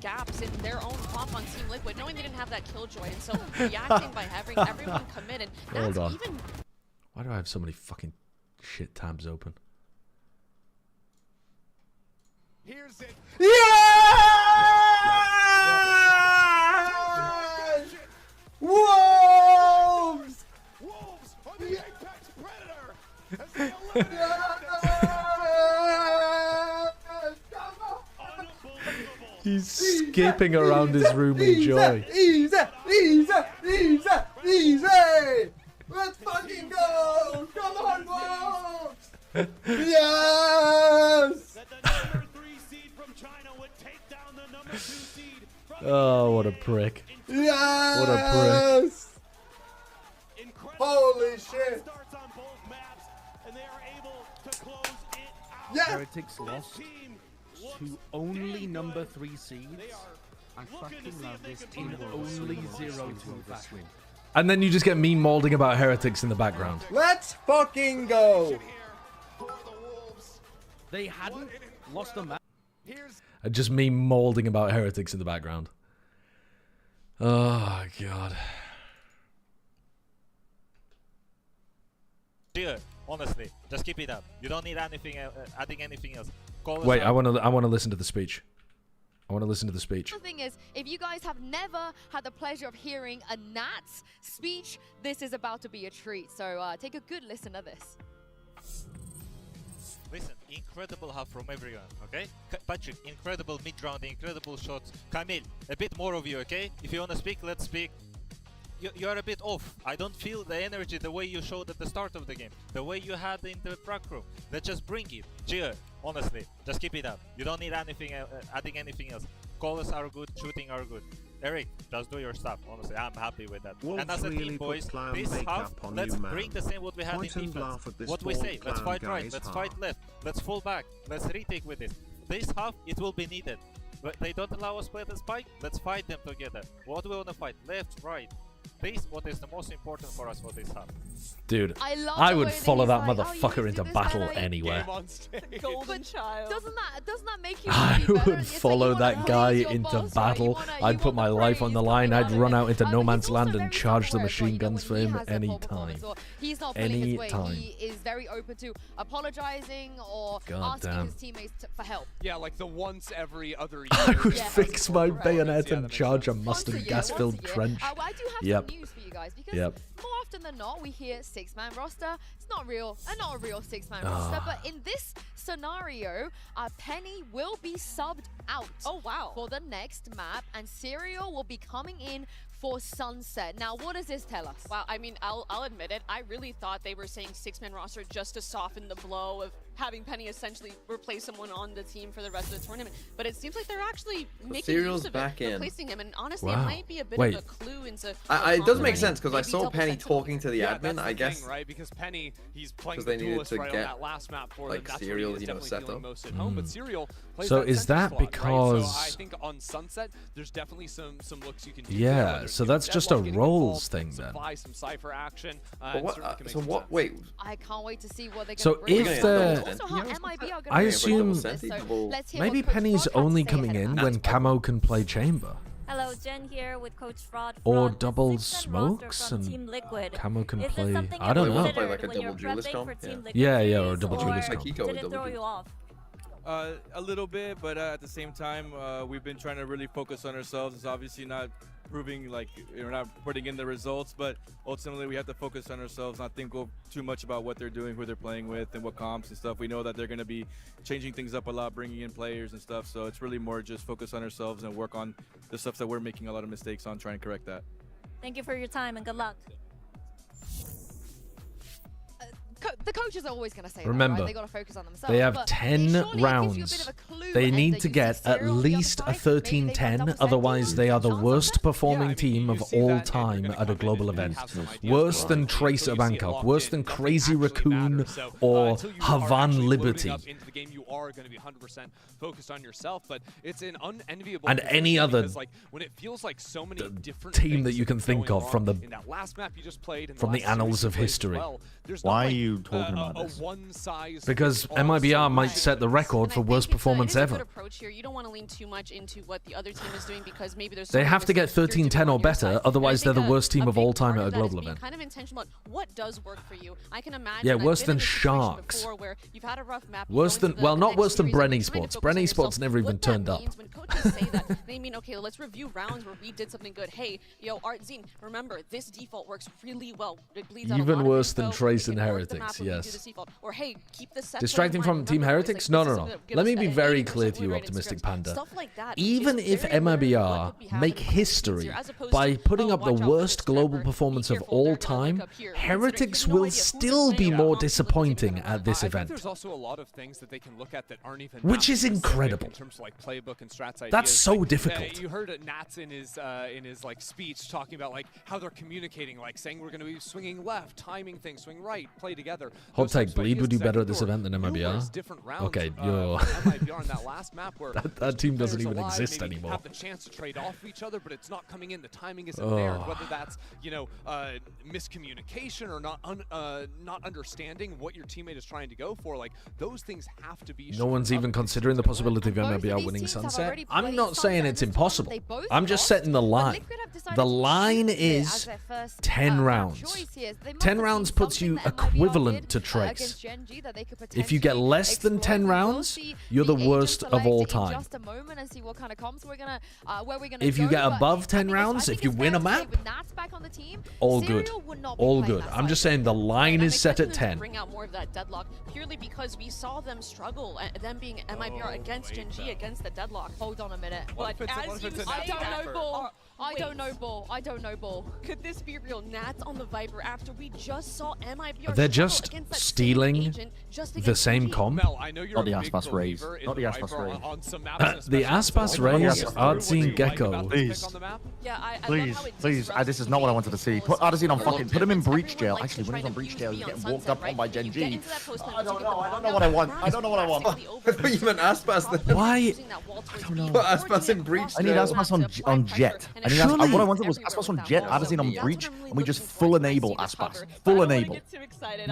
gaps in their own comp on Team Liquid, knowing they didn't have that killjoy, and so reacting by having everyone committed. Hold on. Why do I have so many fucking shit tabs open? Here's it. Yes! Wolves! Wolves are the apex predator. He's skipping around his room in joy. Easy! Let's fucking go! Come on, Wolves! Yes! Oh, what a prick. Yes! What a prick. Holy shit! Yeah. Heretics lost to only number 3 seeds. I fucking love this team. Only 0-2 fashion. And then you just get me molding about Heretics in the background. Let's fucking go. They hadn't lost a match. Just me molding about Heretics in the background. Oh, God. Dear, honestly, just keep it up. You don't need anything, adding anything else. Wait, I want to listen to the speech. I want to listen to the speech. The thing is, if you guys have never had the pleasure of hearing a Nat's speech, this is about to be a treat. So take a good listen to this. Listen, incredible half from everyone, okay? Patrick, incredible mid-round, incredible shots. Camille, a bit more of you, okay? If you want to speak, let's speak. You're a bit off. I don't feel the energy the way you showed at the start of the game, the way you had in the prac room. Let's just bring it. Cheer, honestly, just keep it up. You don't need anything, adding anything else. Calls are good, shooting are good. Eric, just do your stuff. Honestly, I'm happy with that. Wolves and as a really team, boys, clown this half, let's you, bring the same what we had Point in and defense. laugh at this What we say, let's clown fight right, guy's let's heart. fight left, let's fall back, let's retake with this. This half, it will be needed. But they don't allow us to play the spike, let's fight them together. What do we want to fight? Left, right. This what is the most important for us for this half. Dude, I would follow that like, motherfucker into battle anywhere. Golden child. Doesn't that make you I feel better? would It's like follow you wanna that guy please your into boss, right? battle. You wanna I'd put my life on the line. I'd run out into no man's land and charge the machine guns for him anytime. He's not pulling his weight. Anytime. He is very open to apologizing or asking damn. his teammates for help. Yeah, like the once every other year. I would Yeah. fix my bayonet Yeah, and that makes charge a sense. mustard Once a gas-filled year. trench. I do have Yep. some news for you guys because Yep. more often than not we hear 6-man roster. It's not real, not a real 6-man roster. But in this scenario, Penny will be subbed out. Oh wow! For the next map, and Serial will be coming in for Sunset. Now, what does this tell us? Wow, I mean, I'll admit it. I really thought they were saying 6-man roster just to soften the blow of having Penny essentially replace someone on the team for the rest of the tournament. But it seems like they're actually making Serial's use of back it, in. replacing him. And honestly, Wow. it might be a bit Wait. of a clue into. It does make Maybe sense because I saw double Penny sentinel. talking to the Yeah, admin. that's I the guess thing, right? Because Penny, he's playing 'cause the they needed duelist to right on get, that last map for like, them. That's Serial, where he is you know, definitely set feeling up. most at home. But Serial plays So that is center that slot, right? because- So I think on Sunset, there's definitely some looks you can do. Yeah, there, whether so it's that's just a Deadlock getting roles involved, thing some then. Vi, some Cypher action. But and what? certainly can make So some what? sense. Wait. I can't wait to see what they're So going to bring. if the- Also, how MIB are going I to assume maybe Penny's only coming in when Camo can play Chamber. Hello, Jen here with Coach Fraud. Or from double the 6-man smokes roster from and Team Liquid. Camo can Is this play. something I you don't know. considered Play like a when you're double duelist prepping comp? for Team Yeah. Liquid Yeah, yeah, or series, double duelist or comp. Kiko did with it throw double you off? A little bit, but at the same time, we've been trying to really focus on ourselves. It's obviously not proving like we're not putting in the results, but ultimately we have to focus on ourselves, not think too much about what they're doing, who they're playing with, and what comps and stuff. We know that they're going to be changing things up a lot, bringing in players and stuff. So it's really more just focus on ourselves and work on the stuff that we're making a lot of mistakes on, trying to correct that. Thank you for your time and good luck. The coaches are always going to say Remember, that, right? They got to focus on themselves. they have but 10 surely it gives you a rounds. bit of a clue They and need that to you get see at Serial on the other least a side. Maybe they got 13-10, double otherwise safety. they are the Chance on worst that? performing team of all time at a global event. Worse than Tracer Bangkok, worse than Crazy Raccoon or Havan Liberty. Into the game, you are going to be 100% focused on yourself, but it's an unenviable And any position other because, like, when it feels like so many different team that things you can think going of from the on in that last map you just played and from the last series annals you of played as history. well, there's Why not, are like, you talking about a this? one-size Because fits all MiBR might solution. set the record for worst performance it is a ever. good approach here. You don't want to lean too much into what the other team is doing because maybe there's. They so have many to get mistakes you're 13-10 doing or on your better, side. And I otherwise they're think the worst team a of big all time part at a of that global is being event. kind of intentional about what does work for you. I can imagine. Yeah, I've worse been than in a situation Sharks. before where you've had a rough map, you Worse go than, into the well, not next worse than series and Brenny you're trying to Sports. focus on Brenny yourself. Sports never even What that turned up. means when coaches say that, they mean, okay, let's review rounds where we did something good. Hey, yo, Artzine, remember, this default works really well. It bleeds out a Even lot of worse info. than We Trace can and work the Heretics, map when we do yes. this default. Or hey, keep the set Distracting point in from mind. Team Remember, it's Heretics? like, No, this no, is no. gonna give Let us me be that very 80% clear to win you, rate in Optimistic scrims. Panda. Stuff like that Even is if very rare. What MiBR would be happening make behind the scenes history here, as opposed by to, putting oh, up the watch out for worst this global scrapper, performance be of careful, they're all gonna link time, up here. Heretics You have no will idea who they're still be playing more on. disappointing at this I think event. there's also a lot of things that they can look at that aren't even Which is map-specific incredible. in terms of like playbook and strats ideas. That's so Like, difficult. you heard Nats in his like speech talking about like how they're communicating, like saying we're going to be swinging left, timing things, swing right, play together. Hot take, Bleed would do better at this event than MiBR. Okay, you're... that team doesn't even exist anymore. Have the chance to trade off each other, but it's not coming in. The timing isn't there. Whether that's, you know, miscommunication or not understanding what your teammate is trying to go for, like, those things have to be... No one's even considering the possibility of MiBR winning Sunset. I'm not saying it's impossible. I'm just setting the line. The line is 10 rounds. 10 rounds puts you equivalent to Tregs. If you get less than 10 rounds, you're the worst of all time. If you get above 10 rounds, if you win a map, all good. All good. I'm just saying the line is set at 10. Bring out more of that deadlock purely because we saw them struggle, them being MiBR against Gen G against the deadlock. Hold on a minute. But as you say, I don't know ball. I don't know ball. I don't know ball. Could this be real? Nats on the Viper after we just saw MiBR. They're just stealing the same comp. Not the Aspas Rays. Not the Aspas Rays. The Aspas Rays, Artsy Gecko. Please. Please. This is not what I wanted to see. Put Artsy on fucking. Put him in breach jail. Actually, when he's on breach jail, he's getting walked up on by Gen G. I don't know. I don't know what I want. I don't know what I want. I thought you meant Aspas then. Why? I don't know. Put Aspas in breach jail. I need Aspas on Jet. What I wanted was Aspas on Jet, Addison on breach, and we just full enable Aspas. Full enable.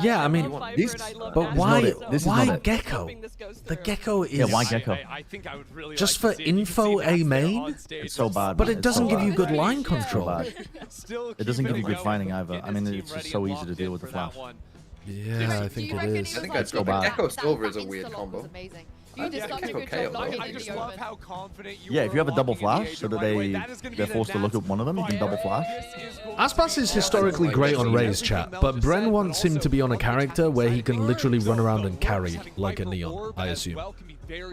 Yeah, I mean, but why? Why Gecko? The Gecko is. Yeah, why Gecko? Just for info A main. It's so bad. But it doesn't give you good line control. It doesn't give you good fighting either. I mean, it's just so easy to deal with the flash. Yeah, I think it is. I think I'd go back. Gecko Silver is a weird combo. You did such a good job locking in the open. Yeah, if you have a double flash, so that they're forced to look at one of them, you can double flash. Aspas is historically great on Ray's chat, but Bren wants him to be on a character where he can literally run around and carry, like a Neon, I assume.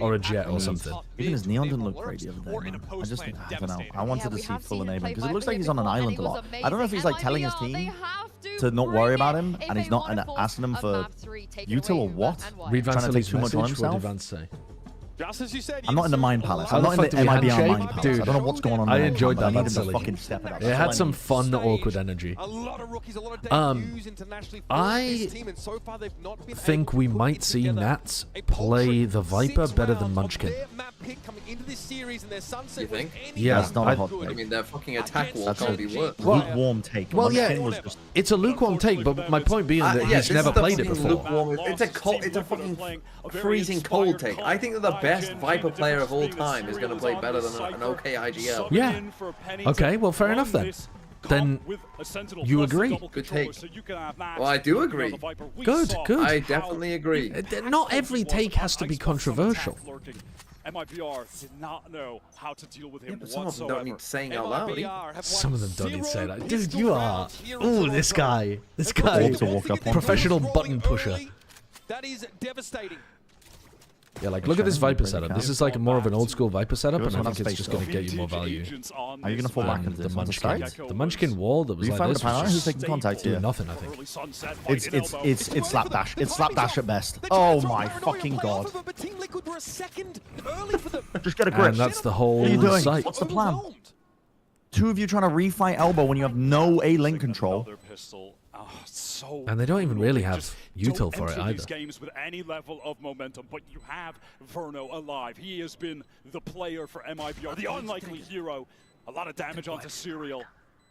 Or a Jet or something. Even his Neon didn't look great the other day, man. I just, I don't know. I wanted to see full enablement, because it looks like he's on an island a lot. I don't know if he's like telling his team to not worry about him, and he's not asking them for util or what? Read Van Trying to take too much on himself? What did Vance say? Just as you said, I'm not in the Mind Palace. I'm not in the MiBR Mind Palace. Dude, I don't know what's going on. I enjoyed that. I need him to fucking step it up. It had some fun, awkward energy. I think we might see Nats play the Viper better than Munchkin. You think? Yeah, that's not a hot take. I mean, their fucking attack wall can't be worse. Lukewarm take. Well, yeah, it's a lukewarm take, but my point being that he's never played it before. It's a fucking freezing cold take. I think that the best Viper player of all time is going to play better than an okay IGL. Yeah. Okay, well, fair enough then. Then you agree. Good take. Well, I do agree. Good. I definitely agree. Not every take has to be controversial. MiBR did not know how to deal with him but some of them don't need saying out loud. Some of them don't need to say that. Dude, you are... Ooh, this guy. Professional button pusher. That is devastating. Yeah, like, look at this Viper setup. This is like more of an old school Viper setup, and I think it's just going to get you more value. Are you going to fall back into the Munchkin? The Munchkin wall that was like this was who's taking contact here? Nothing, I think. It's slapdash. It's slapdash at best. Oh my fucking god. Just get a grip. And that's the whole What are you doing? site. What's the plan? Two of you trying to refight elbow when you have no A-link control. And they don't even really have util for it either. These games with any level of momentum, but you have Verno alive. He has been the player for MiBR, the unlikely hero. A lot of damage onto Serial.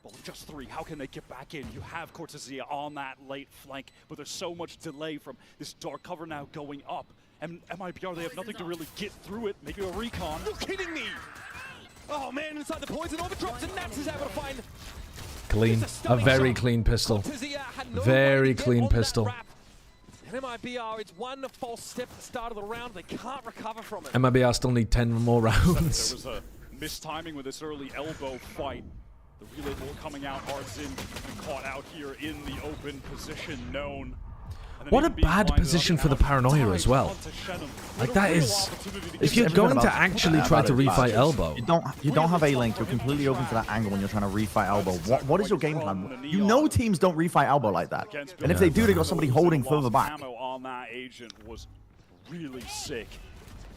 But with just 3, how can they get back in? You have Cortesia on that late flank, but there's so much delay from this dark cover now going up. And MiBR, they have nothing to really get through it. Maybe a recon. You're kidding me! Oh man, inside the poison orbit drops, and Nats is able to find... Clean. A very clean pistol. Very clean pistol. And MiBR, it's one false step at the start of the round. They can't recover from it. MiBR still need 10 more rounds. There was a mistiming with this early elbow fight. The relay ball coming out, Artzin caught out here in the open position known. What a bad position for the Paranoia as well. Like, that is... If you're going to actually try to refight elbow... You don't have A-Link. You're completely open to that angle when you're trying to refight elbow. What is your game plan? You know teams don't refight elbow like that. And if they do, they got somebody holding further back. On that agent was really sick.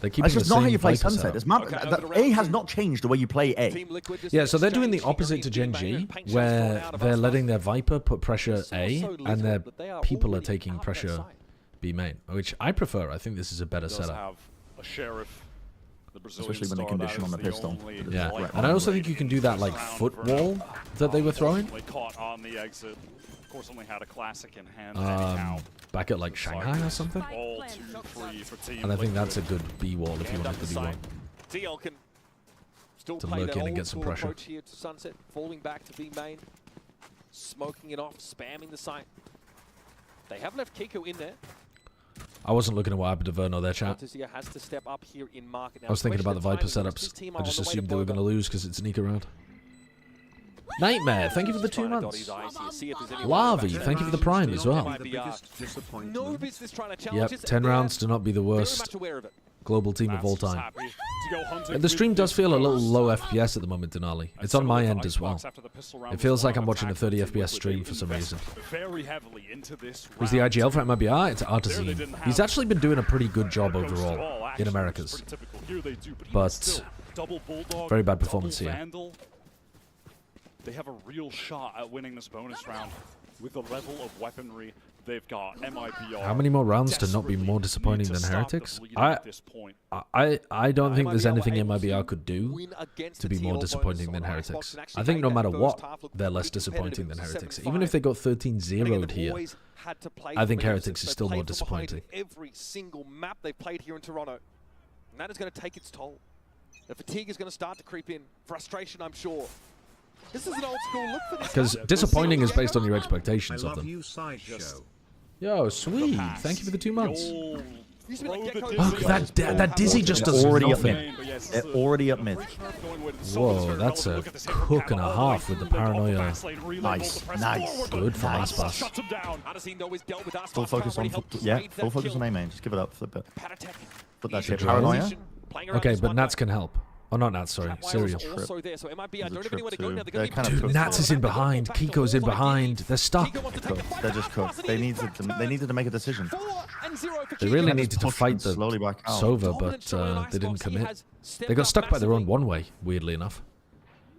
They're keeping That's the just not how same you play Viper Sunset. setup. A has not changed the way you play A. Yeah, so they're doing the opposite to Gen G, where they're letting their Viper put pressure A, and their people are taking pressure B main, which I prefer. I think this is a better setup. Especially when they condition on the pistol. Yeah, and I also think you can do that like foot wall that they were throwing. Caught on the exit. Of course, only had a classic in hand anyhow. Back at like Shanghai or something. All too free for Team And I think that's a good B wall if you want it to be one. DL can still To play lurk that in and get old some school pressure. approach here to Sunset, falling back to B main, smoking it off, spamming the site. They have left Kiko in there. I wasn't looking at what happened to Verno there, chat. Contizia has to step up here in market now. I was thinking about the Viper Question of setups. timing. I just On the way assumed to they were going to lose because it's sneak around. Nightmare, thank you for the 2 months. Larvae, thank you for the Prime as well. No business trying to challenge Yep, 10 rounds to not be the worst global team of all time. The stream does feel a little low FPS at the moment, Denali. It's on my end as well. It feels like I'm watching a 30 FPS stream for some reason. Who's the IGL for MiBR? It's Artazine. He's actually been doing a pretty good job overall in Americas. But very bad performance here. They have a real shot at winning this bonus round with the level of weaponry they've got. MiBR. How many more rounds to not be more disappointing than Heretics? I don't think there's anything MiBR could do to be more disappointing than Heretics. I think no matter what, they're less disappointing than Heretics. Even if they got 13-0'd here, I think Heretics is still more disappointing. Every single map they've played here in Toronto, and that is going to take its toll. The fatigue is going to start to creep in. Frustration, I'm sure. This is an old school look for this. Because disappointing is based on your expectations of them. Yo, sweet. Thank you for the 2 months. Oh, that Dizzy just does nothing. They're already up mid. Whoa, that's a cook and a half with the paranoia. Nice, nice. Good for Icebox. Full focus on, full focus on A main. Just give it up, flip it. Put that shit. Paranoia. Okay, but Nats can help. Oh, not Nats, sorry. Serial. Also there, so MiBR don't have anywhere to go now. Dude, Nats is in behind. Kiko's in behind. They're stuck. They're just cooked. They needed to make a decision. They really needed to fight the Sova, but they didn't commit. They got stuck by their own one-way, weirdly enough.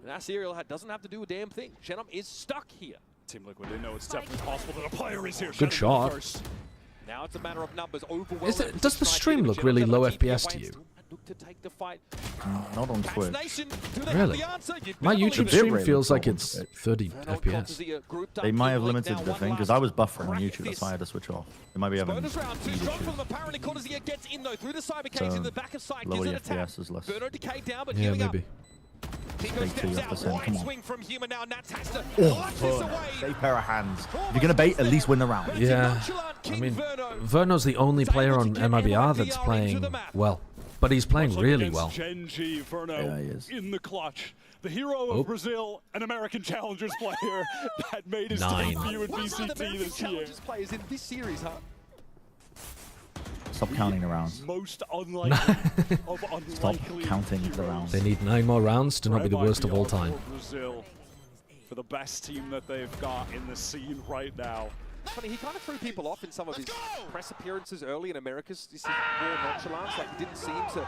That Serial doesn't have to do a damn thing. Shenum is stuck here. Team Liquid, they know it's definitely possible that a player is here. Good shot. Now it's a matter of numbers. Does the stream look really low FPS to you? To take the fight. Not on Twitch. Really? My YouTube stream feels like it's 30 FPS. They might have limited the thing, because I was buffering on YouTube, that's why I had to switch off. They might be having lower FPS is less. Yeah, maybe. Bait pair of hands. If you're going to bait, at least win the round. Yeah. I mean, Verno's the only player on MiBR that's playing well. But he's playing really well. Genji, Verno yeah, he is. In the clutch. The hero of Brazil, an American Challengers player that made his debut in BCT this year. Players in this series, huh? Stop counting the rounds. Most unlikely of unlikely. Stop counting the rounds. They need 9 more rounds to not be the worst of all time. Brazil, for the best team that they've got in the scene right now. Funny, he kind of threw people off in some of his press appearances early in Americas. This is more nonchalance, like he didn't seem to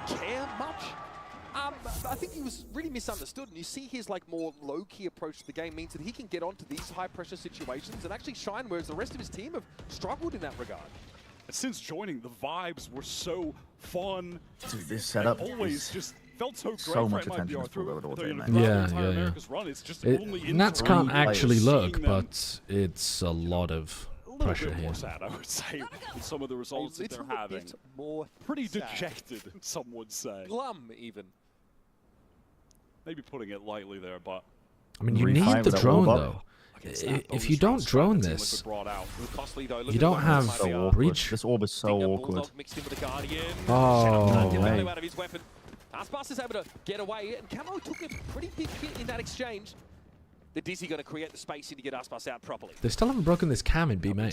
care much. I think he was really misunderstood, and you see his like more low-key approach to the game means that he can get onto these high-pressure situations and actually shine, whereas the rest of his team have struggled in that regard. Since joining, the vibes were so fun. Dude, this setup always just felt so great. So much attention to pulled over all day, man. Yeah. Nats can't actually look, but it's a lot of pressure here. Sad, I would say, with some of the results that they're having. Pretty dejected, some would say. Glum, even. Maybe putting it lightly there, but... I mean, you need the drone, though. If you don't drone this, you don't have breach. This orb is so awkward. Oh, Icebox is able to get away, and Camo took a pretty big hit in that exchange. The Dizzy going to create the space to get Icebox out properly. They still haven't broken this cam in B main.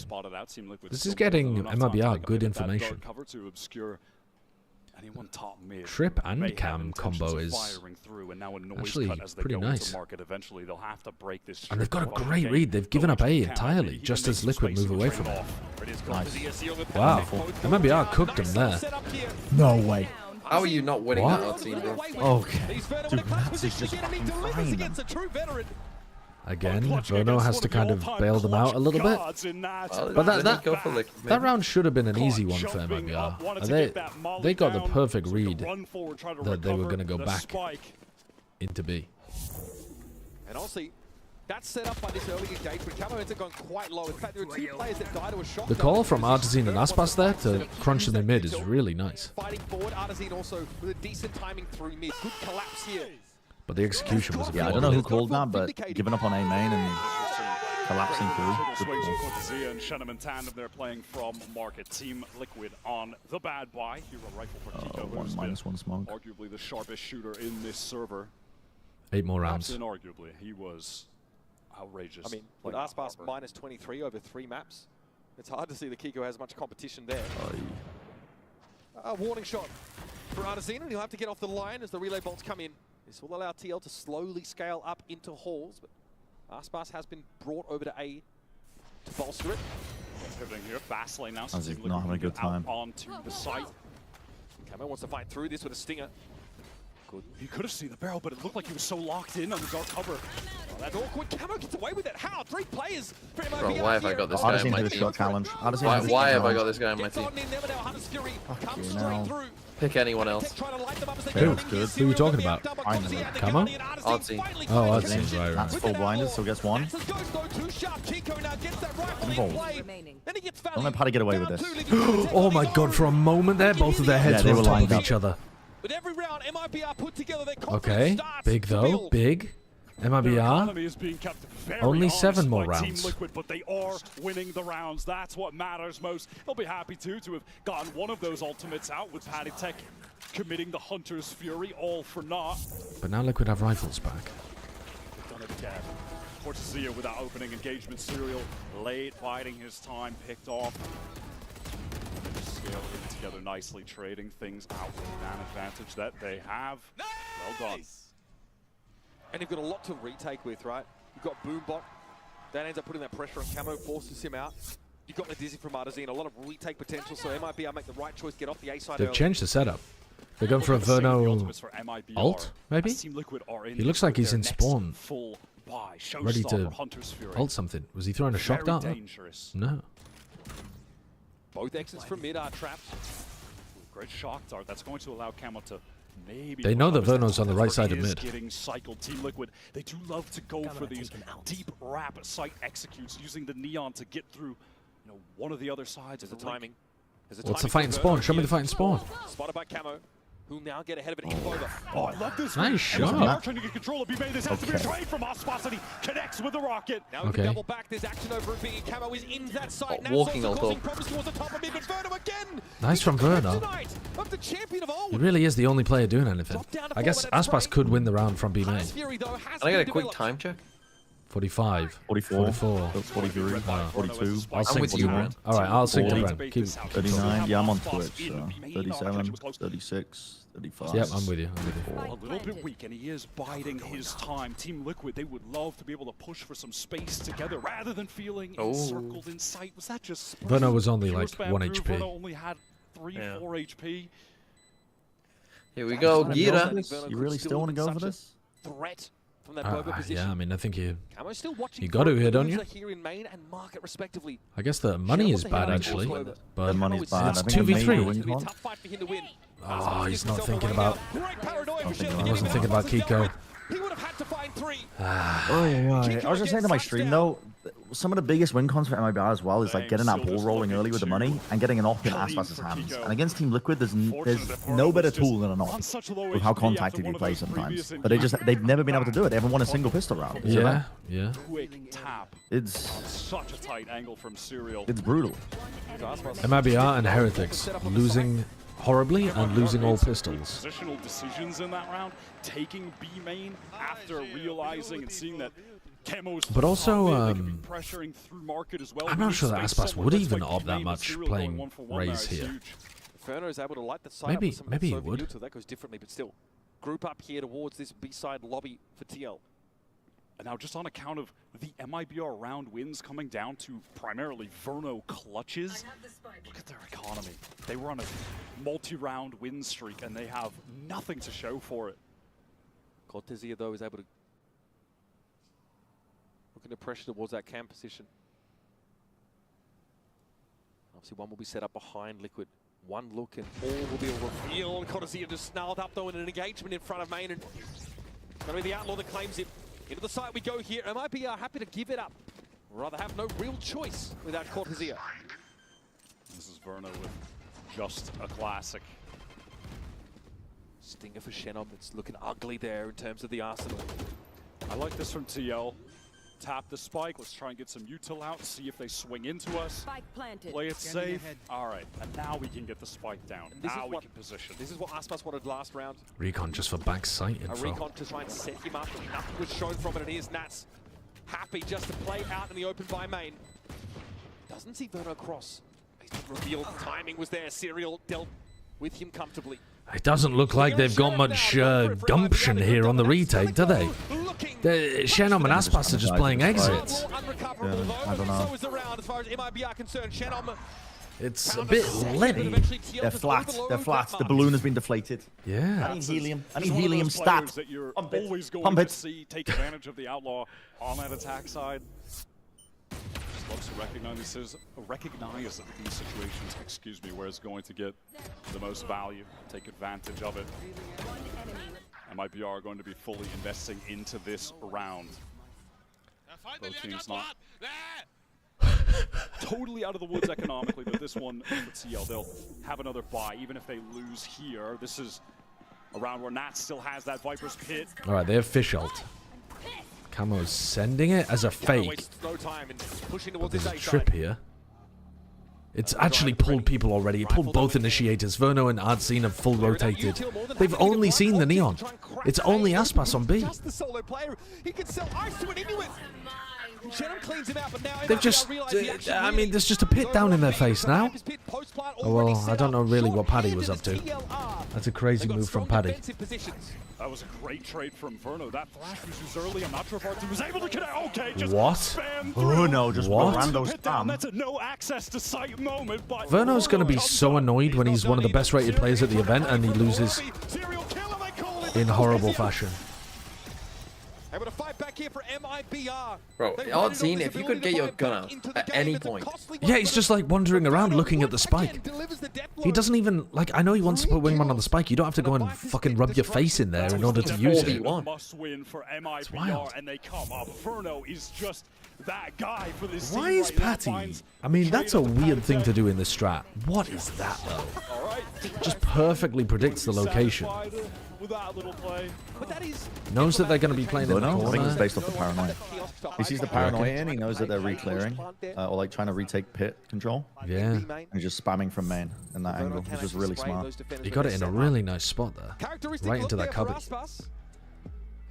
This is getting MiBR good information. Anyone top mid. Trip and Cam combo is actually pretty nice. And they've got a great read. They've given up A entirely, just as Liquid move away from it. Nice. Wow. MiBR cooked him there. No way. How are you not winning that team, bro? Okay. Dude, Nats is just fucking flying them. Again, Verno has to kind of bail them out a little bit. But that round should have been an easy one for MiBR. They got the perfect read that they were going to go back into B. And honestly, that's set up by this early engagement. Camo ends up going quite low. In fact, there are 2 players that died to a shot. The call from Artazine and Aspas there to crunch in the mid is really nice. Fighting forward, Artazine also with a decent timing through mid. Good collapse here. But the execution was a I don't know who called that, but giving up on A main and collapsing through. And Shenneman Tandem, they're playing from Market. Team Liquid on the bad buy. Hero rifle for Kiko, one minus one smoke. Arguably the sharpest shooter in this server. 8 more rounds. Inarguably, he was outrageous. I mean, with Aspas minus 23 over 3 maps, it's hard to see that Kiko has much competition there. A warning shot for Artazine, and he'll have to get off the line as the relay bolts come in. This will allow TL to slowly scale up into halls, but Aspas has been brought over to A to bolster it. Pivoting here, fast lane now. As if not having a good time. Onto the site. Camo wants to fight through this with a stinger. Good. He could have seen the barrel, but it looked like he was so locked in on the dark cover. Oh, that's awkward. Camo gets away with it. How? 3 players for MiBR. Bro, why have I got this guy on my team? Why have I got this guy on my team? Pick anyone else. Who? Who are you talking about? Camo? Artsy. Oh, Artsy. Right. That's full blinded, so guess one. Don't let Paddy get away with this. Oh my god, for a moment there, both of their heads were on top of each other. With every round, MiBR put together their Okay, big though, big. MiBR, only 7 more rounds. Liquid, but they are winning the rounds. That's what matters most. They'll be happy to have gotten one of those ultimates out with Paddy Tech committing the Hunter's Fury, all for naught. But now Liquid have rifles back. They've done it again. Cortezia with that opening engagement, Serial late, biding his time, picked off. Scale it together nicely, trading things out with an advantage that they have. Well done. And you've got a lot to retake with, right? You've got Boombot. That ends up putting that pressure on Camo, forces him out. You've got the Dizzy from Artazine, a lot of retake potential, so MiBR make the right choice, get off the A side. They've changed the setup. They're going for a Verno ult, maybe? He looks like he's in spawn, ready to ult something. Was he throwing a shock dart? No. Both exits from mid are trapped. Great shock dart. That's going to allow Camo to maybe. They know that Verno's on the right side of mid. Getting cycled. Team Liquid, they do love to go for these deep wrap site executes, using the neon to get through, one of the other sides. There's a timing. What's the fight in spawn? Show me the fight in spawn. Spotted by Camo, who'll now get ahead of it and hit over. Oh, I love this. Nice shot. Trying to get control of B main. This has to be a trade from Aspas, and he connects with the rocket. Now we can double back. There's action over it being Camo is in that site. Now walking also causing ult. problems towards the top of mid, but Verno again. Nice from Verno. Of the champion of old. He really is the only player doing anything. I guess Aspas could win the round from B main. Can I get a quick time check? 45. 44. 44. 43. 42. I'll sync with you, Brent. Alright, I'll sync to 40, Brent. Keep 39. Yeah, I'm on Twitch. So 37, 36, 35. Yep, I'm with you. A little bit weak, and he is biding his time. Team Liquid, they would love to be able to push for some space together rather than feeling encircled in sight. Was that just Verno was only like spam 1 through? HP. Verno only had 4 HP. Here we go, Gira. You really still want to go for this? Threat from that Boba position. Yeah, I mean, I think you got to here, don't you? Here in main and market respectively. I guess the money is bad, actually. But the money's bad. It's 2v3. Oh, he's not thinking about... I wasn't thinking about Kiko. He would have had to find 3. I was just saying to my stream though, some of the biggest win cons for MiBR as well is like getting that ball rolling early with the money and getting an op in Aspas' hands. And against Team Liquid, there's no better tool than an op with how contacted you play sometimes. But they've never been able to do it. They haven't won a single pistol round. Yeah. Quick tap. It's such a tight angle from Serial. It's brutal. MiBR and Heretics losing horribly and losing all pistols. Positional decisions in that round, taking B main after realizing and seeing that Camo's but also, pressuring through market as well. I'm not sure that Aspas would even op that much playing Raze here. Inferno's able to light the side Maybe- up with some maybe he Soviet would. Util. That goes differently, but still. Group up here towards this B-side lobby for TL. And now just on account of the MiBR round wins coming down to primarily Verno clutches, look at their economy. They were on a multi-round win streak and they have nothing to show for it. Cortesia, though, is able to look into pressure towards that camp position. Obviously, one will be set up behind Liquid. One look and all will be a reveal. Cortesia just snarled up, though, in an engagement in front of main. And it's going to be the Outlaw that claims it. Into the site we go here. MiBR happy to give it up. Rather have no real choice without Cortesia. This is Verno with just a classic. Stinger for Shannon. It's looking ugly there in terms of the arsenal. I like this from TL. Tap the spike. Let's try and get some util out. See if they swing into us. Spike planted. Play it Standing safe. ahead. All right, and now we can get the spike down. Now we can position. This is what Icebox wanted last round. Recon just for back sight A info. recon to try and set him up. Nothing was shown from it, and here's Nats happy just to play out in the open by main. Doesn't see Verno cross. He's been revealed. Timing was there. Serial dealt with him comfortably. It doesn't look like they've got much gumption here on the retake, do they? Shenom and Aspas are just playing exits. Yeah, I don't know. It's a bit limmy. They're flat. They're flat. The balloon has been deflated. Yeah. I need helium. I need It's one of helium those players stat. that you're Pump it. always going Pump to it. see take advantage of the Outlaw on that attack side. Just loves to recognize these situations, excuse me, where it's going to get the most value, take advantage of it. And MiBR are going to be fully investing into this round. Both teams not totally out of the woods economically, but this one for TL, they'll have another buy, even if they lose here. This is a round where Nat still has that Viper's Pit. All right, they have fish ult. Camo's sending it as a fake. But there's a trip here. It's actually pulled people already. It pulled both initiators. Verno and Artsine have full rotated. They've only seen the Neon. It's only Aspas on B. Just the solo player. He could sell ice to an Inuit. Shannon cleans him out, but now They've just, I mean, there's just a pit down in their face now. Oh, well, I don't know really what Paddy was up to. That's a crazy move from Paddy. That was a great trade from Verno. That flash was used early. I'm not sure if Artsine was able to connect. Okay, just What? spam Oh through. no, just What? rando Hit down. spam. That's a no access to sight moment. But Verno's going to be so annoyed when he's one of the best rated players at the event and he loses in horrible fashion. Able to fight back here for MiBR. Bro, Artsine, if you could get your gun out at any point. Yeah, he's just like wandering around looking at the spike. He doesn't even, like, I know he wants to put Wingman on the spike. You don't have to go and fucking rub your face in there in order to use it. Must win for MiBR, and they come up. Verno is just that guy for this Why team is right now. Patty? Finds I mean, that's a trade weird of thing to do in this strat. What is that, though? All right. Just perfectly predicts the location. With that little play. But that is Knows that they're going to be playing in the No, I think it's corner. based off the paranoia. He sees the paranoia in, he knows that they're re-clearing, or like trying to retake pit control. Yeah. And he's just spamming from main in that angle, which is really smart. He got it in a really nice spot there. Right into that cupboard.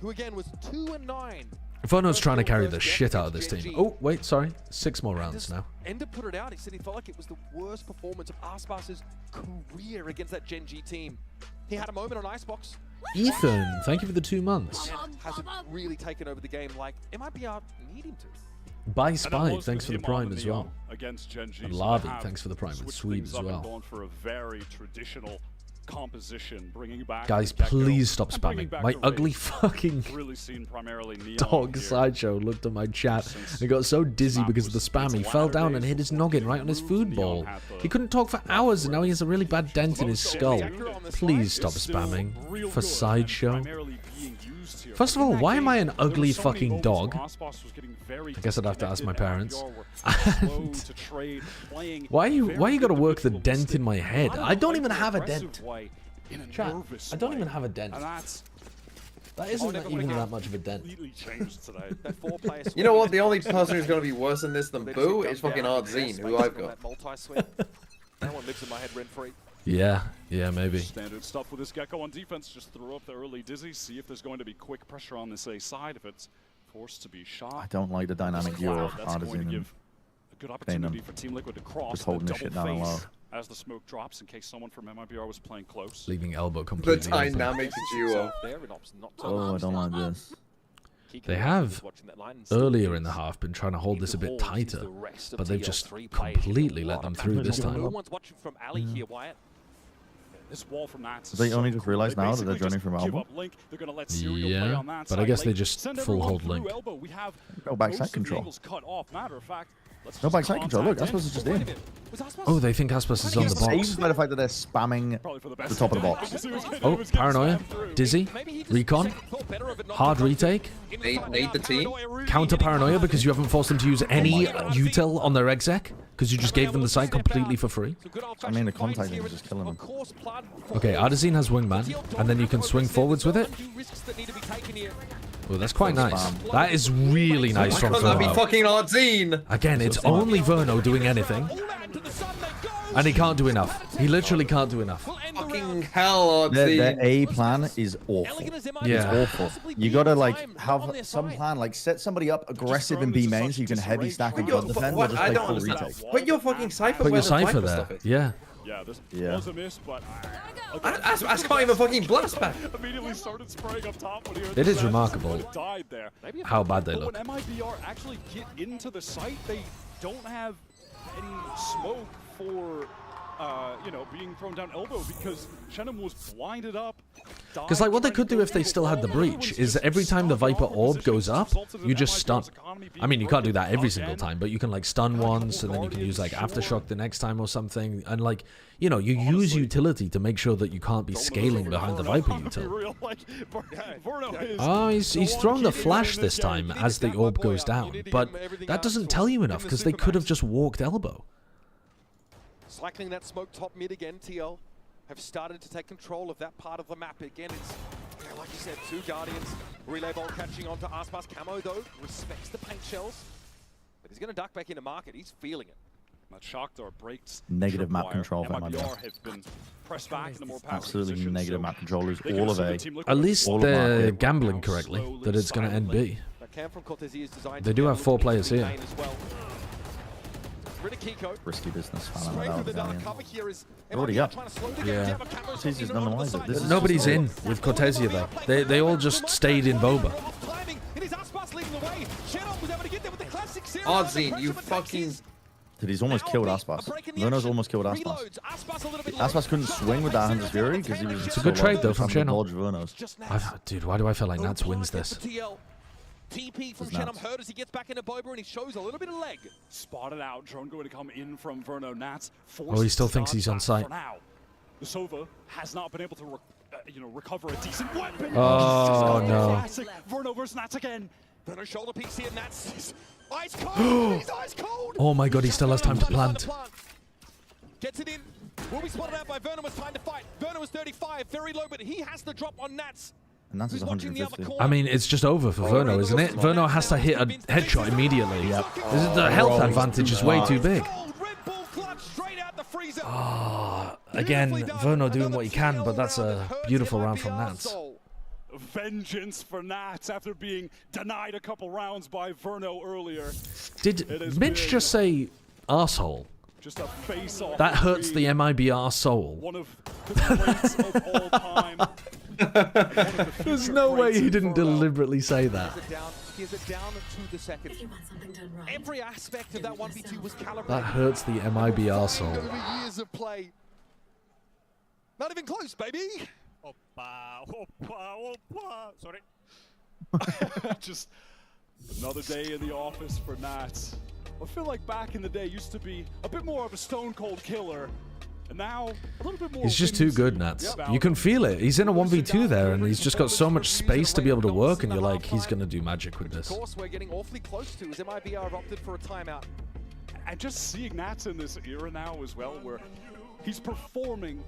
Who again was 2-9. Verno's trying to carry the shit out of this team. Oh, wait, sorry. 6 more rounds now. Ender put it out. He said he felt like it was the worst performance of Icebox's career against that Gen G team. He had a moment on Icebox. Ethan, thank you for the 2 months. And hasn't really taken over the game like MiBR need him to. By And that Spike, was thanks for the him on prime as well. Against Gen G. And So Larvi, they have thanks for the prime with switched Sweep things as up and well. gone for a very traditional composition, bringing back Guys, the Gecko please stop and bringing spamming. back My the ugly Wraith. fucking Really seen primarily Neon dog here. sideshow looked at my chat and got so dizzy because of the spam. He fell down and hit his noggin right on his food ball. He couldn't talk for hours and now he has a really bad dent in his skull. Please stop spamming for sideshow. First of all, why am I an ugly fucking dog? I guess I'd have to ask my parents. And why you gotta work the dent in my head? I don't even have a dent. Chat, I don't even have a dent. That isn't even that much of a dent. You know what? The only person who's going to be worse than this than Boo is fucking Artzine, who I've got. That one lives in my head rent-free. Yeah, maybe. Standard stuff with this Gecko on defense. Just throw up the early dizzy, see if there's going to be quick pressure on this A side. If it's forced to be shot, I don't like the dynamic duo of that's going to Artisan give Good opportunity for Team Liquid to cross just holding this shit down low. As the smoke drops, in case someone from MiBR was playing close. Leaving elbow completely. The dynamic duo. Oh, I don't like this. They have, earlier in the half, been trying to hold this a bit tighter, but they've just completely let them through this time. No one's watching from alley here, Wyatt. This wall from that. They only just realized now that they're joining from elbow. Yeah, but I guess they just full hold Link. No backside control. No backside control. Look, Icebox is just in. Oh, they think Icebox is on the box. Even by the fact that they're spamming the top of the box. Oh, Paranoia, Dizzy, Recon, hard retake. Nade the team. Counter Paranoia because you haven't forced them to use any util on their exec because you just gave them the site completely for free. I mean, the contact is just killing them. Okay, Ardazine has Wingman, and then you can swing forwards with it. Oh, that's quite nice. That is really nice from That'd be Verno. fucking Ardazine. Again, it's only Verno doing anything. And he can't do enough. He literally can't do enough. Fucking hell, Ardazine. Their A plan is awful. Yeah. It's awful. You gotta like have some plan, like set somebody up aggressive in B main so you can heavy stack and gun defend or just play full retake. Put your fucking Cypher Put where your the Cypher Viper there. stuff is. Yeah. Yeah, this Yeah. was a miss, but I can't even fucking blast back. immediately started spraying up top when he heard It the is sound. remarkable Died there. how bad they But look. when MiBR actually get into the site, they don't have any smoke for, you know, being thrown down elbow because Shenum was blinded up. Because like what they could do if they still had the breach is every time the Viper orb goes up, you just stun. I mean, you can't do that every single time, but you can like stun once and then you can use like Aftershock the next time or something. And like, you know, you use utility to make sure that you can't be scaling behind the Viper util. Oh, he's thrown the flash this time as the orb goes down, but that doesn't tell you enough because they could have just walked elbow. Slackening that smoke top mid again, TL have started to take control of that part of the map. Again, it's, yeah, like you said, two Guardians. Relay Ball catching onto Icebox. Camo, though, respects the paint shells. But he's going to duck back into market. He's feeling it. That shocked or breaks. Negative map control for MiBR have been pressed back into more passive Absolutely positions, negative so map control. Lose they can all of assume A. the Team Liquid At least all of they're market. gambling correctly that it's going to end B. That cam from Cortesi is designed They to do get have a 4 little players bit here. of as well. Risky business. Straight through the dark cover here is Already up. trying to slow the game Yeah. down, but Camo's Cortesia's holding none the on to wiser. side. This is Nobody's in with Cortesia though. They all just stayed in Boba. Timing, it is Icebox leading the way. Shenop was able to get there with the classic series. Ardazine, you fucking... Dude, he's almost killed Icebox. Verno's almost killed Icebox. Icebox couldn't swing with that Hunter's Fury because he was. It's a good trade though from Shenop. Dodge Verno's. Dude, why do I feel like Nats wins this? TP from It's Shenum nuts. heard as he gets back into Boba and he shows a little bit of leg. Spotted out. Drone going to come in from Verno Nats. Oh, he still thinks he's on site. For now. The Sova has not been able to recover a decent weapon. Oh, no. Classic. Verno versus Nats again. Verno shoulder piece here. Nats is ice cold. He's ice cold. Oh my god, he still has time to plant. Gets it in. Will be spotted out by Verno. It's time to fight. Verno is 35, very low, but he has the drop on Nats. And Nats is 150. I mean, it's just over for Verno, isn't it? Verno has to hit a headshot immediately. Yep. The health advantage is way too big. Again, Verno doing what he can, but that's a beautiful round from Nats. Vengeance for Nats after being denied a couple rounds by Verno earlier. Did Mitch just say arsehole? Just a face-off. That hurts the MiBR soul. One of the greats of all time. There's no way he didn't deliberately say that. He has it down to the second. Every aspect of that 1v2 was calibrated. That hurts the MiBR soul. Over years of play. Not even close, baby. Sorry. Just another day in the office for Nats. I feel like back in the day used to be a bit more of a stone cold killer. And now a little bit more. He's just too good, Nats. You can feel it. He's in a 1v2 there, and he's just got so much space to be able to work, and you're like, he's going to do magic with this. Of course, we're getting awfully close to as MiBR have opted for a timeout. And just seeing Nats in this era now as well, where he's performing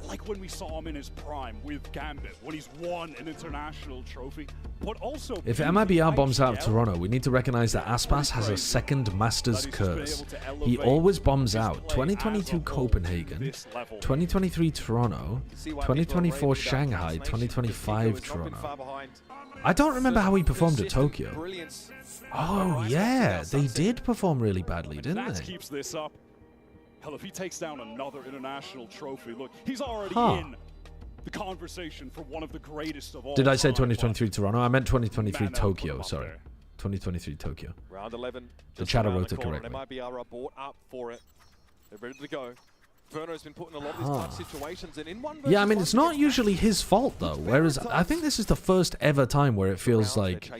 like when we saw him in his prime with Gambit, when he's won an international trophy, but also... If MiBR bombs out of Toronto, we need to recognize that Aspas has a second Master's curse. He always bombs out. 2022 Copenhagen, 2023 Toronto, 2024 Shanghai, 2025 Toronto. I don't remember how he performed at Tokyo. Oh, yeah. They did perform really badly, didn't they? Keeps this up. Hell, if he takes down another international trophy, look, he's already in the conversation for one of the greatest of all. Did I say 2023 Toronto? I meant 2023 Tokyo, sorry. 2023 Tokyo. Round 11. The chatter wrote it correctly. MiBR are bought up for it. They're ready to go. Verno's been put in a lot of these tough situations, and in one Yeah, I mean, it's not usually his fault, though. Whereas I think this is the first ever time where it feels like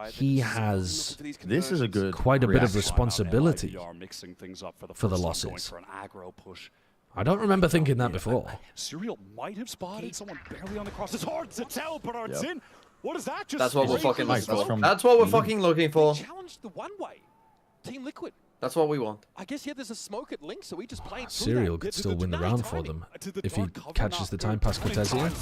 he has This is a good quite a bit of reaction. responsibility for the losses. I don't remember thinking that before. Serial might have spotted someone barely on the cross. It's hard to tell, but Artzin, what is that? Just That's what we're fucking looking for. That's what we're fucking looking for. Challenged the one-way. Team Liquid. That's what we want. I guess, yeah, there's a smoke at Link, so we just played through Serial that. could still win the round for them if he catches the time past Cortezia.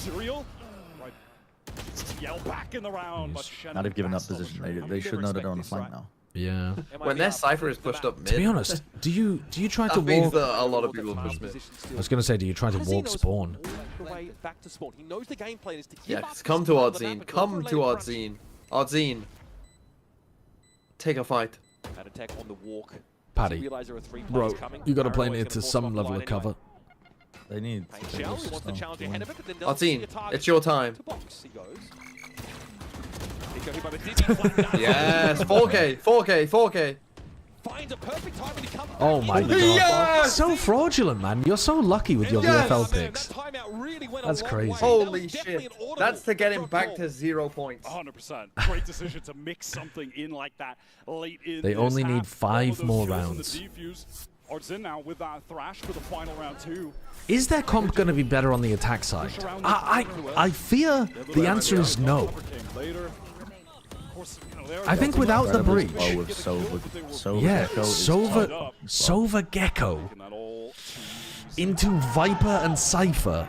Back in the round, Now they've given up position. They should know that they're on the flank now. Yeah. When their Cypher is pushed up mid. To be honest, do you try to that means walk? that a lot of people push mid. I was gonna say, do you try to walk spawn? Back to spawn. He knows the game plan is to keep Yes, come to Artzin. Come to Artzin. Artzin. Take a fight. That attack on the walk. Paddy, bro, you gotta play it to some level of cover. They need. Artzin, it's your time. Yes, 4K, 4K, 4K. Oh my god. Yes! So fraudulent, man. You're so lucky with your VFL picks. That's crazy. Holy shit. That's to get him back to 0 points. 100%. Great decision to mix something in like that late in They only need 5 more rounds. Artzin now with that thrash for the final round 2. Is their comp going to be better on the attack side? I fear the answer is no. I think without the breach. Yeah, Sova Gecko into Viper and Cypher.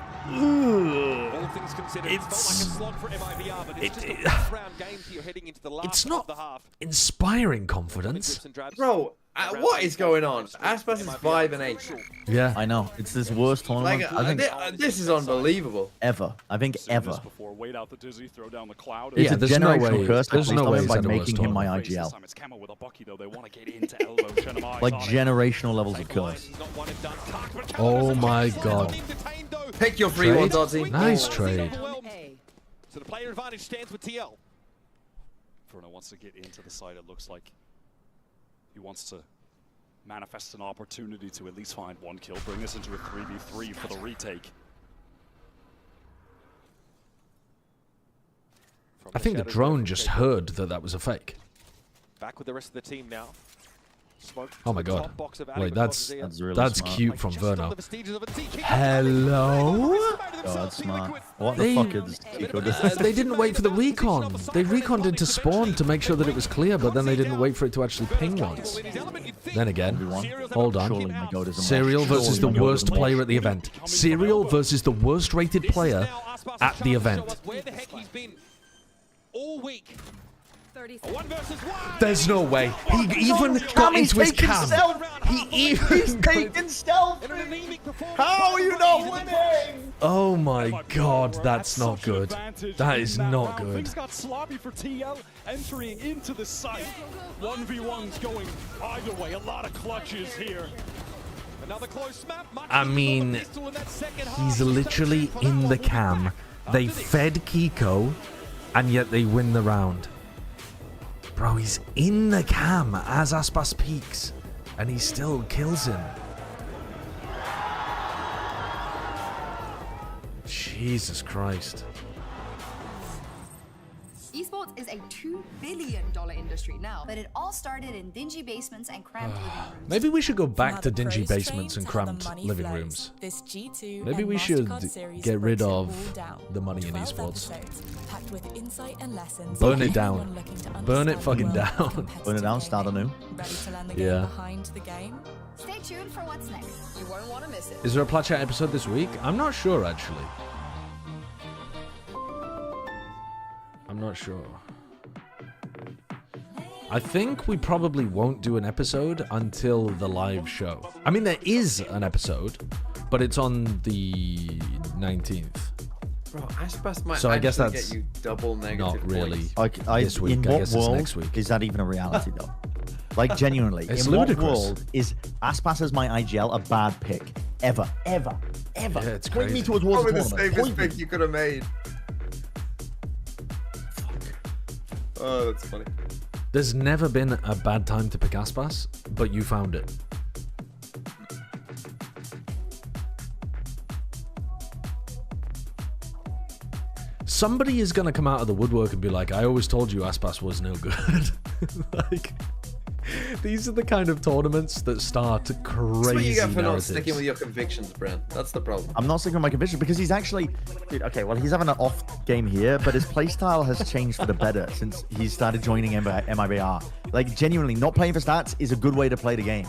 It's not inspiring confidence. Bro, what is going on? Icebox is 5 and 8. Yeah, I know. It's this worst tournament. Like, I think this is unbelievable. Ever. I think ever. Wait out the dizzy, throw down the cloud. Yeah, there's no way. Curse. There's no way by making him my IGL. Like generational levels of curse. Oh my god. Pick your free ones, Ozzy. Nice trade. So the player advantage stands with TL. Verno wants to get into the side. It looks like he wants to manifest an opportunity to at least find 1 kill, bring this into a 3v3 for the retake. I think the drone just heard that that was a fake. Back with the rest of the team now. Oh my god. Wait, that's really smart. cute from Verno. Hello? God, smart. What the fuck is Tico doing? They didn't wait for the recon. They reconned into spawn to make sure that it was clear, but then they didn't wait for it to actually ping once. Then again, hold on. Serial versus the worst player at the event. Serial versus the worst rated player at the event. Where the heck he's been all week. There's no way. He even got into his cam. He's taking stealth. How are you not winning? Oh my god, that's not good. That is not good. Things got sloppy for TL entering into the site. 1v1's going either way. A lot of clutches here. Another close map. I mean, he's literally in the cam. They fed Kiko, and yet they win the round. Bro, he's in the cam as Aspas peaks, and he still kills him. Jesus Christ. Esports is a $2 billion industry now, but it all started in dingy basements and cramped living rooms. Maybe we should go back to dingy basements and cramped living rooms. Maybe we should get rid of the money in esports. Burn it down. Burn it fucking down. Burn it down, start anew. Yeah. Stay tuned for what's next. You won't want to miss it. Is there a Plat Chat episode this week? I'm not sure, actually. I'm not sure. I think we probably won't do an episode until the live show. I mean, there is an episode, but it's on the 19th. Bro, Icebox might So I guess actually that's get you double negative not really points. this week. In I what guess world it's next week. is that even a reality, though? Like, genuinely, It's in ludicrous. what world is Aspas as my IGL a bad pick? Ever. Yeah, it's Point me crazy. towards Probably the the tournament. safest Point me. pick you could have made. Oh, that's funny. There's never been a bad time to pick Aspas, but you found it. Somebody is going to come out of the woodwork and be like, I always told you Aspas was no good. Like, these are the kind of tournaments that start crazy That's what you get for not narratives. sticking with your convictions, Brent. That's the problem. I'm not sticking with my conviction because he's actually... Dude, okay, well, he's having an off game here, but his playstyle has changed for the better since he started joining MiBR. Like, genuinely, not playing for stats is a good way to play the game.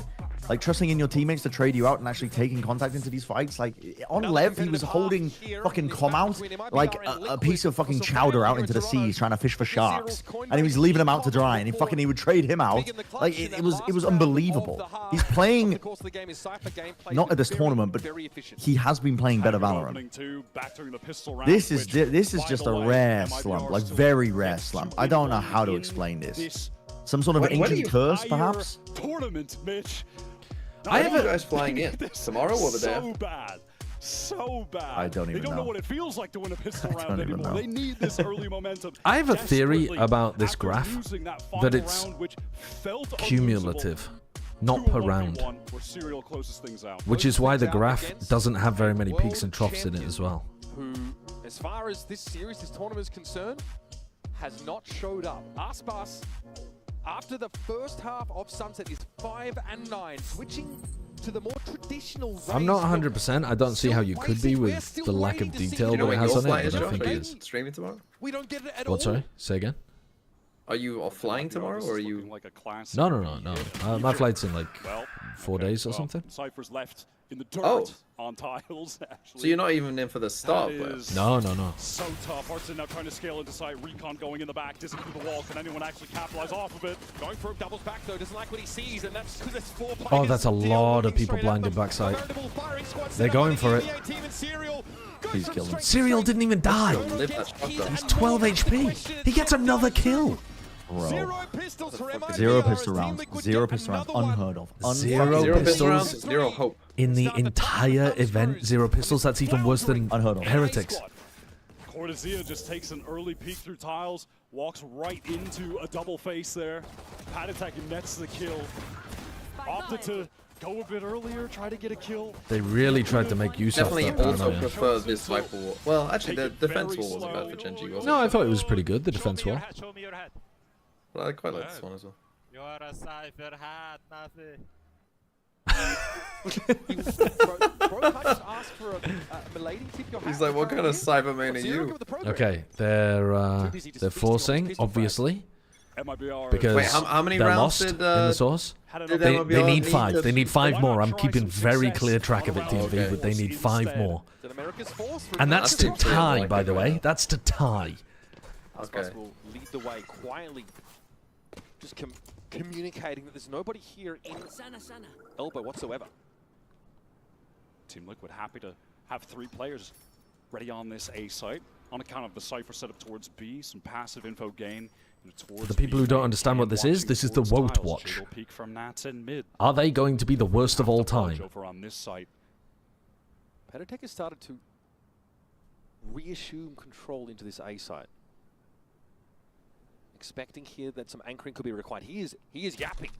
Like, trusting in your teammates to trade you out and actually taking contact into these fights. Like, on Lev, he was holding fucking Com out like a piece of fucking chowder out into the seas trying to fish for sharks. And he was leaving him out to dry, and he would trade him out. Like, it was unbelievable. He's playing, not at this tournament, but he has been playing better Valorant. This is just a rare slump, like very rare slump. I don't know how to explain this. Some sort of ancient curse, perhaps? Tournament, Mitch. I have you guys flying in tomorrow or the day after? So bad. So bad. I don't even They don't know know. what it feels like to win a pistol round anymore. They need this early momentum. I have a theory desperately about this after graph losing that that final it's round, which felt cumulative, unlosable. not per 2-1v1, round, where Serial closes things out. which is why the graph doesn't have very many peaks and troughs in it as well. Who, as far as this series, this tournament is concerned, has not showed up. Aspas, after the first half of Sunset, is 5-9, switching to the more traditional. I'm not 100%. I don't see how you could be with the lack of detail that it has on it, but I think it is. Streaming tomorrow? We don't get it at What, sorry? Say again? Are you off flying tomorrow, or are you... Like a classic. No. My flight's in like 4 days or something. Cypher's left in the dirt Oh. on tiles, actually. So you're not even in for the start, That but... is No. so tough. Artson now trying to scale into sight. Recon going in the back, dizzy through the wall. Can anyone actually capitalize off of it? Going for a doubles back though, doesn't like what he sees, and that's because it's 4 players. Oh, that's a lot of people blinded backside. They're going for it. Please kill him. Serial didn't even die. Live that shot, though. He's 12 HP. He gets another kill. Bro. Zero pistols for MiBR. Zero pistol rounds. Zero pistol rounds. Unheard of. Zero Zero pistol pistols rounds, zero hope. in the entire event. Zero pistols. That's even worse than Unheard of. Heretics. Cortezia just takes an early peek through tiles, walks right into a double face there. Patatek nets the kill. Opted to go a bit earlier, try to get a kill. They really tried to make use Definitely of that also paranoia. prefer this Viper wall. Well, actually, the defense wall wasn't bad for Genji, was it? No, I thought it was pretty good, the defense wall. Show me your hat. Well, I quite like this one as well. You're a Cypher hat, nothing. He's like, what kind of Cyberman are you? Okay, they're forcing, obviously, because Wait, how many they're lost lost did, in the source. did They MiBR need 5. They need 5 more. I'm keeping very success clear track of it, Team V, okay. but they need 5 more. And That's that's to too clear, tie, like by the way. everyone. That's to tie. Okay. will lead the way quietly, just communicating that there's nobody here in elbow whatsoever. Team Liquid happy to have 3 players ready on this A site on account of the Cypher setup towards B, some passive info gain. For the people who don't understand what this is the Wout Watch. Are they going to be the worst of all time? Over on this site. Patatek has started to reassume control into this A site. Expecting here that some anchoring could be required. He is yapping.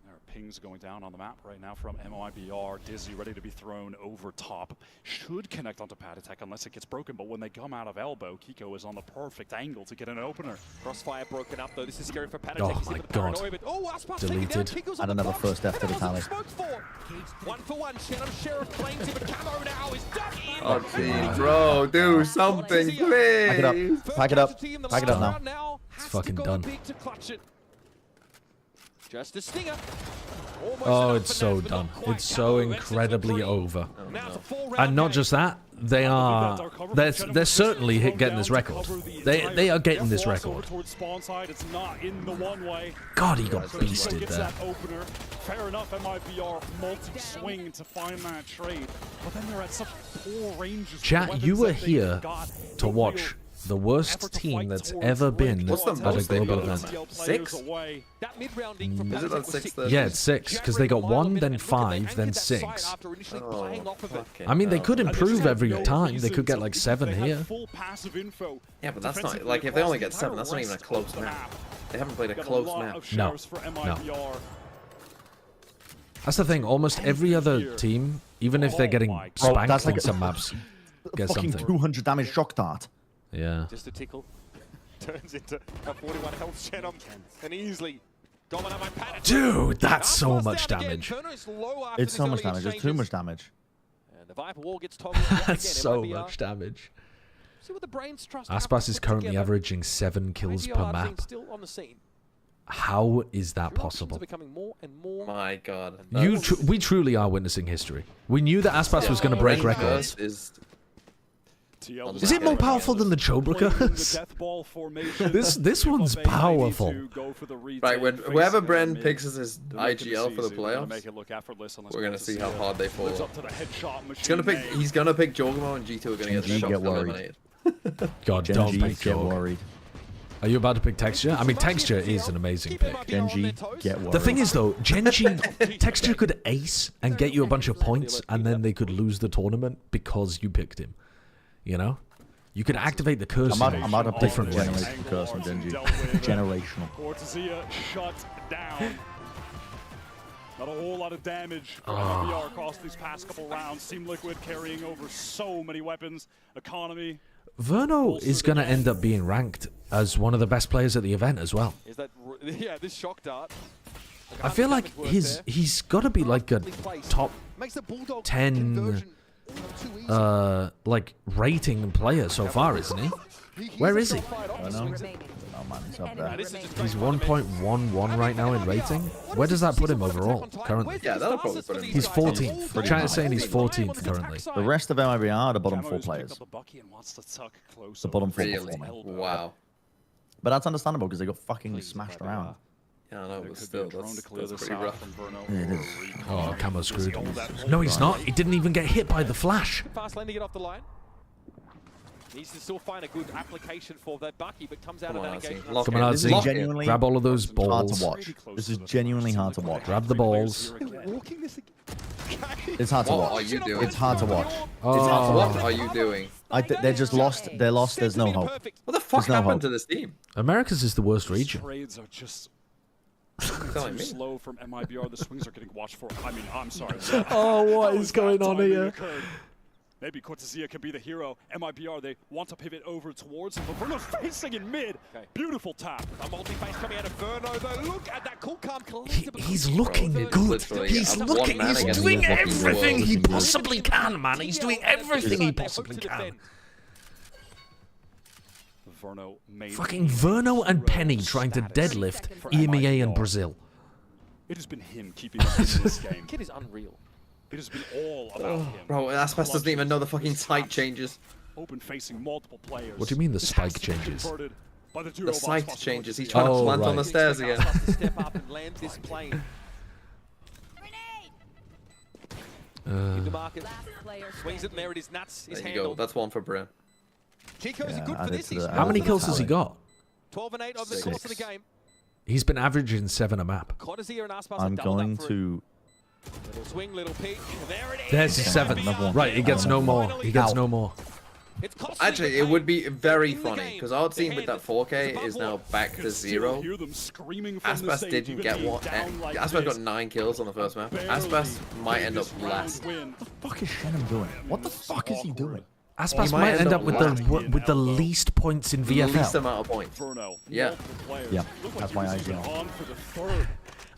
There are pings going down on the map right now from MiBR. Dizzy ready to be thrown over top. Should connect onto Patatek unless it gets broken, but when they come out of elbow, Kiko is on the perfect angle to get an opener. Crossfire broken up though. This is scary for Patatek. Oh my god. Deleted. And another first F to the tally. 1 for 1. Shadow Sheriff claims him, but Camo now is dug in. Okay, bro, do something, please. Pack it up. Pack it up. Pack it up now. It's fucking done. Just a stinger. Oh, it's so done. It's so incredibly over. And not just that, they're certainly getting this record. They are getting this record. God, he got beasted there. Fair enough, MiBR multi-swing to find that trade, but then they're at such poor ranges. Chat, you were here to watch the worst team that's ever been at a global event. 6? Is it on 6? Yeah, it's 6, because they got 1, then 5, then 6. Oh, I mean, they could improve every time. They could get like 7 here. Yeah, but that's not, like, if they only get 7, that's not even a close map. They haven't played a close map. No. No. That's the thing, almost every other team, even if they're getting spanked on some maps, get fucking something. 200 damage shock dart. Yeah. Just a tickle. Turns into a 41 health Chenom and easily dominate my pattern. Dude, that's so much damage. It's so much damage. It's too much damage. And the Viper wall gets toggled again. That's so much damage. See what the brains trust. Aspas is currently averaging 7 kills per map. Still on the scene. How is that possible? My God. We truly are witnessing history. We knew that Aspas was going to break records. Is it more powerful than the Chobra curse? This one's powerful. Right, whoever Bren picks as his IGL for the playoffs, we're gonna see how hard they fall. He's gonna pick Jorgamo, and G2 are gonna get eliminated. God, don't get worried. Are you about to pick Texture? I mean, Texture is an amazing pick. Genji, get worried. The thing is, though, Genji, Texture could ace and get you a bunch of points, and then they could lose the tournament because you picked him. You know? You could activate the curse I'm out of different ways. Generation curse on Genji. Generational. Cortezia shut down. Not a whole lot of damage for MiBR across these past couple rounds. Team Liquid carrying over so many weapons. Economy. Verno is going to end up being ranked as one of the best players at the event as well. Is that this shock dart? I feel like he's got to be like a top 10 like rating player so far, isn't he? Where is he? I know. Oh man, he's up there. He's 1.11 right now in rating. Where does that put him overall currently? Yeah, that'll probably put him. He's 14th. Chat is saying he's 14th currently. The rest of MiBR are the bottom 4 players. The bottom 4 Really? performing. Wow. But that's understandable because they got fucking smashed around. Yeah, I know, but still, that's pretty rough. Yeah, it is. Oh, Camo screwed. No, he's not. He didn't even get hit by the flash. Fast lane to get off the line. Needs to still find a good application for that Bucky, but comes out of that engagement. Come on, Z. Grab all of those balls. Hard to watch. This is genuinely hard to watch. Grab the balls. It's hard to watch. What are you doing? It's hard to watch. Oh. What are you doing? They're just lost. They're lost. There's no hope. What the fuck There's no happened hope. to this team? America's is the worst region. Trades are just telling too me. slow from MiBR. The swings are getting watched for. I mean, I'm sorry. Oh, what is going on here? Maybe Cortezia can be the hero. MiBR, they want to pivot over towards him, but Verno's facing in mid. Okay. Beautiful tap. A multi-face coming out of Verno, though. Look at that cool, calm collector. He's looking good. He's looking. He's doing everything he possibly can, man. He's doing everything he possibly can. Verno made Fucking Verno and Penny trying to deadlift EMEA and Brazil. It has been him keeping us in this game. Kid is unreal. It has been all about him. Bro, Aspas doesn't even know the fucking sight changes. Open facing multiple players. What do you mean the spike changes? The sight changes. He's trying to plant on the stairs again. Step up and land this plane. Into market. Swings it, and there it is. Nuts is There you go. That's one for Bren. Chico's good for this. How many kills has he got? 12 and 8 over the course of the game. He's been averaging 7 a map. I'm going to. Little swing, little peek. There it is. There's his 7th. Right, he gets no more. He gets no more. Actually, it would be very funny because our team with that 4K is now back to 0. Aspas didn't get one. Aspas got 9 kills on the first map. Aspas might end up last. What the fuck is Shannon doing? What the fuck is he doing? Aspas might end up with the least points in VFL. Least amount of points. Yeah. Yeah, that's my idea.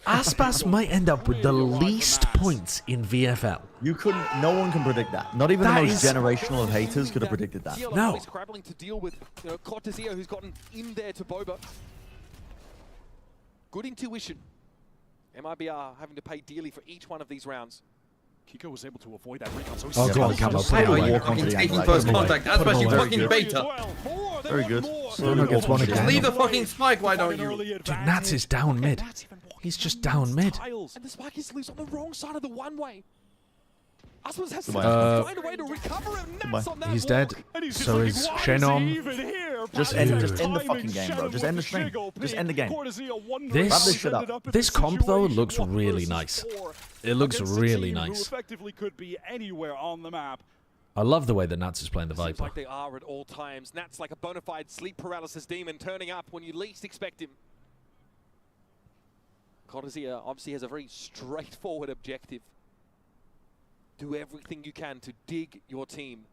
Aspas might end up with the least points in VFL. You couldn't. No one can predict that. Not even the most generational of haters could have predicted that. No. He's scrabbling to deal with Cortezia, who's gotten in there to Boba. Good intuition. MiBR having to pay dearly for each one of these rounds. Kiko was able to avoid that recon, so Oh, go on, Camo. Why are you fucking taking first contact? That's what you fucking beta. Very good. Bruno gets one again. Just leave the fucking spike, why don't you? Dude, Nats is down mid. He's just down mid. And the spike is loose on the wrong side of the one-way. Icebox has to find a way to recover it. Nats on that He's dead. So is Shenom. Just end the fucking game, bro. Just end the stream. Just end the game. This comp though looks really nice. It looks really nice. Effectively could be anywhere on the map. I love the way that Nats is playing the Seems Viper. like they are at all times. Nats like a bona fide sleep paralysis demon turning up when you least expect him. Cortezia obviously has a very straightforward objective. Do everything you can to dig your team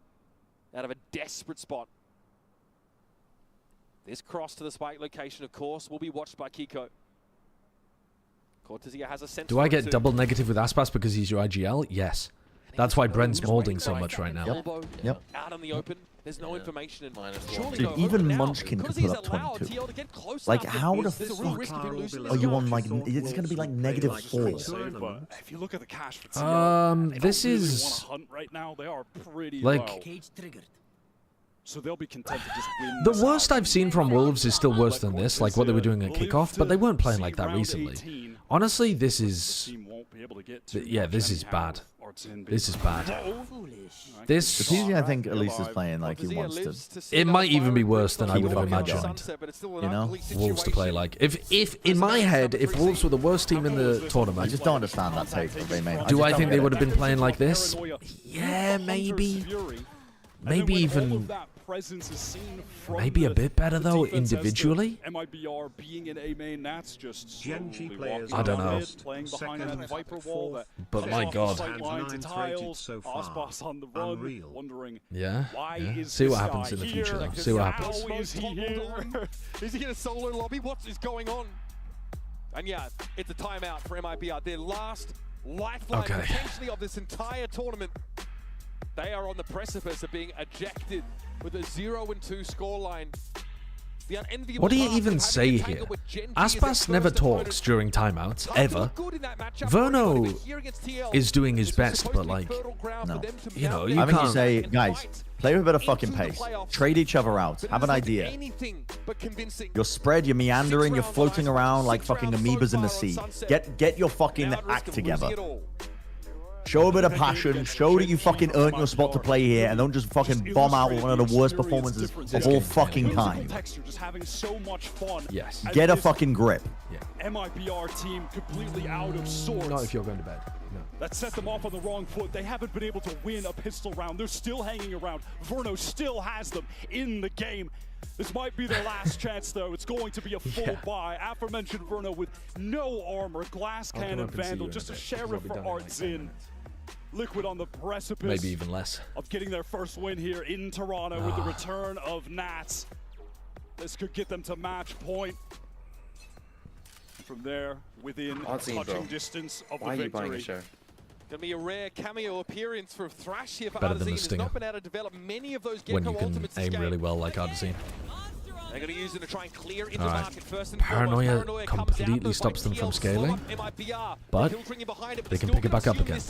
out of a desperate spot. This cross to the spike location, of course, will be watched by Kiko. Cortezia has a sense. Do I get double negative with Aspas because he's your IGL? Yes. That's why Brent's molding so much right now. Yep. Out in the open, there's no information. And dude, even Munchkin could put up 22. Like, how the fuck are you on, like, it's going to be like -4. If you look at the cash for this is right now, they are pretty like low. So they'll be content to just win. the worst I've seen from Wolves is still worse than this, like what they were doing at kickoff, but they weren't playing like that recently. Honestly, this is yeah, this is bad. This is bad. This the PG, I think, at least is playing like he wants to. It might even be worse than I would have imagined. You know, Wolves to play like. If in my head, if Wolves were the worst team in the tournament, I just don't understand that take that they made. Do I think they would have been playing like this? Yeah, maybe. Maybe even. Maybe a bit better though individually. MiBR being in A main, Nats just I don't know. playing behind that Viper wall. But my God. Icebox on the run, wondering Yeah. why is See what this happens guy in the here? future though. See what happens. How is he here? Is he in a solo lobby? What is going on? And yeah, it's a timeout for MiBR. Their last lifeline potentially of this entire tournament. They are on the precipice of being ejected with a 0-2 scoreline. What do you even say here? Aspas never talks during timeouts, ever. Verno is doing his best, but like, no. You know, you I think can't... you say, guys, play with a bit of fucking pace. Trade each other out. Have an idea. You're spread, you're meandering, you're floating around like fucking amoebas in the sea. Get your fucking act together. Show a bit of passion, show that you fucking earned your spot to play here, and don't just fucking bomb out with one of the worst performances of all fucking time. Yes. Get a fucking grip. MiBR team completely out of sorts. Not if you're going to bed. No. That set them off on the wrong foot. They haven't been able to win a pistol round. They're still hanging around. Verno still has them in the game. This might be their last chance, though. It's going to be a full buy. Aforementioned Verno with no armor, glass cannon, Vandal, just a sheriff for Artzin. Liquid on the precipice. Maybe even less. Of getting their first win here in Toronto with the return of Nats. This could get them to match point. From there, within touching distance of the victory. Gonna be a rare cameo appearance for Thrash here for Artzin. Has not been able to develop many of those when you Gecko can ultimates aim really well like Artzin. They're going to use it to try and clear into the market first and Paranoia foremost. completely stops them from scaling, but they can pick it back up again.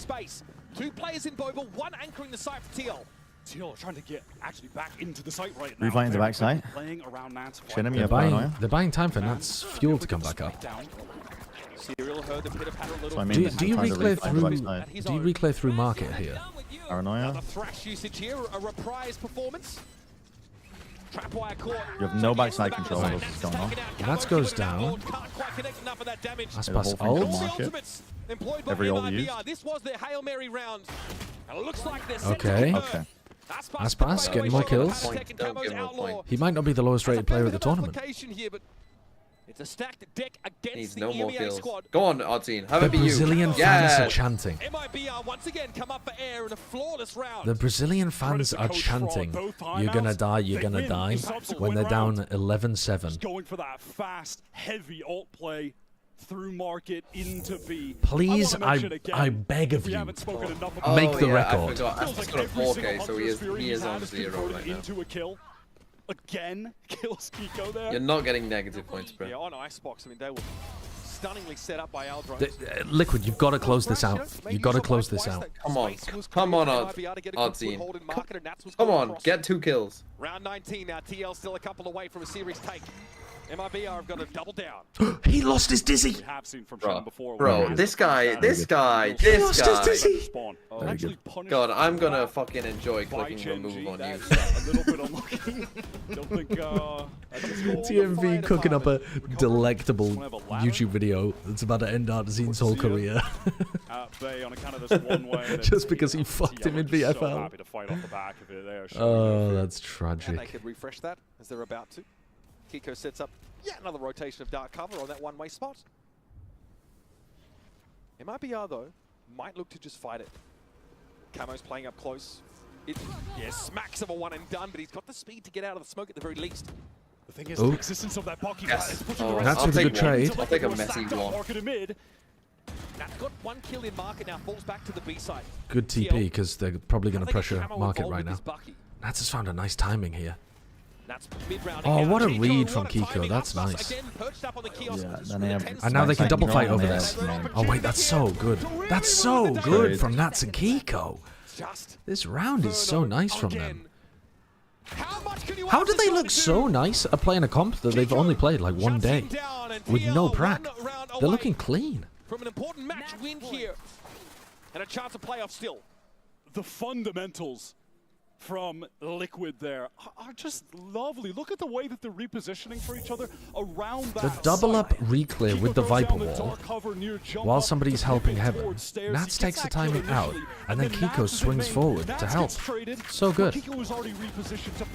Two players in Boba, one anchoring the site for TL. TL trying to get actually back into the site right now. Refighting the backside. Playing around Nats. They're buying time for Nats fuel to come back up. Serial heard the pitter patter a little. Do you reclear through market here? Paranoia. Thrash usage here, a reprise performance. You have no backside control of what's going on. Nats goes down. Aspas ult. Every ult used. This was their Hail Mary round. And it looks like Okay. Aspas getting more kills. He might not be the lowest rated player at the tournament. It's a stacked deck against Needs the no more EMEA kills. squad. Go on, Artzin. Have The it be you. Brazilian fans are chanting. MiBR once again come up for air in a flawless round. The Brazilian fans are chanting, "You're gonna die, you're gonna die," when they're down 11-7. Going for that fast, heavy ult play through market into B. Please, I beg of you, make the record. I forgot. Aspas got a 4K, so he is on 0 right now. Into a kill. Again, kills Kiko there. You're not getting negative points, bro. Yeah, on Icebox, I mean, they will stunningly set up by Aldron. Liquid, you've got to close this out. You've got to close this out. Come on, Oddscene. Come on, get 2 kills. Round 19 now. TL still a couple away from a series take. MiBR have got to double down. He lost his dizzy. We have seen from Sean before. Bro, this guy. He lost his dizzy. God, I'm gonna fucking enjoy clicking remove on you. A little bit unlucky. Don't think TMV cooking up a delectable YouTube video that's about to end Artesine's whole career. Just because he fucked him in VFL. Oh, that's tragic. And they could refresh that as they're about to. Kiko sets up yet another rotation of dark cover on that one-way spot. MiBR, though, might look to just fight it. Camo's playing up close. Smacks of a one and done, but he's got the speed to get out of the smoke at the very least. The thing is, the existence of that pocky is pushing the rest. That's a good trade. I'll take a messy one. Nat's got 1 kill in market now, falls back to the B side. Good TP, because they're probably going to pressure market right now. Nats has found a nice timing here. Oh, what a read from Kiko. That's nice. And now they can double fight over this. Oh, wait, that's so good. That's so good from Nats and Kiko. This round is so nice from them. How do they look so nice at playing a comp that they've only played like 1 day with no prac? They're looking clean. From an important match win here. And a chance of playoff still. The fundamentals from Liquid there are just lovely. Look at the way that they're repositioning for each other around that. The double up re-clear with the Viper wall while somebody's helping Heaven. Nats takes the timing out, and then Kiko swings forward to help. So good.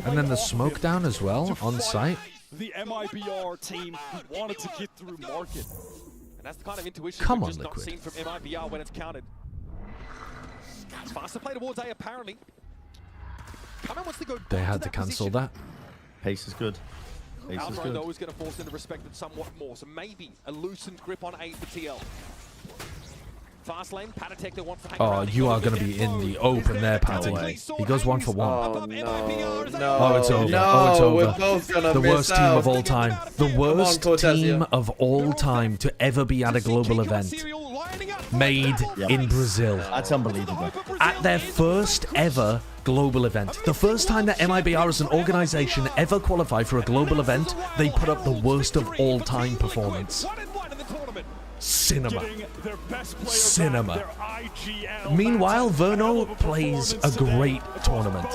And then the smoke down as well on site. The MiBR team wanted to get through market. And that's the kind of intuition we've just not seen from MiBR when it's counted. Faster play towards A apparently. They had to cancel that. Pace is good. Pace is good. Though is going to force them to respect it somewhat more. So maybe a loosened grip on A for TL. Fast lane, Patatech, they want for oh, you are going to be in the open there, Patty. He goes 1 for 1. Oh, no. Oh, it's over. Oh, it's over. We're both gonna the worst miss team out. of all time. The worst team of all time to ever be at a global event. Made in Brazil. That's unbelievable. At their first ever global event. The first time that MiBR as an organization ever qualified for a global event, they put up the worst of all time performance. Cinema. Cinema. Meanwhile, Verno plays a great tournament.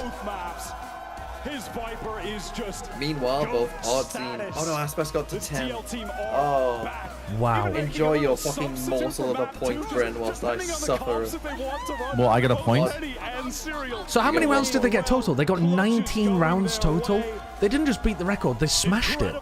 His Viper is just. Meanwhile, both Oddscene. Oh no, Icebox got to 10. Oh. Wow. Enjoy your fucking morsel of a point, Bren, whilst I suffer. Well, I got a point. So how many rounds did they get total? They got 19 rounds total. They didn't just beat the record, they smashed it.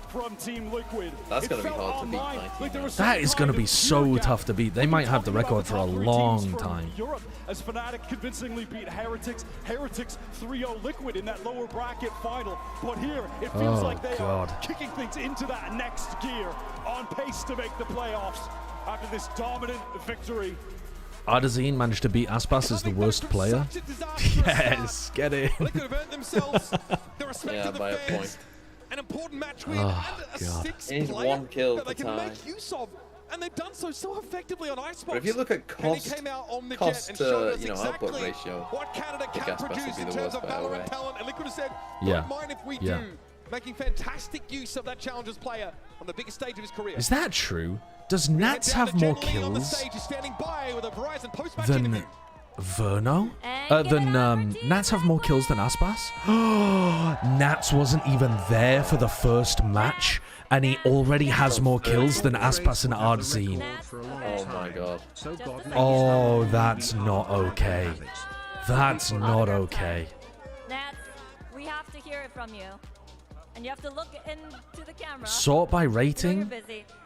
From Team Liquid. That's going to be hard to beat, 19. That is going to be so tough to beat. They might have the record for a long time. Europe, as Fnatic convincingly beat Heretics. Heretics 3-0 Liquid in that lower bracket final. But here, it feels like they are kicking things into that next gear, on pace to make the playoffs after this dominant victory. Artesine managed to beat Aspas as the worst player. Yes, get it. Yeah, by a point. An important match win and a sixth He's player 1 kill that they to can tie. make use of, and they've done so effectively on Icebox. But if you look at cost to output ratio, what Canada I think can Aspas produce would be in the terms worst of by a Valorant way. talent, and Liquid have said, Yeah. don't mind if we do. Making fantastic use of that Challengers player on the biggest stage of his career. Is that true? Does Nats have more kills than Verno? Nats have more kills than Aspas? Nats wasn't even there for the first match, and he already has more kills than Aspas and Artesine. Oh my god. Oh, that's not okay. That's not okay. Nats, we have to hear it from you. And you have to look into the camera. Sort by rating.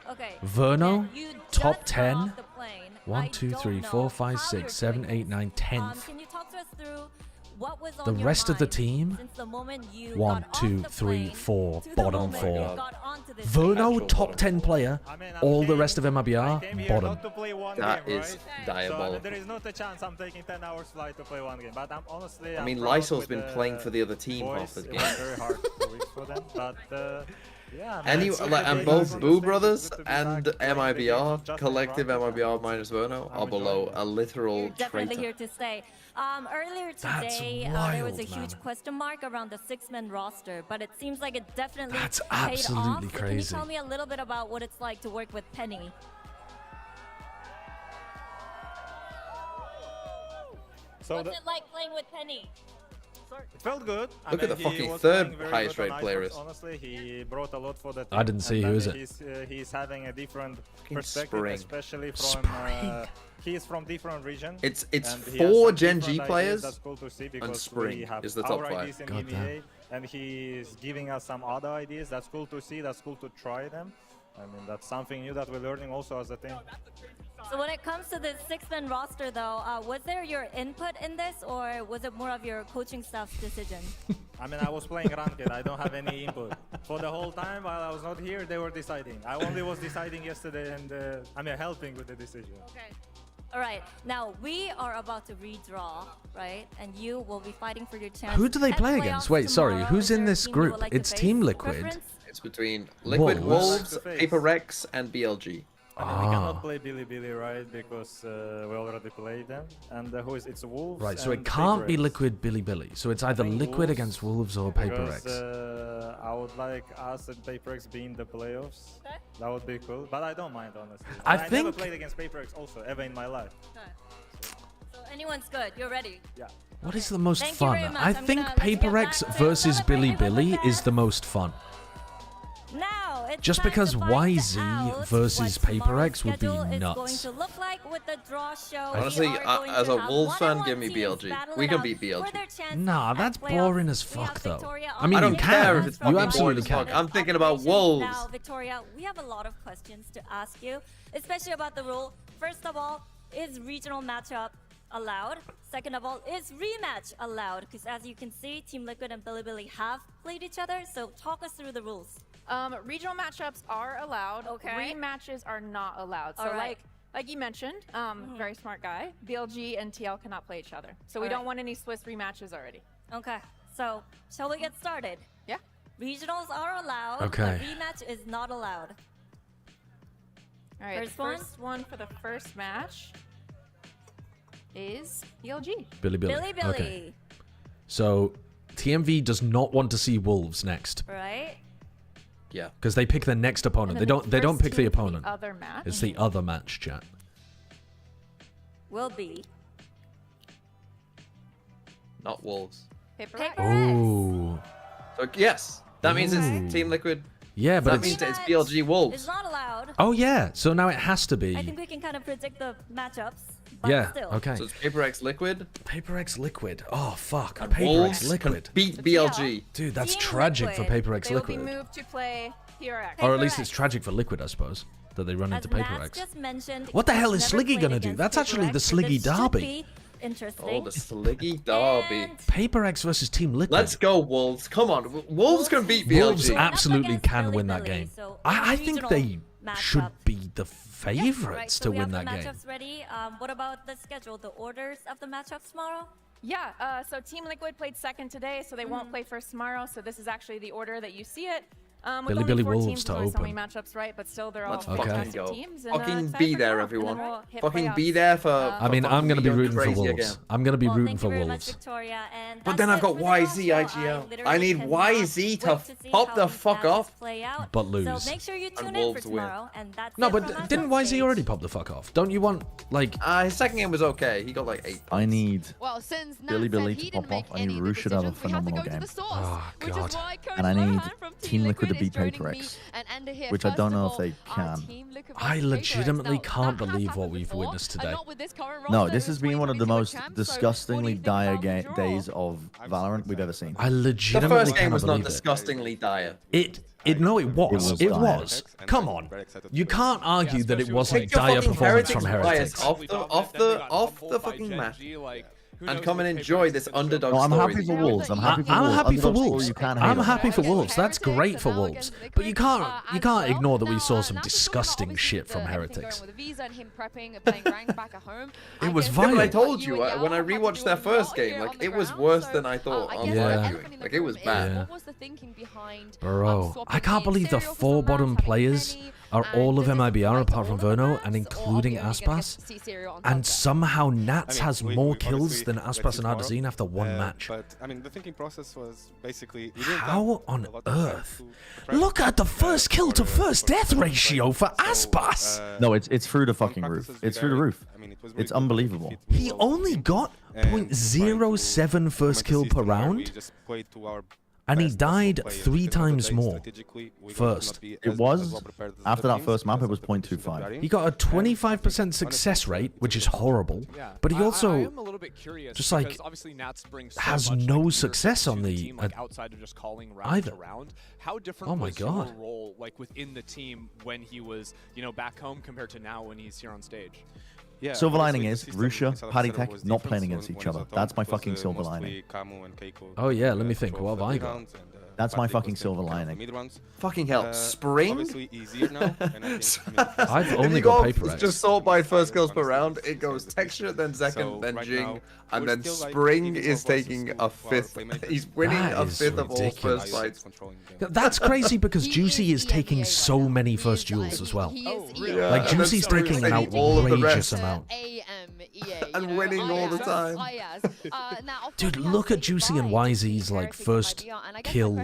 Okay. Verno, top 10. 1, 2, 3, 4, 5, 6, 7, 8, 9, 10th. Can you talk to us through what was on The your rest of the mind team, since the moment you 1, got 2, off the 3, plane 4, to the bottom moment 4. you got onto this Verno, stage? top 10 player. All the rest of MiBR, bottom. That is diabolical. There is not a chance I'm taking 10 hours flight to play one game, but I'm honestly. I mean, Lysol's been playing for the other team half the game. Very hard 2 weeks for them, but And both Boo Brothers and MiBR, collective MiBR minus Verno, are below a literal Definitely traitor. here to stay. Earlier That's today, there was a huge wild, question mark around the 6-man roster, but it seems like it definitely That's paid absolutely off. So can you crazy. tell me a little bit about what it's like to work with Penny? What's it like playing with Penny? It felt good. Look at the fucking third highest rated player is. Honestly, he brought a lot for the team. I didn't see who is it. He's having a different perspective, Spring. especially from. Spring. He is from different region. It's and he has 4 some Gen different G ideas. players, That's cool to see and because Spring we have is the top our 5. ideas in God EMEA, damn. and he's giving us some other ideas. That's cool to see. That's cool to try them. I mean, that's something new that we're learning also as a team. So when it comes to the 6-man roster, though, was there your input in this, or was it more of your coaching staff's decision? I mean, I was playing ranked. I don't have any input. For the whole time while I was not here, they were deciding. I only was deciding yesterday and, helping with the decision. Okay. All right. Now, we are about to redraw, right? And you will be fighting for your chance. Who do they at play playoffs against? Wait, sorry. tomorrow. Who's Is there in a this team you would group? like to It's face? Team Liquid. Preference? It's between Liquid Wolves. Wolves, Paper Rex, and BLG. I mean, we cannot play Billy, right? Because we already played them. And it's Wolves. Right, so and it can't be Paper Rex. Liquid Billy. So it's either Liquid Wolves, against Wolves or Paper because, Rex. I would like us and Paper Rex be in the playoffs. Okay. That would be cool. But I don't mind, honestly. I never think- played against Paper Rex also, ever in my life. Okay. So anyone's good. You're ready. Yeah. What is the most Thank you fun? very much. I I'm think gonna- let's Paper get Rex back to versus celebrating Billy with the is the most fun. Now, it's Just time because to find YZ out versus what Paper tomorrow's X would be schedule is nuts. going to look like with the draw show. Honestly, We are going as to a have Wolves fan, one-on-one give me teams BLG. battle We it can out beat BLG. for their chance Nah, at that's playoffs. boring as We have fuck, though. Victoria I mean, I don't you care can. if it's You fucking absolutely boring as can. fuck. I'm thinking about Operations. Wolves. Now, Victoria, we have a lot of questions to ask you, especially about the rule. First of all, is regional matchup allowed? Second of all, is rematch allowed? Because as you can see, Team Liquid and Billy have played each other, so talk us through the rules. Regional matchups are allowed. Okay. Rematches are not allowed. So All right. like you mentioned, very smart guy, BLG and TL cannot play each other. So we All don't right. want any Swiss rematches already. Okay, so shall we get started? Yeah. Regionals are allowed, Okay. but rematch is not allowed. All right. First the one? first one for the first match is BLG. Billy. Billy. Okay. So TMV does not want to see Wolves next Right? Yeah. because they pick their next opponent. And They then don't. They don't first pick the team for opponent. other match. It's the other match, chat. Will be. Not Wolves. Paper Paper Rex. Rex. Ooh. So yes, that means Ooh. it's Team Liquid. Yeah, but That it's. means it's Rematch BLG Wolves. It's not allowed. Oh yeah. So now it has to I be. think we can kind of predict the matchups, but Yeah. still. Okay. So it's Paper X Liquid. Paper X Liquid. Oh fuck. And Paper Wolves X Liquid. can beat BLG. Dude, that's Team tragic for Liquid. Paper X They will be Liquid. moved to play PRX. Or at least Paper it's X. tragic for Liquid, I suppose, that they run As into Paper Matt X. just mentioned, What the he's hell is never Sliggy played gonna do? against That's Paper actually the Rex, so Sliggy this should derby. be interesting. Oh, the Sliggy Derby. And Paper X versus Team Liquid. Let's go Wolves. Come on, Wolves can beat Wolves BLG. absolutely Against can Billy win that Billy, game. so I think regional they should matchup. be the Right, favorites so to we win have that the game. matchups ready. What about the schedule, the orders of the matchups tomorrow? Yeah, so Team Liquid played second today, so they won't play first tomorrow. So this is actually the order that you see it. With Billy only Billy 4 Wolves teams, to there's only so many open. matchups, right? But still, they're all Let's Okay. fucking fantastic go. teams. And, Fucking excited be for there, tomorrow. And everyone. then we'll hit Fucking be playoffs. there for. I mean, I'm going to be rooting for crazy Wolves. again. I'm going to be Well, rooting thank for you very much, Wolves. Victoria. And But that's then I've it got for the YZ draw show. IGL. literally I need cannot YZ to wait see pop how the these fuck matches off. play out. But So lose. make sure you tune in Wolves for win. tomorrow. And that's No, it for but didn't matchup YZ stage. already pop the fuck off? Don't you want, like... His second game was okay. He got like 8 points. I need Well, since Nat Billy said Billy he to didn't pop make off. I need any of the Roosh should have a decisions, we had to phenomenal go to game. the source, Oh, which God. is why Coach And I need Mohan from Team Liquid to is beat joining Paper me X, and Ender here. which I First don't of know if all, they our can. Team Liquid I versus Paper X. legitimately Now, can't that has believe what happened we've before, witnessed today. not with this current No, roster this in has been one of the 2022 most champs, so what do you disgustingly think dire about the draw? days of Valorant we've ever seen. I The legitimately first game cannot was not believe it. disgustingly dire. No, it was. was It dire. was. Come on. You can't argue that it wasn't Take your dire fucking performance Heretics from bias Heretics. off the fucking match. and come and enjoy this underdog I'm story. happy for Wolves. I'm happy for I'm Wolves. happy for Underdog story, Wolves. you can't I'm hate on. happy for Wolves. That's great for Wolves. But you can't ignore that we saw some disgusting shit from Heretics. It was Yeah, violent. but I told you when I rewatched their first game, like it was worse than I thought on live viewing. Like it was bad. Yeah. What was the thinking behind Bro, I can't believe the 4 bottom players are all of MiBR apart from Verno and including Aspas. And somehow Nats has more kills than Aspas and Ardazine after 1 match. But I mean, the thinking process was basically How on earth? Look at the first kill to first death ratio for Aspas. No, it's through the fucking roof. It's through the roof. It's unbelievable. He only got 0.07 first kill per round. And he died 3 times more first. It was, after that first map, it was 0.25. He got a 25% success rate, which is horrible. But he also am a little bit curious just like because obviously Nats brings so has much, no like, success to on the the team, like, outside of just calling rounds either. around. How different Oh my was God. your role like within the team when he was, you know, back home compared to now when he's here on stage? Yeah, Silver lining obviously is the system Russia, inside of Paddy Server Tech was not different, playing so against when each I other. thought That's my it was, fucking silver mostly lining. Camu and Keiko, Oh yeah, let me think. drove What have the I lead got? rounds and, That's my Patrick was fucking taking silver care of the lining. mid rounds. Fucking hell, Spring? Obviously easier now. And I think, I've If only you got go paper X. just sort by first kills per round, it goes Texture, then Second, then Jing, and then Spring is taking a 5th. He's winning That a is 5th of all ridiculous. first fights. That's crazy because Juicy is taking so many first duels as well. Yeah, Like and then Juicy's Spring's taking an taking all of the outrageous rest. amount. And winning all the time. Dude, look at Juicy and YZ's like first kill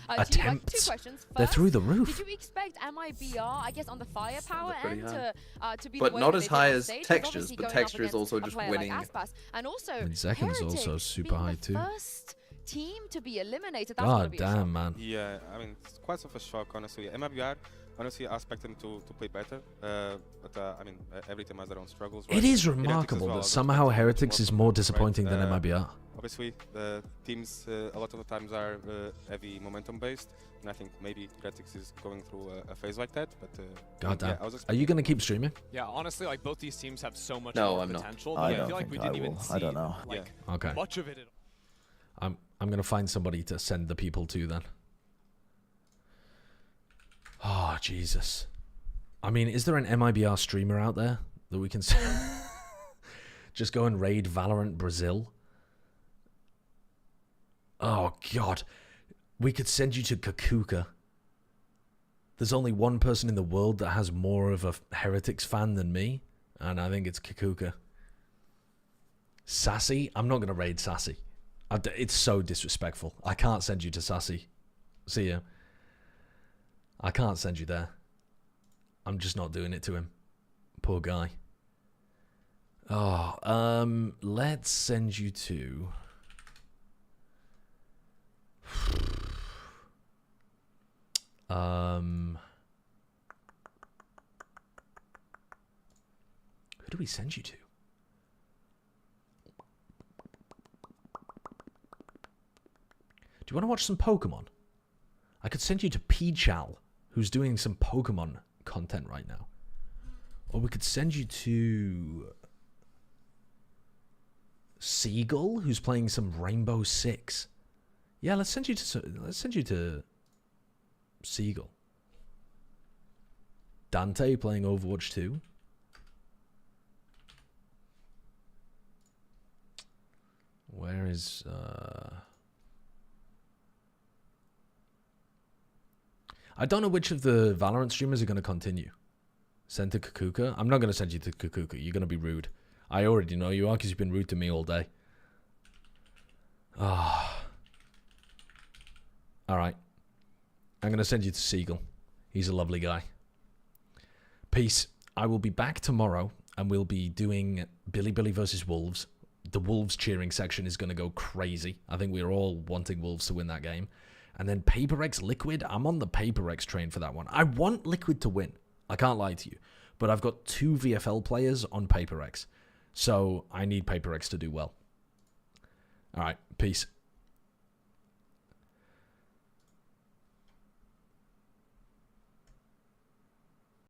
attempts. They're through the roof. Did you expect MiBR, I guess, on the firepower Pretty end to be But the way not that as they high did on as stage, Textures, obviously but going up Texture is against also a just player like winning. Aspas. And also, And Second's also Heretics super being high the too. first team to be eliminated. That's gotta God be a shock. damn, man. Yeah, I mean, it's quite of a shock, honestly. MiBR, honestly, I expect them to play better. But I mean, every team has their own struggles. Right? It is Heretics as remarkable well, that I somehow expect them to Heretics work is on more them, disappointing right? than MiBR. Obviously, the teams a lot of the times are heavy momentum based, and I think maybe Heretics is going through a phase like that. But God damn. yeah, I was Are expecting you gonna keep streaming? Yeah, honestly, like both these teams have so much No, more I'm not. potential. I But I don't feel like we think I didn't even will. see I don't know. like Okay. much of it. I'm gonna find somebody to send the people to then. Oh Jesus! I mean, is there an MiBR streamer out there that we can just go and raid Valorant Brazil? Oh God, we could send you to Kakuka. There's only one person in the world that has more of a Heretics fan than me, and I think it's Kakuka. Sassy? I'm not gonna raid Sassy. It's so disrespectful. I can't send you to Sassy. See ya. I can't send you there. I'm just not doing it to him. Poor guy. Oh, let's send you to... Who do we send you to? Do you want to watch some Pokemon? I could send you to Pichal, who's doing some Pokemon content right now. Or we could send you to Seagull, who's playing some Rainbow Six. Yeah, let's send you to Seagull. Dante playing Overwatch 2. Where is I don't know which of the Valorant streamers are going to continue. Send to Kakuka? I'm not going to send you to Kakuka. You're going to be rude. I already know you are because you've been rude to me all day. Ah. Alright. I'm going to send you to Seagull. He's a lovely guy. Peace. I will be back tomorrow and we'll be doing Billy versus Wolves. The Wolves cheering section is going to go crazy. I think we're all wanting Wolves to win that game. And then Paper X Liquid, I'm on the Paper X train for that one. I want Liquid to win. I can't lie to you. But I've got 2 VFL players on Paper X. So I need Paper X to do well. Alright, peace.